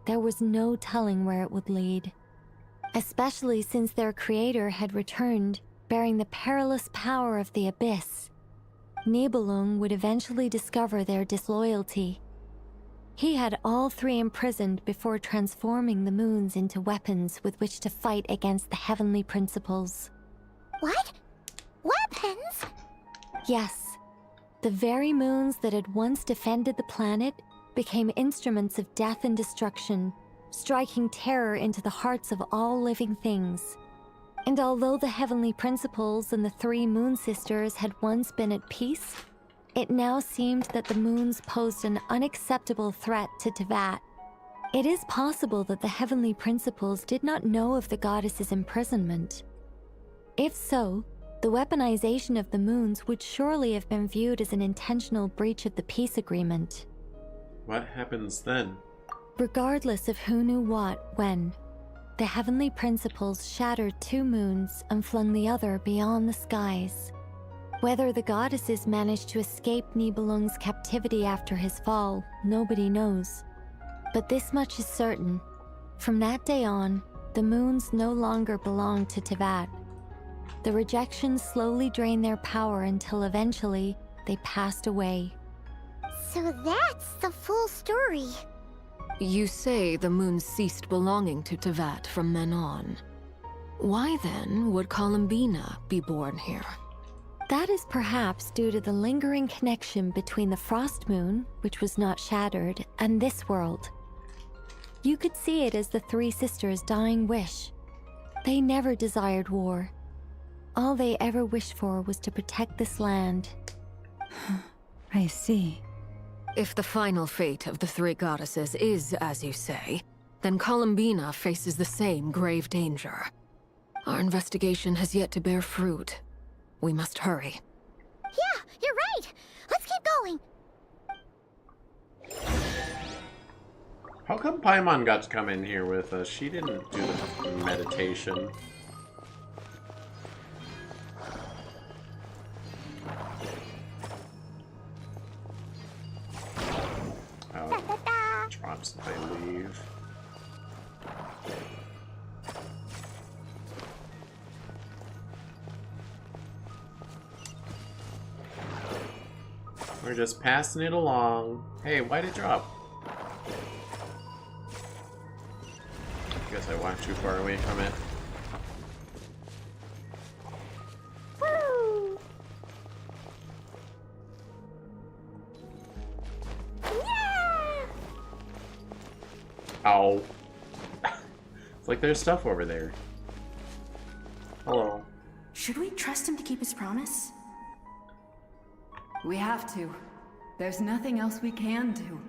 There was no telling where it would lead, especially since their creator had returned, bearing the perilous power of the abyss. Nibelung would eventually discover their disloyalty. He had all 3 imprisoned before transforming the moons into weapons with which to fight against the heavenly principles. What? Weapons? Yes. The very moons that had once defended the planet became instruments of death and destruction, striking terror into the hearts of all living things. And although the heavenly principles and the 3 moon sisters had once been at peace, it now seemed that the moons posed an unacceptable threat to Teyvat. It is possible that the heavenly principles did not know of the goddess's imprisonment. If so, the weaponization of the moons would surely have been viewed as an intentional breach of the peace agreement. What happens then? Regardless of who knew what, when, the heavenly principles shattered 2 moons and flung the other beyond the skies. Whether the goddesses managed to escape Nibelung's captivity after his fall, nobody knows. But this much is certain. From that day on, the moons no longer belonged to Teyvat. The rejection slowly drained their power until eventually they passed away. So that's the full story. You say the moons ceased belonging to Teyvat from then on. Why then would Columbina be born here? That is perhaps due to the lingering connection between the Frost Moon, which was not shattered, and this world. You could see it as the 3 sisters' dying wish. They never desired war. All they ever wished for was to protect this land. I see. If the final fate of the 3 goddesses is as you say, then Columbina faces the same grave danger. Our investigation has yet to bear fruit. We must hurry. Yeah, you're right. Let's keep going. How come Paimon got to come in here with us? She didn't do the meditation. Oh, drops if they leave. We're just passing it along. Hey, why'd it drop? Guess I walked too far away from it. Woo! Yeah! Ow. It's like there's stuff over there. Hello. Should we trust him to keep his promise? We have to. There's nothing else we can do.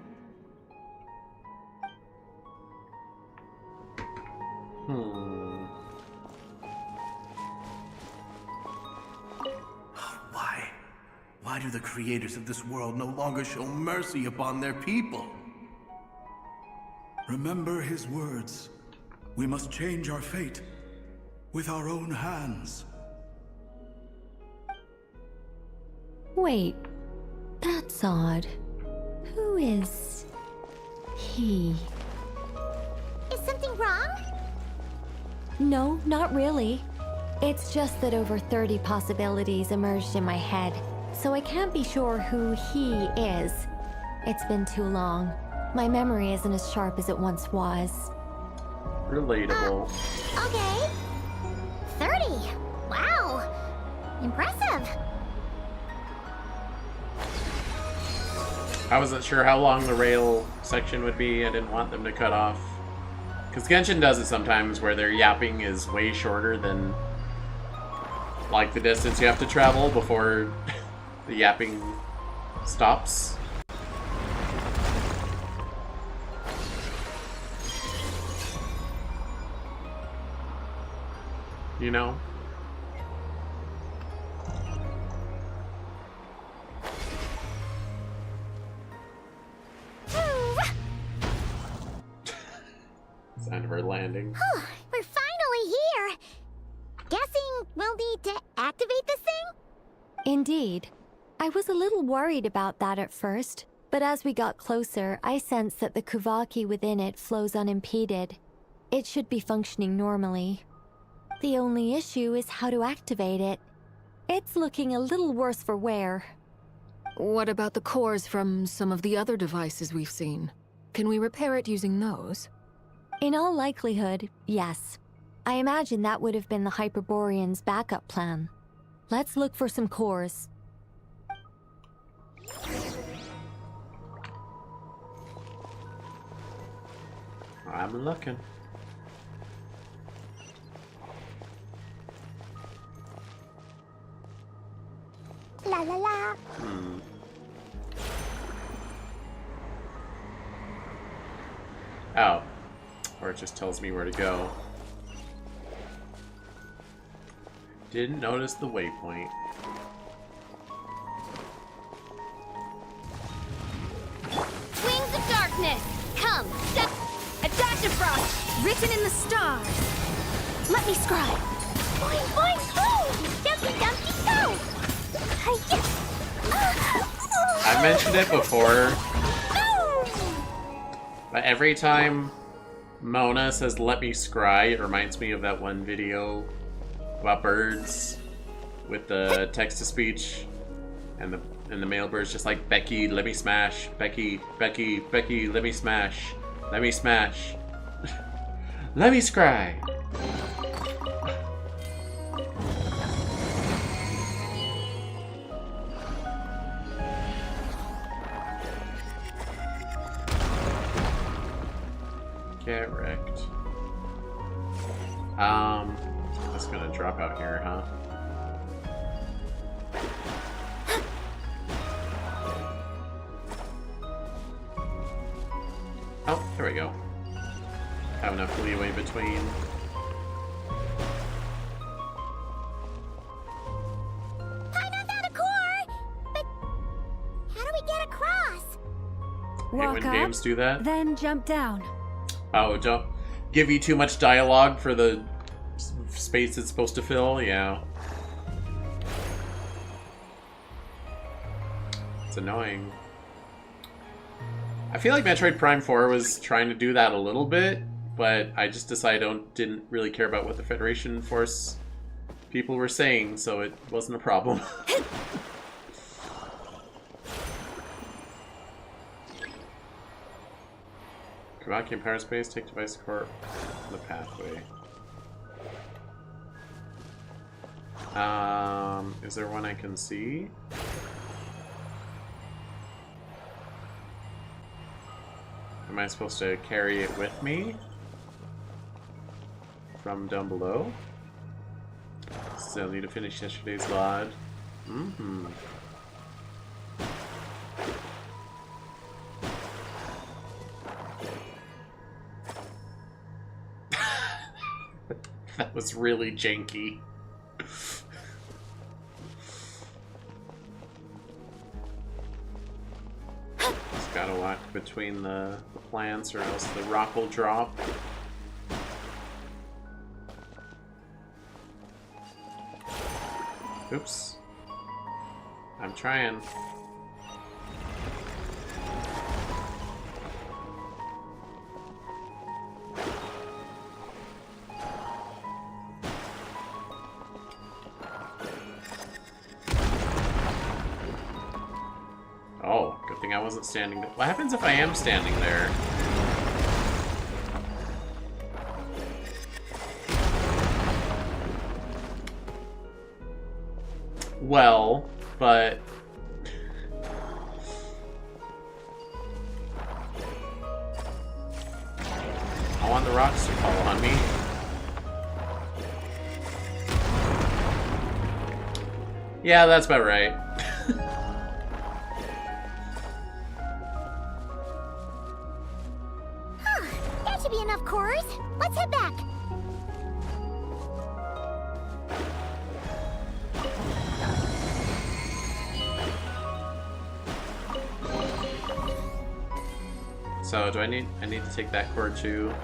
Why do the creators of this world no longer show mercy upon their people? Remember his words. We must change our fate with our own hands. Wait, that's odd. Who is he? Is something wrong? No, not really. It's just that over 30 possibilities emerged in my head, so I can't be sure who he is. It's been too long. My memory isn't as sharp as it once was. Relatable. Okay. 30. Wow. Impressive. I wasn't sure how long the rail section would be. I didn't want them to cut off. Because Genshin does it sometimes where their yapping is way shorter than like the distance you have to travel before the yapping stops. You know? Sound of her landing. We're finally here. Guessing we'll need to activate this thing? Indeed. I was a little worried about that at first, but as we got closer, I sensed that the Kuvaki within it flows unimpeded. It should be functioning normally. The only issue is how to activate it. It's looking a little worse for wear. What about the cores from some of the other devices we've seen? Can we repair it using those? In all likelihood, yes. I imagine that would have been the Hyperborean's backup plan. Let's look for some cores. I'm looking. La la la. Oh. Or it just tells me where to go. Didn't notice the waypoint. Wings of darkness, come, step. A dash of frost, written in the stars. Let me scribe. Boing boing boom! Jumpy dumpy go! I've mentioned it before, but every time Mona says "let me scry," it reminds me of that one video about birds with the text-to-speech, and the male bird's just like, "Becky, let me smash. Becky, Becky, Becky, let me smash. Let me smash. Let me scry." Get wrecked. Just gonna drop out here, huh? Oh, here we go. Have enough leeway between. Paimon found a core! But how do we get across? Walk when games do that? Then jump down. Oh, don't give you too much dialogue for the space it's supposed to fill? Yeah. It's annoying. I feel like Metroid Prime 4 was trying to do that a little bit, but I just decided I didn't really care about what the Federation Force people were saying, so it wasn't a problem. Kavaki and Power Space, take device core on the pathway. Is there one I can see? Am I supposed to carry it with me? From down below? Still need to finish yesterday's VOD. Mm-hmm. That was really janky. Just gotta walk between the plants or else the rock will drop. Oops. I'm trying. Oh, good thing I wasn't standing there. What happens if I am standing there? well, but... I want the rocks to fall on me. Yeah, that's about right. That should be enough cores. Let's head back. So, do I need to take that core too?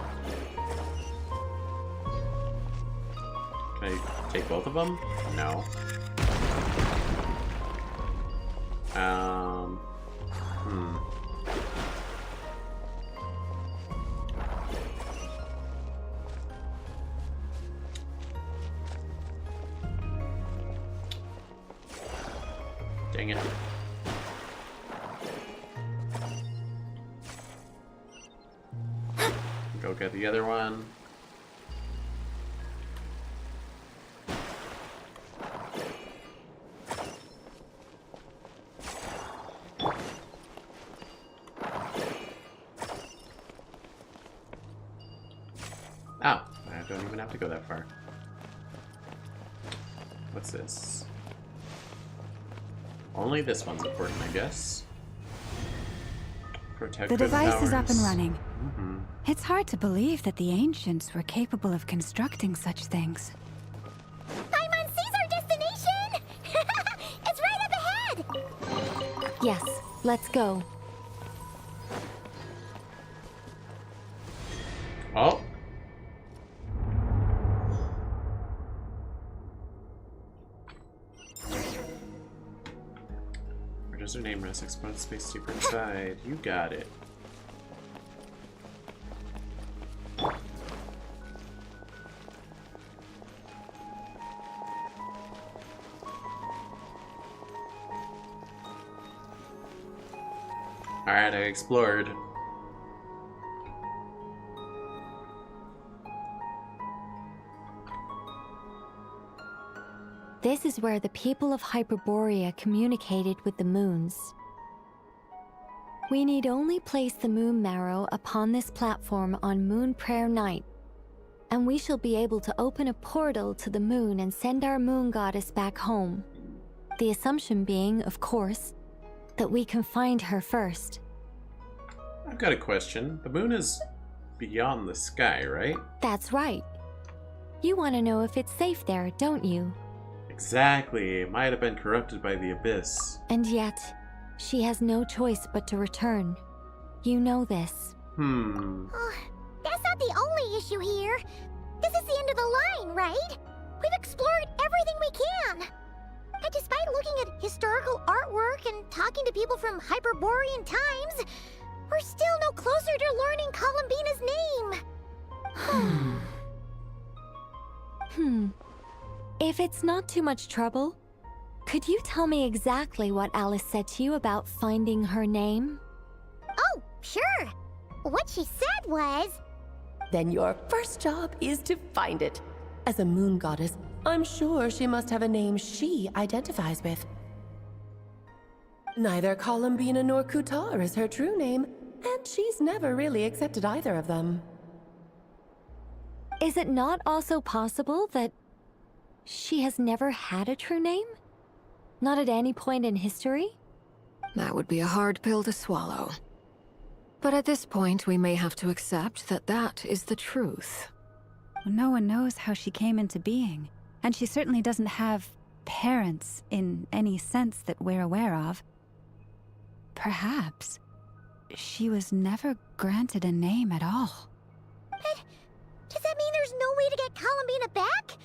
Can I take both of them? No. Dang it. Go get the other one. Oh, I don't even have to go that far. What's this? Only this one's important, I guess. Protect The device is up and powers. running. Mm-hmm. It's hard to believe that the ancients were capable of constructing such things. Paimon sees our destination! It's right up ahead! Yes, let's go. Oh. Where does her name rest? Exponent space deeper inside. You got it. Alright, I explored. This is where the people of Hyperborea communicated with the moons. We need only place the moon marrow upon this platform on Moon Prayer Night, and we shall be able to open a portal to the moon and send our moon goddess back home. The assumption being, of course, that we can find her first. I've got a question. The moon is beyond the sky, right? That's right. You want to know if it's safe there, don't you? Exactly. It might have been corrupted by the abyss. And yet, she has no choice but to return. You know this. That's not the only issue here. This is the end of the line, right? We've explored everything we can. And despite looking at historical artwork and talking to people from Hyperborean times, we're still no closer to learning Columbina's name. If it's not too much trouble, could you tell me exactly what Alice said to you about finding her name? Oh, sure. What she said was... Then your first job is to find it. As a moon goddess, I'm sure she must have a name she identifies with. Neither Columbina nor Kutar is her true name, and she's never really accepted either of them. Is it not also possible that she has never had a true name? Not at any point in history? That would be a hard pill to swallow. But at this point, we may have to accept that that is the truth. No one knows how she came into being, and she certainly doesn't have parents in any sense that we're aware of. Perhaps she was never granted a name at all. But does that mean there's no way to get Columbina back?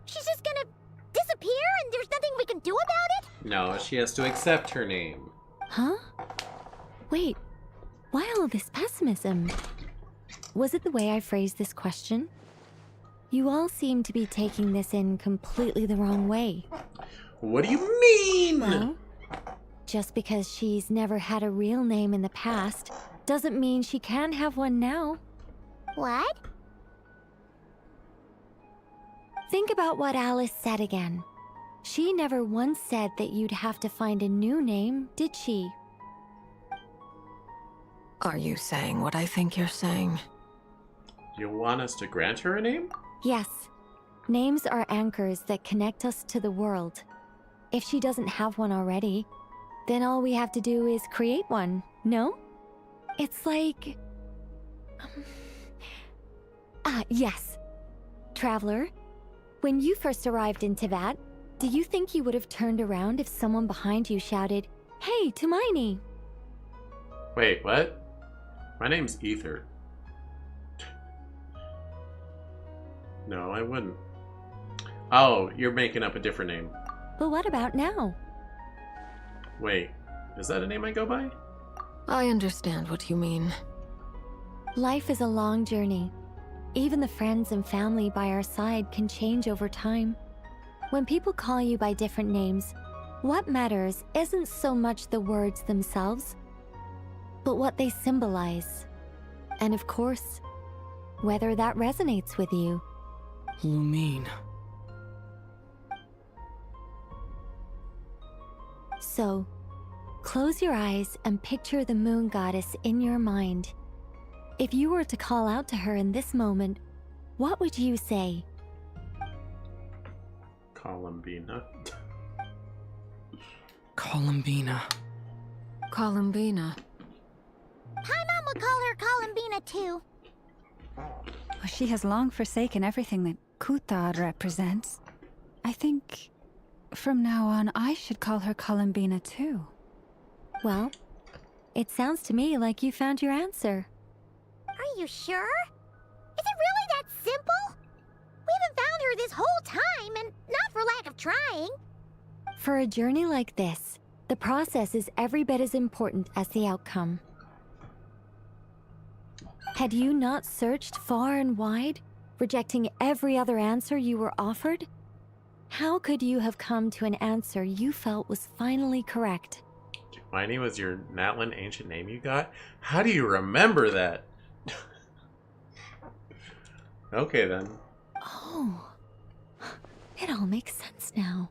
She's just gonna disappear and there's nothing we can do about it? No, she has to accept her name. Huh? Wait, why all this pessimism? Was it the way I phrased this question? You all seem to be taking this in completely the wrong way. What do you mean? Well, just because she's never had a real name in the past doesn't mean she can't have one now. What? Think about what Alice said again. She never once said that you'd have to find a new name, did she? Are you saying what I think you're saying? You want us to grant her a name? Yes. Names are anchors that connect us to the world. If she doesn't have one already, then all we have to do is create one, no? It's like... yes. Traveler, when you first arrived in Teyvat, do you think you would have turned around if someone behind you shouted, "Hey, Tumaini"? Wait, what? My name's Ether. No, I wouldn't. Oh, you're making up a different name. But what about now? Wait, is that a name I go by? I understand what you mean. Life is a long journey. Even the friends and family by our side can change over time. When people call you by different names, what matters isn't so much the words themselves, but what they symbolize. And of course, whether that resonates with you. Lumine. So, close your eyes and picture the moon goddess in your mind. If you were to call out to her in this moment, what would you say? Columbina. Columbina. Columbina. Paimon would call her Columbina too. Well, she has long forsaken everything that Kuthad represents. I think from now on I should call her Columbina too. Well, it sounds to me like you found your answer. Are you sure? Is it really that simple? We haven't found her this whole time, and not for lack of trying. For a journey like this, the process is every bit as important as the outcome. Had you not searched far and wide, rejecting every other answer you were offered? How could you have come to an answer you felt was finally correct? Tumaini was your Natlan ancient name you got? How do you remember that? Okay then. Oh, it all makes sense now.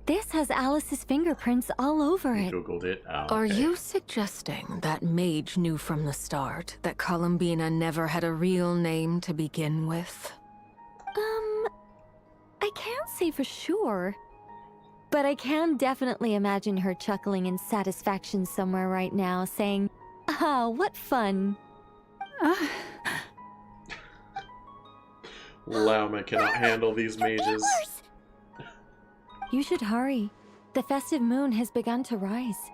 This has Alice's fingerprints all over it. Googled it. Oh, okay. Are you suggesting that Mage knew from the start that Columbina never had a real name to begin with? I can't say for sure. But I can definitely imagine her chuckling in satisfaction somewhere right now, saying, "Ah, what fun." Lauma cannot handle these mages. You should hurry. The festive moon has begun to rise.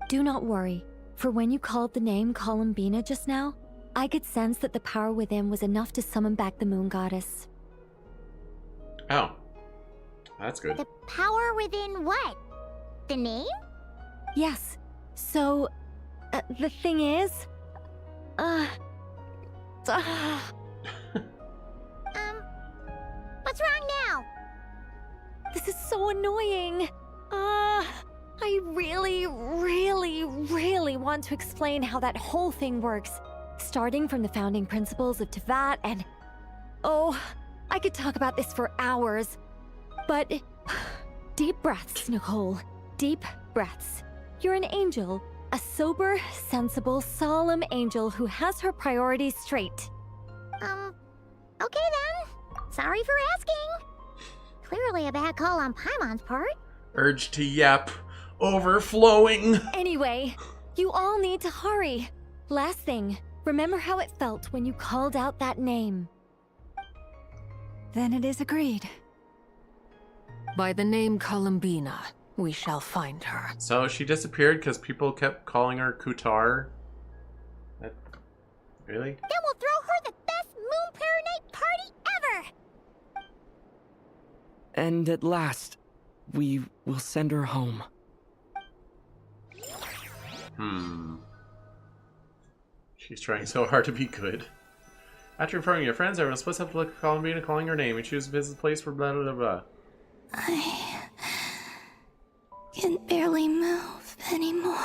Do not worry, for when you called the name Columbina just now, I could sense that the power within was enough to summon back the moon goddess. Oh. That's good. The power within what? The name? Yes. So, the thing is... What's wrong now? This is so annoying. I really want to explain how that whole thing works. Starting from the founding principles of Teyvat and... Oh, I could talk about this for hours. But... Deep breaths, Nicole. Deep breaths. You're an angel. A sober, sensible, solemn angel who has her priorities straight. Okay then. Sorry for asking. Clearly a bad call on Paimon's part. Urge to yap. Overflowing. Anyway, you all need to hurry. Last thing, remember how it felt when you called out that name. Then it is agreed. By the name Columbina, we shall find her. So she disappeared because people kept calling her Kutar? Really? Then we'll throw her the best Moon Prayer Night party ever! And at last, we will send her home. She's trying so hard to be good. After informing your friends, everyone's supposed to have to look at Columbina calling her name and choose a visit place for blah blah blah. I can barely move anymore.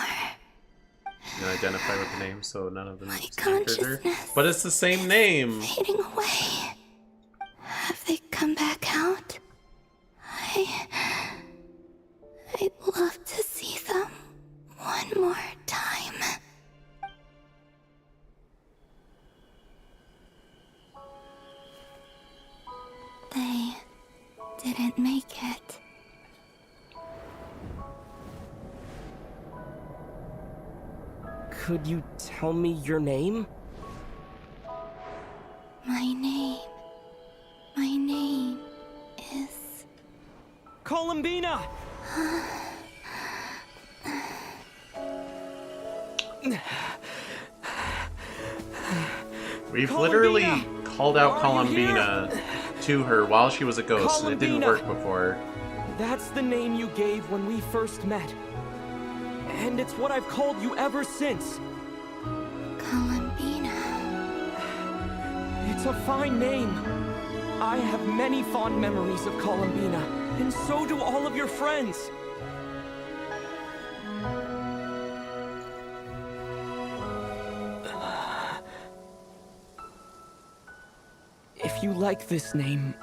You identify with the name, so none of them My anchored her. consciousness But it's the same name. fading away. Have they didn't make it. Could you tell me your name? My name is... Columbina! We've literally called out Columbina to her while she was a ghost, and it didn't work before. That's the name you gave when we first met. And it's what I've called you ever since. Columbina. It's a fine name. I have many fond memories of Columbina, and so do all of your friends. If you like this name...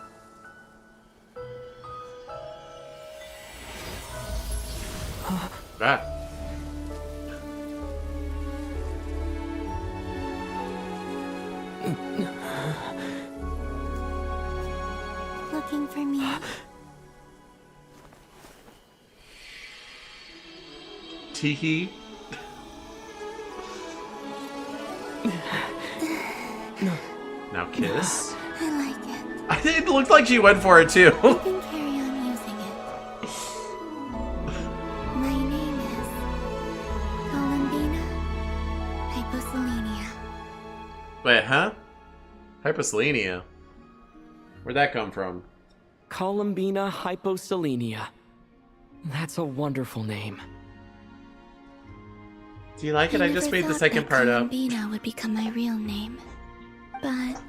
That. Looking for me? Teehee. Now kiss. I like it. It looked like she went for it too. You can carry on using it. My name is Columbina Hyposelenia. Wait, huh? Hyposelenia? Where'd that come from? Columbina Hyposelenia. That's a wonderful name. Do you like it? I just made the second part up. Columbina would become my real name. But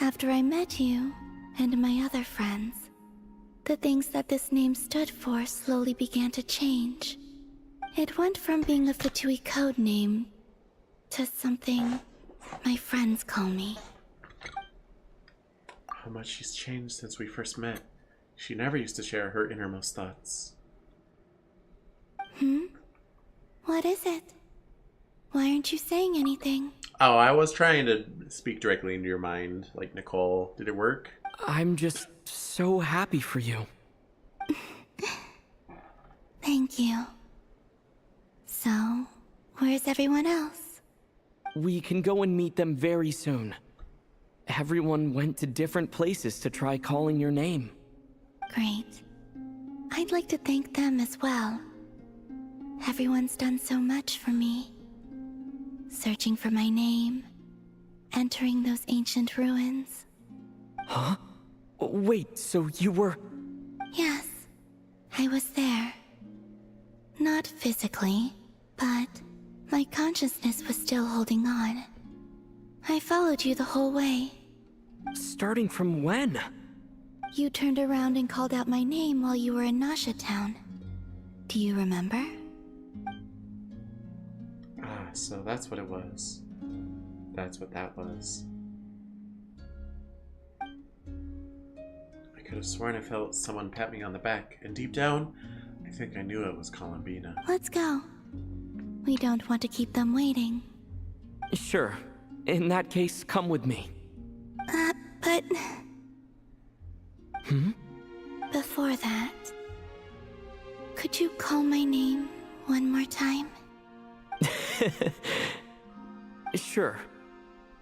after I met you and my other friends, the things that this name stood for slowly began to change. It went from being a Fatui code name to something my friends call me. How much she's changed since we first met. She never used to share her innermost thoughts. What is it? Why aren't you saying anything? Oh, I was trying to speak directly into your mind, like Nicole. Did it work? I'm just so happy for you. Thank you. So, where's everyone else? We can go and meet them very soon. Everyone went to different places to try calling your name. Great. I'd like to thank them as well. Everyone's done so much for me. Searching for my name, entering those ancient ruins. Huh? Wait, so you were... Yes, I was there. Not physically, but my consciousness was still holding on. I followed you the whole way. Starting from when? You turned around and called out my name while you were in Nasha Town. Do you remember? Ah, so that's what it was. That's what that was. I could have sworn I felt someone pat me on the back, and deep down, I think I knew it was Columbina. Let's go. We don't want to keep them waiting. Sure. In that case, come with me. But... Before that, could you call my name one more time? Sure.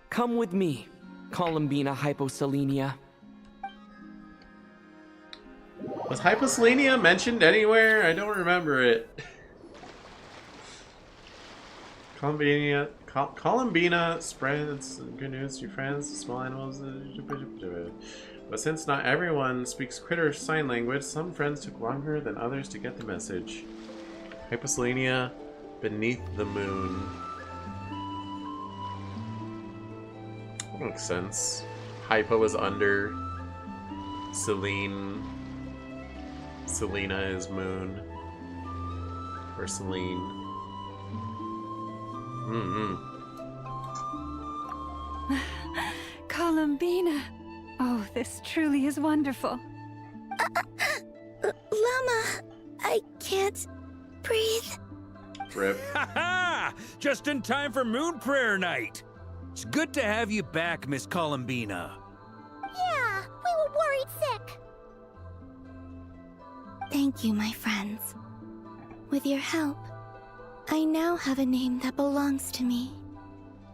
Come with me, Columbina Hyposelenia. Was Hyposelenia mentioned anywhere? I don't remember it. Columbina spreads good news to your friends, small animals. But since not everyone speaks critter sign language, some friends took longer than others to get the message. Hyposelenia beneath the moon. That makes sense. Hypo is under. Selene. Selena is moon. Or Selene. Columbina. Oh, this truly is wonderful. Llama, I can't breathe. Rip. Ha-ha! Just in time for Moon Prayer Night. It's good to have you back, Miss Columbina. Yeah, we were worried sick. Thank you, my friends. With your help, I now have a name that belongs to me.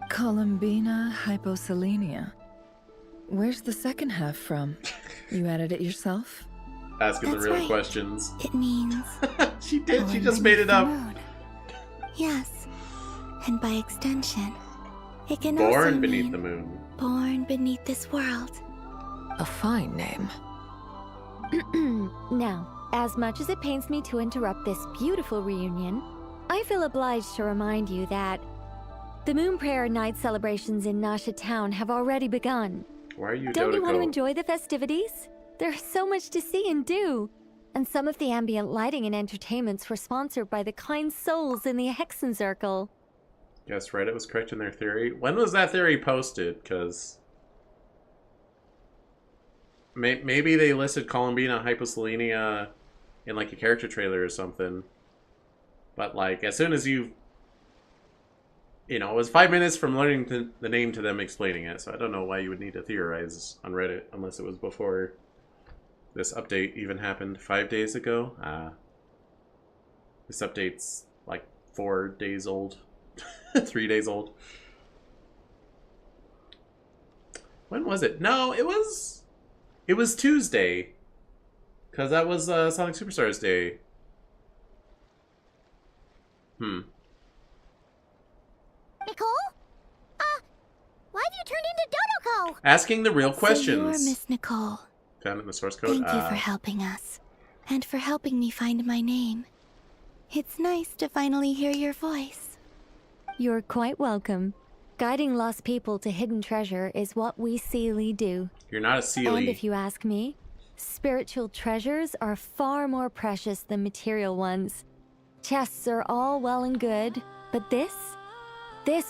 Columbina hyposelenia. Where's the second half from? You added it yourself? Asking That's the real right. questions. It means... She did, she just made it up. Yes. And by extension, it can also Born beneath mean the moon. born beneath this world. A fine name. Now, as much as it pains me to interrupt this beautiful reunion, I feel obliged to remind you that the Moon Prayer Night celebrations in Nasha Town have already begun. Why are you Don't you want to Dodoko? enjoy the festivities? There's so much to see and do. And some of the ambient lighting and entertainments were sponsored by the kind souls in the Hexen Circle. Yes, Reddit was correct in their theory. When was that theory posted? Because maybe they listed Columbina hyposelenia in like a character trailer or something. But like, as soon as it was 5 minutes from learning the name to them explaining it. So I don't know why you would need to theorize on Reddit unless it was before this update even happened 5 days ago. This update's like 4 days old. 3 days old. When was it? No, it was Tuesday. Because that was Sonic Superstars Day. Nicole? Why have you turned into Dodoko? Asking the real So questions. you're Miss Nicole. Found in the source code. Thank you for helping us. And for helping me find my name. It's nice to finally hear your voice. You're quite welcome. Guiding lost people to hidden treasure is what we Seelie do. You're not a Seelie. And if you ask me, spiritual treasures are far more precious than material ones. Chests are all well and good, but this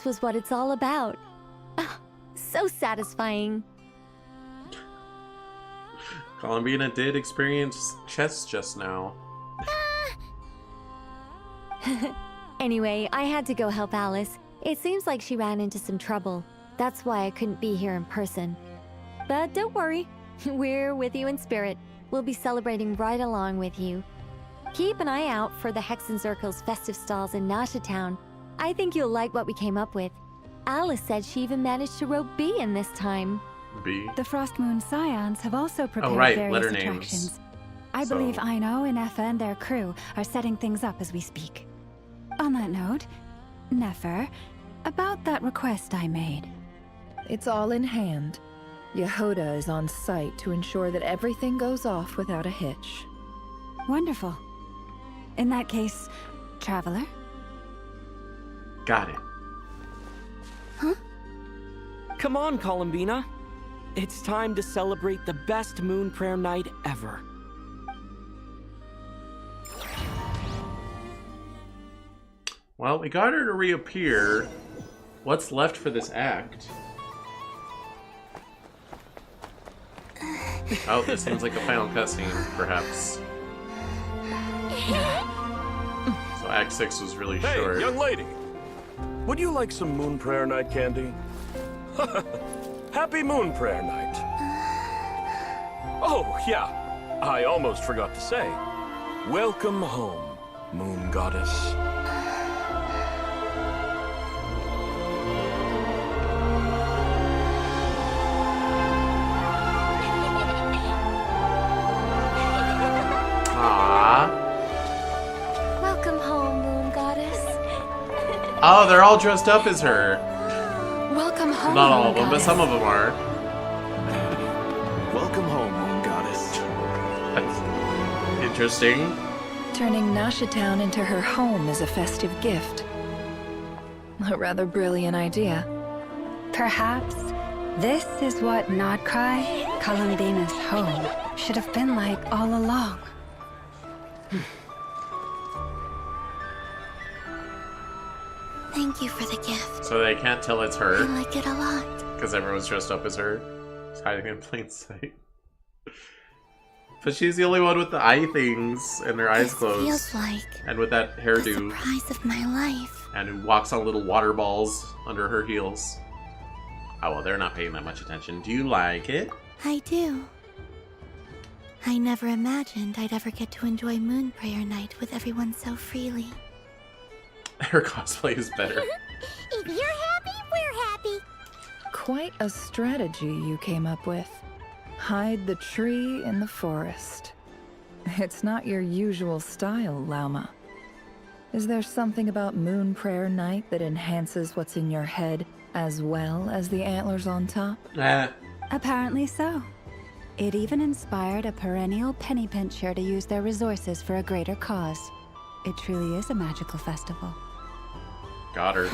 was what it's all about. Ah, so satisfying. Columbina did experience chests just now. Anyway, I had to go help Alice. It seems like she ran into some trouble. That's why I couldn't be here in person. But don't worry, we're with you in spirit. We'll be celebrating right along with you. Keep an eye out for the Hexen Circle's festive stalls in Nasha Town. I think you'll like what we came up with. Alice said she even managed to rope B in this time. B? The Frost Moon Scions have also prepared various letter attractions. names. I believe Aino, Nefa, and their crew are setting things up as we speak. On that note, Nefer, about that request I made. It's all in hand. Yehoda is on site to ensure that everything goes off without a hitch. Wonderful. In that case, Traveler? Got it. Come on, Columbina. It's time to celebrate the best Moon Prayer Night ever. Well, we got her to reappear. What's left for this act? Oh, this seems like a final cutscene, perhaps. So Act 6 was really short. Hey, young lady! Would you like some Moon Prayer Night candy? Happy Moon Prayer Night. Oh, yeah. I almost forgot to say. Welcome home, Moon Goddess. Welcome home, Moon Goddess. Oh, they're all dressed up as her. Welcome home, Not all Moon of them, but Goddess. some of them are. Welcome home, Moon Goddess. That's interesting. Turning Nasha Town into her home is a festive gift. A rather brilliant idea. Perhaps this is what Nod-Krai, Columbina's home, should have been like all along. Thank you for the gift. So they can't tell it's I her. like it a lot. Because everyone's dressed up as her. It's hiding in plain sight. But she's the only one with the eye things and her eyes closed. Feels like And with that the hairdo. surprise of my life. And who walks on little water balls under her heels. Oh, well, they're not paying that much attention. Do you like it? I do. I never imagined I'd ever get to enjoy Moon Prayer Night with everyone so freely. Her cosplay is better. If you're happy, we're happy. Quite a strategy you came up with. Hide the tree in the forest. It's not your usual style, Lauma. Is there something about Moon Prayer Night that enhances what's in your head as well as the antlers on top? Apparently so. It even inspired a perennial penny pincher to use their resources for a greater cause. It truly is a magical festival. Got her.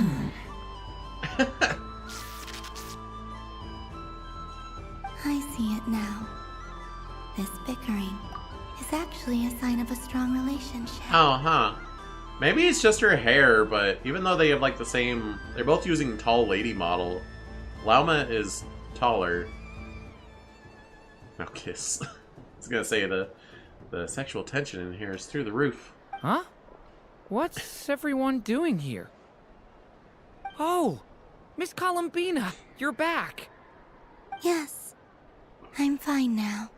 I see it now. This bickering is actually a sign of a strong relationship. Oh, huh. Maybe it's just her hair, but even though they have like the same... They're both using tall lady model. Lauma is taller. No kiss. I was gonna say the sexual tension in here is through the roof. Huh? What's everyone doing here? Oh! Miss Columbina, you're back! Yes, I'm fine now.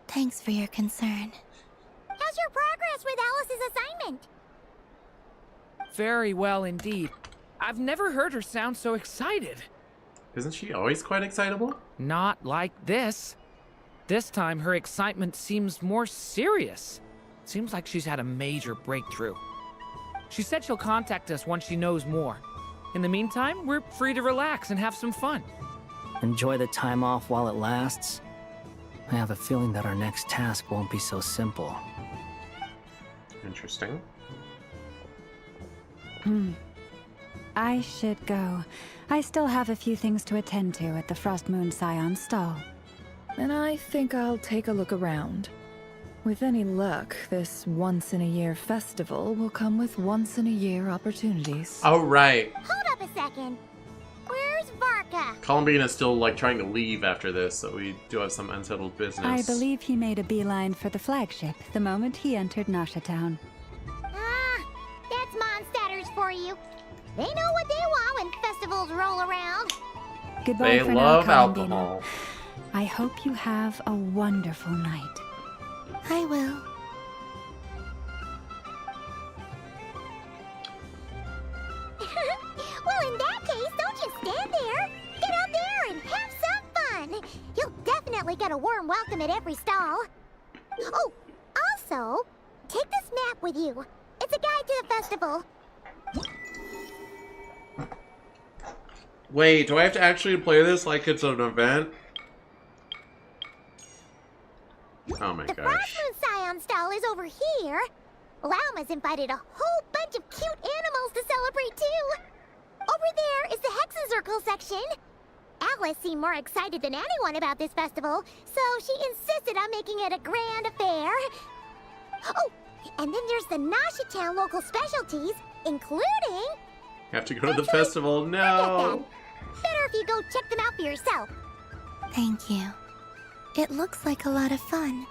Thanks for your concern. How's your progress with Alice's assignment? Very well indeed. I've never heard her sound so excited. Isn't she always quite excitable? Not like this. This time her excitement seems more serious. Seems like she's had a major breakthrough. She said she'll contact us once she knows more. In the meantime, we're free to relax and have some fun. Enjoy the time off while it lasts. I have a feeling that our next task won't be so simple. Interesting. I should go. I still have a few things to attend to at the Frost Moon Scion stall. And I think I'll take a look around. With any luck, this once-in-a-year festival will come with once-in-a-year opportunities. Oh, right. Hold up a second. Where's Varka? Columbina's still like trying to leave after this, so we do have some unsettled business. I believe he made a beeline for the flagship the moment he entered Nasha Town. Ah, that's Mondstadters for you. They know what they want when festivals roll around. Goodbye They for love now, Columbina. alcohol. I hope you have a wonderful night. I will. Well, in that case, don't just stand there. Get out there and have some fun. You'll definitely get a warm welcome at every stall. Oh, also, take this map with you. It's a guide to the festival. Wait, do I have to actually play this like it's an event? Oh my The gosh. Frost Moon Scion stall is over here. Lauma's invited a whole bunch of cute animals to celebrate too. Over there is the Hexenzirkel section. Alice seemed more excited than anyone about this festival, so she insisted on making it a grand affair. Oh, and then there's the Nasha Town local specialties, including... Have to go to the festival? No! Better if you go check them out for yourself. Thank you. It looks like a lot of fun.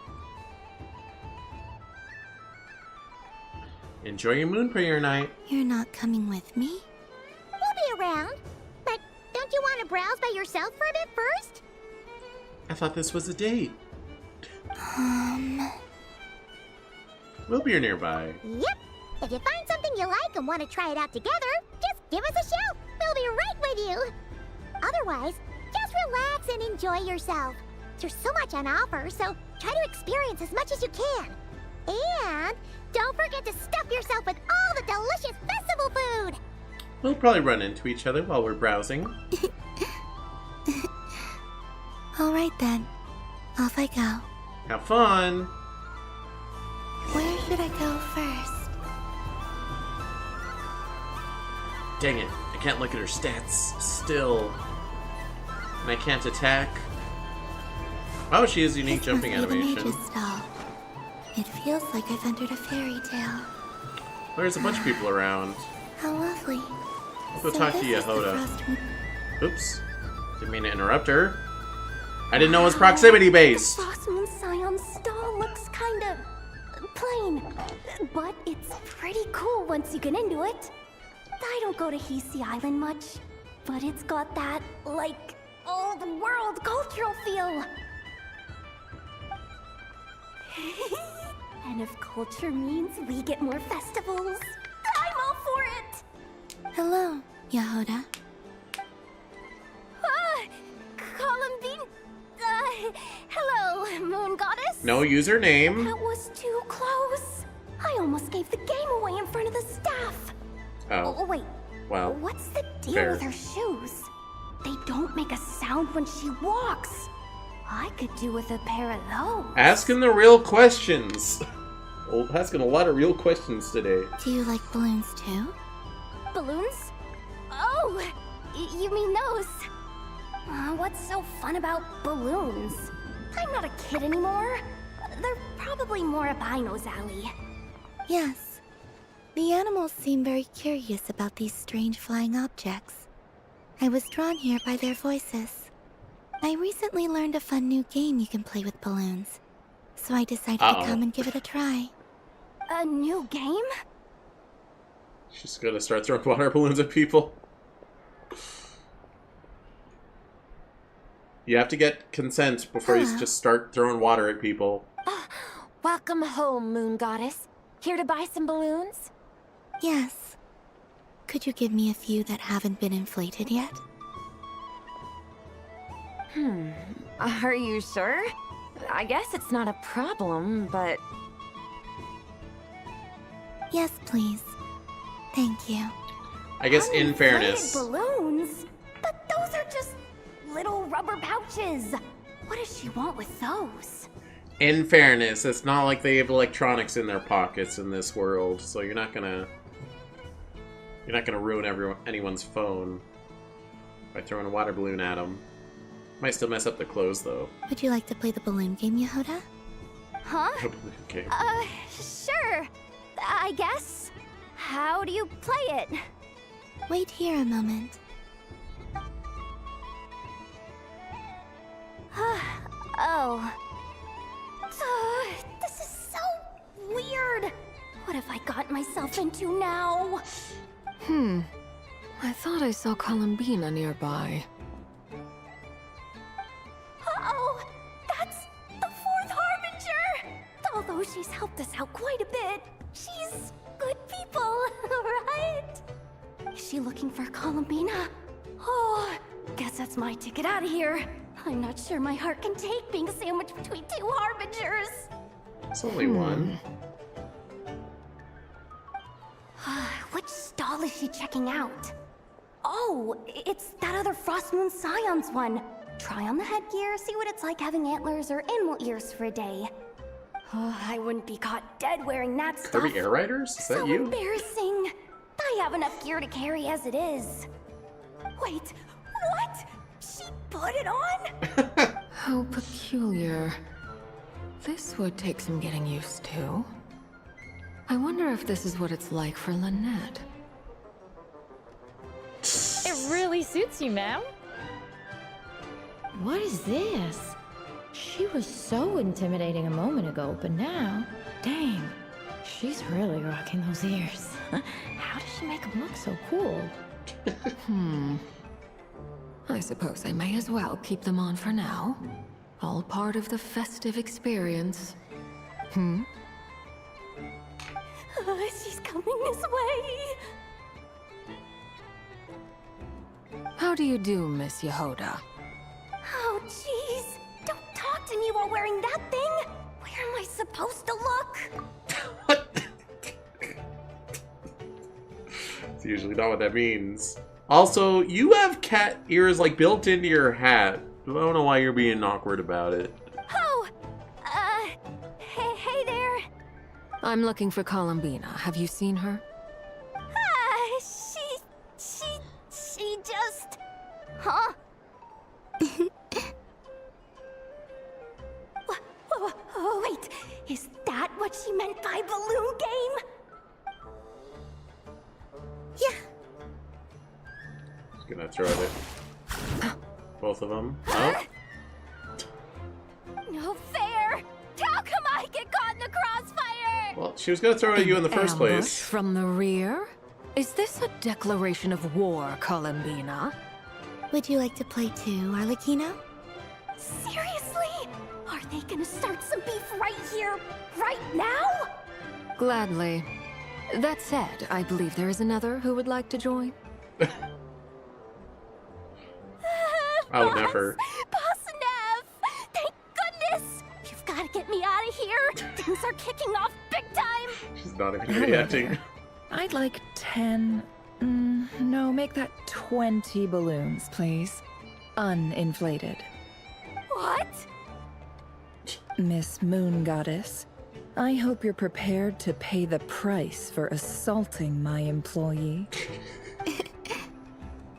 Enjoy your moon prayer night. You're not coming with me? We'll be around. But don't you want to browse by yourself for a bit first? I thought this was a date. We'll be nearby. Yep. If you find something you like and want to try it out together, just give us a shout. We'll be right with you. Otherwise, just relax and enjoy yourself. There's so much on offer, so try to experience as much as you can. And don't forget to stuff yourself with all the delicious festival food. We'll probably run into each other while we're browsing. All right then. Off I go. Have fun. Where should I go first? Dang it. I can't look at her stats still. And I can't attack. Oh, she has unique jumping Must be the animation. mage's stall. It feels like I've entered a fairy tale. There's a bunch of people around. How lovely. We'll So talk to this is the Yehoda. Frost Moon- Oops. Didn't mean to interrupt her. I didn't know it was proximity based. Frost Moon Scion stall looks kind of plain, but it's pretty cool once you get into it. I don't go to Hisi Island much, but it's got that, like, old world cultural feel. And if culture means we get more festivals, I'm all for it! Hello, Yehoda. Columbine... hello, Moon Goddess? No username. That was too close. I almost gave the game away in front of the staff. Oh. Wait. Well, What's the deal fair. with her shoes? They don't make a sound when she walks. I could do with a pair of those. Asking the real questions. Asking a lot of real questions today. Do you like balloons too? Balloons? Oh, you mean those? What's so fun about balloons? I'm not a kid anymore. They're probably more up Aino's alley. Yes. The animals seem very curious about these strange flying objects. I was drawn here by their voices. I recently learned a fun new game you can play with balloons, so I decided to come and give it a try. A new game? She's gonna start throwing water balloons at people. You have to get consent before you just start throwing water at people. Welcome home, Moon Goddess. Here to buy some balloons? Yes. Could you give me a few that haven't been inflated yet? Are you sure? I guess it's not a problem, but... Yes, please. Thank you. I guess in fairness... Balloons? But those are just little rubber pouches. What does she want with those? In fairness, it's not like they have electronics in their pockets in this world, so you're not gonna ruin anyone's phone by throwing a water balloon at them. Might still mess up the clothes, though. Would you like to play the balloon game, Yehoda? Huh? Okay. Sure. I guess. How do you play it? Wait here a moment. Oh. This is so weird. What have I got myself into now? I thought I saw Columbina nearby. Uh-oh! That's the fourth Harbinger! Although she's helped us out quite a bit, she's good people, right? Is she looking for Columbina? Oh, guess that's my ticket out of here. I'm not sure my heart can take being sandwiched between two Harbingers. It's only one. Which stall is she checking out? Oh, it's that other Frost Moon Scion's one. Try on the headgear, see what it's like having antlers or animal ears for a day. Oh, I wouldn't be caught dead wearing that stuff. Kirby Air Riders? Is that so you? Embarrassing. I have enough gear to carry as it is. Wait, what? She put it on? How peculiar. This would take some getting used to. I wonder if this is what it's like for Lynette. It really suits you, ma'am. What is this? She was so intimidating a moment ago, but now, dang, she's really rocking those ears. How does she make them look so cool? I suppose I may as well keep them on for now. All part of the festive experience. She's coming this way. How do you do, Miss Yehoda? Oh, jeez. Don't talk to me while wearing that thing. Where am I supposed to look? It's usually not what that means. Also, you have cat ears like built into your hat. I don't know why you're being awkward about it. Oh, hey there. I'm looking for Columbina. Have you seen her? She just... Huh? Wait, is that what she meant by balloon game? Yeah. Just gonna throw it. Both of them. Oh. No fair! How come I get caught in the crossfire? Well, she was gonna throw it at you in the first Ambush place. from the rear? Is this a declaration of war, Columbina? Would you like to play too, Arlecchino? Seriously? Are they gonna start some beef right here, right now? Gladly. That said, I believe there is another who would like to join. Oh, never. Boss Nev! Thank goodness! You've got to get me out of here! Things are kicking off big time! She's not even reacting. I'd like 10... no, make that 20 balloons, please. Uninflated. What? Miss Moon Goddess, I hope you're prepared to pay the price for assaulting my employee.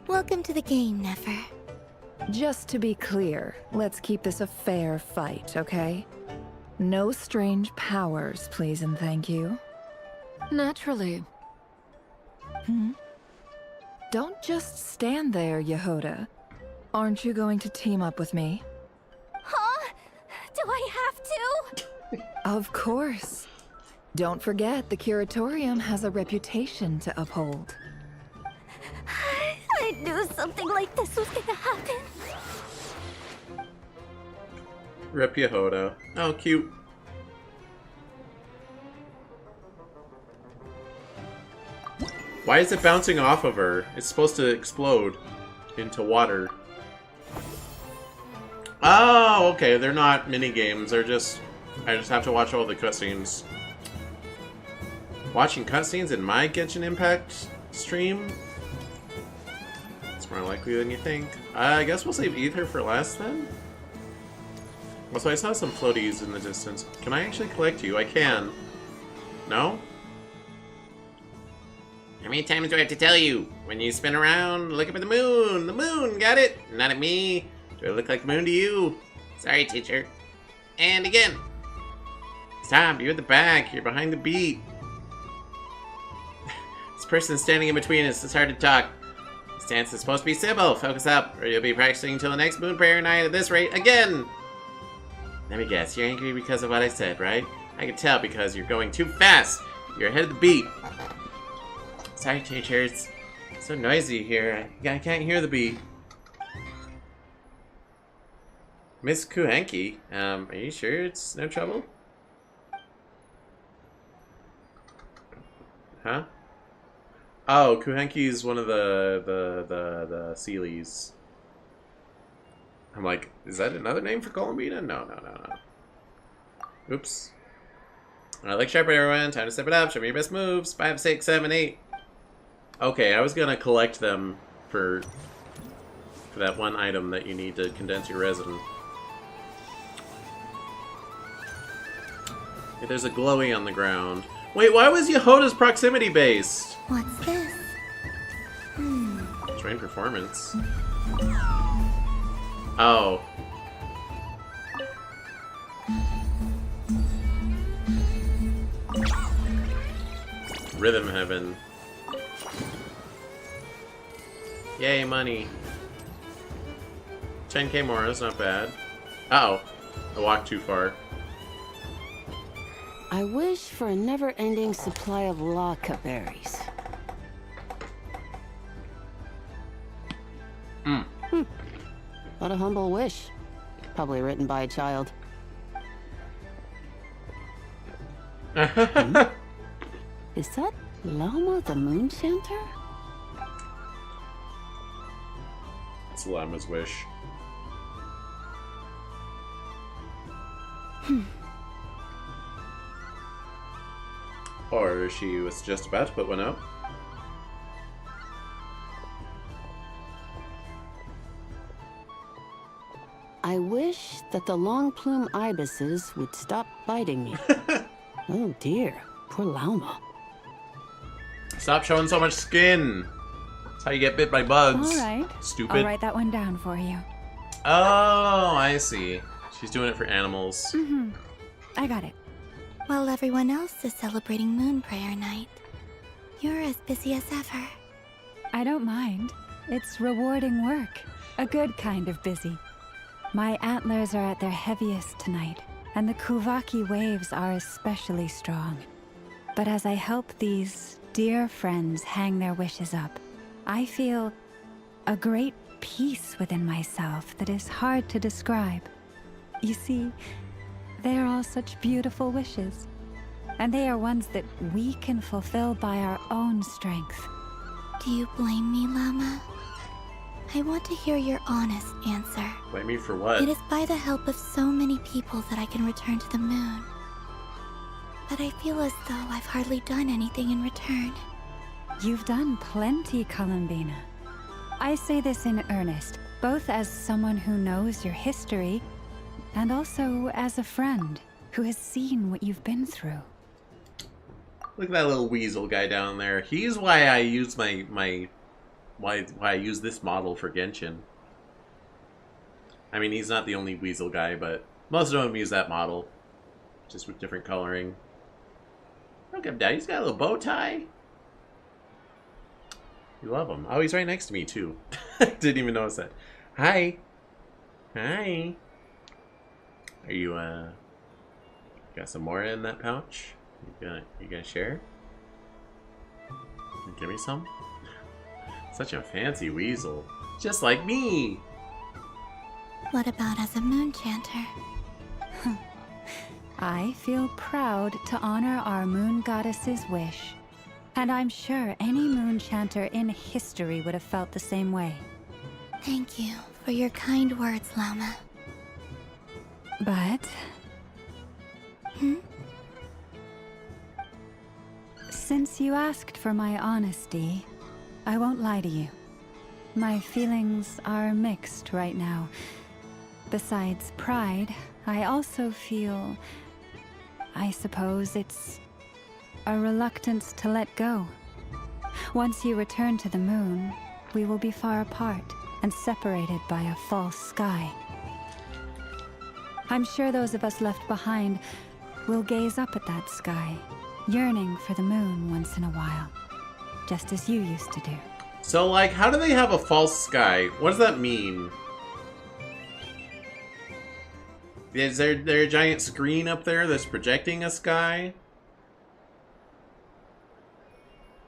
Welcome to the game, Nefer. Just to be clear, let's keep this a fair fight, okay? No strange powers, please and thank you. Naturally. Don't just stand there, Yehoda. Aren't you going to team up with me? Huh? Do I have to? Of course. Don't forget, the Curatorium has a reputation to uphold. I knew something like this was gonna happen. Rip Yehoda. Oh, cute. Why is it bouncing off of her? It's supposed to explode into water. Oh, okay. They're not mini games. They're just... I just have to watch all the cutscenes. Watching cutscenes in my Genshin Impact stream? It's more likely than you think. I guess we'll save Ether for last then? Also, I saw some floaties in the distance. Can I actually collect you? I can. No? How many times do I have to tell you? When you spin around, look up at the moon! The moon! Got it? Not at me. Do I look like the moon to you? Sorry, teacher. And again. Stop, you're at the back. You're behind the beat. This person standing in between us. It's hard to talk. The stance is supposed to be civil. Focus up, or you'll be practicing until the next moon prayer night at this rate again. Let me guess, you're angry because of what I said, right? I can tell because you're going too fast. You're ahead of the beat. Sorry, teacher, it's so noisy here. I can't hear the beat. Miss Kuhenki, are you sure it's no trouble? Huh? Oh, Kuhenki is one of the Sealies. I'm like, is that another name for Columbina? No. Oops. Like sharp, everyone. Time to step it up. Show me your best moves. 5, 6, 7, 8. Okay, I was gonna collect them for that one item that you need to condense your resin. Hey, there's a glowy on the ground. Wait, why was Yehoda's proximity based? What's this? Train performance. Oh. Rhythm Heaven. Yay, money. 10k more, that's not bad. Uh-oh. I walked too far. I wish for a never-ending supply of laka berries. What a humble wish. Probably written by a child. Is that Llama the Moon Chanter? It's Llama's wish. Or she was just about to put one out. I wish that the long plume ibises would stop biting me. Oh dear, poor Llama. Stop showing so much skin. That's how you get bit by bugs. All right. Stupid. I'll write that one down for you. Oh, I see. She's doing it for animals. I got it. While everyone else is celebrating Moon Prayer Night, you're as busy as ever. I don't mind. It's rewarding work. A good kind of busy. My antlers are at their heaviest tonight, and the Kuvaki waves are especially strong. But as I help these dear friends hang their wishes up, I feel a great peace within myself that is hard to describe. You see, They are all such beautiful wishes. And they are ones that we can fulfill by our own strength. Do you blame me, Llama? I want to hear your honest answer. Blame me for what? It is by the help of so many people that I can return to the moon. But I feel as though I've hardly done anything in return. You've done plenty, Columbina. I say this in earnest, both as someone who knows your history, and also as a friend who has seen what you've been through. Look at that little weasel guy down there. He's why I use why I use this model for Genshin. I mean, he's not the only weasel guy, but most of them use that model, just with different coloring. Look at him down. He's got a little bow tie. You love him. Oh, he's right next to me too. Didn't even notice that. Hi. Hi. Are you got some more in that pouch? You gonna share? Give me some? Such a fancy weasel. Just like me! What about as a moon chanter? I feel proud to honor our moon goddess's wish. And I'm sure any moon chanter in history would have felt the same way. Thank you for your kind words, Llama. But... Hmm? Since you asked for my honesty, I won't lie to you. My feelings are mixed right now. Besides pride, I also feel... I suppose it's a reluctance to let go. Once you return to the moon, we will be far apart and separated by a false sky. I'm sure those of us left behind will gaze up at that sky, yearning for the moon once in a while, just as you used to do. So, like, how do they have a false sky? What does that mean? Is there a giant screen up there that's projecting a sky?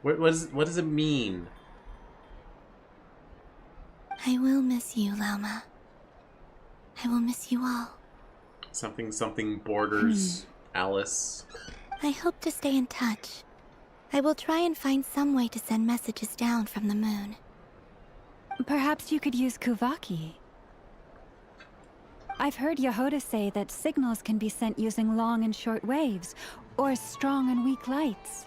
What does it mean? I will miss you, Llama. I will miss you all. Something borders Alice. I hope to stay in touch. I will try and find some way to send messages down from the moon. Perhaps you could use Kuvaki. I've heard Yehoda say that signals can be sent using long and short waves, or strong and weak lights.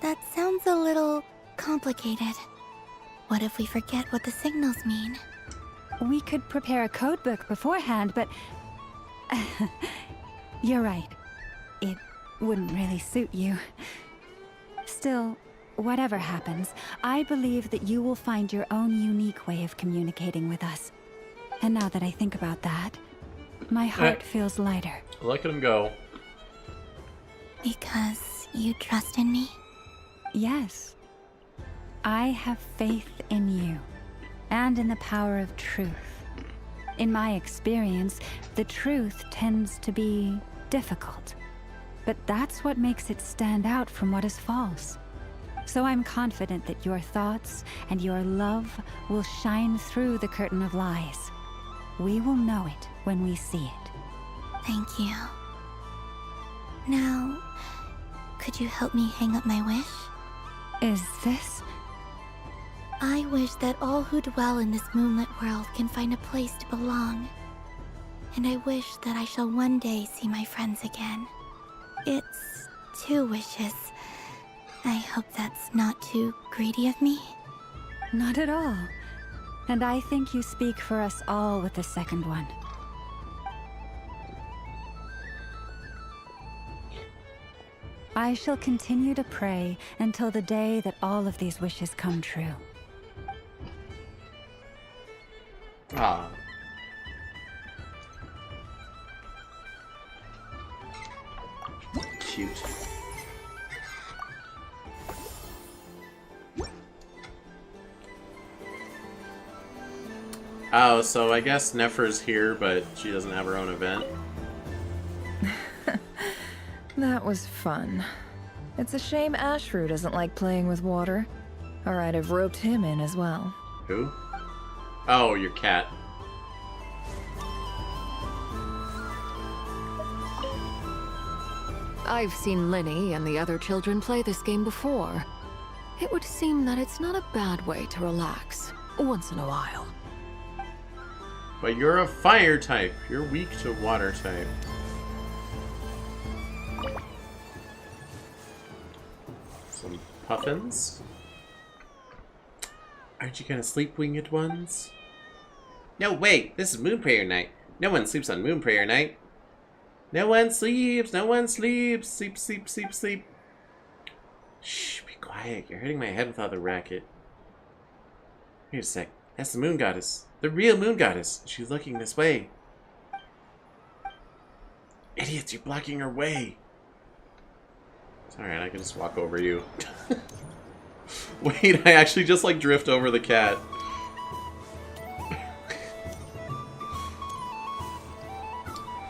That sounds a little complicated. What if we forget what the signals mean? We could prepare a codebook beforehand, but... You're right. It wouldn't really suit you. Still, whatever happens, I believe that you will find your own unique way of communicating with us. And now that I think about that, my heart feels lighter. Look at him go. Because you trust in me? Yes. I have faith in you, and in the power of truth. In my experience, the truth tends to be difficult. But that's what makes it stand out from what is false. So I'm confident that your thoughts and your love will shine through the curtain of lies. We will know it when we see it. Thank you. Now, could you help me hang up my wish? Is this? I wish that all who dwell in this moonlit world can find a place to belong. And I wish that I shall one day see my friends again. It's 2 wishes. I hope that's not too greedy of me. Not at all. And I think you speak for us all with the second one. I shall continue to pray until the day that all of these wishes come true. Ah. Cute. Oh, so I guess Nefer's here, but she doesn't have her own event. That was fun. It's a shame Ashru doesn't like playing with water. Or I'd have roped him in as well. Who? Oh, your cat. I've seen Linny and the other children play this game before. It would seem that it's not a bad way to relax, once in a while. But you're a fire type. You're weak to water type. Some puffins. Aren't you gonna sleep, winged ones? No, wait. This is Moon Prayer Night. No one sleeps on Moon Prayer Night. No one sleeps. No one sleeps. Sleep, sleep, sleep, sleep. Shh, be quiet. You're hurting my head with all the racket. Wait a sec. That's the Moon Goddess. The real Moon Goddess. She's looking this way. Idiots, you're blocking her way. It's alright, I can just walk over you. Wait, I actually just like drift over the cat.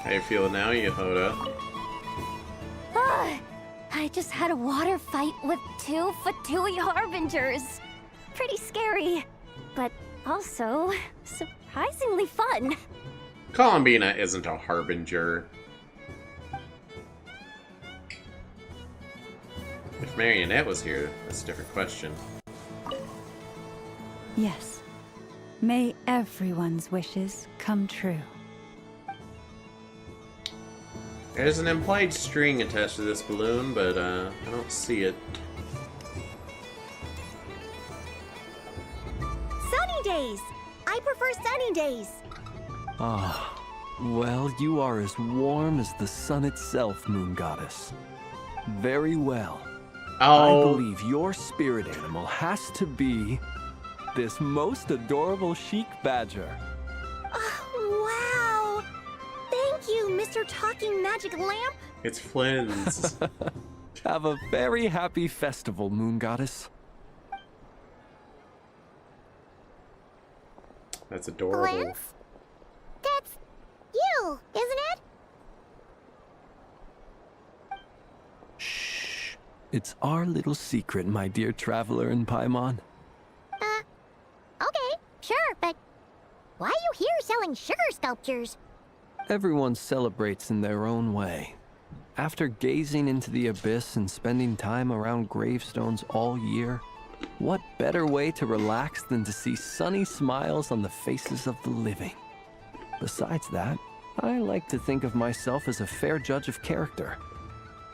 How you feeling now, Yehoda? I just had a water fight with 2 Fatui Harbingers. Pretty scary, but also surprisingly fun. Columbina isn't a harbinger. If Marionette was here, that's a different question. Yes. May everyone's wishes come true. There's an implied string attached to this balloon, but I don't see it. Sunny days! I prefer sunny days. Ah, well, you are as warm as the sun itself, Moon Goddess. Very well. Oh. I believe your spirit animal has to be this most adorable chic badger. Wow! Thank you, Mr. Talking Magic Lamp. It's Flynn's. Have a very happy festival, Moon Goddess. That's adorable. Flynn's? That's you, isn't it? Shh. It's our little secret, my dear traveler in Paimon. Okay, sure, but why are you here selling sugar sculptures? Everyone celebrates in their own way. After gazing into the abyss and spending time around gravestones all year, what better way to relax than to see sunny smiles on the faces of the living? Besides that, I like to think of myself as a fair judge of character.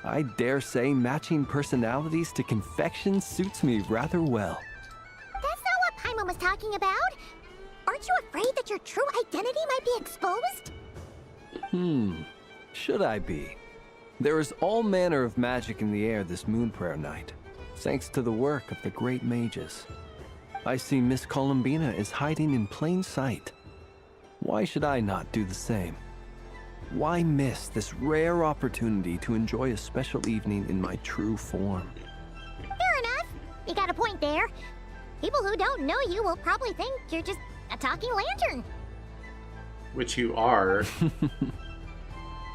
I dare say matching personalities to confection suits me rather well. That's not what Paimon was talking about. Aren't you afraid that your true identity might be exposed? Should I be? There is all manner of magic in the air this Moon Prayer Night, thanks to the work of the great mages. I see Miss Columbina is hiding in plain sight. Why should I not do the same? Why miss this rare opportunity to enjoy a special evening in my true form? Fair enough. You got a point there. People who don't know you will probably think you're just a talking lantern. Which you are.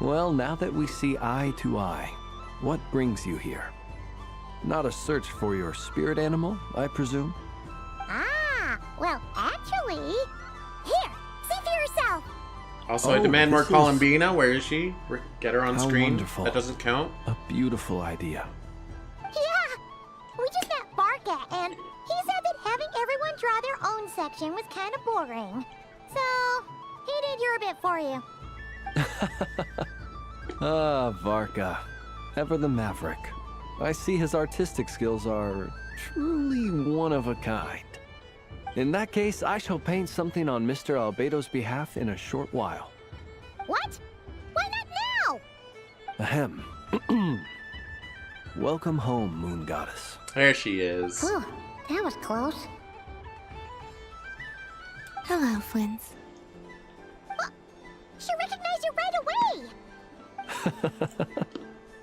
Well, now that we see eye to eye, what brings you here? Not a search for your spirit animal, I presume? Ah, well, actually... Here, see for yourself. Also, I demand more Columbina. Where is she? Get her on How screen. wonderful. That doesn't count. A beautiful idea. Yeah, we just met Barca, and he said that having everyone draw their own section was kind of boring. So, he did your bit for you. Ah, Varka. Ever the maverick. I see his artistic skills are truly one of a kind. In that case, I shall paint something on Mr. Albedo's behalf in a short while. What? Why not now? Ahem. Welcome home, Moon Goddess. There she is. Whew, that was close. Hello, Flynn's. She recognized you right away!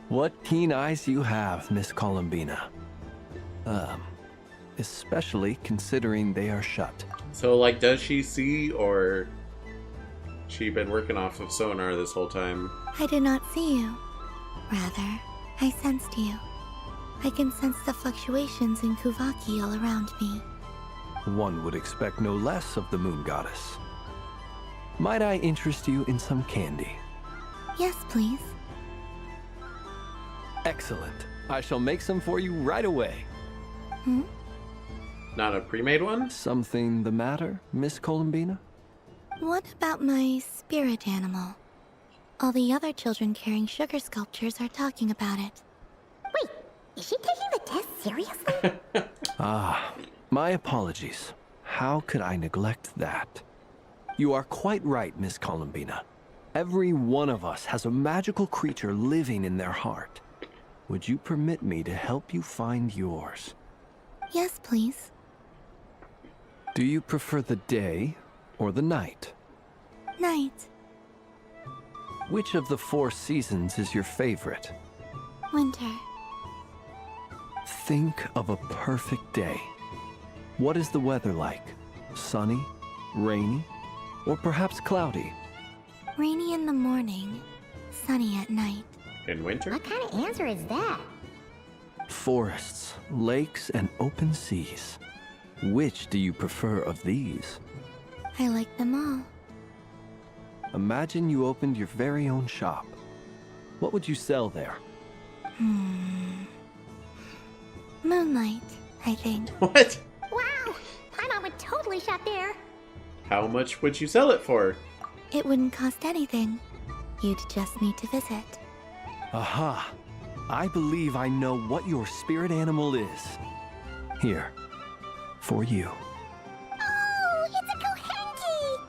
What keen eyes you have, Miss Columbina. Especially considering they are shut. So, like, does she see, or she been working off of sonar this whole time? I did not see you. Rather, I sensed you. I can sense the fluctuations in Kuvaki all around me. One would expect no less of the Moon Goddess. Might I interest you in some candy? Yes, please. Excellent. I shall make some for you right away. Hmm? Not a pre-made one? Something the matter, Miss Columbina? What about my spirit animal? All the other children carrying sugar sculptures are talking about it. Wait, is she taking the test seriously? Ah, my apologies. How could I neglect that? You are quite right, Miss Columbina. Every one of us has a magical creature living in their heart. Would you permit me to help you find yours? Yes, please. Do you prefer the day or the night? Night. Which of the 4 seasons is your favorite? Winter. Think of a perfect day. What is the weather like? Sunny, rainy, or perhaps cloudy? Rainy in the morning, sunny at night. In winter? What kind of answer is that? Forests, lakes, and open seas. Which do you prefer of these? I like them all. Imagine you opened your very own shop. What would you sell there? Moonlight, I think. What? Wow, Paimon would totally shop there. How much would you sell it for? It wouldn't cost anything. You'd just need to visit. Aha! I believe I know what your spirit animal is. Here, for you. Oh, it's a Kohenki!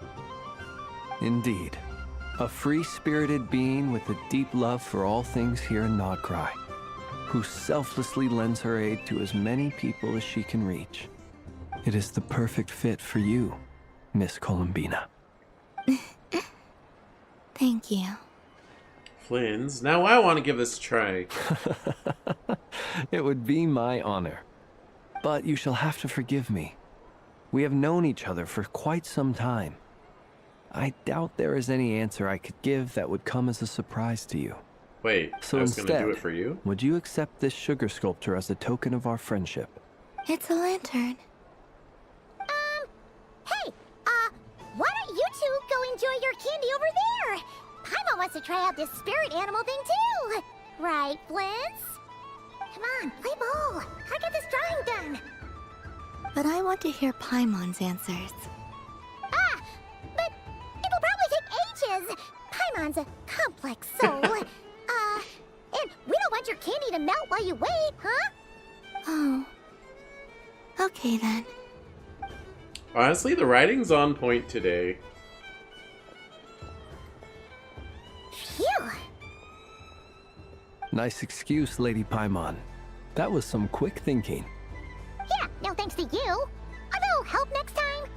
Indeed. A free-spirited being with a deep love for all things here in Nod-Krai, who selflessly lends her aid to as many people as she can reach. It is the perfect fit for you, Miss Columbina. Thank you. Flynn's. Now I want to give this a try. It would be my honor. But you shall have to forgive me. We have known each other for quite some time. I doubt there is any answer I could give that would come as a surprise to you. Wait, so I was going to do it for you? Would you accept this sugar sculpture as a token of our friendship? It's a lantern. Hey, why don't you two go enjoy your candy over there? Paimon wants to try out this spirit animal thing too. Right, Blitz? Come on, play ball. I got this drawing done. But I want to hear Paimon's answers. Ah, but it'll probably take ages. Paimon's a complex soul. And we don't want your candy to melt while you wait, huh? Oh. Okay then. Honestly, the writing's on point today. Phew. Nice excuse, Lady Paimon. That was some quick thinking. Yeah, no thanks to you. A little help next time.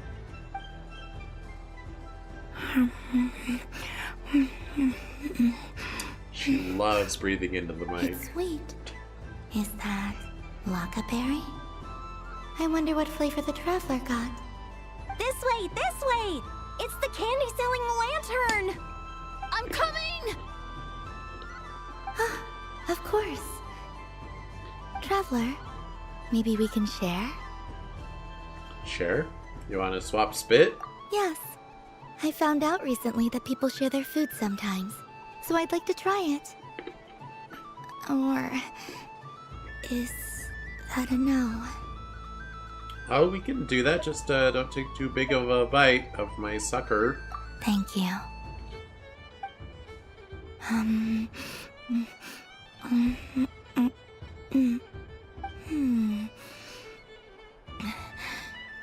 She loves breathing into the mic. It's sweet. Is that Lockaberry? I wonder what flavor the traveler got. This way, this way! It's the candy-selling lantern! I'm coming! Of course. Traveler, maybe we can share? Share? You want to swap spit? Yes. I found out recently that people share their food sometimes, so I'd like to try it. Or is that a no? Oh, we can do that. Just don't take too big of a bite of my sucker. Thank you.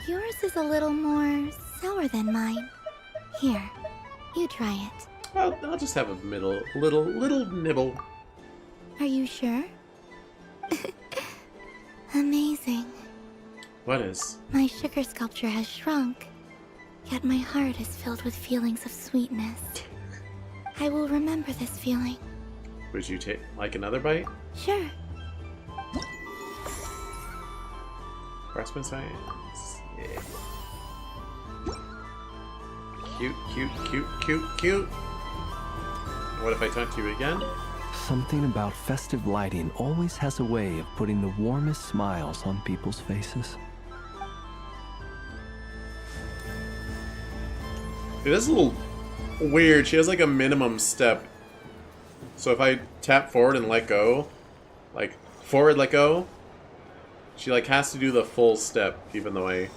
Yours is a little more sour than mine. Here, you try it. I'll just have a little nibble. Are you sure? Amazing. What is? My sugar sculpture has shrunk, yet my heart is filled with feelings of sweetness. I will remember this feeling. Would you take like another bite? Sure. Freshman science. Yeah. Cute, cute, cute, cute, cute. What if I talk to you again? Something about festive lighting always has a way of putting the warmest smiles on people's faces. It is a little weird. She has like a minimum step. So if I tap forward and let go, Like, forward, let go. She, like, has to do the full step, even though I...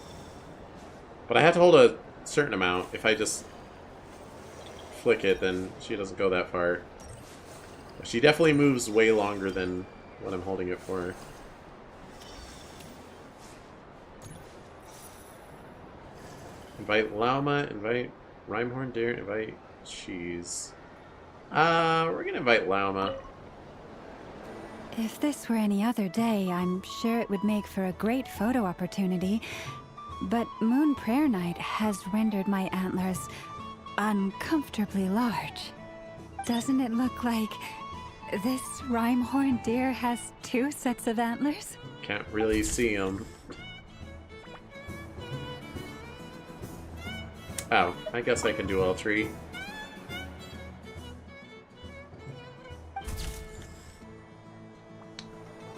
But I have to hold a certain amount. If I just flick it, then she doesn't go that far. She definitely moves way longer than what I'm holding it for. Invite llama, invite rhymehorn deer, invite cheese. We're gonna invite llama. If this were any other day, I'm sure it would make for a great photo opportunity. But Moon Prayer Night has rendered my antlers uncomfortably large. Doesn't it look like this rhymehorn deer has 2 sets of antlers? Can't really see them. Oh, I guess I can do all 3.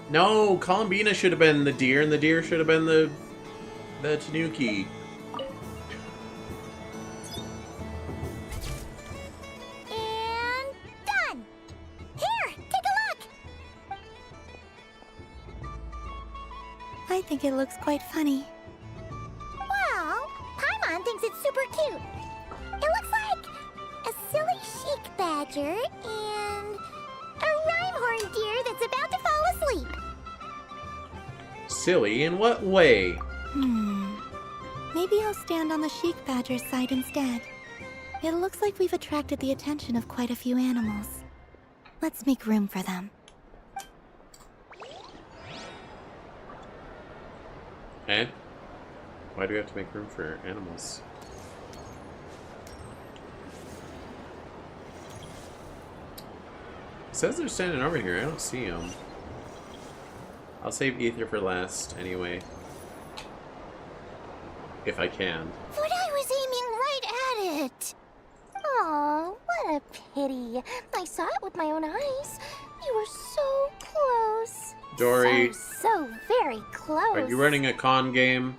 No, Columbina should have been the deer, and the deer should have been the tanuki. And done! Here, take a look! I think it looks quite funny. Well, Paimon thinks it's super cute. It looks like a silly chic badger and a rhymehorn deer that's about to fall asleep. Silly in what way? Maybe I'll stand on the chic badger's side instead. It looks like we've attracted the attention of quite a few animals. Let's make room for them. Eh? Why do we have to make room for animals? It says they're standing over here. I don't see them. I'll save ether for last anyway. If I can. But I was aiming right at it! Aw, what a pity. I saw it with my own eyes. You were so close. Dory. So very close. Are you running a con game?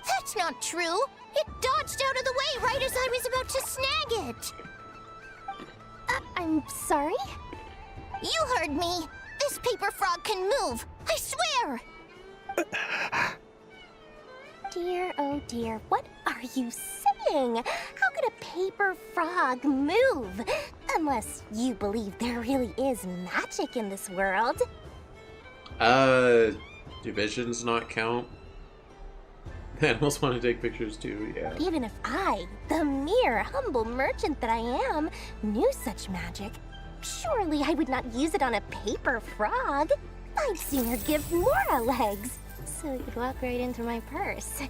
That's not true. It dodged out of the way right as I was about to snag it. I'm sorry? You heard me. This paper frog can move. I swear. Dear, oh dear, what are you saying? How could a paper frog move? Unless you believe there really is magic in this world. Do visions not count? Animals want to take pictures too, yeah. Even if I, the mere humble merchant that I am, knew such magic, surely I would not use it on a paper frog. I'd sooner give Mora legs, so you could walk right into my purse.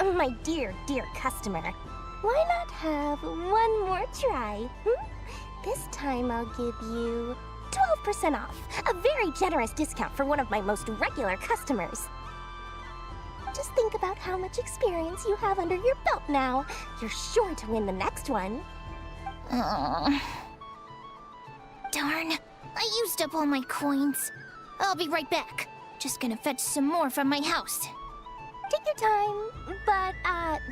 My dear, dear customer, why not have one more try? This time I'll give you 12% off, a very generous discount for one of my most regular customers. Just think about how much experience you have under your belt now. You're sure to win the next one. Darn, I used up all my coins. I'll be right back. Just gonna fetch some more from my house. Take your time, but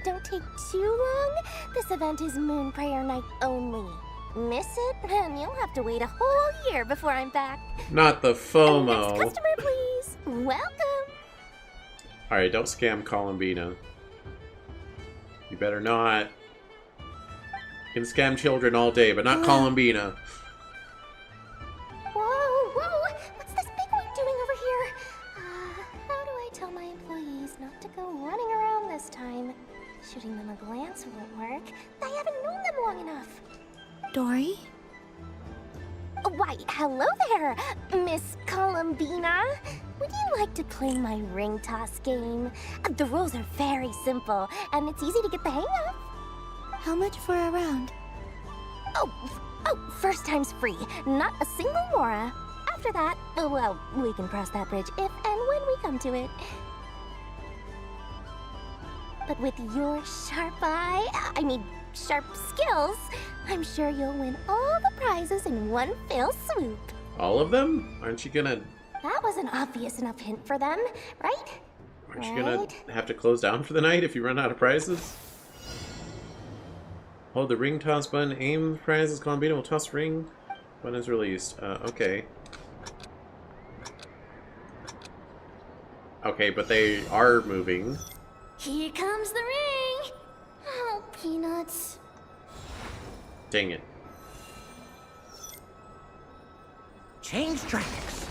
don't take too long. This event is Moon Prayer Night only. Miss it, and you'll have to wait a whole year before I'm back. Not the FOMO. Next customer, please. Welcome. Alright, don't scam Columbina. You better not. You can scam children all day, but not Columbina. Whoa, whoa! What's this big one doing over here? How do I tell my employees not to go running around this time? Shooting them a glance won't work. I haven't known them long enough. Dory? Why, hello there, Miss Columbina. Would you like to play my ring toss game? The rules are very simple, and it's easy to get the hang of. How much for a round? Oh, first time's free. Not a single mora. After that, well, we can cross that bridge if and when we come to it. But with your sharp sharp skills, I'm sure you'll win all the prizes in one fell swoop. All of them? Aren't you gonna... That was an obvious enough hint for them, right? Aren't you gonna have to close down for the night if you run out of prizes? Hold the ring toss button, aim prizes, Columbina will toss ring when it's released. Okay. Okay, but they are moving. Here comes the ring! Oh, Peanuts. Dang it. Change tracks.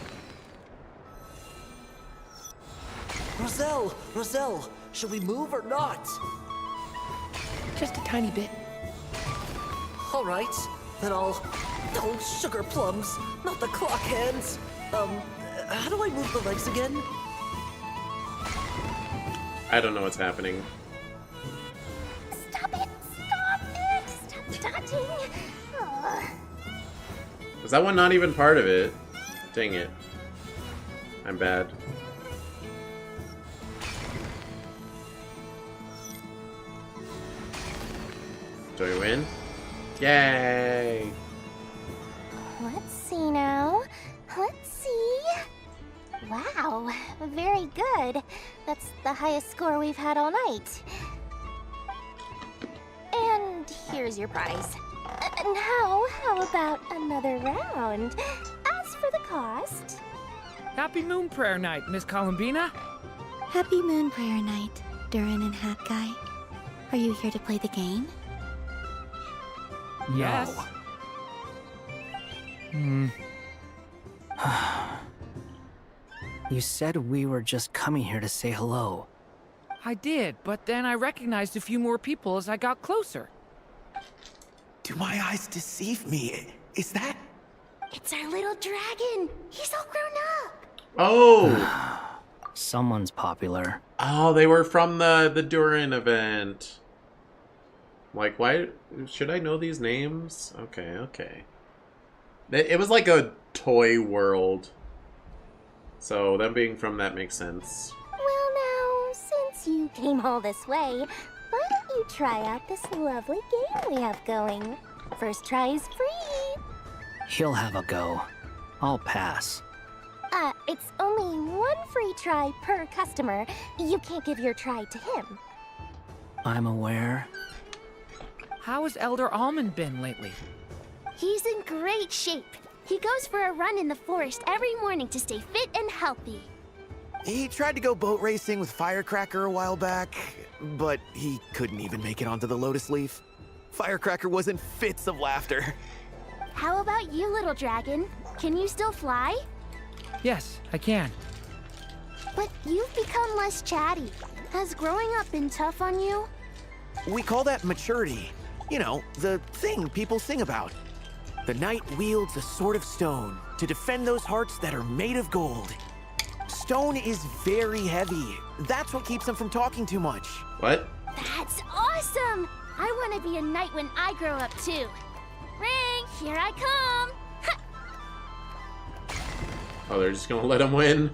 Roselle, should we move or not? Just a tiny bit. All right, then I'll... Oh, sugar plums, not the clock hands. How do I move the legs again? I don't know what's happening. Stop it! Stop dodging! Was that one not even part of it? Dang it. I'm bad. Do I win? Yay! Let's see now. Let's see. Wow, very good. That's the highest score we've had all night. And here's your prize. Now, how about another round? As for the cost... Happy Moon Prayer Night, Miss Columbina. Happy Moon Prayer Night, Durin and Hat Guy. Are you here to play the game? Yes. You said we were just coming here to say hello. I did, but then I recognized a few more people as I got closer. Do my eyes deceive me? Is that... It's our little dragon! He's all grown up! Oh! Someone's popular. Oh, they were from the Durin event. Like, why should I know these names? Okay. It was like a toy world. So them being from that makes sense. Well now, since you came all this way, why don't you try out this lovely game we have going? First try is free. He'll have a go. I'll pass. It's only one free try per customer. You can't give your try to him. I'm aware. How has Elder Almond been lately? He's in great shape. He goes for a run in the forest every morning to stay fit and healthy. He tried to go boat racing with Firecracker a while back, but he couldn't even make it onto the Lotus Leaf. Firecracker was in fits of laughter. How about you, little dragon? Can you still fly? Yes, I can. But you've become less chatty. Has growing up been tough on you? We call that maturity. You know, the thing people sing about. The knight wields a sword of stone to defend those hearts that are made of gold. Stone is very heavy. That's what keeps them from talking too much. What? That's awesome! I want to be a knight when I grow up too. Ring, here I come! Oh, they're just gonna let him win?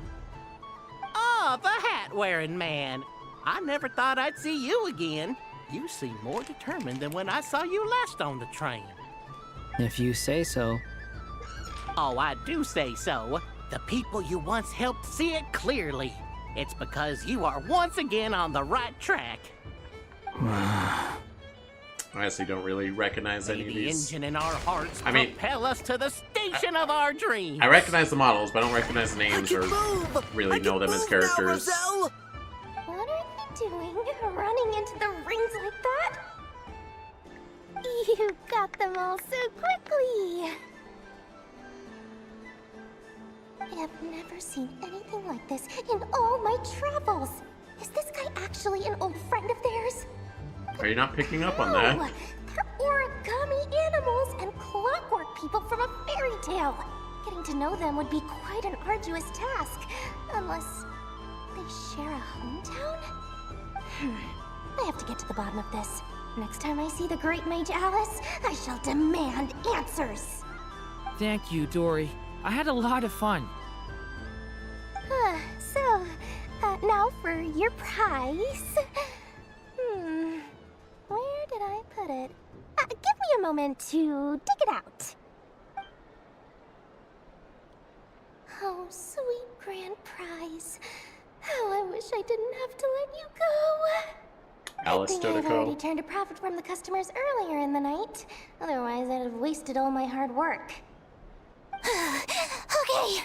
Oh, the hat-wearing man. I never thought I'd see you again. You seem more determined than when I saw you last on the train. If you say so. Oh, I do say so. The people you once helped see it clearly. It's because you are once again on the right track. I honestly don't really recognize any of The these. engine in our hearts I mean, propel us to the station of our dreams. I recognize the models, but I don't recognize the names or really know them as characters. What are you doing? Running into the rings like that? You got them all so quickly! I have never seen anything like this in all my travels. Is this guy actually an old friend of theirs? Are you not picking up on No, that? they're origami animals and clockwork people from a fairy tale. Getting to know them would be quite an arduous task, unless they share a hometown? I have to get to the bottom of this. Next time I see the Great Mage Alice, I shall demand answers. Thank you, Dory. I had a lot of fun. So, now for your prize. Where did I put it? Give me a moment to dig it out. Oh, sweet grand prize. How I wish I didn't have to let you go. Alice I think I've already Dodico. turned a profit from the customers earlier in the night. Otherwise, I'd have wasted all my hard work. Okay,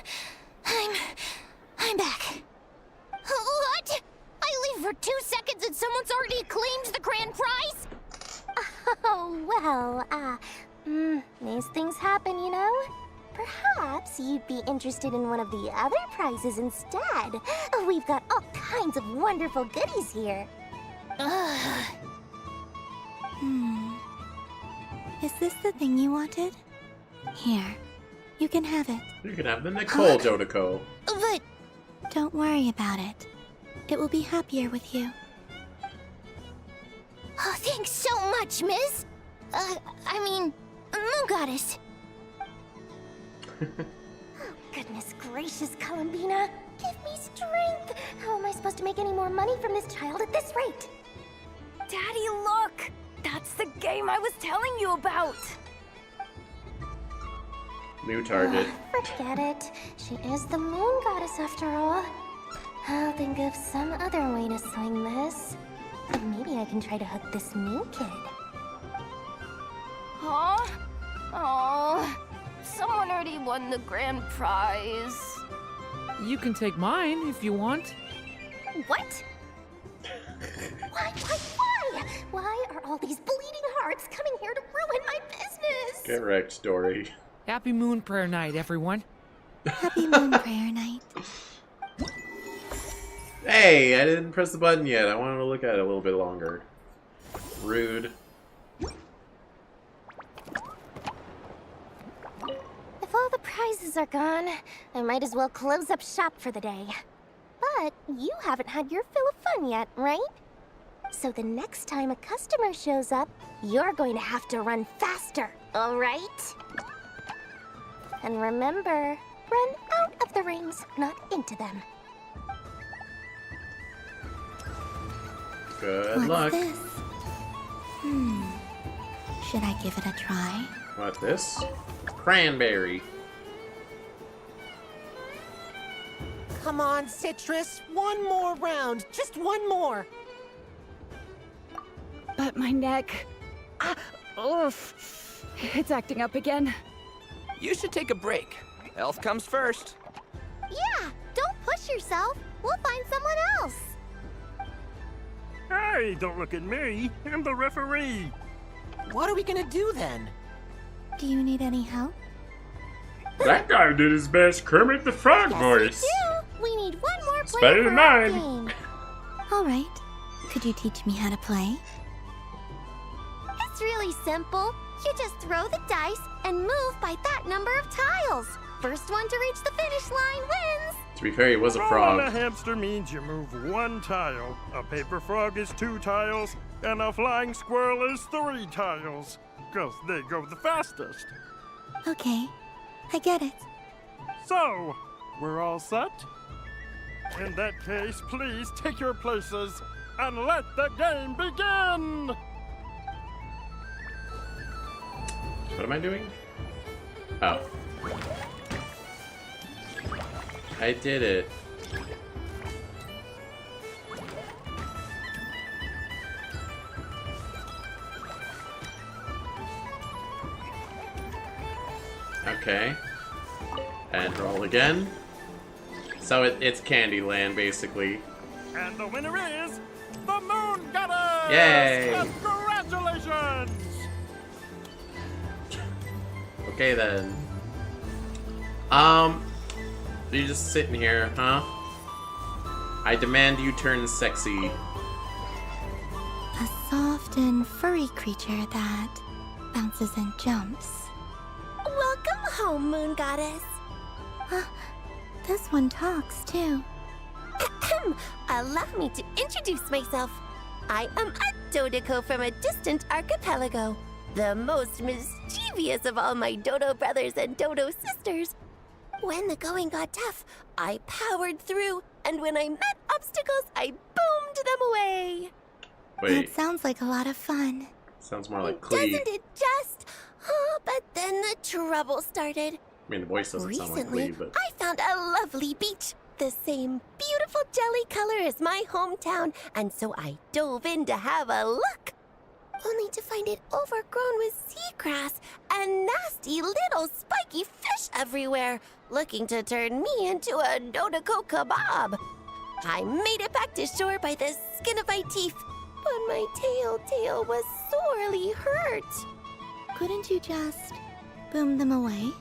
I'm back. for 2 seconds and someone's already claimed the grand prize? Oh, well, these things happen, you know? Perhaps you'd be interested in one of the other prizes instead. We've got all kinds of wonderful goodies here. Is this the thing you wanted? Here, you can have it. You can have the Nicole Dodico. But don't worry about it. It will be happier with you. Oh, thanks so much, Miss. Moon Goddess. Oh, goodness gracious, Columbina. Give me strength. How am I supposed to make any more money from this child at this rate? Daddy, look! That's the game I was telling you about! New target. Forget it. She is the Moon Goddess after all. I'll think of some other way to swing this. Maybe I can try to hook this new kid. Huh? Oh, someone already won the grand prize. You can take mine if you want. What? Why? Why are all these bleeding hearts coming here to ruin my business? Get wrecked, Dory. Happy Moon Prayer Night, everyone. Happy Moon Prayer Night. Hey, I didn't press the button yet. I wanted to look at it a little bit longer. Rude. If all the prizes are gone, I might as well close up shop for the day. But you haven't had your fill of fun yet, right? So the next time a customer shows up, you're going to have to run faster, all right? And remember, run out of the rings, not into them. Good What's luck. this? Should I give it a try? What's this? Cranberry. Come on, Citrus. One more round. Just one more. But my neck... oof. It's acting up again. You should take a break. Health comes first. Yeah, don't push yourself. We'll find someone else. Hey, don't look at me. I'm the referee. What are we gonna do then? Do you need any help? That guy did his best Kermit the Frog voice. We need one more It's player better for than our mine. game. All right. Could you teach me how to play? It's really simple. You just throw the dice and move by that number of tiles. First one to reach the finish line wins. To be fair, he was a Throwing a frog. hamster means you move one tile. A paper frog is 2 tiles, and a flying squirrel is 3 tiles. 'Cause they go the fastest. Okay, I get it. So, we're all set? In that case, please take your places and let the game begin! What am I doing? Oh. I did it. Okay. And roll again. So it's Candyland, basically. And the winner is the Moon Goddess! Yay! Congratulations! Okay then. You're just sitting here, huh? I demand you turn sexy. A soft and furry creature that bounces and jumps. Welcome home, Moon Goddess. This one talks too. Allow me to introduce myself. I am a Dodico from a distant archipelago, the most mischievous of all my Dodo brothers and Dodo sisters. When the going got tough, I powered through, and when I met obstacles, I boomed them away. Wait, That sounds like a lot of fun. sounds more like Clee. Doesn't it just? Oh, but then the trouble started. I mean, the voice doesn't sound like Recently, Clee, but... I found a lovely beach, the same beautiful jelly color as my hometown, and so I dove in to have a look. Only to find it overgrown with seagrass and nasty little spiky fish everywhere, looking to turn me into a Dodico kebab. I made it back to shore by the skin of my teeth, but my tail was sorely hurt. Couldn't you just boom them away?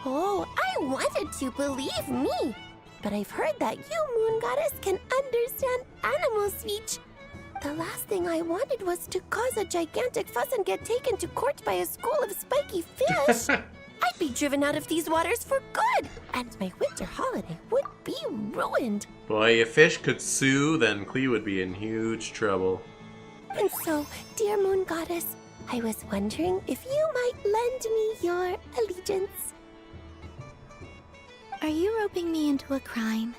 Oh, I wanted to, believe me. But I've heard that you, Moon Goddess, can understand animal speech. The last thing I wanted was to cause a gigantic fuss and get taken to court by a school of spiky fish. I'd be driven out of these waters for good, and my winter holiday would be ruined. Boy, if fish could sue, then Klee would be in huge trouble. And so, dear Moon Goddess, I was wondering if you might lend me your allegiance. Are you roping me into a crime?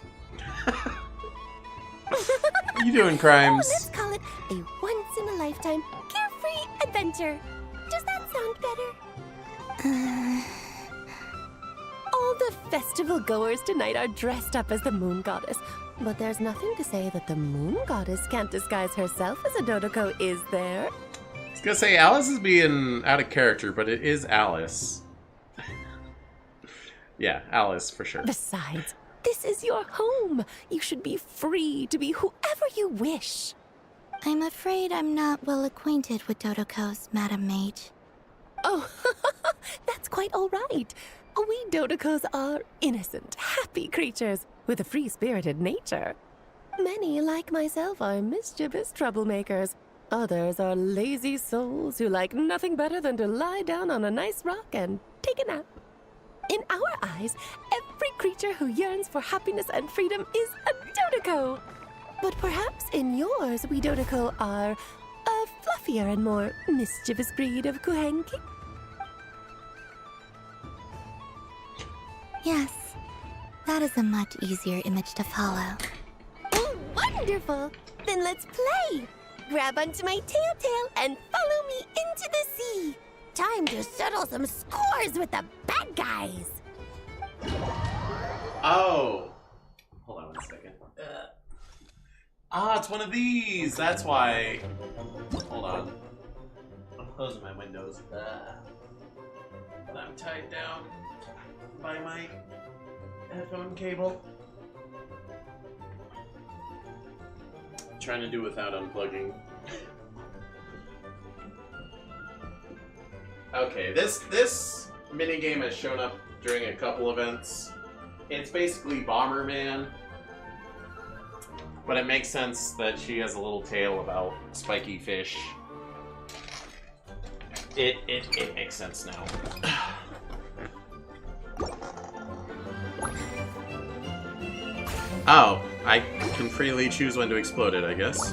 You doing crimes? Oh, let's call it a once-in-a-lifetime carefree adventure. Does that sound better? All the festival goers tonight are dressed up as the Moon Goddess, but there's nothing to say that the Moon Goddess can't disguise herself as a Dodoko, is there? I was gonna say, Alice is being out of character, but it is Alice. Yeah, Alice, for sure. Besides, this is your home. You should be free to be whoever you wish. I'm afraid I'm not well acquainted with Dodokos, Madam Mage. Oh, that's quite all right. We Dodokos are innocent, happy creatures with a free-spirited nature. Many, like myself, are mischievous troublemakers. Others are lazy souls who like nothing better than to lie down on a nice rock and take a nap. In our eyes, every creature who yearns for happiness and freedom is a Dodoko. But perhaps in yours, we Dodoko are a fluffier and more mischievous breed of Kuhenki. Yes, that is a much easier image to follow. Oh, wonderful! Then let's play! Grab onto my tail and follow me into the sea! Time to settle some scores with the bad guys! Oh! Hold on 1 second. It's one of these! That's why. Hold on. I'm closing my windows. I'm tied down by my headphone cable. I'm trying to do without unplugging. Okay, this minigame has shown up during a couple events. It's basically Bomberman, but it makes sense that she has a little tale about spiky fish. It makes sense now. Oh, I can freely choose when to explode it, I guess.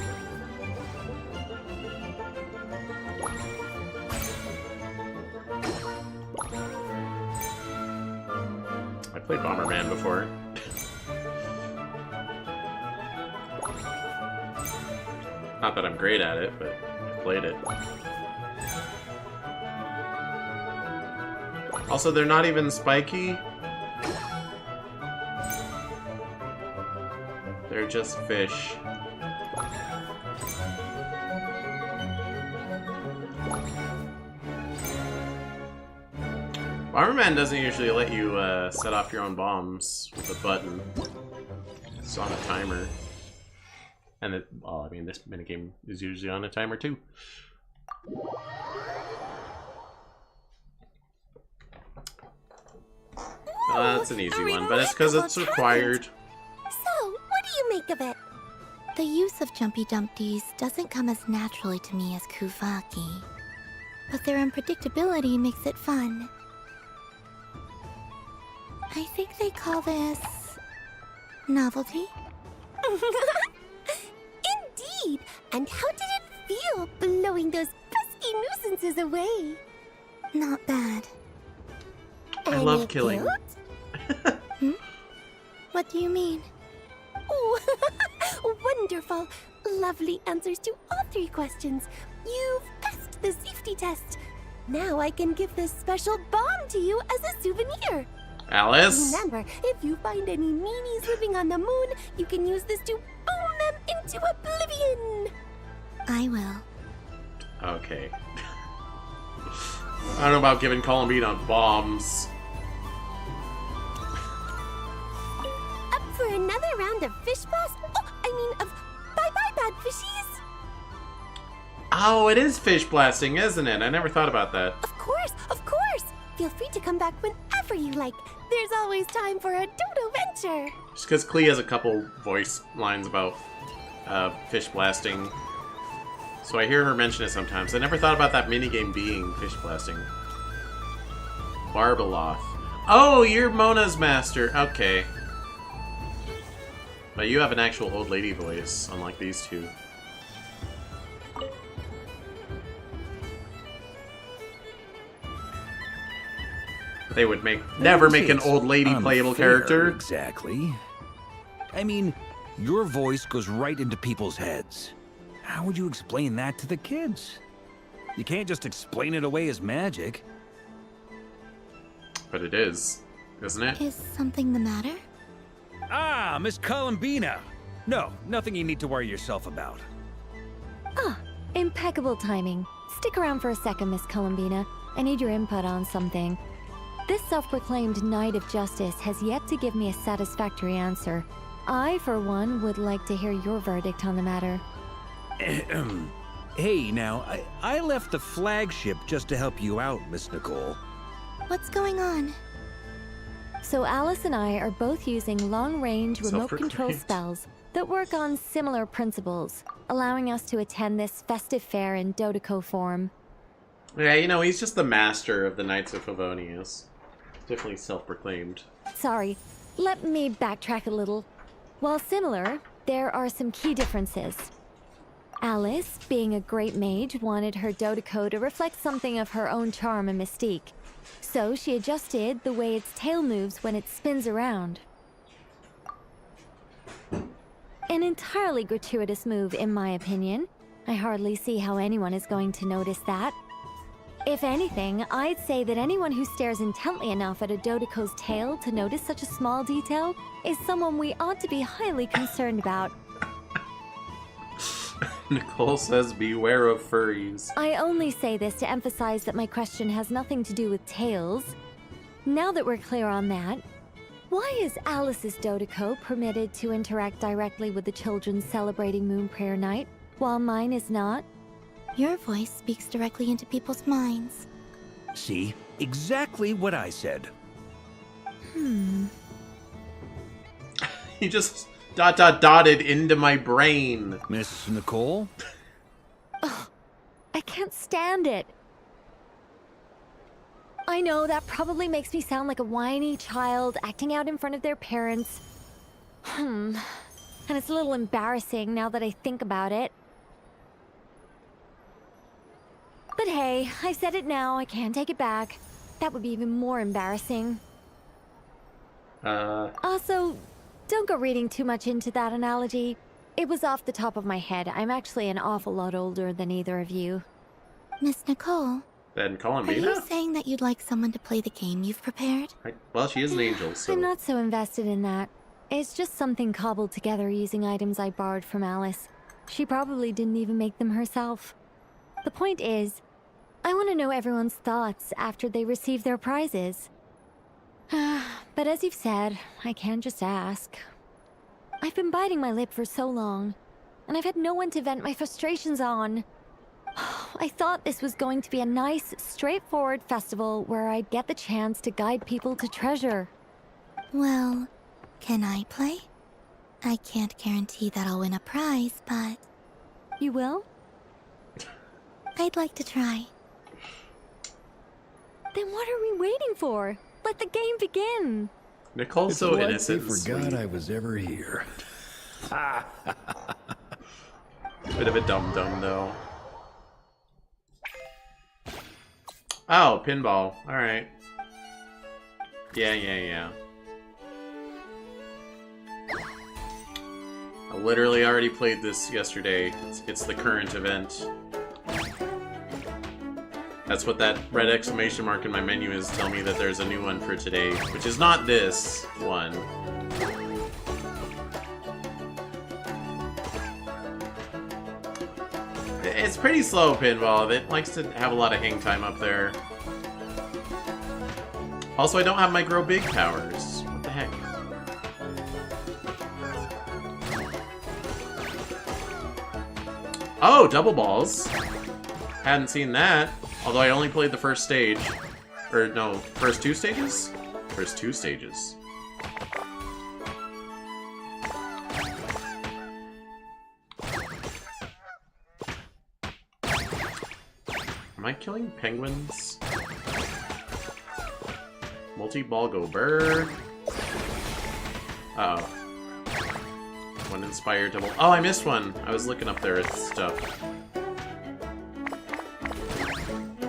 I played Bomberman before. Not that I'm great at it, but I played it. Also, they're not even spiky. They're just fish. Bomberman doesn't usually let you set off your own bombs with a button. It's on a timer. And well, I mean, this minigame is usually on a timer too. That's an easy one, but it's because it's required. So, what do you make of it? The use of Jumpy Dumpties doesn't come as naturally to me as Kuvaki, but their unpredictability makes it fun. I think they call this novelty. Indeed! And how did it feel blowing those pesky nuisances away? Not bad. I love killing. What do you mean? Oh, wonderful! Lovely answers to all 3 questions. You've passed the safety test. Now I can give this special bomb to you as a souvenir. Alice? Remember, if you find any meanies living on the moon, you can use this to boom them into oblivion. I will. Okay. I don't know about giving Columbine bombs. Up for another round land of fish blast? Oh, I mean of bye-bye bad fishies? Oh, it is fish blasting, isn't it? I never thought about that. Of course, of course! Feel free to come back whenever you like. There's always time for a dodo venture. Just because Klee has a couple voice lines about fish blasting. So I hear her mention it sometimes. I never thought about that minigame being fish blasting. Barbaloth. Oh, you're Mona's master. Okay. But you have an actual old lady voice, unlike these two. They would never make an old lady playable character. Exactly. I mean, your voice goes right into people's heads. How would you explain that to the kids? You can't just explain it away as magic. But it is, isn't it? Is something the matter? Ah, Miss Columbina. No, nothing you need to worry yourself about. Ah, impeccable timing. Stick around for a second, Miss Columbina. I need your input on something. This self-proclaimed Knight of Justice has yet to give me a satisfactory answer. I, for one, would like to hear your verdict on the matter. Hey, now, I left the flagship just to help you out, Miss Nicole. What's going on? So Alice and I are both using long-range remote control spells that work on similar principles, allowing us to attend this festive fair in Dodeco form. Yeah, you know, he's just the master of the Knights of Favonius. Definitely self-proclaimed. Sorry, let me backtrack a little. While similar, there are some key differences. Alice, being a great mage, wanted her Dodeco to reflect something of her own charm and mystique. So she adjusted the way its tail moves when it spins around. An entirely gratuitous move, in my opinion. I hardly see how anyone is going to notice that. If anything, I'd say that anyone who stares intently enough at a Dodeco's tail to notice such a small detail is someone we ought to be highly concerned about. Nicole says beware of furries. I only say this to emphasize that my question has nothing to do with tails. Now that we're clear on that, why is Alice's Dodeco permitted to interact directly with the children celebrating Moon Prayer Night, while mine is not? Your voice speaks directly into people's minds. See? Exactly what I said. He just dotted into my brain. Miss Nicole? Ugh, I can't stand it. I know that probably makes me sound like a whiny child acting out in front of their parents. And it's a little embarrassing now that I think about it. But hey, I said it now, I can't take it back. That would be even more embarrassing. Also, don't go reading too much into that analogy. It was off the top of my head. I'm actually an awful lot older than either of you. Miss Nicole, Then are Columbina? you saying that you'd like someone to play the game you've prepared? Well, she is an angel, so... I'm not so invested in that. It's just something cobbled together using items I borrowed from Alice. She probably didn't even make them herself. The point is, I want to know everyone's thoughts after they receive their prizes. But as you've said, I can't just ask. I've been biting my lip for so long, and I've had no one to vent my frustrations on. I thought this was going to be a nice, straightforward festival where I'd get the chance to guide people to treasure. Well, can I play? I can't guarantee that I'll win a prize, but... You will? I'd like to try. Then what are we waiting for? Let the game begin! Nicole's It's so like innocent. They forgot sweet. I was ever here. Bit of a dum-dum, though. Oh, pinball. Alright. Yeah. I literally already played this yesterday. It's the current event. That's what that red exclamation mark in my menu is telling me that there's a new one for today, which is not this one. It's pretty slow, pinball. It likes to have a lot of hang time up there. Also, I don't have my grow big powers. What the heck? Oh, double balls. Hadn't seen that. Although I only played the first stage. Or no, first 2 stages? First 2 stages. Am I killing penguins? Multi-ball go bird. Uh oh. One inspired double. Oh, I missed one. I was looking up there at stuff.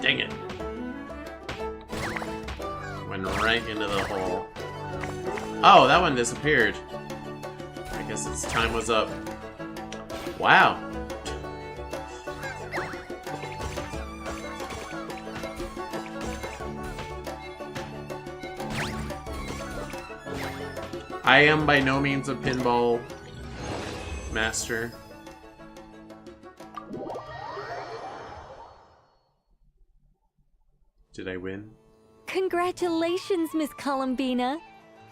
Dang it. Went right into the hole. Oh, that one disappeared. I guess its time was up. Wow. I am by no means a pinball master. Did I win? Congratulations, Miss Columbina!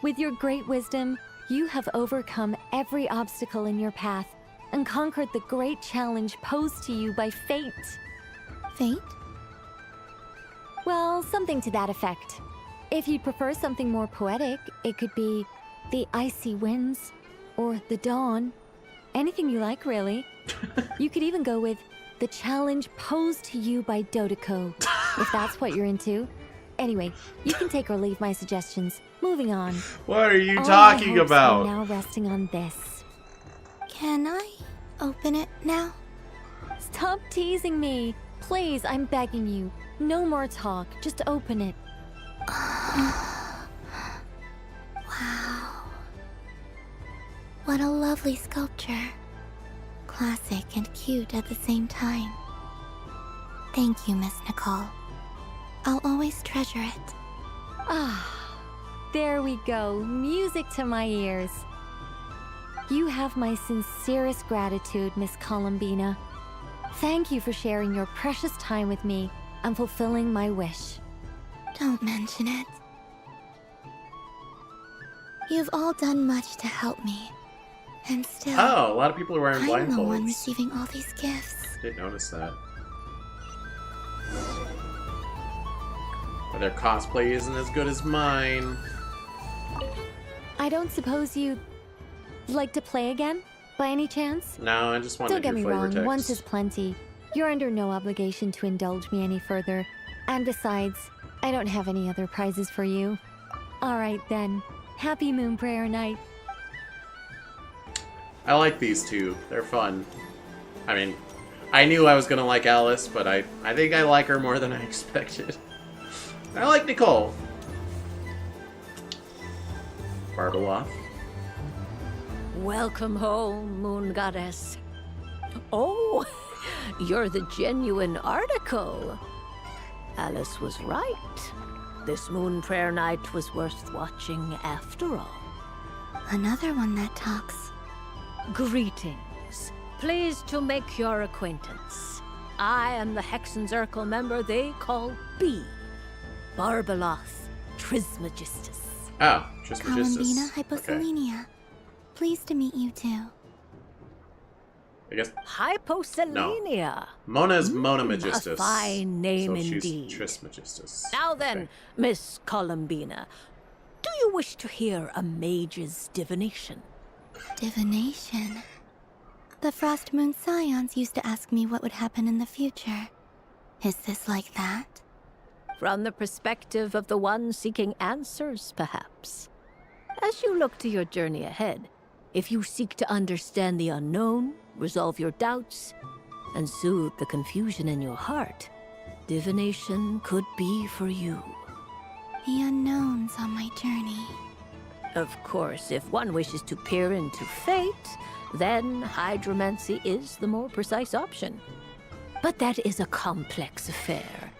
With your great wisdom, you have overcome every obstacle in your path and conquered the great challenge posed to you by fate. Fate? Well, something to that effect. If you'd prefer something more poetic, it could be the icy winds or the dawn. Anything you like, really. You could even go with the challenge posed to you by Dodeko, if that's what you're into. Anyway, you can take or leave my suggestions. Moving on. What are you All talking my hopes about? are now resting on this. Can I open it now? Stop teasing me. Please, I'm begging you. No more talk. Just open it. Wow. What a lovely sculpture. Classic and cute at the same time. Thank you, Miss Nicole. I'll always treasure it. Ah, there we go. Music to my ears. You have my sincerest gratitude, Miss Columbina. Thank you for sharing your precious time with me and fulfilling my wish. Don't mention it. You've all done much to help me. And still, Oh, a lot of people are wearing I'm the one blindfolds. receiving all these gifts. Didn't notice that. But their cosplay isn't as good as mine. I don't suppose you'd like to play again, by any chance? No, I just wanted Don't get me your flavor wrong, text. once is plenty. You're under no obligation to indulge me any further. And besides, I don't have any other prizes for you. Alright then, happy Moon Prayer Night. I like these two. They're fun. I mean, I knew I was gonna like Alice, but I think I like her more than I expected. I like Nicole. Barbeloff. Welcome home, Moon Goddess. Oh, you're the genuine article. Alice was right. This Moon Prayer Night was worth watching after all. Another one that talks. Greetings. Pleased to make your acquaintance. I am the Hexenzirkel member they call B. Barbeloth Trismegistus. Oh, Trismegistus. Columbina Hyposelenia. Pleased to meet you too. I guess. Hyposelenia. Mona's Mona Magistus. A fine name so indeed. She's Trismegistus. Now then, Miss Columbina, do you wish to hear a mage's divination? Divination? The Frost Moon Scions used to ask me what would happen in the future. Is this like that? From the perspective of the one seeking answers, perhaps. As you look to your journey ahead, if you seek to understand the unknown, resolve your doubts, and soothe the confusion in your heart, divination could be for you. The unknowns on my journey. Of course, if one wishes to peer into fate, then hydromancy is the more precise option. But that is a complex affair,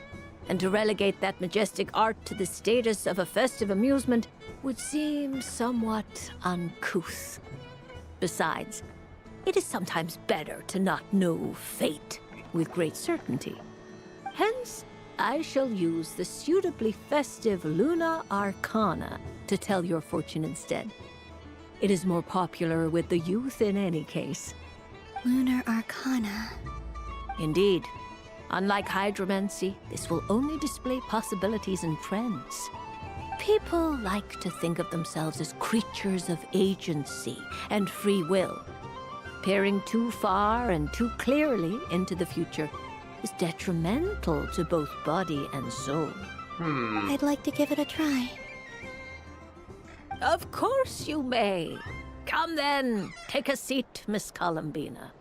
and to relegate that majestic art to the status of a festive amusement would seem somewhat uncouth. Besides, it is sometimes better to not know fate with great certainty. Hence, I shall use the suitably festive Luna Arcana to tell your fortune instead. It is more popular with the youth in any case. Lunar Arcana. Indeed. Unlike hydromancy, this will only display possibilities and trends. People like to think of themselves as creatures of agency and free will. Peering too far and too clearly into the future is detrimental to both body and soul. I'd like to give it a try. Of course you may. Come then, take a seat, Miss Columbina.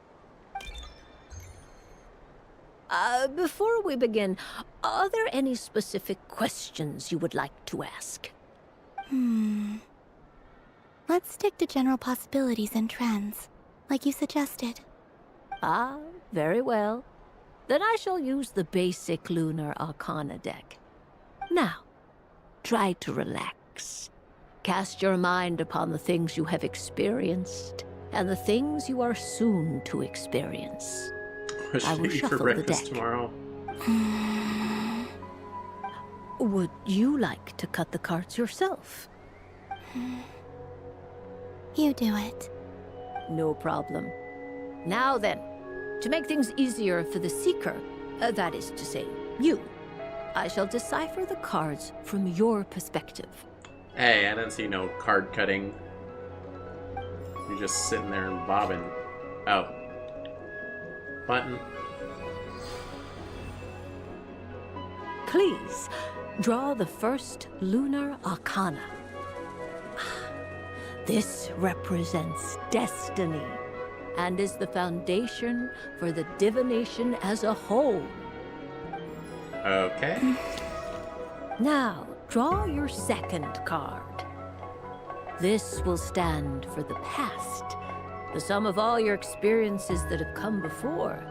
Before we begin, are there any specific questions you would like to ask? Let's stick to general possibilities and trends, like you suggested. Ah, very well. Then I shall use the basic Lunar Arcana deck. Now, try to relax. Cast your mind upon the things you have experienced and the things you are soon to experience. I will shuffle the deck. Tomorrow. Would you like to cut the cards yourself? You do it. No problem. Now then, to make things easier for the seeker, that is to say, you, I shall decipher the cards from your perspective. Hey, I didn't see no card cutting. You're just sitting there and bobbing. Oh. Button. Please, draw the first Lunar Arcana. This represents destiny and is the foundation for the divination as a whole. Okay. Now, draw your second card. This will stand for the past, the sum of all your experiences that have come before.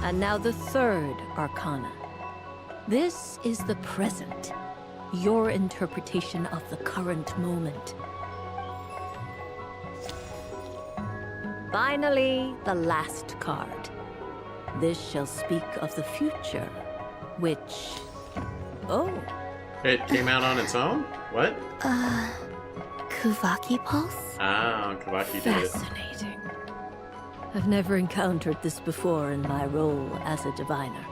And now the third Arcana. This is the present, your interpretation of the current moment. Finally, the last card. This shall speak of the future, which... Oh. It came out on its own? What? Kuvaki Pulse? Ah, Kavaki did it. Fascinating. I've never encountered this before in my role as a diviner.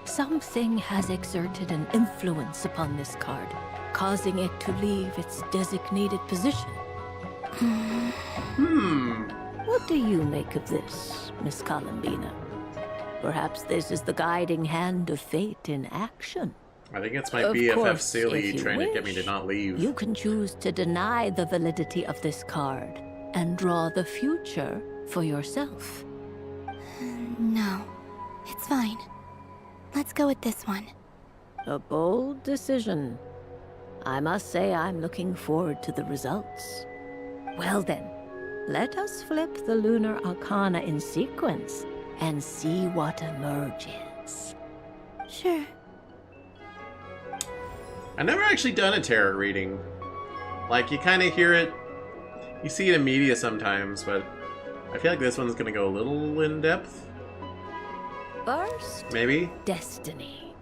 Something has exerted an influence upon this card, causing it to leave its designated position. What do you make of this, Miss Columbina? Perhaps this is the guiding hand of fate in action. I think it's my Of BFF course, Sealy if you trying to get me to wish, not leave. You can choose to deny the validity of this card and draw the future for yourself. No, it's fine. Let's go with this one. A bold decision. I must say I'm looking forward to the results. Well then, let us flip the Lunar Arcana in sequence and see what emerges. Sure. I've never actually done a tarot reading. Like, you kind of hear it, you see it in media sometimes, but I feel like this one's gonna go a little in depth. First, maybe? Destiny.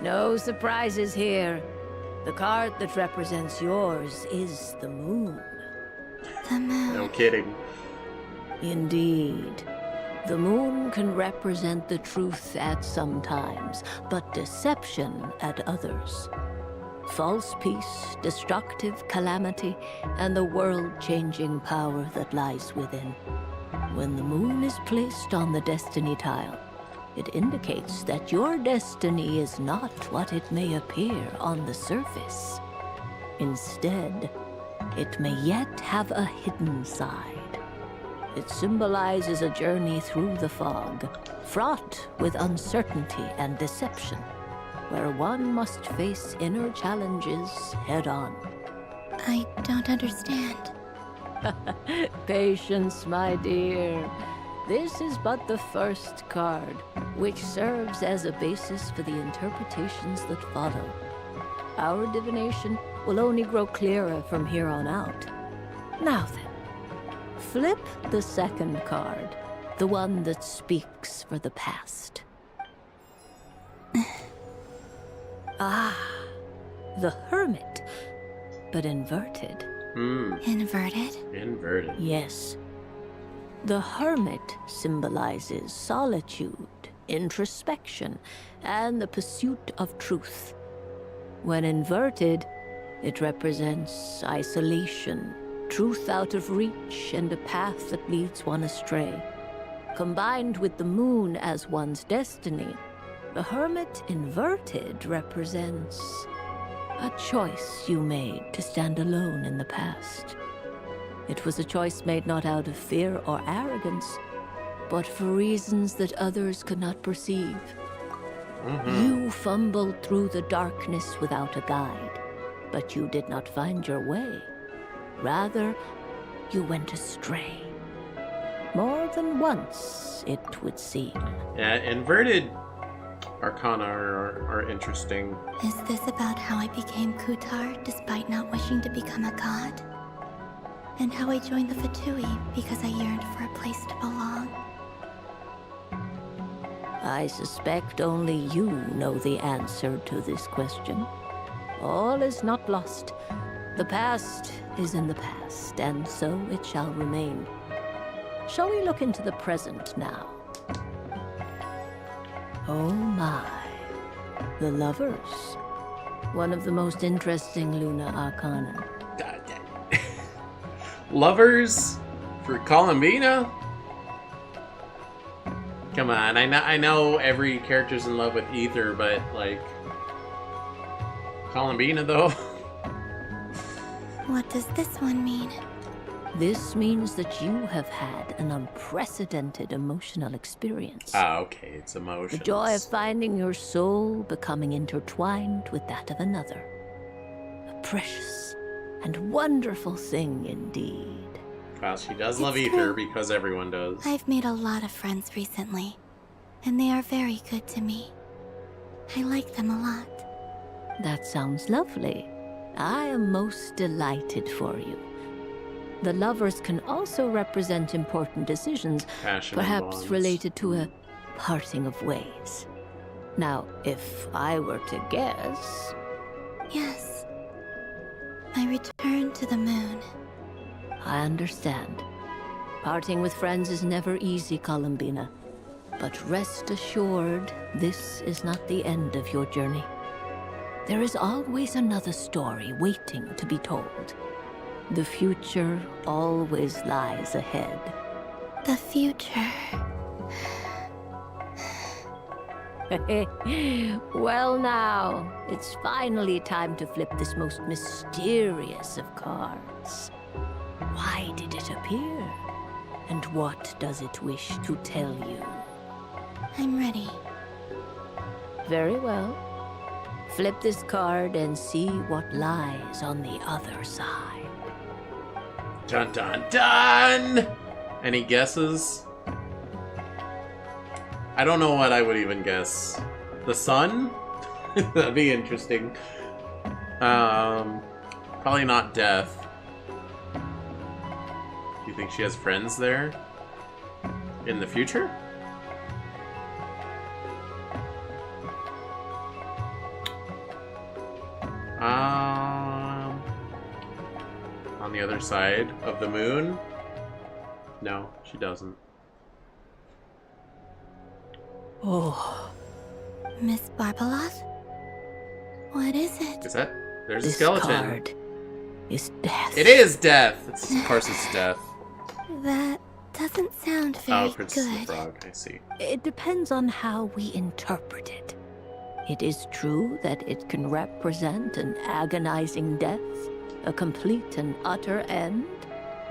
No surprises here. The card that represents yours is the moon. The moon. No kidding. Indeed. The moon can represent the truth at some times, but deception at others. False peace, destructive calamity, and the world-changing power that lies within. When the moon is placed on the destiny tile, it indicates that your destiny is not what it may appear on the surface. Instead, it may yet have a hidden side. It symbolizes a journey through the fog, fraught with uncertainty and deception, where one must face inner challenges head-on. I don't understand. Patience, my dear. This is but the first card, which serves as a basis for the interpretations that follow. Our divination will only grow clearer from here on out. Now then, flip the second card, the one that speaks for the past. Ah, the Hermit, but inverted. Inverted? Inverted. Yes. The hermit symbolizes solitude, introspection, and the pursuit of truth. When inverted, it represents isolation, truth out of reach, and a path that leads one astray. Combined with the moon as one's destiny, the hermit inverted represents a choice you made to stand alone in the past. It was a choice made not out of fear or arrogance, but for reasons that others could not perceive. You fumbled through the darkness without a guide, but you did not find your way. Rather, you went astray. More than once, it would seem. Yeah, inverted arcana are interesting. Is this about how I became Kutar despite not wishing to become a god? And how I joined the Fatui because I yearned for a place to belong? I suspect only you know the answer to this question. All is not lost. The past is in the past, and so it shall remain. Shall we look into the present now? Oh my. The lovers. One of the most interesting Luna Arcana. Lovers? For Columbina? Come on, I know every character's in love with Ether, but, like... Columbina, though? What does this one mean? This means that you have had an unprecedented emotional experience. Ah, okay, it's emotions. The joy of finding your soul becoming intertwined with that of another. A precious and wonderful thing indeed. Well, she does love Ether because everyone does. I've made a lot of friends recently, and they are very good to me. I like them a lot. That sounds lovely. I am most delighted for you. The lovers can also represent important decisions, Passion perhaps bonds. related to a parting of ways. Now, if I were to guess... Yes. My return to the moon. I understand. Parting with friends is never easy, Columbina. But rest assured, this is not the end of your journey. There is always another story waiting to be told. The future always lies ahead. The future. Well now, it's finally time to flip this most mysterious of cards. Why did it appear? And what does it wish to tell you? I'm ready. Very well. Flip this card and see what lies on the other side. Dun dun dun! Any guesses? I don't know what I would even guess. The sun? That'd be interesting. Probably not death. Do you think she has friends there? In the future? On the other side of the moon? No, she doesn't. Oh. Miss Barbeloth? What is it? Is that... There's This a skeleton. card is death. It is death! Of course it's death. That doesn't sound very Oh, Princess of the good. Frog, I see. It depends on how we interpret it. It is true that it can represent an agonizing death, a complete and utter end,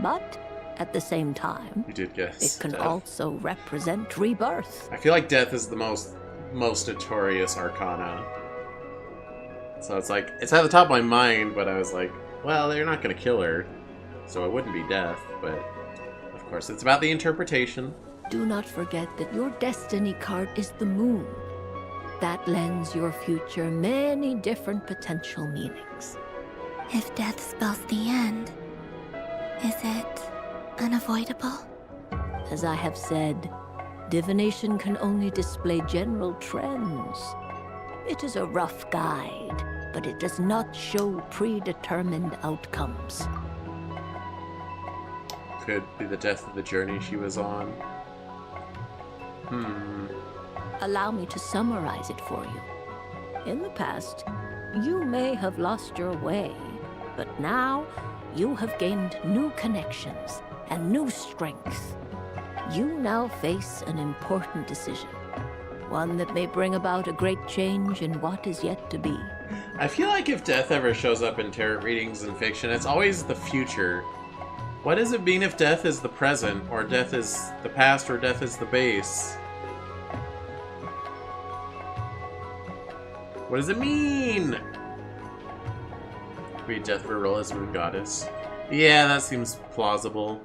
but at the same time, You did guess. it can death. also represent rebirth. I feel like death is the most notorious arcana. So it's like, it's at the top of my mind, but I was like, well, they're not going to kill her, so it wouldn't be death, but of course it's about the interpretation. Do not forget that your destiny card is the moon. That lends your future many different potential meanings. If death spells the end, is it unavoidable? As I have said, divination can only display general trends. It is a rough guide, but it does not show predetermined outcomes. Could be the death of the journey she was on. Allow me to summarize it for you. In the past, you may have lost your way, but now you have gained new connections and new strength. You now face an important decision, one that may bring about a great change in what is yet to be. I feel like if death ever shows up in tarot readings in fiction, it's always the future. What does it mean if death is the present, or death is the past, or death is the base? What does it mean? Read Death Varilla's Moon Goddess. Yeah, that seems plausible.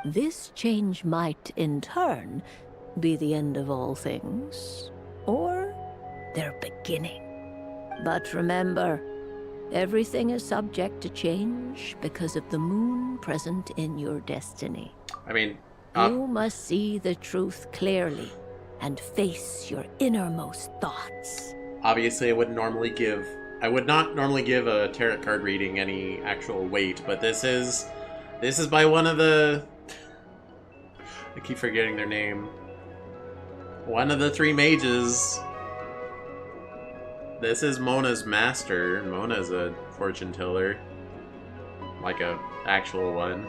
This change might, in turn, be the end of all things, or their beginning. But remember, everything is subject to change because of the moon present in your destiny. I mean, you must see the truth clearly and face your innermost thoughts. Obviously, I would not normally give a tarot card reading any actual weight, but this is by one of the, I keep forgetting their name. One of the three mages. This is Mona's master. Mona's a fortune teller. Like a actual one.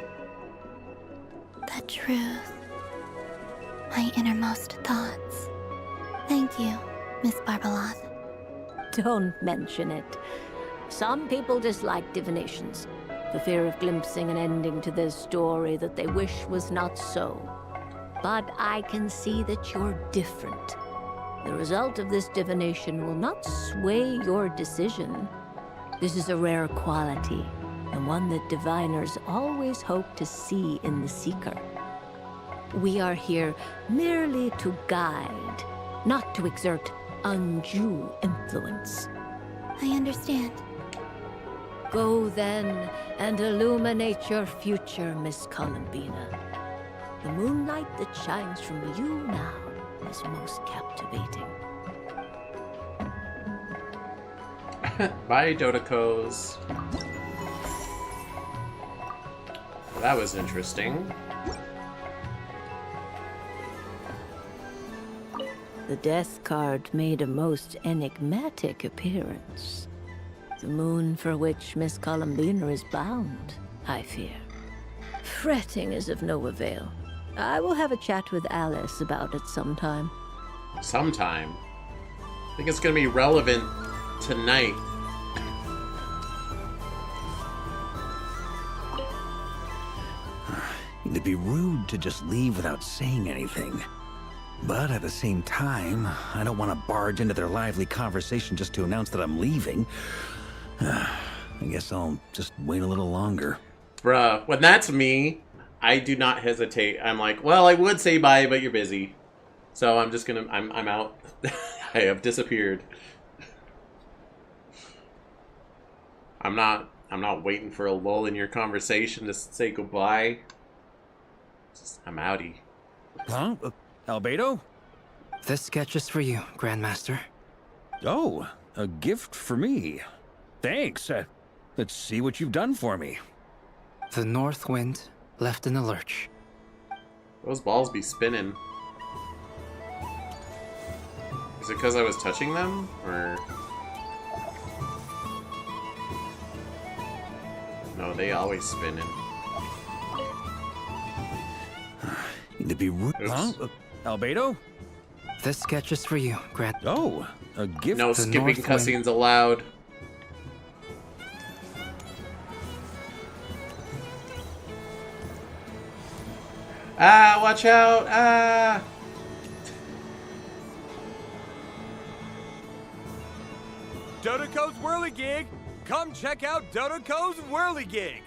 The truth. My innermost thoughts. Thank you, Miss Barbeloth. Don't mention it. Some people dislike divinations, for fear of glimpsing an ending to their story that they wish was not so. But I can see that you're different. The result of this divination will not sway your decision. This is a rare quality, and one that diviners always hope to see in the seeker. We are here merely to guide, not to exert undue influence. I understand. Go then and illuminate your future, Miss Columbina. The moonlight that shines from you now is most captivating. Bye, Dodecos. Well, that was interesting. The death card made a most enigmatic appearance. The moon for which Miss Columbina is bound, I fear. Fretting is of no avail. I will have a chat with Alice about it sometime. Sometime? I think it's gonna be relevant tonight. It'd be rude to just leave without saying anything. But at the same time, I don't want to barge into their lively conversation just to announce that I'm leaving. I guess I'll just wait a little longer. Bruh, when that's me, I do not hesitate. I'm like, well, I would say bye, but you're busy. So I'm just gonna, I'm out. I have disappeared. I'm not waiting for a lull in your conversation to say goodbye. I'm outie. Huh? Albedo? This sketch is for you, Grandmaster. Oh, a gift for me. Thanks. Let's see what you've done for me. The north wind left in the lurch. Those balls be spinning. Is it because I was touching them, or? No, they always spinning. To be rude. Huh? Albedo? This sketch is for you, Grand. Oh, a gift. No skipping cutscenes allowed. Ah, watch out! Ah! Dodoco's Whirligig! Come check out Dodoco's Whirligig!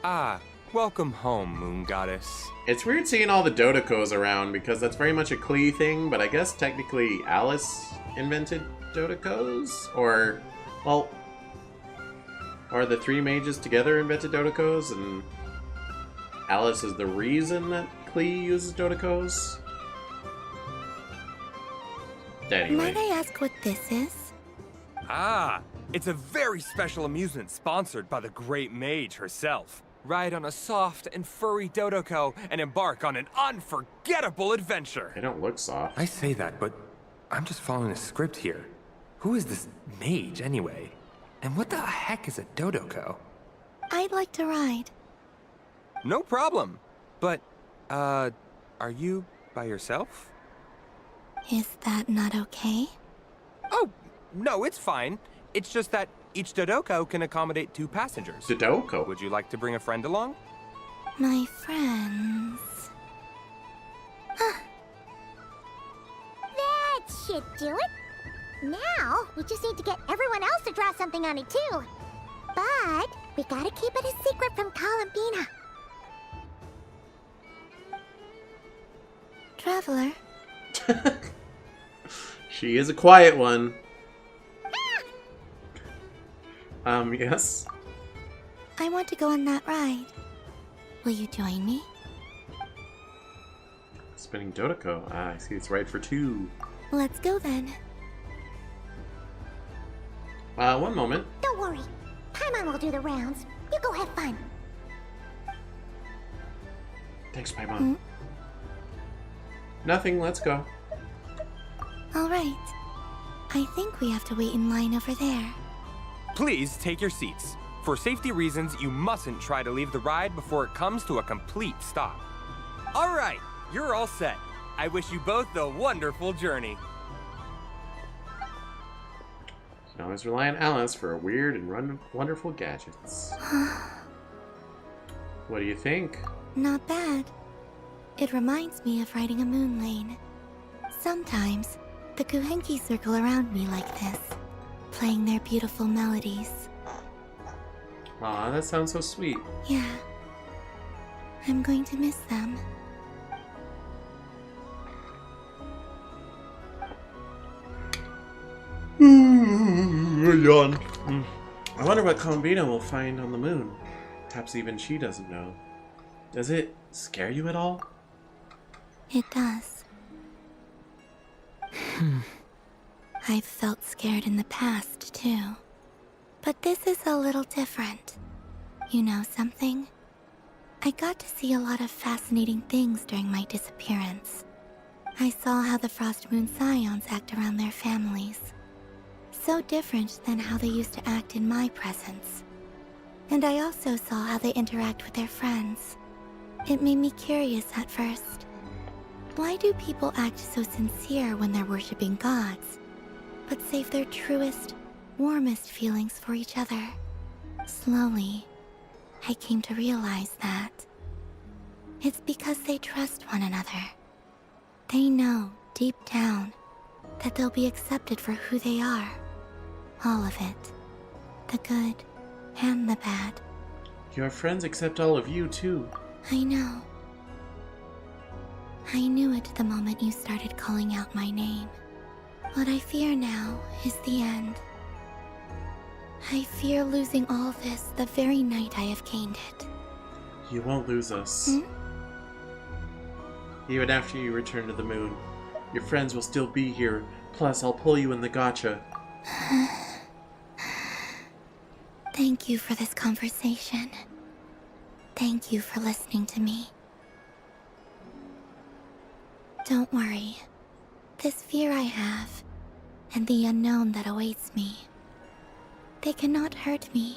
Ah, welcome home, Moon Goddess. It's weird seeing all the Dodecos around because that's very much a Klee thing, but I guess technically Alice invented Dodecos? Or, well, or the three mages together invented Dodecos and Alice is the reason that Klee uses Dodecos? Anyway. Might I ask what this is? Ah, It's a very special amusement sponsored by the great mage herself. Ride on a soft and furry Dodoko and embark on an unforgettable adventure. They don't look soft. I say that, but I'm just following a script here. Who is this mage, anyway? And what the heck is a Dodoko? I'd like to ride. No problem. But, are you by yourself? Is that not okay? Oh, no, it's fine. It's just that each Dodoko can accommodate 2 passengers. Dodoko? Would you like to bring a friend along? My friends... That should do it. Now, we just need to get everyone else to draw something on it too. But we gotta keep it a secret from Columbina. Traveler? She is a quiet one. Yes? I want to go on that ride. Will you join me? Spinning Dodoko. Ah, I see it's right for 2. Let's go then. One moment. Don't worry. Paimon will do the rounds. You go have fun. Thanks, Paimon. Nothing, let's go. All right. I think we have to wait in line over there. Please take your seats. For safety reasons, you mustn't try to leave the ride before it comes to a complete stop. All right, you're all set. I wish you both a wonderful journey. You can always rely on Alice for weird and wonderful gadgets. What do you think? Not bad. It reminds me of riding a moon lane. Sometimes, the Kuhenki circle around me like this, playing their beautiful melodies. Aw, that sounds so sweet. Yeah. I'm going to miss them. Yawn. I wonder what Columbina will find on the moon. Perhaps even she doesn't know. Does it scare you at all? It does. I've felt scared in the past, too. But this is a little different. You know something? I got to see a lot of fascinating things during my disappearance. I saw how the Frost Moon Scions act around their families. So different than how they used to act in my presence. And I also saw how they interact with their friends. It made me curious at first. Why do people act so sincere when they're worshipping gods, but save their truest, warmest feelings for each other? Slowly, I came to realize that it's because they trust one another. They know, deep down, that they'll be accepted for who they are. All of it. The good and the bad. Your friends accept all of you, too. I know. I knew it the moment you started calling out my name. What I fear now is the end. I fear losing all this the very night I have gained it. You won't lose us. Even after you return to the moon, your friends will still be here. Plus, I'll pull you in the gacha. Thank you for this conversation. Thank you for listening to me. Don't worry. This fear I have, and the unknown that awaits me, they cannot hurt me.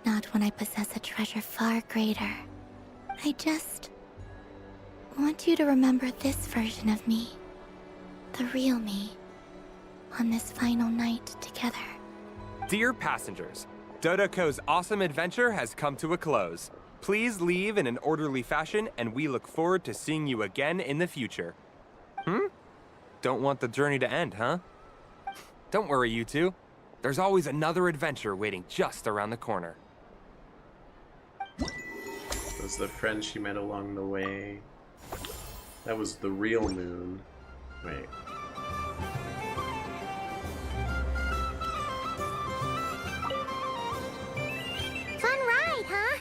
Not when I possess a treasure far greater. I just want you to remember this version of me. The real me. On this final night together. Dear passengers, Dodoko's awesome adventure has come to a close. Please leave in an orderly fashion, and we look forward to seeing you again in the future. Don't want the journey to end, huh? Don't worry, you two. There's always another adventure waiting just around the corner. Those are the friends she met along the way. That was the real moon. Wait. Fun ride, huh?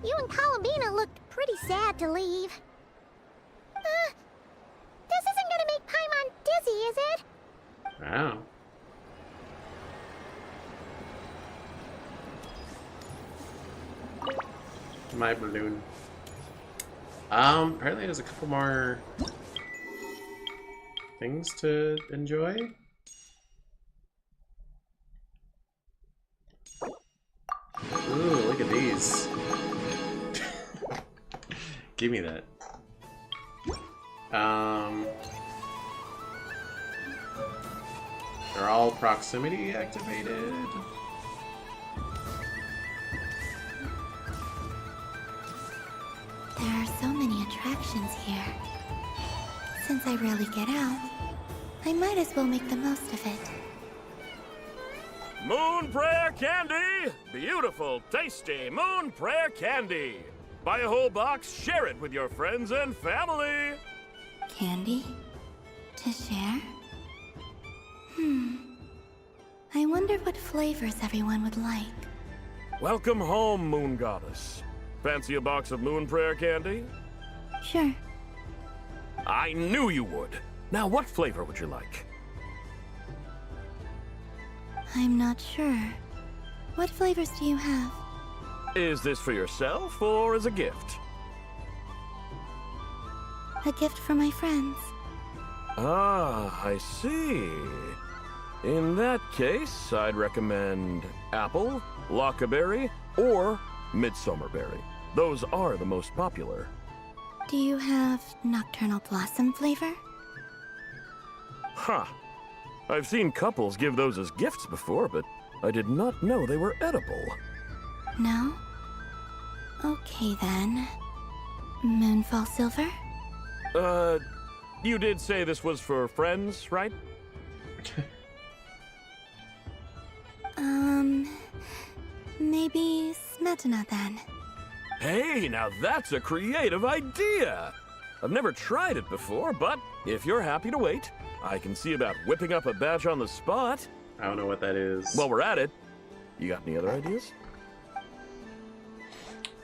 You and Columbina looked pretty sad to leave. This isn't gonna make Paimon dizzy, is it? Wow. My balloon. Apparently there's a couple more things to enjoy. Ooh, look at these. Give me that. They're all proximity activated. There are so many attractions here. Since I rarely get out, I might as well make the most of it. Moon Prayer Candy! Beautiful, tasty Moon Prayer Candy! Buy a whole box, share it with your friends and family! Candy? To share? I wonder what flavors everyone would like. Welcome home, Moon Goddess. Fancy a box of Moon Prayer Candy? Sure. I knew you would. Now, what flavor would you like? I'm not sure. What flavors do you have? Is this for yourself or as a gift? A gift for my friends. Ah, I see. In that case, I'd recommend apple, lockaberry, or midsummerberry. Those are the most popular. Do you have nocturnal blossom flavor? Huh. I've seen couples give those as gifts before, but I did not know they were edible. No? Okay then. Moonfall silver? You did say this was for friends, right? Maybe smetana then. Hey, now that's a creative idea! I've never tried it before, but if you're happy to wait, I can see about whipping up a batch on the spot. I don't know what that is. While we're at it, you got any other ideas?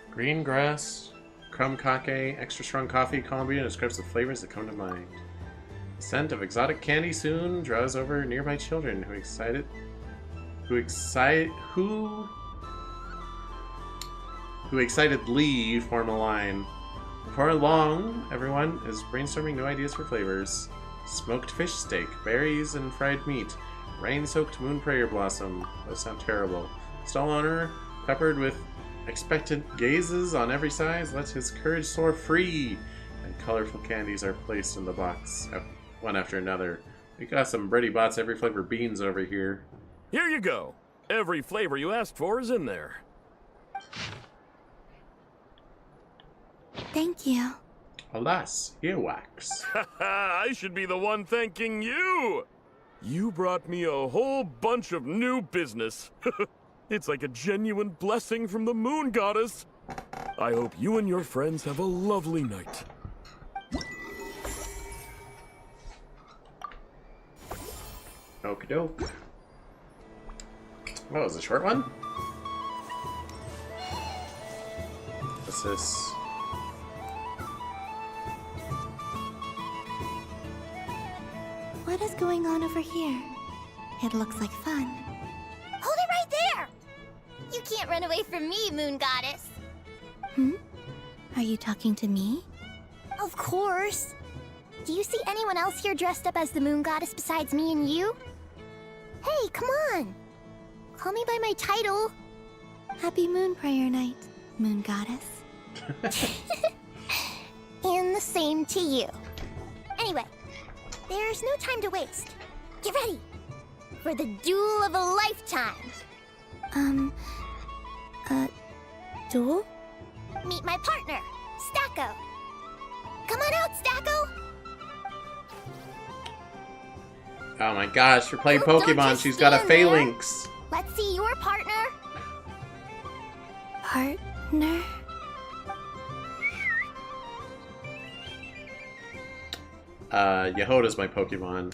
Green grass, crumb cake, extra strong coffee, Colombian describes the flavors that come to mind. The scent of exotic candy soon draws over nearby children who excitedly form a line. Before long, everyone is brainstorming new ideas for flavors. Smoked fish steak, berries and fried meat, rain-soaked moon prayer blossom. Those sound terrible. Stall owner, peppered with expectant gazes on every side, lets his courage soar free, and colorful candies are placed in the box, one after another. We got some Brady Bots every flavor beans over here. Here you go. Every flavor you asked for is in there. Thank you. Alas, earwax. I should be the one thanking you! You brought me a whole bunch of new business. It's like a genuine blessing from the Moon Goddess. I hope you and your friends have a lovely night. Okie doke. Oh, is it a short one? What's this? What is going on over here? It looks like fun. Hold it right there! You can't run away from me, Moon Goddess. Are you talking to me? Of course. Do you see anyone else here dressed up as the Moon Goddess besides me and you? Hey, come on. Call me by my title. Happy Moon Prayer Night, Moon Goddess. And the same to you. Anyway, there's no time to waste. Get ready for the duel of a lifetime. Duel? Meet my partner, Stacko. Come on out, Stacko. Oh my gosh, we're playing Don't Pokemon. just She's got a stand there. phalanx. Let's see your partner. Partner? Yehoda's my Pokemon.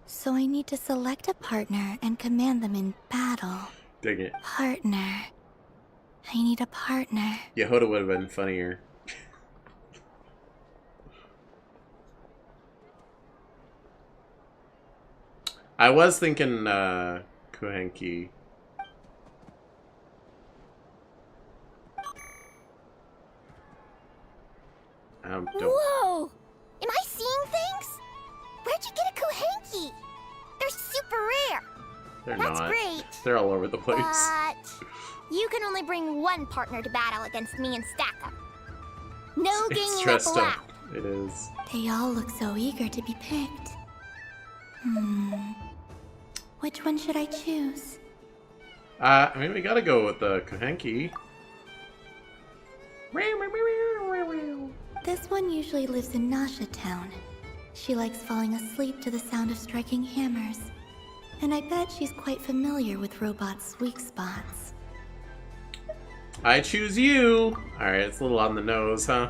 So I need to select a partner and command them in battle. Dang it. Partner. I need a partner. Yehoda would have been funnier. I was thinking, Kuhenki. Don't. Whoa! Am I seeing things? Where'd you get a Kuhenki? They're super rare. They're That's not. great. They're all over the place. But you can only bring one partner to battle against me and Stacko. No It's ganging up stressed allowed. up. It is. They all look so eager to be picked. Which one should I choose? I mean, we gotta go with the Kuhenki. This one usually lives in Nasha Town. She likes falling asleep to the sound of striking hammers. And I bet she's quite familiar with robots' weak spots. I choose you! Alright, it's a little on the nose, huh?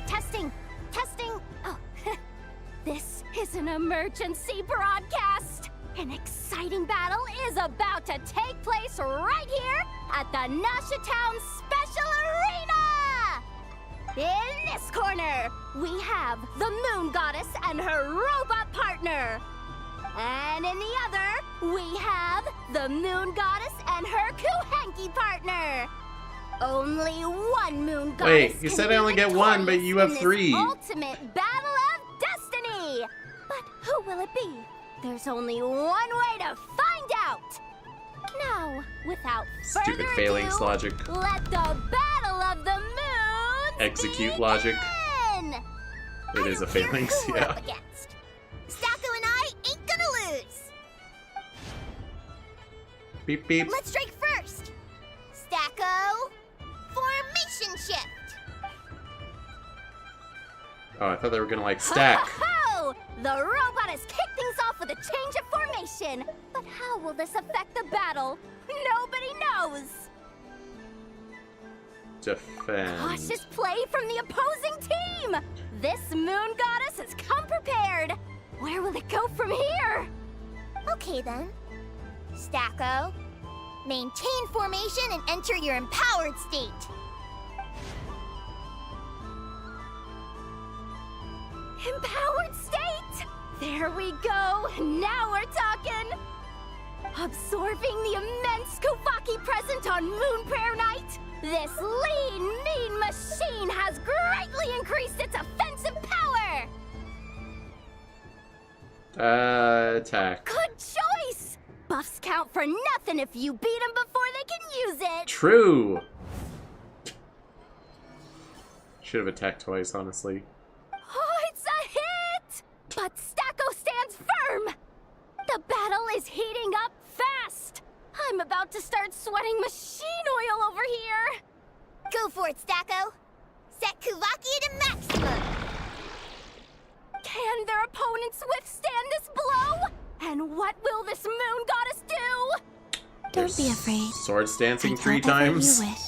Testing! Testing! Oh, this is an emergency broadcast! An exciting battle is about to take place right here at the Nasha Town Special Arena! In this corner, we have the Moon Goddess and her robot partner. And in the other, we have the Moon Goddess and her Kuhenki partner. Only one Moon Goddess. Wait, you can said be I only get one, but you have in this 3. Ultimate battle of destiny. But who will it be? There's only one way to find out. Now, without Stupid further phalanx ado, logic. let the battle of the moons Execute logic. begin. It is a phalanx, Who we're up yeah. against. Stacko and I ain't gonna lose. Beep beep. Let's strike first. Stacko, formation shift. Oh, I thought they were gonna like stack. Ho! The robot has kicked things off with a change of formation. But how will this affect the battle? Nobody knows. Defend. Cautious play from the opposing team. This Moon Goddess has come prepared. Where will it go from here? Okay then. Stacko, maintain formation and enter your empowered state. Empowered state! There we go! Now we're talking! Absorbing the immense Kuvaki present on Moon Prayer Night, this lean, mean machine has greatly increased its offensive power! Attack. Good choice! Buffs count for nothing if you beat them before they can use it! True! Should have attacked twice, honestly. Oh, it's a hit! But Stacko stands firm! The battle is heating up fast! I'm about to start sweating machine oil over here! Go for it, Stacko. Set Kuvaki to maximum. Can their opponents withstand this blow? And what will this Moon Goddess do? Don't be afraid. Swords dancing Fight 3 however times. You wish.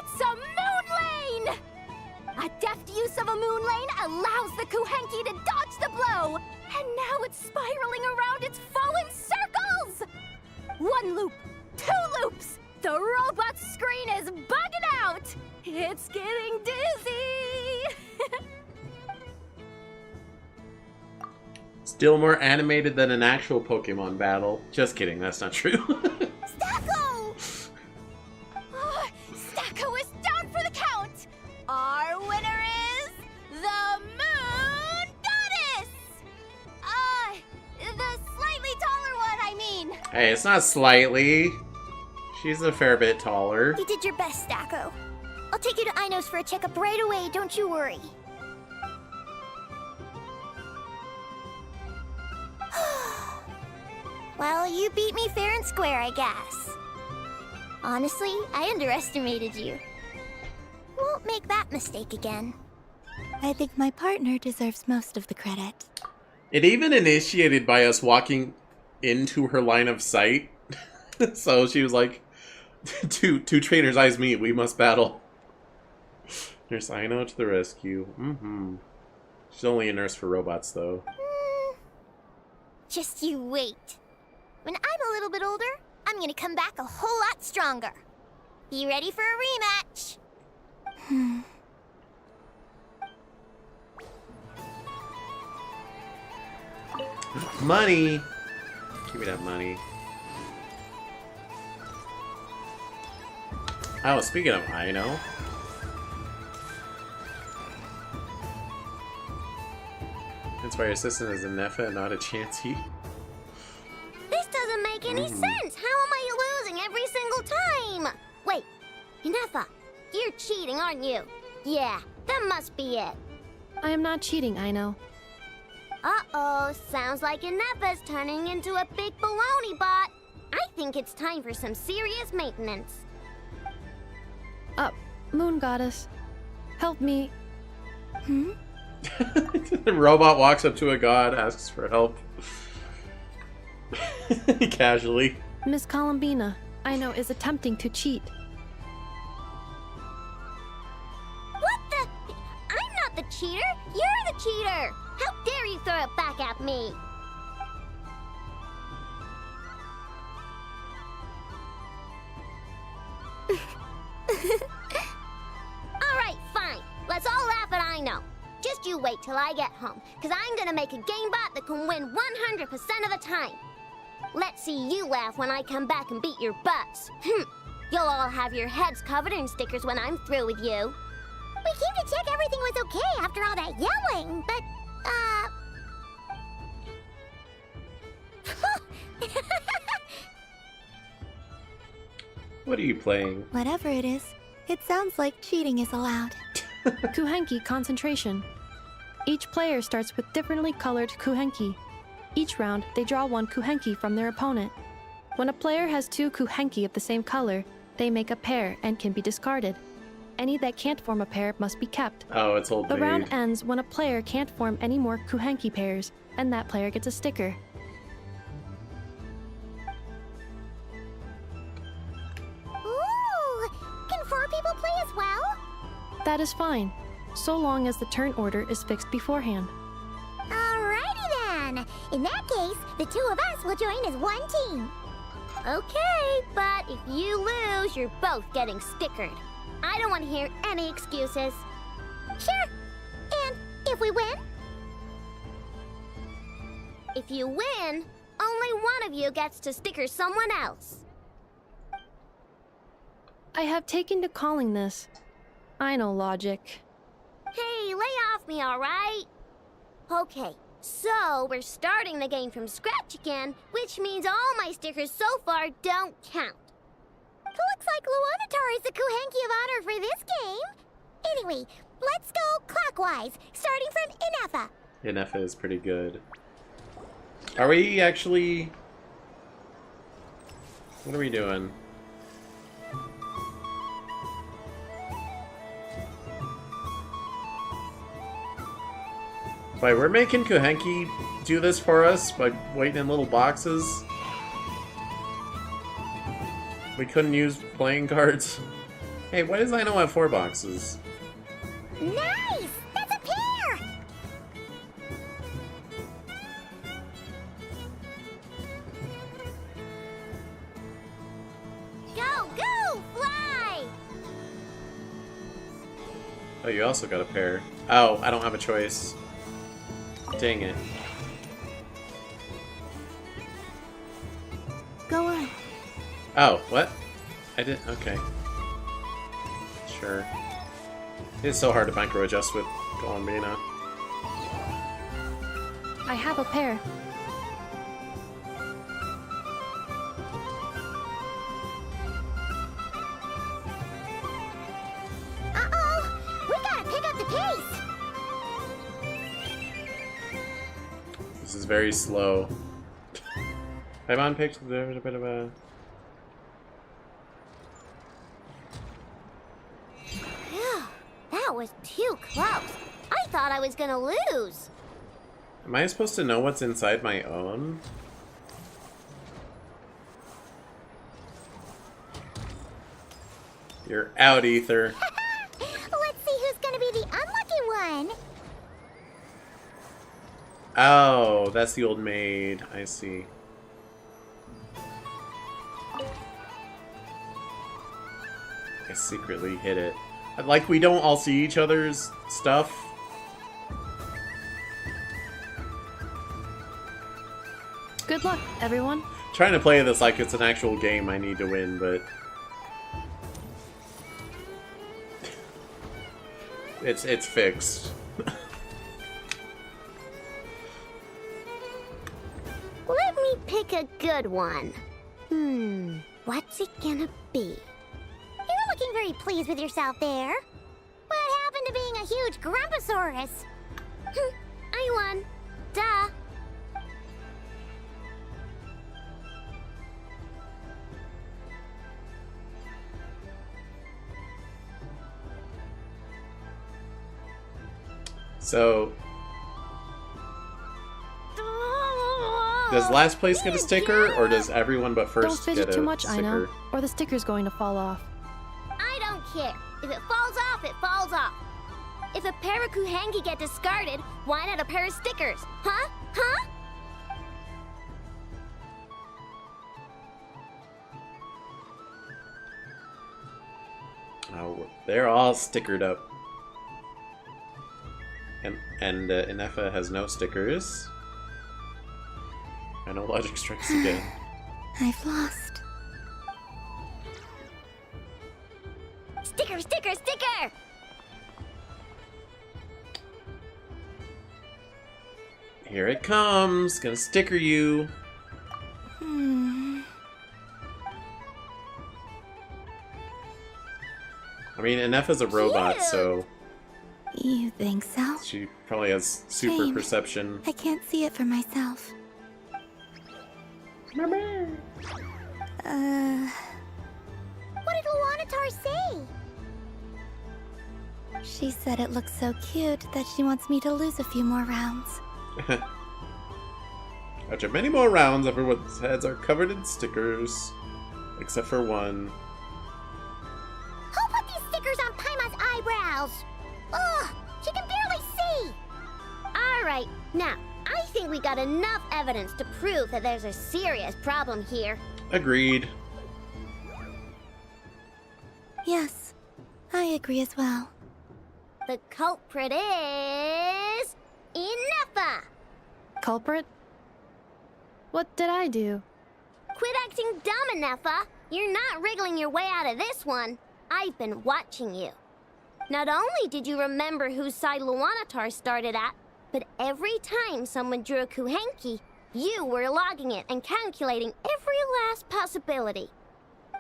It's a moon lane! A deft use of a moon lane allows the Kuhenki to dodge the blow, and now it's spiraling around its foe in circles! 1 loop, 2 loops, the robot's screen is bugging out! It's getting dizzy! Still more animated than an actual Pokemon battle. Just kidding, that's not true. Stacko! Oh, Stacko is down for the count! Our winner is the Moon Goddess! The slightly taller one, I mean. Hey, it's not slightly. She's a fair bit taller. You did your best, Stacko. I'll take you to Ainos for a checkup right away, don't you worry. Well, you beat me fair and square, I guess. Honestly, I underestimated you. Won't make that mistake again. I think my partner deserves most of the credit. It even initiated by us walking into her line of sight. So she was like, two trainers eyes meet, we must battle. Nurse Aino to the rescue. She's only a nurse for robots, though. Just you wait. When I'm a little bit older, I'm gonna come back a whole lot stronger. Be ready for a rematch. Money! Give me that money. Oh, speaking of Aino. That's why your assistant is a Neffa and not a Chansey. This doesn't make any sense. How am I losing every single time? Wait, Ineffa, you're cheating, aren't you? Yeah, that must be it. I am not cheating, Aino. Uh-oh, sounds like Ineffa's turning into a big baloney bot. I think it's time for some serious maintenance. Moon Goddess, help me. The robot walks up to a god, asks for help. Casually. Miss Columbina, Aino is attempting to cheat. What the? I'm not the cheater. You're the cheater. How dare you throw it back at me? Alright, fine. Let's all laugh at Aino. Just you wait till I get home, because I'm gonna make a game bot that can win 100% of the time. Let's see you laugh when I come back and beat your butts. You'll all have your heads covered in stickers when I'm through with you. We came to check everything was okay after all that yelling, but, What are you playing? Whatever it is, it sounds like cheating is allowed. Kuhenki concentration. Each player starts with differently colored Kuhenki. Each round, they draw one Kuhenki from their opponent. When a player has two Kuhenki of the same color, they make a pair and can be discarded. Any that can't form a pair must be kept. Oh, it's old The maid. round ends when a player can't form any more Kuhenki pairs, and that player gets a sticker. ooh, can 4 people play as well? That is fine, so long as the turn order is fixed beforehand. Alrighty then. In that case, the 2 of us will join as one team. Okay, but if you lose, you're both getting stickered. I don't want to hear any excuses. Sure. And if we win? If you win, only one of you gets to sticker someone else. I have taken to calling this. I know logic. Hey, lay off me, alright? Okay, so we're starting the game from scratch again, which means all my stickers so far don't count. Looks like Luanatar is the Kuhenki of honor for this game. Anyway, let's go clockwise, starting from Ineffa. Ineffa is pretty good. Are we actually... What are we doing? Wait, we're making Kuhenki do this for us by waiting in little boxes? We couldn't use playing cards? Hey, why does Aino have 4 boxes? Nice! That's a pair! Go, go, fly! Oh, you also got a pair. Oh, I don't have a choice. Dang it. Go on. Oh, what? I did. Okay. Sure. It's so hard to micro adjust with Columbina. I have a pair. Uh-oh! We gotta pick up the pace! This is very slow. Paimon picked there's a bit of a... Phew, that was too close. I thought I was gonna lose. Am I supposed to know what's inside my own? You're out, Ether. Let's see who's gonna be the unlucky one. Oh, that's the old maid. I see. I secretly hit it. Like, we don't all see each other's stuff. Good luck, everyone. Trying to play this like it's an actual game I need to win, but... It's fixed. Let me pick a good one. What's it gonna be? You're looking very pleased with yourself there. What happened to being a huge Grumposaurus? I won. Duh. So, does last place get a sticker, or does everyone but first Don't get fidget a too much, sticker? Ino, or the sticker's going to fall off. I don't care. If it falls off, it falls off. If a pair of Kuhengi get discarded, why not a pair of stickers? Huh? Huh? Oh, they're all stickered up. And Inefa has no stickers. I know logic strikes again. I've lost. Sticker, sticker, sticker! Here it comes. Gonna sticker you. I mean, Inefa's a robot, so You think so? she probably has super Shame. perception. I can't see it for myself. What did Luanatar say? She said it looks so cute that she wants me to lose a few more rounds. After many more rounds, everyone's heads are covered in stickers. Except for one. Who put these stickers on Paima's eyebrows? Ugh, she can barely see. All right, now, I think we got enough evidence to prove that there's a serious problem here. Agreed. Yes, I agree as well. The culprit is... Inefa! Culprit? What did I do? Quit acting dumb, Inefa. You're not wriggling your way out of this one. I've been watching you. Not only did you remember whose side Luanatar started at, but every time someone drew a Kuhenki, you were logging it and calculating every last possibility.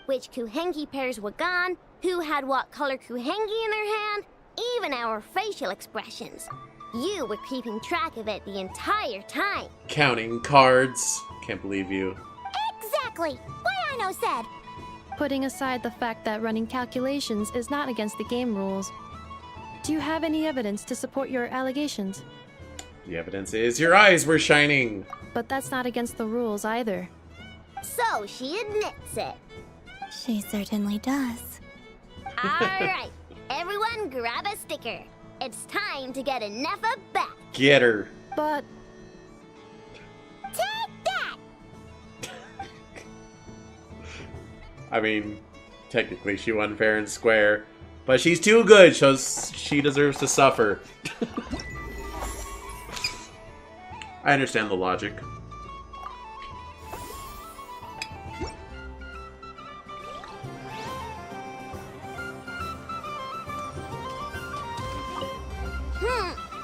Which Kuhenki pairs were gone, who had what color Kuhenki in their hand, even our facial expressions. You were keeping track of it the entire time. Counting cards. Can't believe you. Exactly! What Ino said! Putting aside the fact that running calculations is not against the game rules, do you have any evidence to support your allegations? The evidence is your eyes were shining. But that's not against the rules either. So she admits it. She certainly does. Alright, everyone grab a sticker. It's time to get Inefa back. Get her. But... Take that! I mean, technically she won fair and square. But she's too good, so she deserves to suffer. I understand the logic.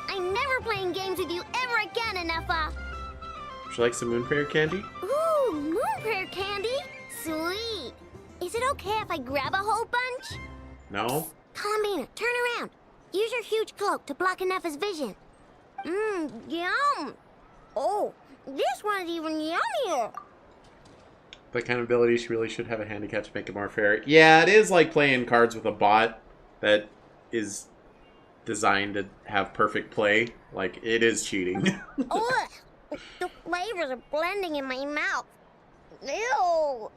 I'm never playing games with you ever again, Inefa. Would you like some Moonfare candy? Ooh, moon prayer candy? Sweet. Is it okay if I grab a whole bunch? No? Columbina, turn around. Use your huge cloak to block Inefa's vision. Yum. Oh, this one's even yummier. That kind of ability, she really should have a handicap to make it more fair. Yeah, it is like playing cards with a bot that is designed to have perfect play. Like, it is cheating. Ugh, the flavors are blending in my mouth. Ew.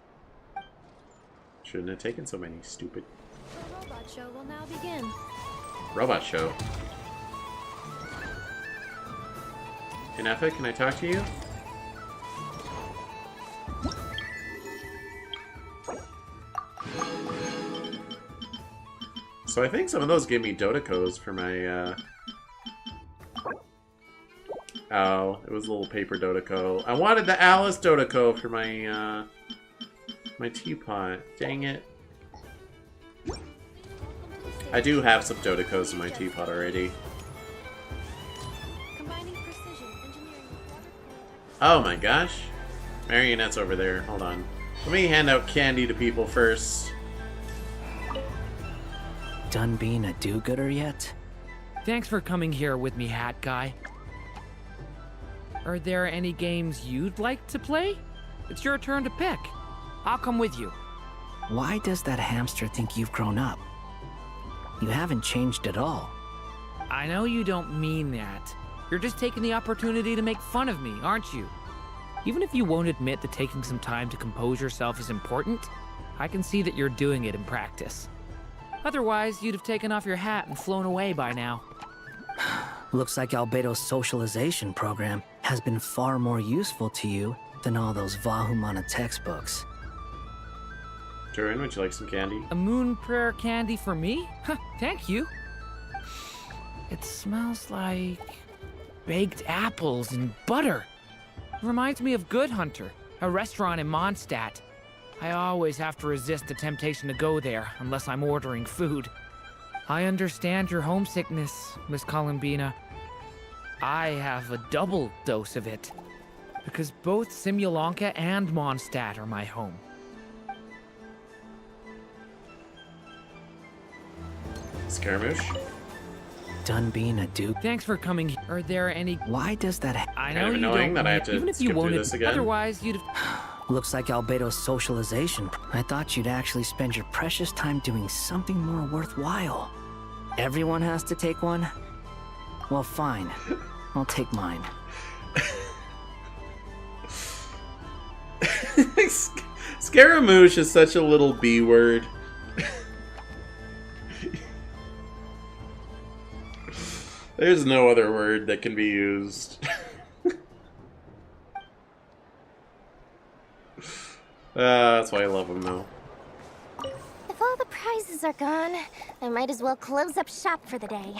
Shouldn't have taken so many, stupid. The robot show will now begin. Robot show. Inefa, can I talk to you? So I think some of those gave me Dodecos for my, Oh, it was a little paper Dodeco. I wanted the Alice Dodeco for my, my teapot. Dang it. I do have some Dodecos in my teapot already. Oh my gosh. Marionette's over there. Hold on. Let me hand out candy to people first. Done being a do-gooder yet? Thanks for coming here with me, Hat Guy. Are there any games you'd like to play? It's your turn to pick. I'll come with you. Why does that hamster think you've grown up? You haven't changed at all. I know you don't mean that. You're just taking the opportunity to make fun of me, aren't you? Even if you won't admit that taking some time to compose yourself is important, I can see that you're doing it in practice. Otherwise, you'd have taken off your hat and flown away by now. Looks like Albedo's socialization program has been far more useful to you than all those Vahumana textbooks. Turin, would you like some candy? A moon prayer candy for me? Huh, thank you. It smells like baked apples and butter. Reminds me of Good Hunter, a restaurant in Mondstadt. I always have to resist the temptation to go there unless I'm ordering food. I understand your homesickness, Miss Columbina. I have a double dose of it, because both Simulanka and Mondstadt are my home. Scaramouche? Done being a duke. Thanks for coming. Are there any? Why does that? I know kind of you annoying don't. that I have to even if skip you through wanted, this again. Otherwise, you'd. Looks like Albedo's socialization. I thought you'd actually spend your precious time doing something more worthwhile. Everyone has to take one? Well, fine. I'll take mine. Scaramouche is such a little B word. There's no other word that can be used. That's why I love him, though. If all the prizes are gone, I might as well close up shop for the day.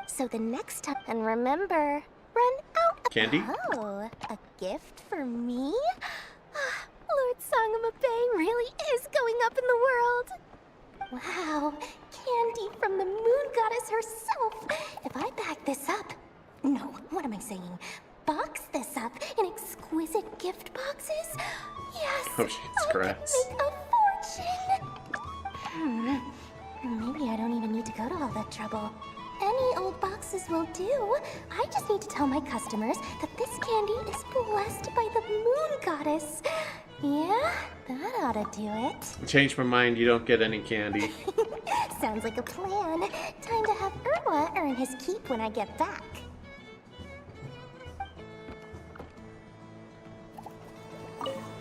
So the next time, and remember, run out of candy. Oh, a gift for me? Lord Sangama Bay really is going up in the world. Wow, candy from the moon goddess herself. If I back this up, no, what am I saying? Box this up in exquisite gift boxes? Yes, Oh, she's I grass. could make a fortune. Maybe I don't even need to go to all that trouble. Any old boxes will do. I just need to tell my customers that this candy is blessed by the moon goddess. Yeah, that ought to do it. Change my mind, you don't get any candy. Sounds like a plan. Time to have Irwa earn his keep when I get back.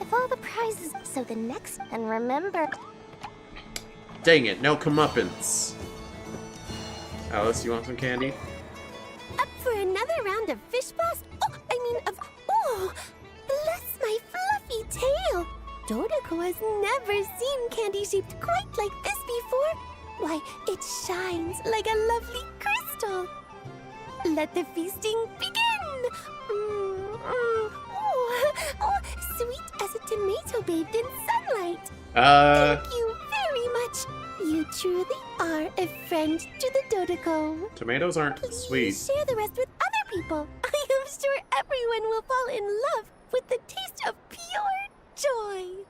If all the prizes, so the next, and remember. Dang it, no comeuppance. Alice, you want some candy? Up for another round of fish blast? Oh, bless my fluffy tail. Dodeko has never seen candy shaped quite like this before. Why, it shines like a lovely crystal. Let the feasting begin. Oh, sweet as a tomato bathed in sunlight. Thank you very much. You truly are a friend to the Dodeko. Tomatoes aren't sweet. Share the rest with other people. I am sure everyone will fall in love with the taste of pure joy.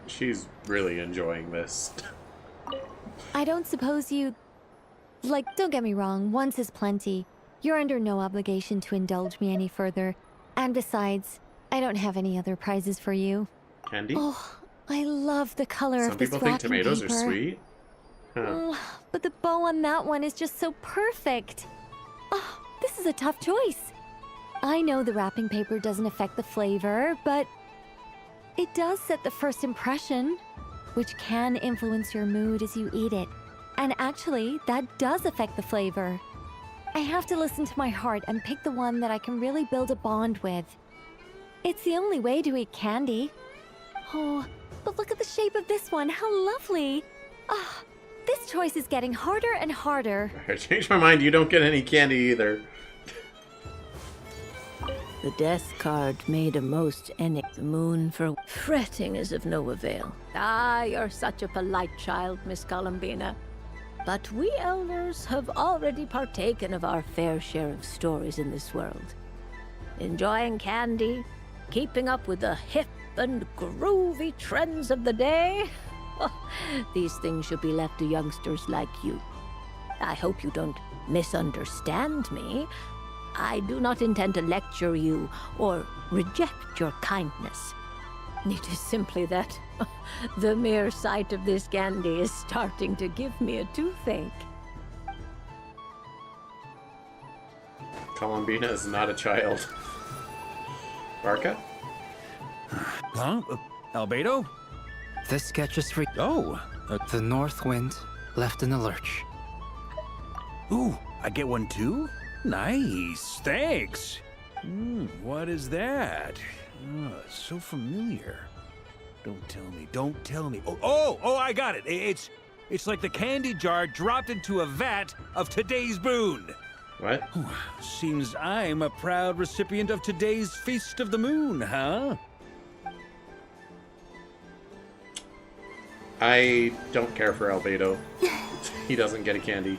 She's really enjoying this. I don't suppose you... Like, don't get me wrong, once is plenty. You're under no obligation to indulge me any further. And besides, I don't have any other prizes for you. Candy? Oh, I love the color Some of this people think wrapping tomatoes paper. are sweet. Huh. Oh, but the bow on that one is just so perfect. Oh, this is a tough choice. I know the wrapping paper doesn't affect the flavor, but it does set the first impression, which can influence your mood as you eat it. And actually, that does affect the flavor. I have to listen to my heart and pick the one that I can really build a bond with. It's the only way to eat candy. Oh, but look at the shape of this one. How lovely. Ah, this choice is getting harder and harder. I changed my mind, you don't get any candy either. The death card made a most the moon for fretting is of no avail. Ah, you're such a polite child, Miss Columbina. But we elders have already partaken of our fair share of stories in this world. Enjoying candy, keeping up with the hip and groovy trends of the day. These things should be left to youngsters like you. I hope you don't misunderstand me. I do not intend to lecture you or reject your kindness. It is simply that the mere sight of this candy is starting to give me a toothache. Columbina is not a child. Barca? Huh? Albedo? This sketch is for... Oh! The North Wind left in the lurch. Ooh, I get one too? Nice, thanks. What is that? Oh, it's so familiar. Don't tell me. Oh, I got it. It's like the candy jar dropped into a vat of today's boon. What? Seems I'm a proud recipient of today's Feast of the Moon, huh? I don't care for Albedo. He doesn't get a candy.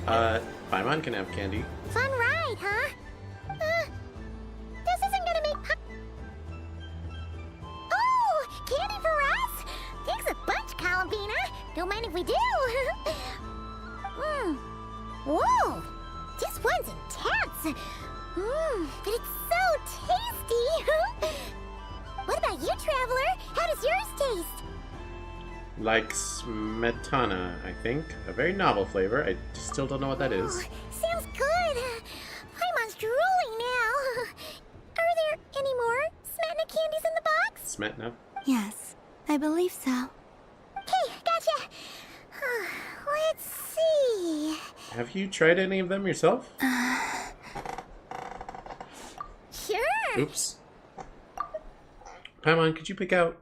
Paimon can have candy. Fun ride, huh? This isn't gonna make... Oh! Candy for us? Thanks a bunch, Columbina. Don't mind if we do. Whoa! This one's intense. But it's so tasty. What about you, Traveler? How does yours taste? Like smetana, I think. A very novel flavor. I still don't know what that is. Sounds good. Paimon's drooling now. Are there any more Smetana candies in the box? Smetana? Yes, I believe so. Okay, gotcha. Let's see. Have you tried any of them yourself? Sure. Oops. Paimon, could you pick out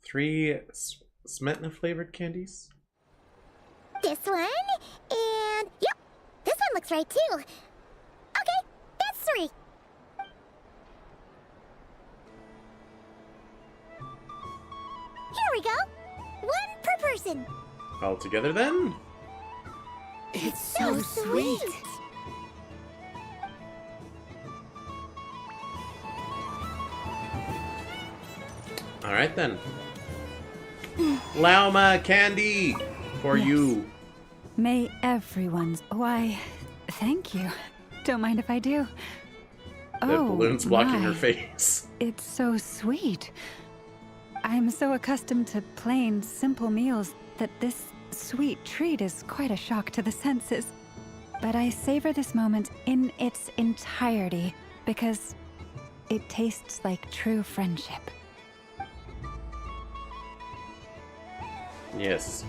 3 Smetana flavored candies? This one, and yep, this one looks right too. Okay, that's 3. Here we go. 1 per person. All together then? It's so sweet. Alright then. Lauma candy for you. May everyone's... Why, thank you. Don't mind if I do. The balloon's blocking her face. It's so sweet. I'm so accustomed to plain, simple meals that this sweet treat is quite a shock to the senses. But I savor this moment in its entirety because it tastes like true friendship. Yes.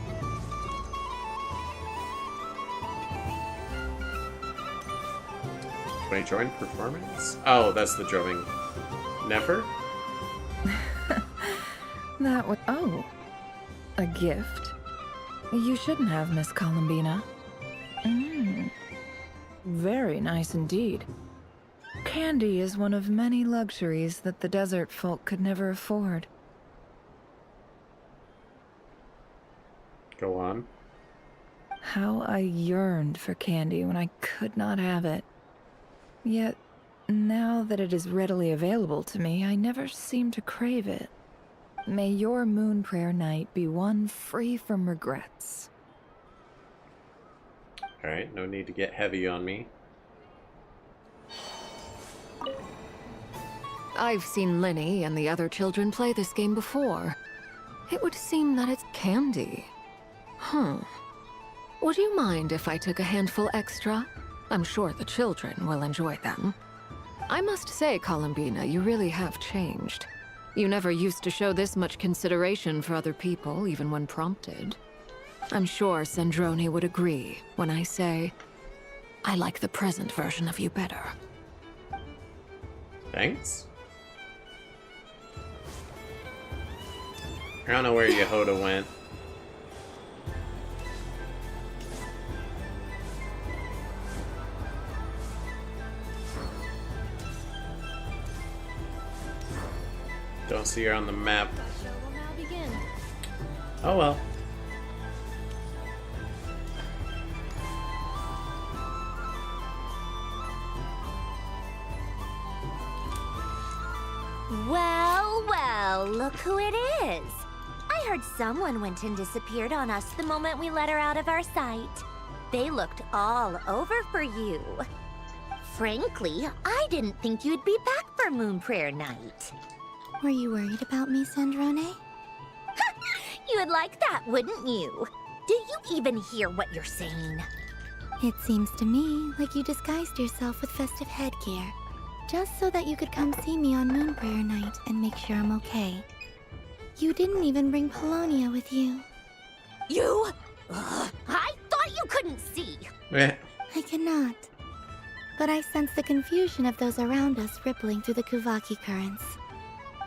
Can I join performance? Oh, that's the drumming. Never? That was... Oh. A gift? You shouldn't have, Miss Columbina. Very nice indeed. Candy is one of many luxuries that the desert folk could never afford. Go on. How I yearned for candy when I could not have it. Yet, now that it is readily available to me, I never seem to crave it. May your moon prayer night be one free from regrets. Alright, no need to get heavy on me. I've seen Lenny and the other children play this game before. It would seem that it's candy. Would you mind if I took a handful extra? I'm sure the children will enjoy them. I must say, Columbina, you really have changed. You never used to show this much consideration for other people, even when prompted. I'm sure Sandrone would agree when I say, I like the present version of you better. Thanks. I don't know where Yehoda went. see her on the map. Show will now begin. Oh well. Well, well, look who it is. I heard someone went and disappeared on us the moment we let her out of our sight. They looked all over for you. Frankly, I didn't think you'd be back for Moon Prayer Night. Were you worried about me, Sandrone? You would like that, wouldn't you? Do you even hear what you're saying? It seems to me like you disguised yourself with festive headgear, just so that you could come see me on Moon Prayer Night and make sure I'm okay. You didn't even bring Polonia with you. You? I thought you couldn't see. I cannot. But I sense the confusion of those around us rippling through the Kuvaki currents.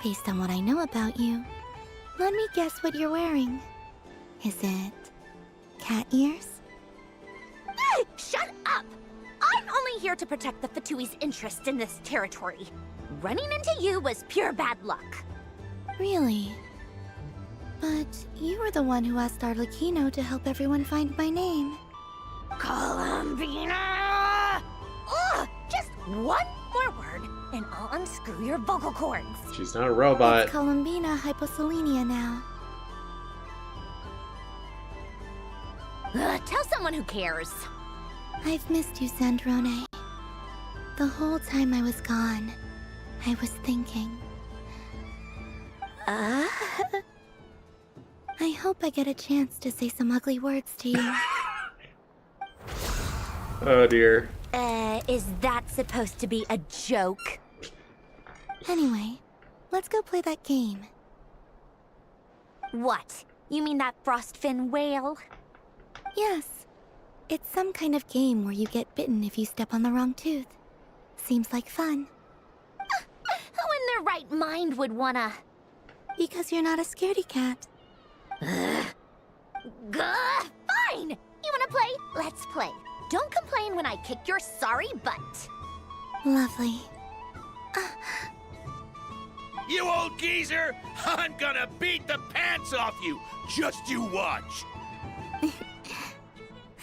Based on what I know about you, let me guess what you're wearing. Is it cat ears? Shut up! I'm only here to protect the Fatui's interest in this territory. Running into you was pure bad luck. Really? But you were the one who asked Arlecchino to help everyone find my name. Columbina! Ugh! Just one more word, and I'll unscrew your vocal cords. She's not a robot. It's Columbina hyposelenia now. Tell someone who cares. I've missed you, Sandrone. The whole time I was gone, I was thinking. I hope I get a chance to say some ugly words to you. Oh dear. Is that supposed to be a joke? Anyway, let's go play that game. What? You mean that frostfin whale? Yes. It's some kind of game where you get bitten if you step on the wrong tooth. Seems like fun. Who in their right mind would wanna... Because you're not a scaredy cat. Fine! You wanna play? Let's play. Don't complain when I kick your sorry butt. Lovely. You old geezer! I'm gonna beat the pants off you! Just you watch!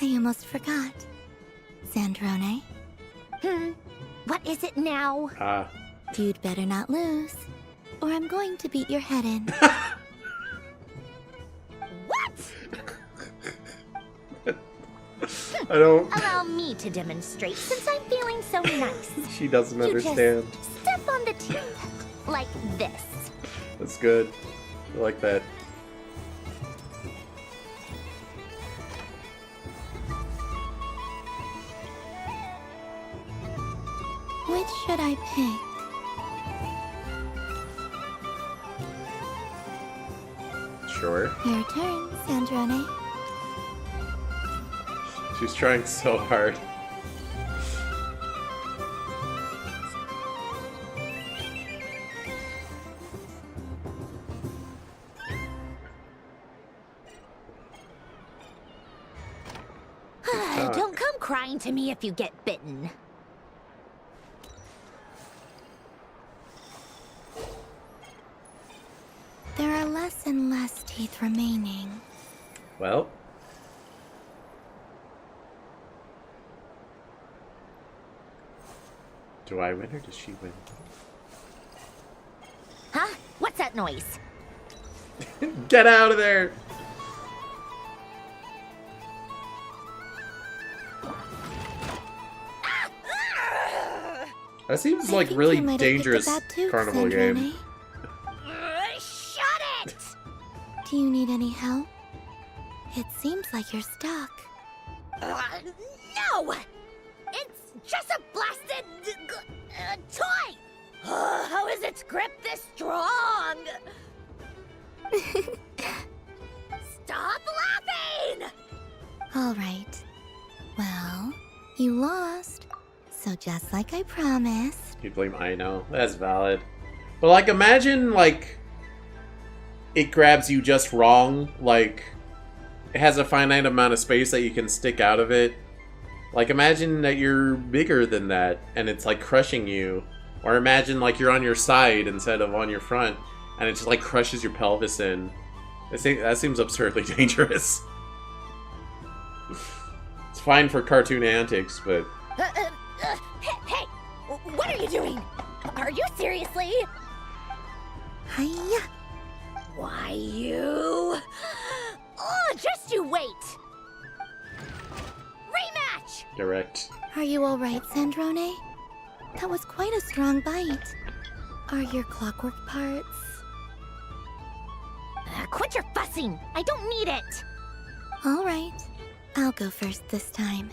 I almost forgot. Sandrone? What is it now? You'd better not lose, or I'm going to beat your head in. What? I don't... Allow me to demonstrate since I'm feeling so nice. She doesn't You understand. just step on the teeth, like this. That's good. I like that. Which should I pick? Sure. Your turn, Sandrone. She's trying so hard. Don't come crying to me if you get bitten. There are less and less teeth remaining. Well. Do I win or does she win? Huh? What's that noise? Get out of there! That seems like really dangerous carnival game. Shut it! Do you need any help? It seems like you're stuck. No! It's just a blasted toy! How is its grip this strong? Stop laughing! All right. Well, you lost. So just like I promised. You blame I know. That's valid. But like imagine like it grabs you just wrong, like it has a finite amount of space that you can stick out of it. Like imagine that you're bigger than that and it's like crushing you. Or imagine like you're on your side instead of on your front and it just like crushes your pelvis in. That seems absurdly dangerous. It's fine for cartoon antics, but... Hey! What are you doing? Are you seriously? Hiya. Why, you... Oh, just you wait! Rematch! Direct. Are you alright, Sandrone? That was quite a strong bite. Are your clockwork parts? Quit your fussing! I don't need it! Alright. I'll go first this time.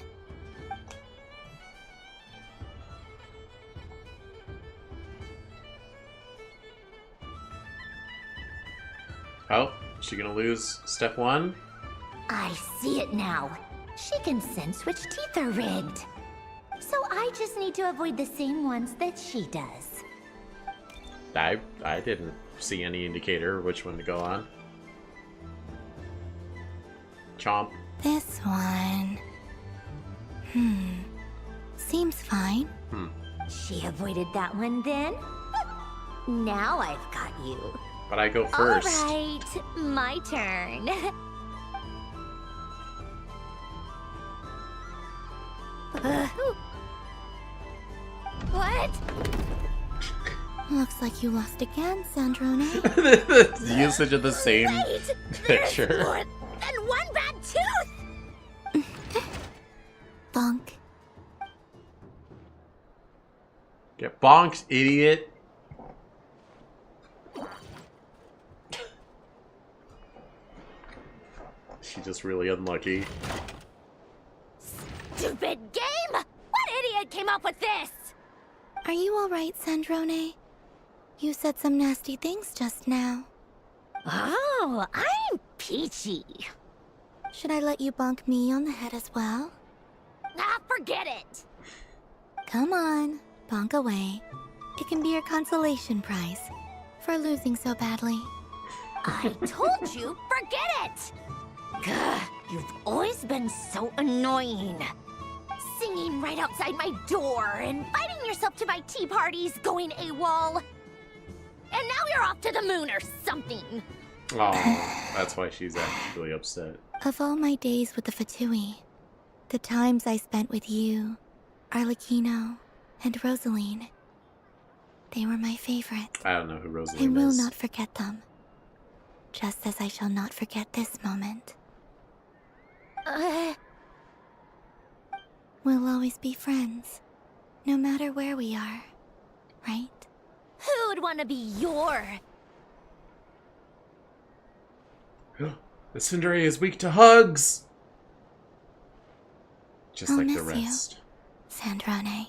Oh, is she gonna lose step 1? I see it now. She can sense which teeth are rigged. So I just need to avoid the same ones that she does. I didn't see any indicator of which one to go on. Chomp. This one... Seems fine. She avoided that one then? Now I've got you. But I go first. Alright, my turn. What? Looks like you lost again, Sandrone. The usage of the same picture. More than one bad tooth! Bonk. Get bonked, idiot. She's just really unlucky. Stupid game! What idiot came up with this? Are you alright, Sandrone? You said some nasty things just now. Oh, I'm peachy. Should I let you bonk me on the head as well? Ah, forget it! Come on, bonk away. It can be your consolation prize for losing so badly. I told you, forget it! Gah, you've always been so annoying. Singing right outside my door, inviting yourself to my tea parties, going AWOL. And now you're off to the moon or something. Oh, that's why she's actually upset. Of all my days with the Fatui, the times I spent with you, Arlecchino, and Rosaline, they were my favorite. I don't know who I Rosaline will is. not forget them. Just as I shall not forget this moment. We'll always be friends, no matter where we are, right? Who'd want to be your... The Tsundere is weak to hugs! Just I'll like miss the rest. You, Sandrone.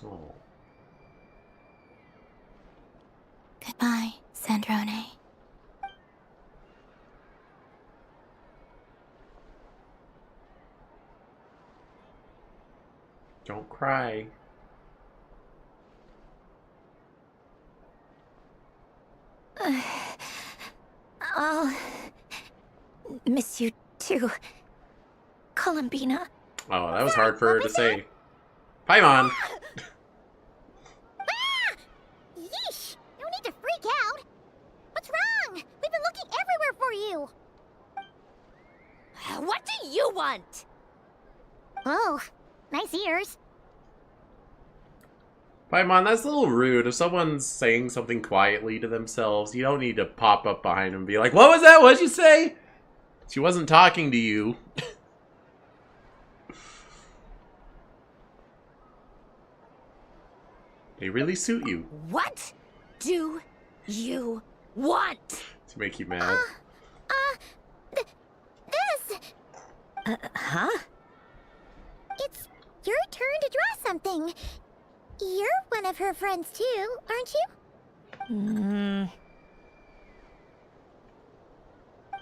Oh. Goodbye, Sandrone. Don't cry. I'll miss you too, Columbina. Oh, that was hard for her to say. Paimon! Yeesh! No need to freak out. What's wrong? We've been looking everywhere for you. What do you want? Oh, nice ears. Paimon, that's a little rude. If someone's saying something quietly to themselves, you don't need to pop up behind them and be like, what was that? What'd you say? She wasn't talking to you. They really suit you. What do you want? To make you mad. This! Huh? It's your turn to draw something. You're one of her friends too, aren't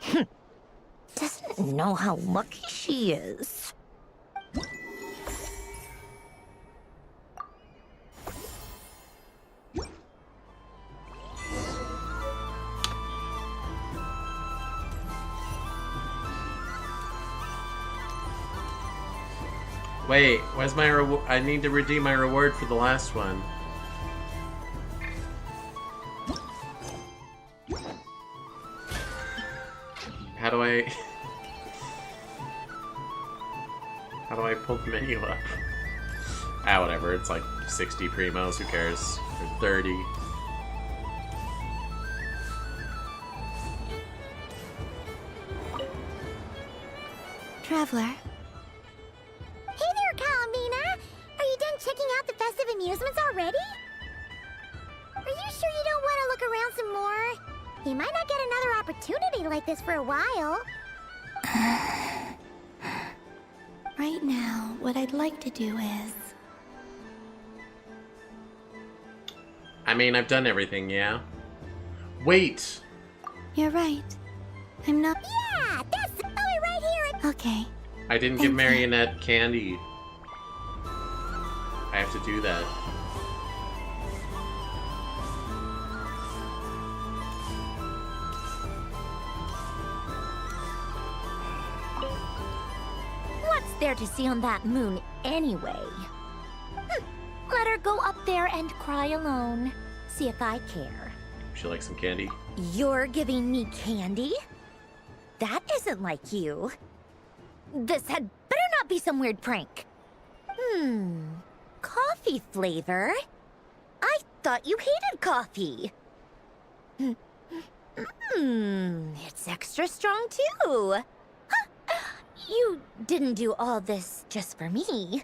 you? Doesn't know how lucky she is. Wait, where's my reward? I need to redeem my reward for the last one. How do I... How do I pull the menu up? Ah, whatever. It's like 60 primos. Who cares? Or 30. Traveler. Hey there, Columbina! Are you done checking out the festive amusements already? Are you sure you don't want to look around some more? You might not get another opportunity like this for a while. Right now, what I'd like to do is... I mean, I've done everything, yeah? Wait! You're right. I'm not... Yeah! That's the color right here! Okay. I didn't give Marionette candy. I have to do that. What's there to see on that moon anyway? Let her go up there and cry alone. See if I care. Would you like some candy? You're giving me candy? That isn't like you. This had better not be some weird prank. Coffee flavor? I thought you hated coffee. It's extra strong too. Huh. You didn't do all this just for me,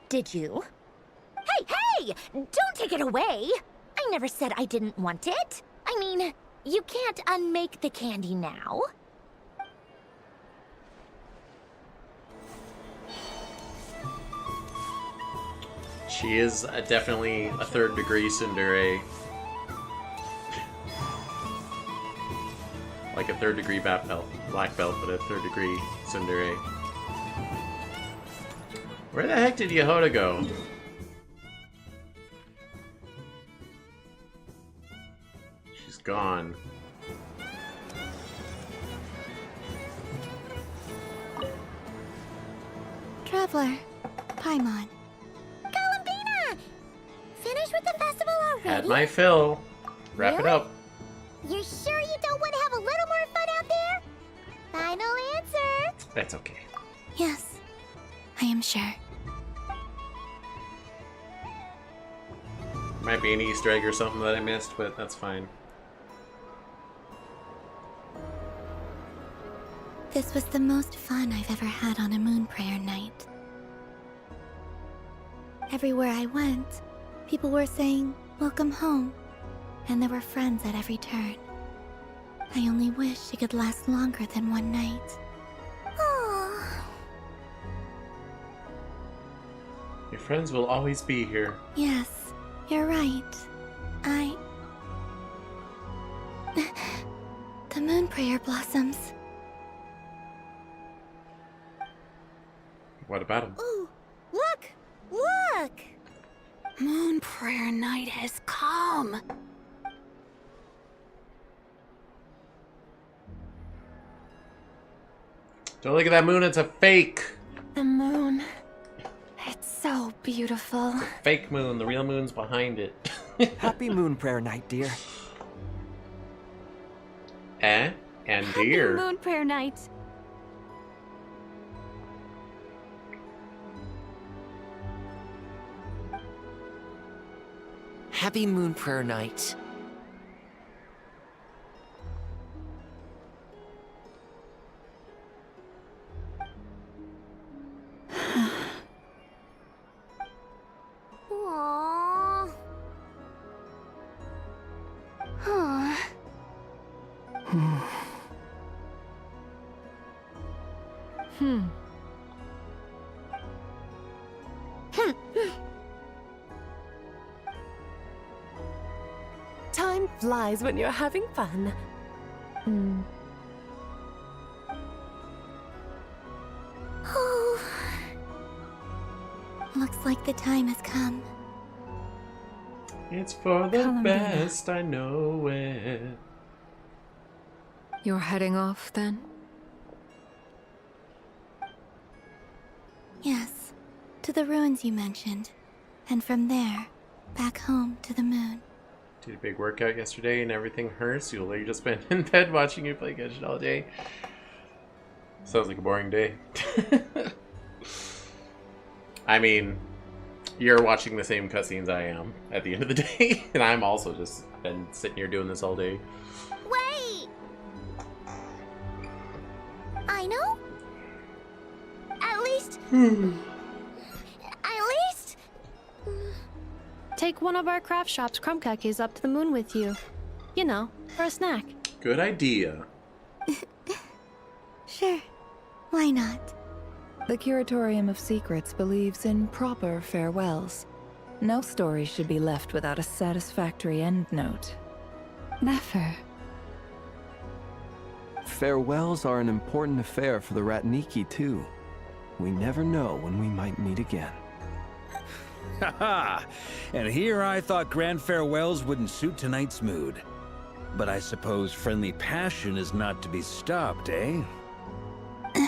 did you? Hey! Don't take it away! I never said I didn't want it. I mean, you can't unmake the candy now. She is definitely a third-degree tsundere. Like a third-degree black belt, but a third-degree tsundere. Where the heck did Yehoda go? She's gone. Traveler, Paimon. Columbina! Finished with the festival already? Had my fill. Wrap it up. You sure you don't want to have a little more fun out there? Final answer. That's okay. Yes, I am sure. Might be an Easter egg or something that I missed, but that's fine. This was the most fun I've ever had on a moon prayer night. Everywhere I went, people were saying, "Welcome home," and there were friends at every turn. I only wish it could last longer than one night. Your friends will always be here. Yes, you're right. The moon prayer blossoms. What about them? Ooh, look! Look! Moon prayer night has come. Don't look at that moon, it's a fake! The moon. It's so beautiful. Fake moon, the real moon's behind it. Happy moon prayer night, dear. And dear. Moon prayer night. Happy moon prayer night. Aww. Huh. Time flies when you're having fun. Oh. Looks like the time has come. It's for the best, I know it. You're heading off, then? Yes, to the ruins you mentioned, and from there, back home to the moon. Did a big workout yesterday and everything hurts. You'll later just been in bed watching you play Genshin all day. Sounds like a boring day. I mean, you're watching the same cutscenes I am at the end of the day, and I'm also just been sitting here doing this all day. Wait! I know? At least... Take one of our craft shop's crumb cookies up to the moon with you. You know, for a snack. Good idea. Sure. Why not? The Curatorium of Secrets believes in proper farewells. No story should be left without a satisfactory endnote. Never. Farewells are an important affair for the Ratniki, too. We never know when we might meet again. Haha! And here I thought grand farewells wouldn't suit tonight's mood. But I suppose friendly passion is not to be stopped, eh? We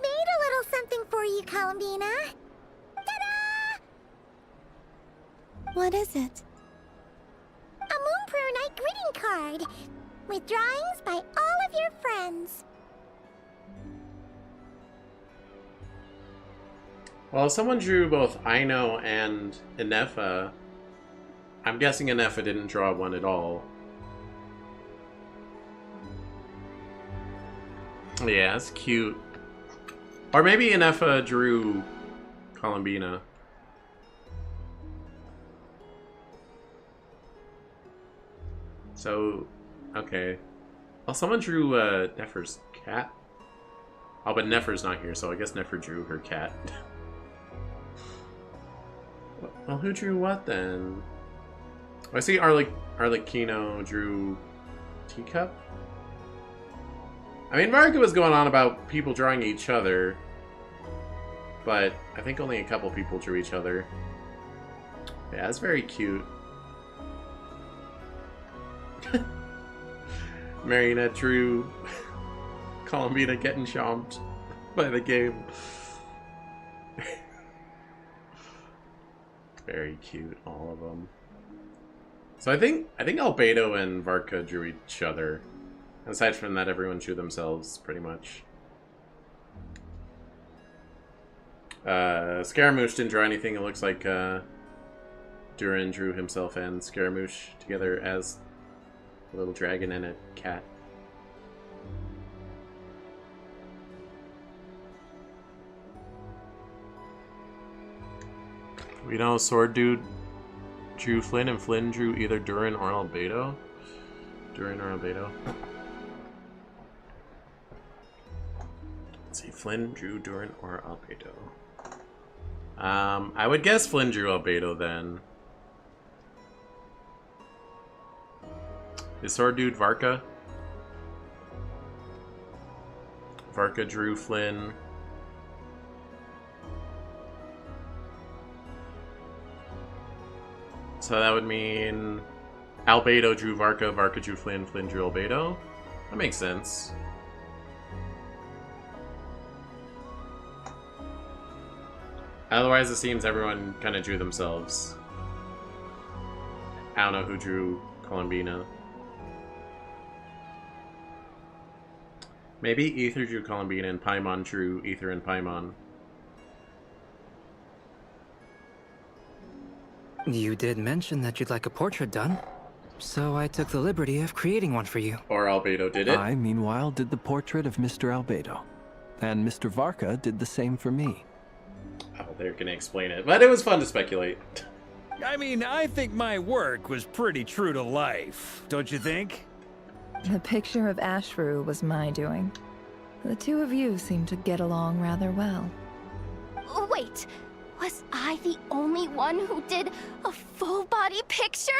made a little something for you, Columbina. Ta-da! What is it? A Moonpro Night greeting card with drawings by all of your friends. Well, if someone drew both Aino and Inefa, I'm guessing Inefa didn't draw one at all. Yeah, that's cute. Or maybe Inefa drew Columbina. So, okay. Well, someone drew Nefer's cat. Oh, but Nefer's not here, so I guess Nefer drew her cat. Well, who drew what then? I see Arlecchino drew Teacup. I mean, Marika was going on about people drawing each other, but I think only a couple people drew each other. Yeah, that's very cute. Marionette drew Columbina getting chomped by the game. Very cute, all of them. So I think Albedo and Varka drew each other. Aside from that, everyone drew themselves, pretty much. Scaramouche didn't draw anything. It looks like Durin drew himself and Scaramouche together as a little dragon and a cat. We know Sword Dude drew Flynn, and Flynn drew either Durin or Albedo. Durin or Albedo. Let's see, Flynn drew Durin or Albedo. I would guess Flynn drew Albedo then. Is Sword Dude Varka? Varka drew Flynn. So that would mean Albedo drew Varka, Varka drew Flynn, Flynn drew Albedo. That makes sense. Otherwise, it seems everyone kind of drew themselves. I don't know who drew Columbina. Maybe Ether drew Columbina and Paimon drew Ether and Paimon. You did mention that you'd like a portrait done, so I took the liberty of creating one for you. Or Albedo did it. I, meanwhile, did the portrait of Mr. Albedo. And Mr. Varka did the same for me. Oh, they're gonna explain it. But it was fun to speculate. I mean, I think my work was pretty true to life, don't you think? The picture of Ashfru was my doing. The two of you seem to get along rather well. Wait, was I the only one who did a full-body picture?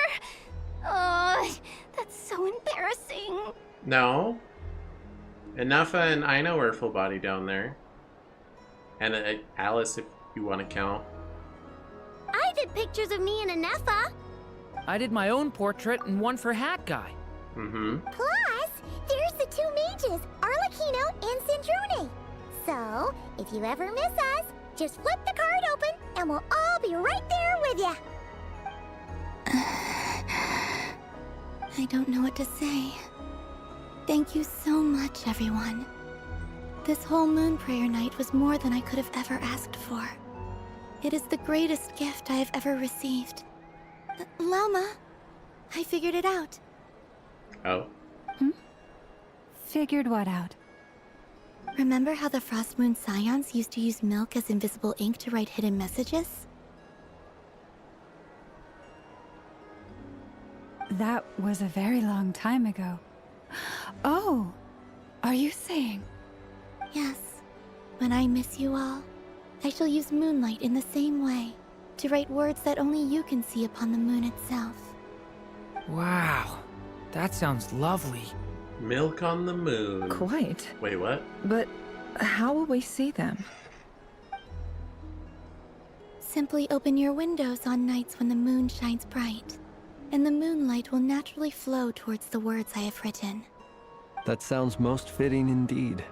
That's so embarrassing. No. Inefa and Aino are full body down there. And Alice, if you want to count. I did pictures of me and Inefa. I did my own portrait and one for Hat Guy. Mm-hmm. Plus, there's the two mages, Arlecchino and Sandrone. So, if you ever miss us, just flip the card open and we'll all be right there with you. I don't know what to say. Thank you so much, everyone. This whole moon prayer night was more than I could have ever asked for. It is the greatest gift I have ever received. Loma, I figured it out. Oh? Figured what out? Remember how the Frost Moon Scions used to use milk as invisible ink to write hidden messages? That was a very long time ago. Oh, are you saying? Yes. When I miss you all, I shall use moonlight in the same way, to write words that only you can see upon the moon itself. Wow, that sounds lovely. Milk on the moon. Quite. Wait, what? But how will we see them? Simply open your windows on nights when the moon shines bright, and the moonlight will naturally flow towards the words I have written. That sounds most fitting indeed.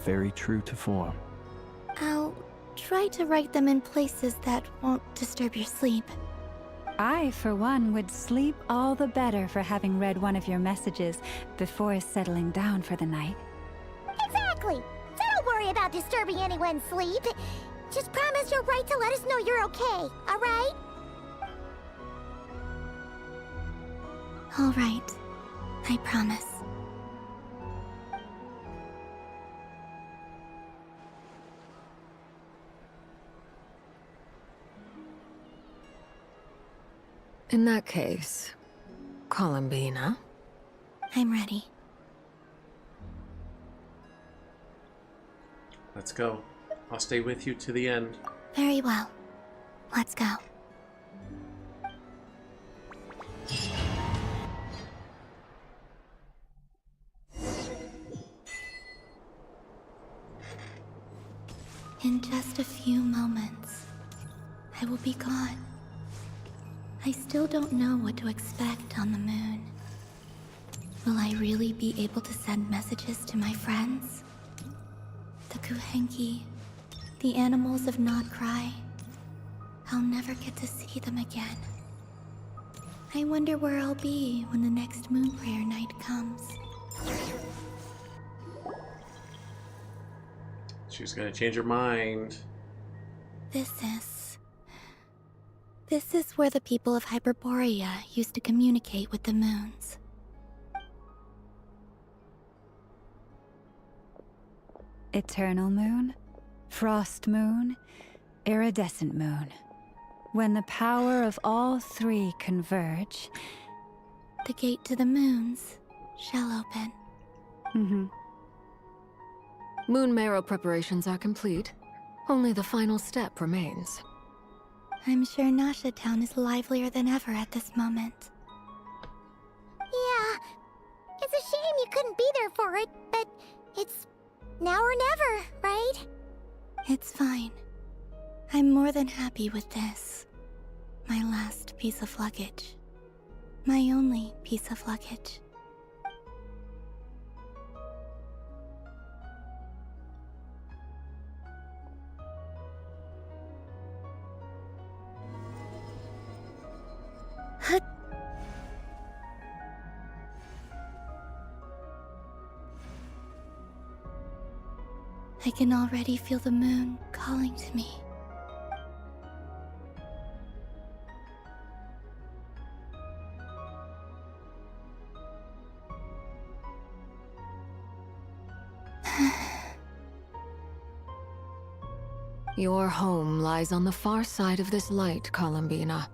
Very true to form. I'll try to write them in places that won't disturb your sleep. I, for one, would sleep all the better for having read one of your messages before settling down for the night. Exactly. So don't worry about disturbing anyone's sleep. Just promise you'll write to let us know you're okay, all right? All right. I promise. In that case, Columbina. I'm ready. Let's go. I'll stay with you to the end. Very well. Let's go. In just a few moments, I will be gone. I still don't know what to expect on the moon. Will I really be able to send messages to my friends? The Kuhenki, the animals of Nod-Krai. I'll never get to see them again. I wonder where I'll be when the next moon prayer night comes. She's gonna change her mind. This is where the people of Hyperborea used to communicate with the moons. Eternal moon, frost moon, iridescent moon. When the power of all three converge... The gate to the moons shall open. Mm-hmm. Moon marrow preparations are complete. Only the final step remains. I'm sure Nasha Town is livelier than ever at this moment. Yeah, it's a shame you couldn't be there for it, but it's now or never, right? It's fine. I'm more than happy with this. My last piece of luggage. My only piece of luggage. I can already feel the moon calling to me. Your home lies on the far side of this light, Columbina.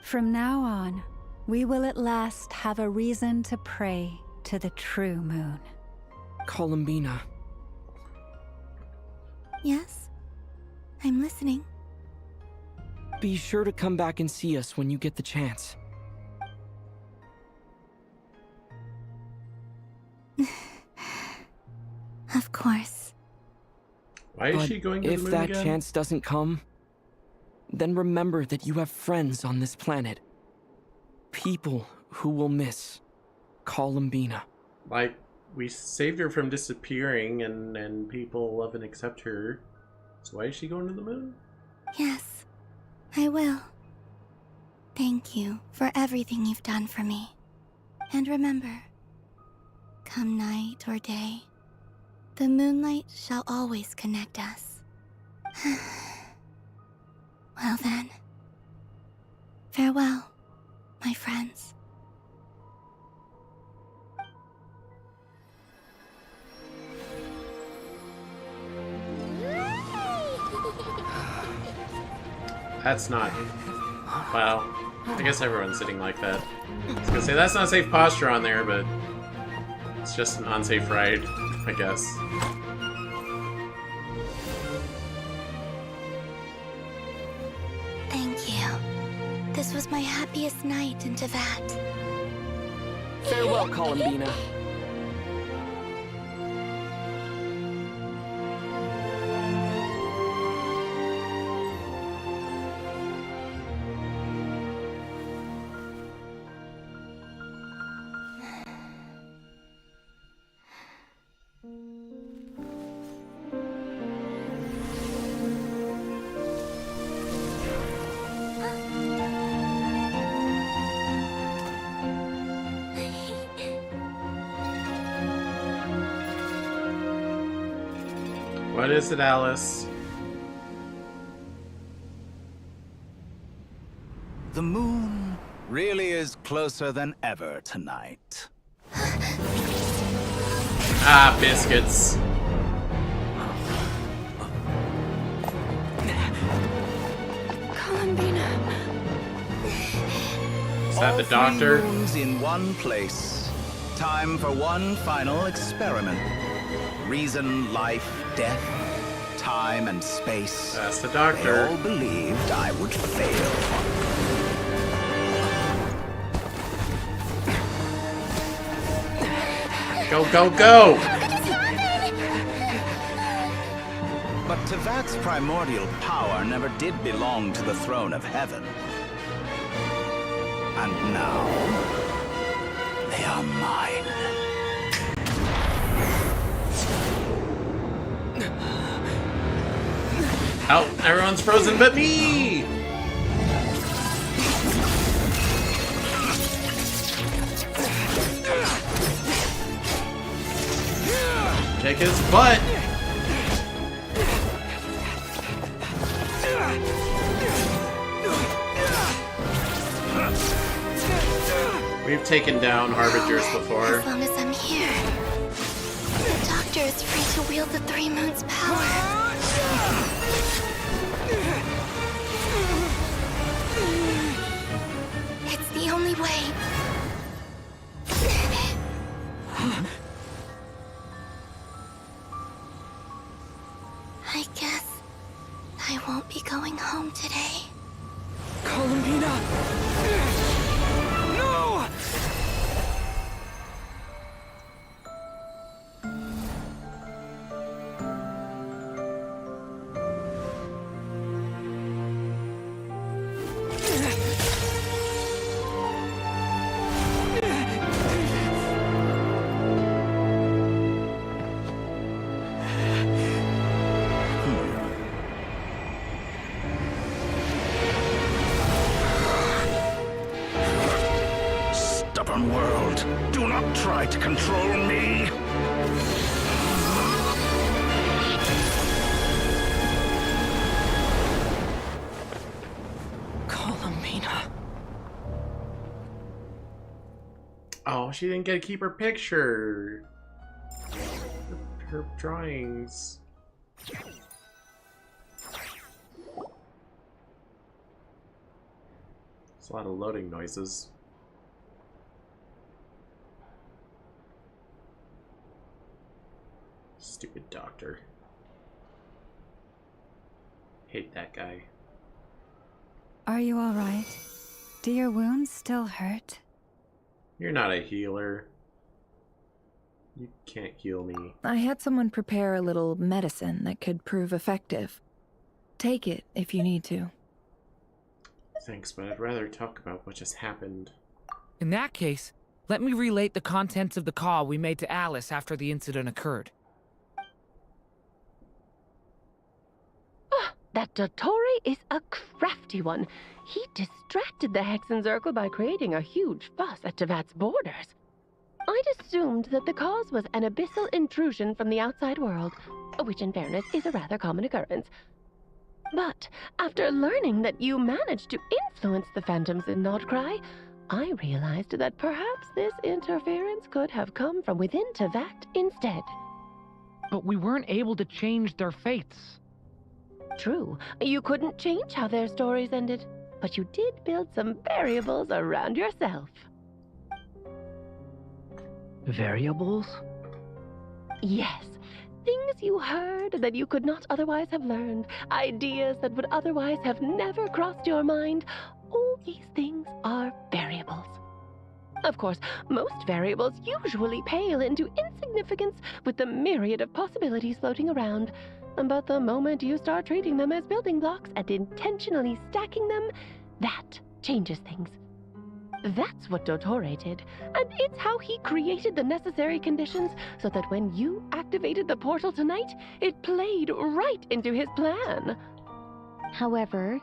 From now on, we will at last have a reason to pray to the true moon. Columbina. Yes? I'm listening. Be sure to come back and see us when you get the chance. Of course. Why is she going to the moon again? If that chance doesn't come, then remember that you have friends on this planet. people who will miss Columbina. Like, we saved her from disappearing, and people love and accept her. So why is she going to the moon? Yes, I will. Thank you for everything you've done for me. And remember, come night or day, the moonlight shall always connect us. Well then, farewell, my friends. That's not... Wow. I guess everyone's sitting like that. I was gonna say, that's not safe posture on there, but... It's just an unsafe ride, I guess. Thank you. This was my happiest night in Teyvat. Farewell, Columbina. What is it, Alice? The moon really is closer than ever tonight. Ah, biscuits. Columbina. Is that the doctor? 3 moons in one place. Time for one final experiment. Reason, life, death, time, and space. That's the doctor. They all believed I would fail. Go, go, go! But Teyvat's primordial power never did belong to the throne of heaven. And now, they are mine. Oh, everyone's frozen but me! Kick his butt! We've taken down Harbingers before. As long as I'm here, the Doctor is free to wield the 3 moons' power. It's the only way. I guess I won't be going home today. Columbina! No! Stubborn world, do not try to control me. Columbina. Oh, she didn't get to keep her picture. Her drawings. There's a lot of loading noises. Stupid doctor. Hate that guy. Are you all right? Do your wounds still hurt? You're not a healer. You can't heal me. I had someone prepare a little medicine that could prove effective. Take it if you need to. Thanks, but I'd rather talk about what just happened. In that case, let me relate the contents of the call we made to Alice after the incident occurred. That Dottore is a crafty one. He distracted the Hexenzirkel by creating a huge fuss at Tevat's borders. I'd assumed that the cause was an abyssal intrusion from the outside world, which in fairness is a rather common occurrence. But after learning that you managed to influence the phantoms in Nod-Krai, I realized that perhaps this interference could have come from within Tevat instead. But we weren't able to change their fates. True, you couldn't change how their stories ended, but you did build some variables around yourself. Variables? Yes, things you heard that you could not otherwise have learned, ideas that would otherwise have never crossed your mind. All these things are variables. Of course, most variables usually pale into insignificance with the myriad of possibilities floating around. But the moment you start treating them as building blocks and intentionally stacking them, that changes things. That's what Dottore did, and it's how he created the necessary conditions so that when you activated the portal tonight, it played right into his plan. However,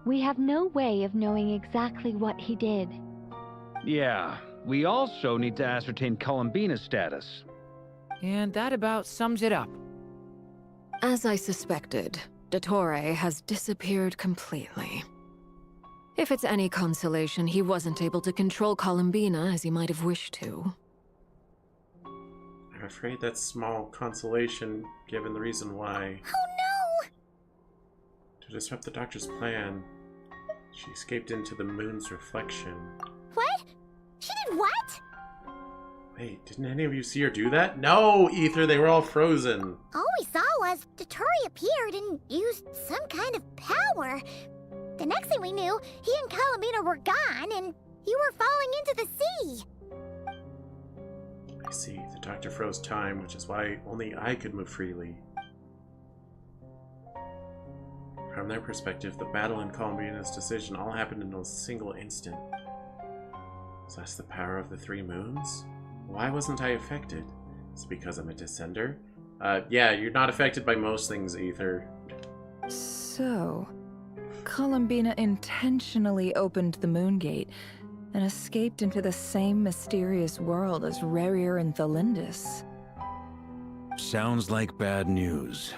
we have no way of knowing exactly what he did. Yeah, we also need to ascertain Columbina's status. And that about sums it up. As I suspected, Dottore has disappeared completely. If it's any consolation, he wasn't able to control Columbina as he might have wished to. I'm afraid that's small consolation, given the reason why. Oh no! To disrupt the Doctor's plan, she escaped into the moon's reflection. What? She did what? Wait, didn't any of you see her do that? No, Ether, they were all frozen. All we saw was Dottore appeared and used some kind of power. The next thing we knew, he and Columbina were gone, and you were falling into the sea. I see. The Doctor froze time, which is why only I could move freely. From their perspective, the battle and Columbina's decision all happened in a single instant. So that's the power of the three moons? Why wasn't I affected? Is it because I'm a descender? Yeah, you're not affected by most things, Ether. So, Columbina intentionally opened the Moon Gate and escaped into the same mysterious world as Rerir and Thalindis. Sounds like bad news.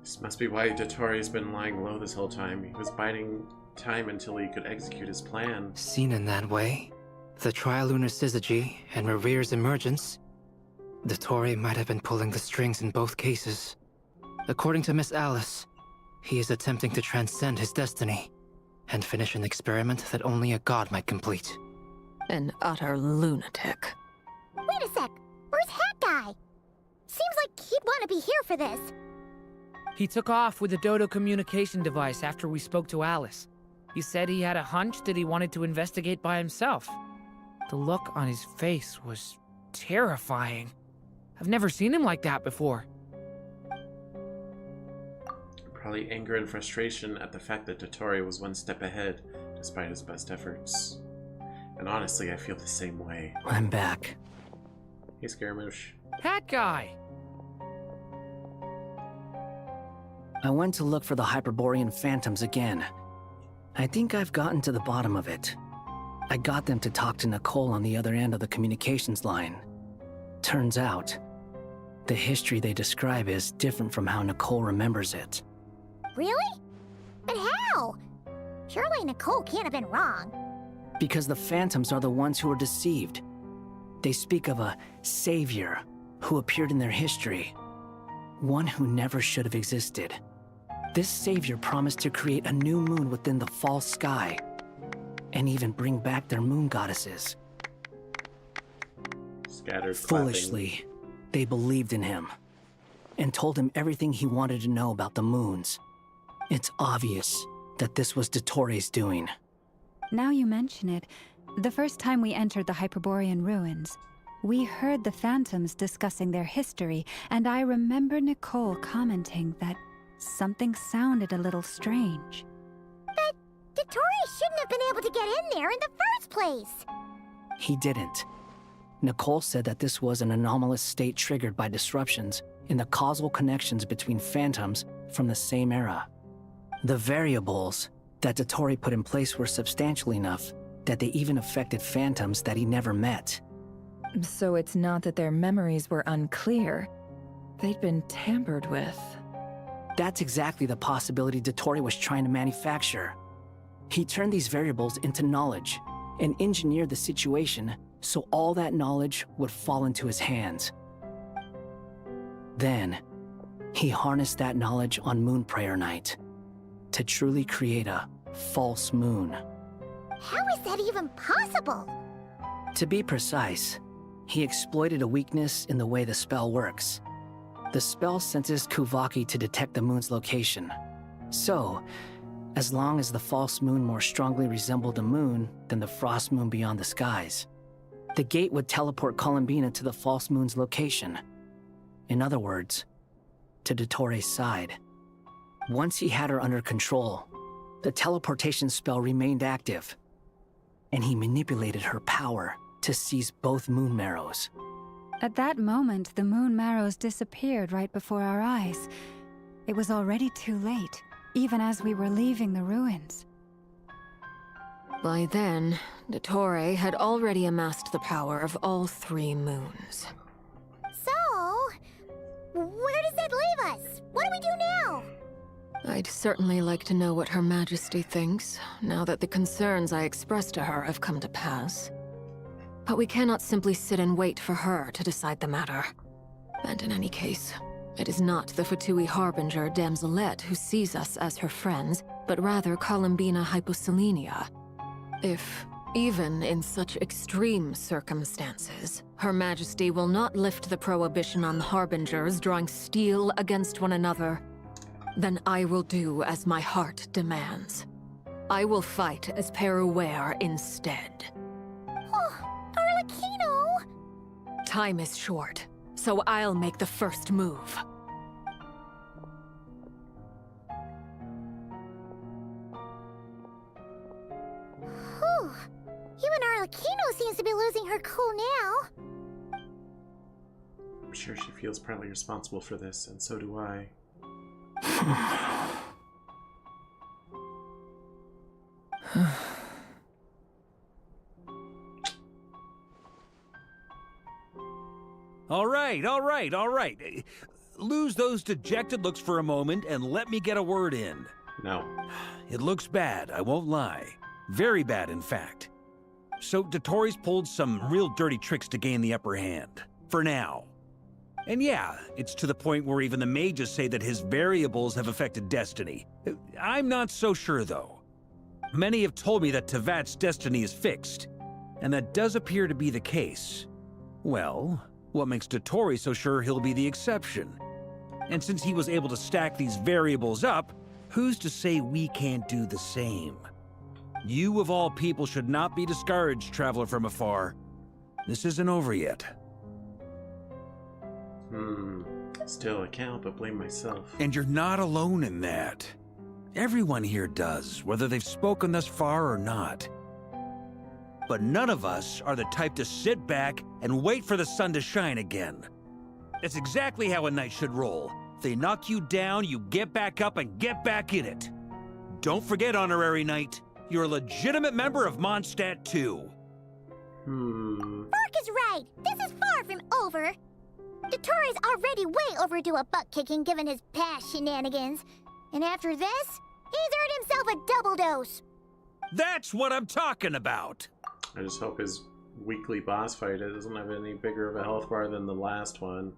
This must be why Dottore's been lying low this whole time. He was biding time until he could execute his plan. Seen in that way, the trilunar syzygy and Rerir's emergence, Dottore might have been pulling the strings in both cases. According to Miss Alice, he is attempting to transcend his destiny and finish an experiment that only a god might complete. An utter lunatic. Wait a sec, where's Hat Guy? Seems like he'd want to be here for this. He took off with the Dodo communication device after we spoke to Alice. He said he had a hunch that he wanted to investigate by himself. The look on his face was terrifying. I've never seen him like that before. Probably anger and frustration at the fact that Dottore was one step ahead, despite his best efforts. And honestly, I feel the same way. I'm back. Hey, Scaramouche. Hat Guy! I went to look for the Hyperborean phantoms again. I think I've gotten to the bottom of it. I got them to talk to Nicole on the other end of the communications line. Turns out, the history they describe is different from how Nicole remembers it. Really? But how? Surely Nicole can't have been wrong. Because the phantoms are the ones who were deceived. They speak of a savior who appeared in their history. One who never should have existed. This savior promised to create a new moon within the false sky, and even bring back their moon goddesses. Scattered Foolishly, they believed in him, and told him everything he wanted to know about the moons. It's obvious that this was Dottore's doing. Now you mention it, the first time we entered the Hyperborean ruins, we heard the phantoms discussing their history, and I remember Nicole commenting that something sounded a little strange. But Dotori shouldn't have been able to get in there in the first place. He didn't. Nicole said that this was an anomalous state triggered by disruptions in the causal connections between phantoms from the same era. The variables that Dotori put in place were substantial enough that they even affected phantoms that he never met. So it's not that their memories were unclear. They'd been tampered with. That's exactly the possibility Dotori was trying to manufacture. He turned these variables into knowledge and engineered the situation so all that knowledge would fall into his hands. Then, he harnessed that knowledge on Moon Prayer Night to truly create a false moon. How is that even possible? To be precise, he exploited a weakness in the way the spell works. The spell senses Kuvaki to detect the moon's location. So, as long as the false moon more strongly resembled the moon than the frost moon beyond the skies, the gate would teleport Columbina to the false moon's location. In other words, to Dotori's side. Once he had her under control, the teleportation spell remained active, and he manipulated her power to seize both moon marrows. At that moment, the moon marrows disappeared right before our eyes. It was already too late, even as we were leaving the ruins. By then, Dotori had already amassed the power of all 3 moons. So, where does that leave us? What do we do now? I'd certainly like to know what Her Majesty thinks, now that the concerns I expressed to her have come to pass. But we cannot simply sit and wait for her to decide the matter. And in any case, it is not the Fatui Harbinger Damselette who sees us as her friends, but rather Columbina Hyposelenia. If, even in such extreme circumstances, Her Majesty will not lift the prohibition on the Harbingers drawing steel against one another, then I will do as my heart demands. I will fight as Peruware instead. Oh, Arlecchino! Time is short, so I'll make the first move. Whew. Even Arlecchino seems to be losing her cool now. I'm sure she feels partly responsible for this, and so do I. All right. Lose those dejected looks for a moment and let me get a word in. No. It looks bad, I won't lie. Very bad, in fact. So Dotori's pulled some real dirty tricks to gain the upper hand. For now. And yeah, it's to the point where even the mages say that his variables have affected destiny. I'm not so sure, though. Many have told me that Tevat's destiny is fixed, and that does appear to be the case. Well, what makes Dotori so sure he'll be the exception? And since he was able to stack these variables up, who's to say we can't do the same? You of all people should not be discouraged, traveler from afar. This isn't over yet. Still, I can't help but blame myself. And you're not alone in that. Everyone here does, whether they've spoken thus far or not. But none of us are the type to sit back and wait for the sun to shine again. That's exactly how a knight should roll. If they knock you down, you get back up and get back in it. Don't forget, Honorary Knight, you're a legitimate member of Mondstadt too. Mark is right. This is far from over. Dotori's already way overdue a butt-kicking given his past shenanigans. And after this, he's earned himself a double dose. That's what I'm talking about. I just hope his weekly boss fight doesn't have any bigger of a health bar than the last one.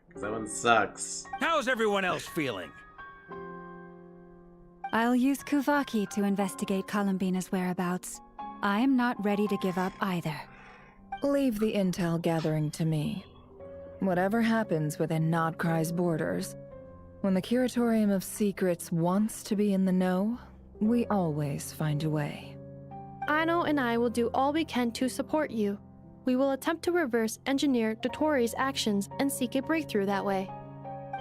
Because that one sucks. How's everyone else feeling? I'll use Kuvaki to investigate Columbina's whereabouts. I am not ready to give up either. Leave the intel gathering to me. Whatever happens within Nod-Krai's borders, when the Curatorium of Secrets wants to be in the know, we always find a way. Ano and I will do all we can to support you. We will attempt to reverse engineer Dotori's actions and seek a breakthrough that way.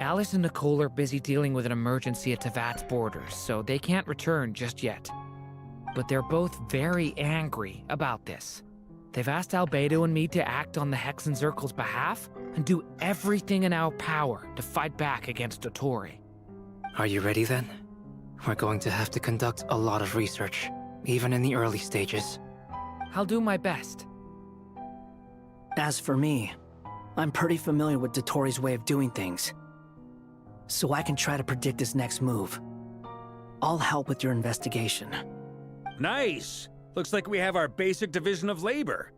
Alice and Nicole are busy dealing with an emergency at Tevat's borders, so they can't return just yet. But they're both very angry about this. They've asked Albedo and me to act on the Hexen Circle's behalf and do everything in our power to fight back against Dotori. Are you ready then? We're going to have to conduct a lot of research, even in the early stages. I'll do my best. As for me, I'm pretty familiar with Dotori's way of doing things, so I can try to predict his next move. I'll help with your investigation. Nice! Looks like we have our basic division of labor.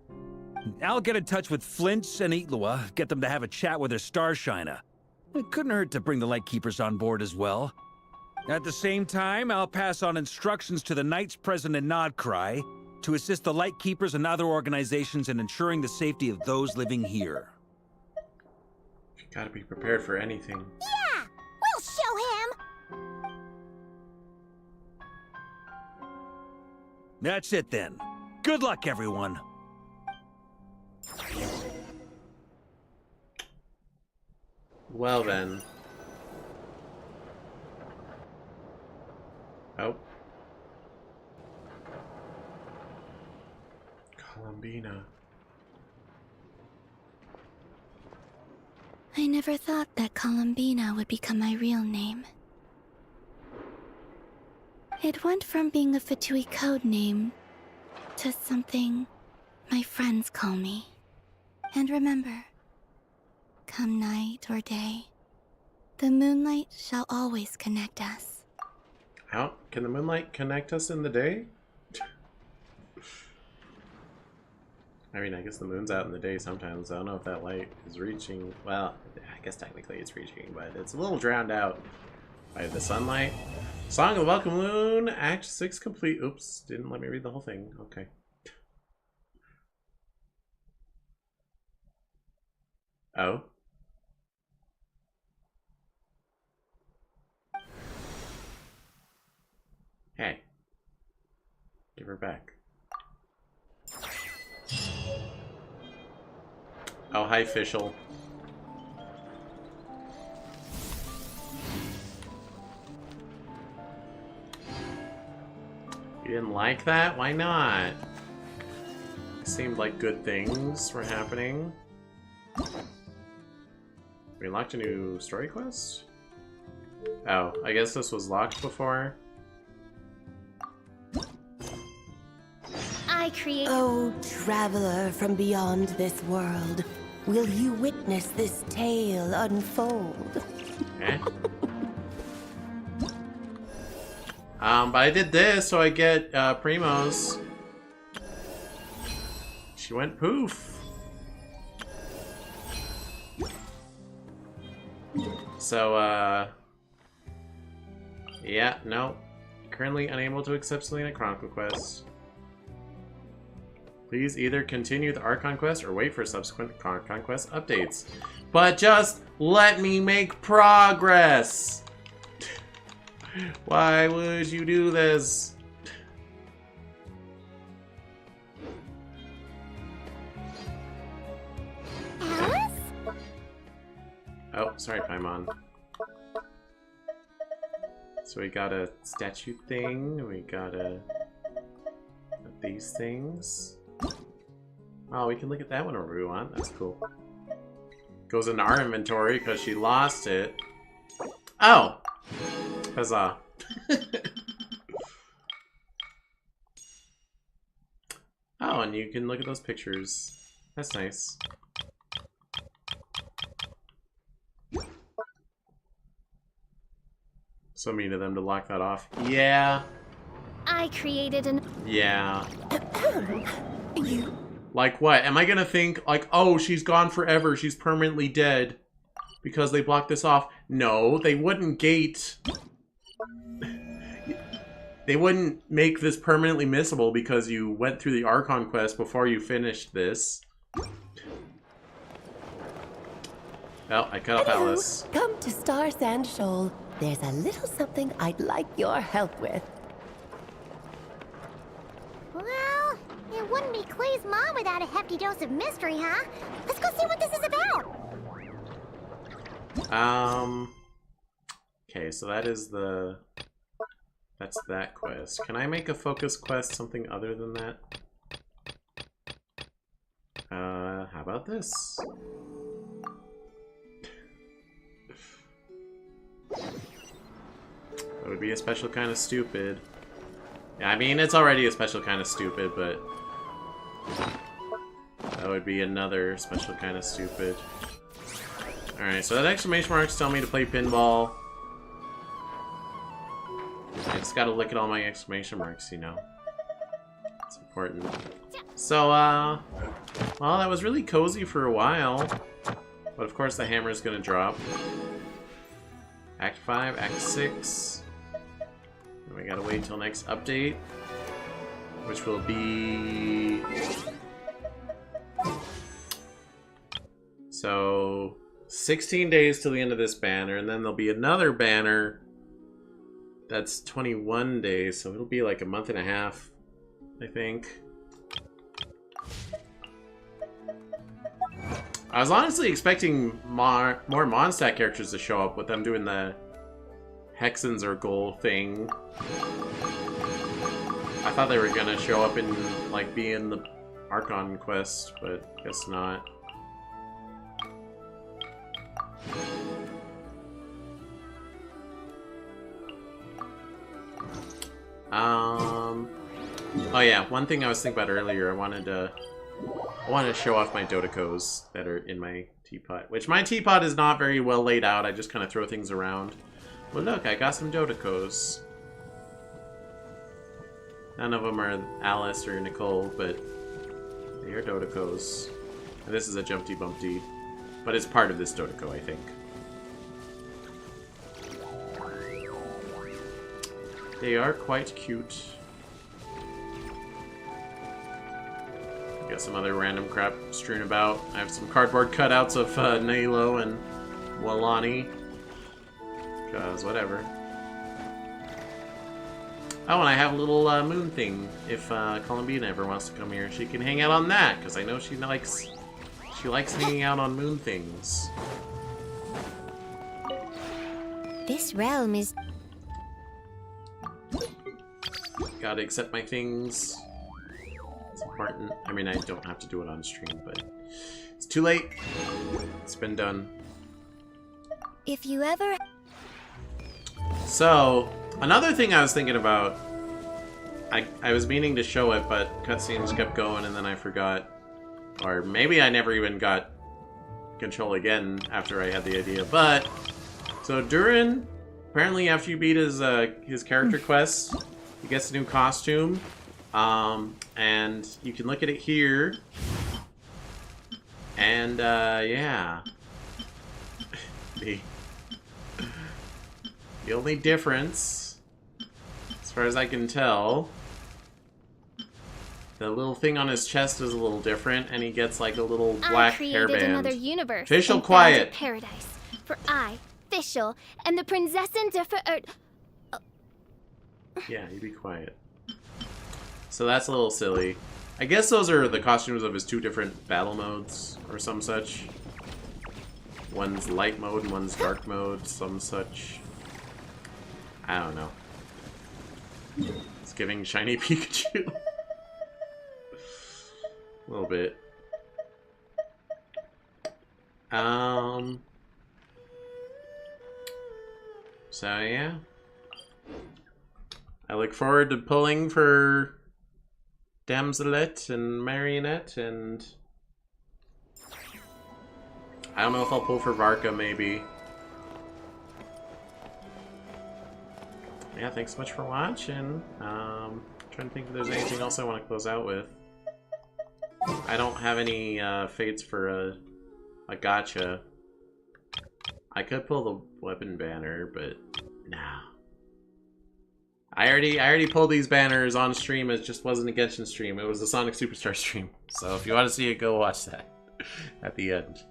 I'll get in touch with Flints and Eatlua, get them to have a chat with their Starshiner. It couldn't hurt to bring the Lightkeepers on board as well. At the same time, I'll pass on instructions to the Knights present in Nod-Krai to assist the Lightkeepers and other organizations in ensuring the safety of those living here. You gotta be prepared for anything. Yeah! We'll show him! That's it then. Good luck, everyone. Well then. Oh. Columbina. I never thought that Columbina would become my real name. It went from being a Fatui code name to something my friends call me. And remember, come night or day, the moonlight shall always connect us. How can the moonlight connect us in the day? I mean, I guess the moon's out in the day sometimes. I don't know if that light is reaching. Well, I guess technically it's reaching, but it's a little drowned out by the sunlight. Song of the Welcome Moon, Act 6 complete. Oops, didn't let me read the whole thing. Okay. Oh. Hey. Give her back. Oh, hi, Fischl. You didn't like that? Why not? It seemed like good things were happening. We unlocked a new story quest? Oh, I guess this was locked before. I create. Oh, traveler from beyond this world, will you witness this tale unfold? Eh? But I did this, so I get Primos. She went poof. So, yeah, no. Currently unable to accept Selena Chronicle quest. Please either continue the Archon quest or wait for subsequent Archon quest updates. But just let me make progress! Why would you do this? Alice? Oh, sorry, Paimon. So we got a statue thing, we got these things. Oh, we can look at that one over we want. That's cool. Goes into our inventory because she lost it. Oh! Huzzah. Oh, and you can look at those pictures. That's nice. So mean of them to lock that off. Yeah. I created an... Yeah. Like what? Am I gonna think, like, oh, she's gone forever, she's permanently dead because they blocked this off? No, they wouldn't gate... They wouldn't make this permanently missable because you went through the Archon quest before you finished this. Oh, I cut off Alice. Come to Star Sand Shoal. There's a little something I'd like your help with. Well, it wouldn't be Clay's mom without a hefty dose of mystery, huh? Let's go see what this is about. Okay, so that is the... That's that quest. Can I make a focus quest something other than that? How about this? That would be a special kind of stupid. Yeah, I mean, it's already a special kind of stupid, but... that would be another special kind of stupid. Alright, so that exclamation marks tell me to play pinball. I just gotta look at all my exclamation marks, you know. It's important. So, well, that was really cozy for a while. But of course the hammer's gonna drop. Act 5, Act 6. And we gotta wait till next update. Which will be... So, 16 days till the end of this banner, and then there'll be another banner that's 21 days, so it'll be like a month and a half, I think. I was honestly expecting more Mondstadt characters to show up with them doing the Hexens or goal thing. I thought they were gonna show up and like be in the Archon quest, but guess not. Oh yeah, one thing I was thinking about earlier, I wanted to show off my Dodecos that are in my teapot. Which my teapot is not very well laid out, I just kind of throw things around. But look, I got some Dodecos. None of them are Alice or Nicole, but they are Dodecos. And this is a Jumpty Bumpty, but it's part of this Dodeco, I think. They are quite cute. Got some other random crap strewn about. I have some cardboard cutouts of Nalo and Walani. Because whatever. Oh, and I have a little moon thing. If Columbina ever wants to come here, she can hang out on that. Because I know she likes hanging out on moon things. This realm is... Gotta accept my things. It's important. I mean, I don't have to do it on stream, but it's too late. It's been done. If you ever... So, another thing I was thinking about, I was meaning to show it, but cutscenes kept going and then I forgot. Or maybe I never even got control again after I had the idea. But, so Durin, apparently after you beat his character quest, he gets a new costume. And you can look at it here. And, yeah. The only difference, as far as I can tell, the little thing on his chest is a little different, and he gets like a little black hairband. I created another universe. Fischl, quiet. Paradise for I, Fischl, and the Prinzessin der Yeah, you be quiet. So that's a little silly. I guess those are the costumes of his two different battle modes, or some such. One's light mode and one's dark mode, some such. I don't know. It's giving shiny Pikachu. A little bit. So yeah. I look forward to pulling for Damselet and Marionette, and I don't know if I'll pull for Varka, maybe. Yeah, thanks so much for watching. Trying to think if there's anything else I want to close out with. I don't have any fates for a gacha. I could pull the weapon banner, but nah. I already pulled these banners on stream. It just wasn't a Genshin stream. It was a Sonic Superstar stream. So if you want to see it, go watch that at the end.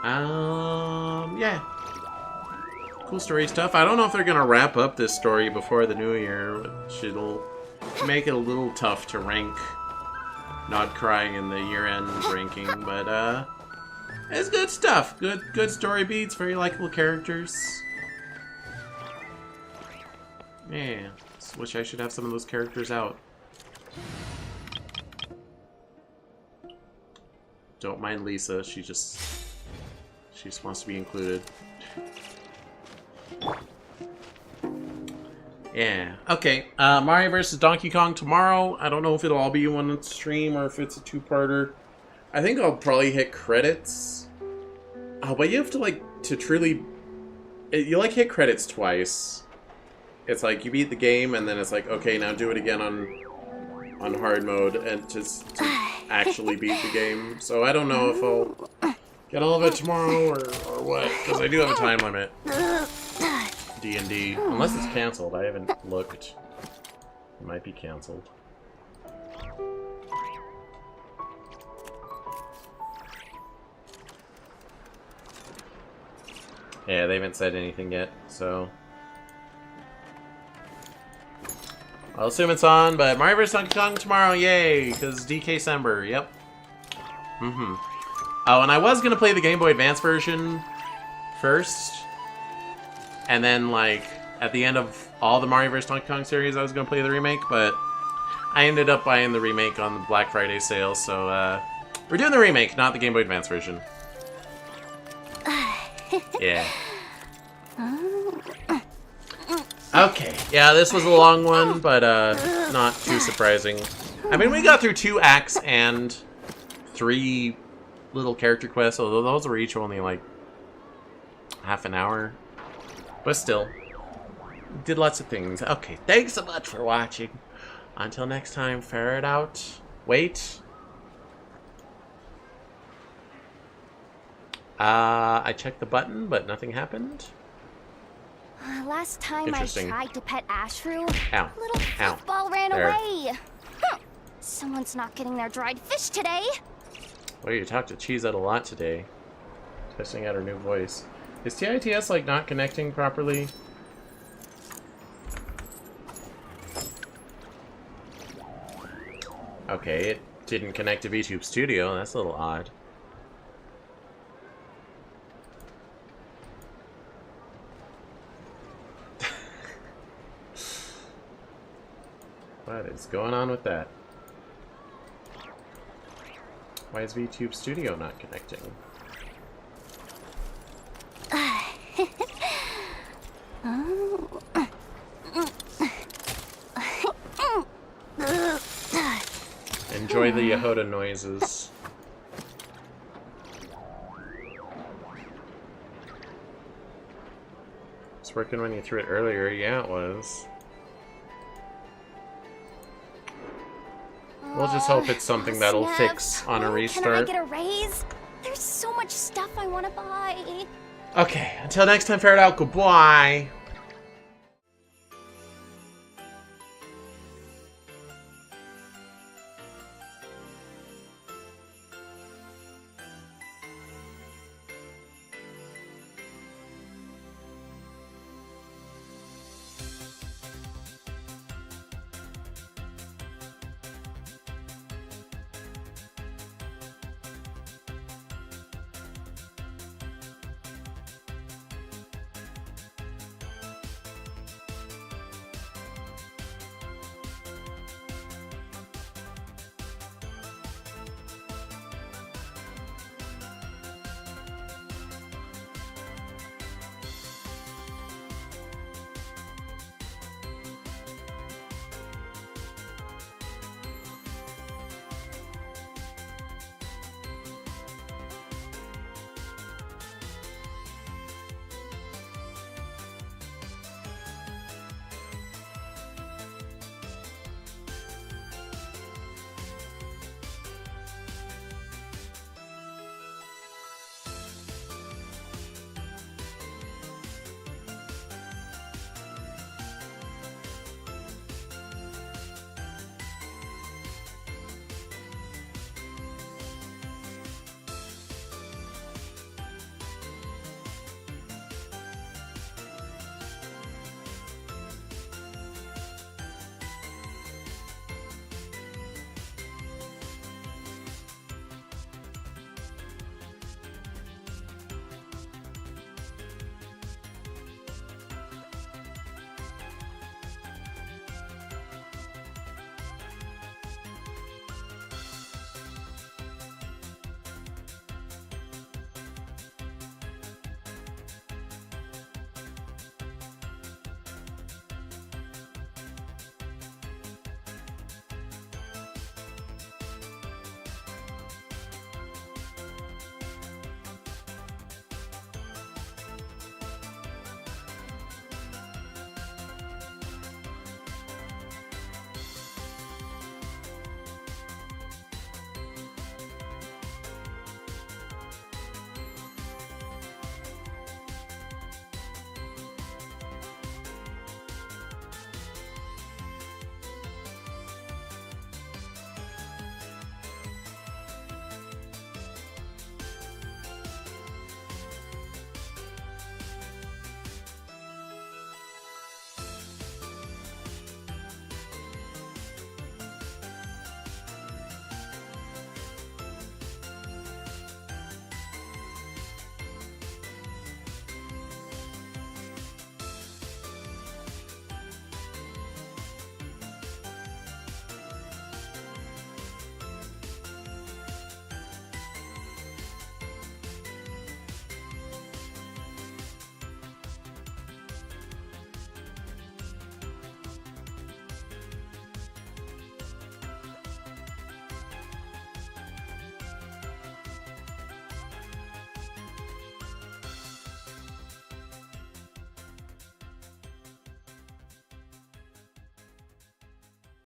Yeah. Cool story stuff. I don't know if they're gonna wrap up this story before the new year, which it'll make it a little tough to rank Nod-Krai in the year-end ranking, but It's good stuff. Good story beats, very likable characters. Yeah, just wish I should have some of those characters out. Don't mind Lisa, she just wants to be included. Yeah. Okay. Mario vs. Donkey Kong tomorrow. I don't know if it'll all be one stream or if it's a two-parter. I think I'll probably hit credits. Oh, but you have to, like, to truly... You, like, hit credits twice. It's like, you beat the game, and then it's like, okay, now do it again on hard mode, and to actually beat the game. So I don't know if I'll get all of it tomorrow or what, because I do have a time limit. D&D. Unless it's cancelled. I haven't looked. It might be cancelled. Yeah, they haven't said anything yet, so... I'll assume it's on, but Mario vs. Donkey Kong tomorrow, yay! Because DK-Sember, yep. Oh, and I was gonna play the Game Boy Advance version first. And then, like, at the end of all the Mario vs. Donkey Kong series, I was gonna play the remake, but I ended up buying the remake on the Black Friday sale, so, we're doing the remake, not the Game Boy Advance version. Yeah. Okay, yeah, this was a long one, but not too surprising. I mean, we got through 2 acts and 3 little character quests, although those were each only like half an hour. But still, did lots of things. Okay, thanks so much for watching. Until next time, ferret out. Wait. I checked the button, but nothing happened. Last time I tried to pet Ashfru, Ow. little football ran away. Someone's not getting their dried fish today. Well, you talked to Cheesehead a lot today. Testing out her new voice. Is TITS, like, not connecting properly? Okay, it didn't connect to VTube Studio. That's a little odd. What is going on with that? Why is VTube Studio not connecting? Enjoy the Yehoda noises. It's working when you threw it earlier. Yeah, it was. We'll just hope it's something that'll fix on a restart. Can I get a raise? There's so much stuff I want to buy. Okay, until next time, ferret out. Goodbye.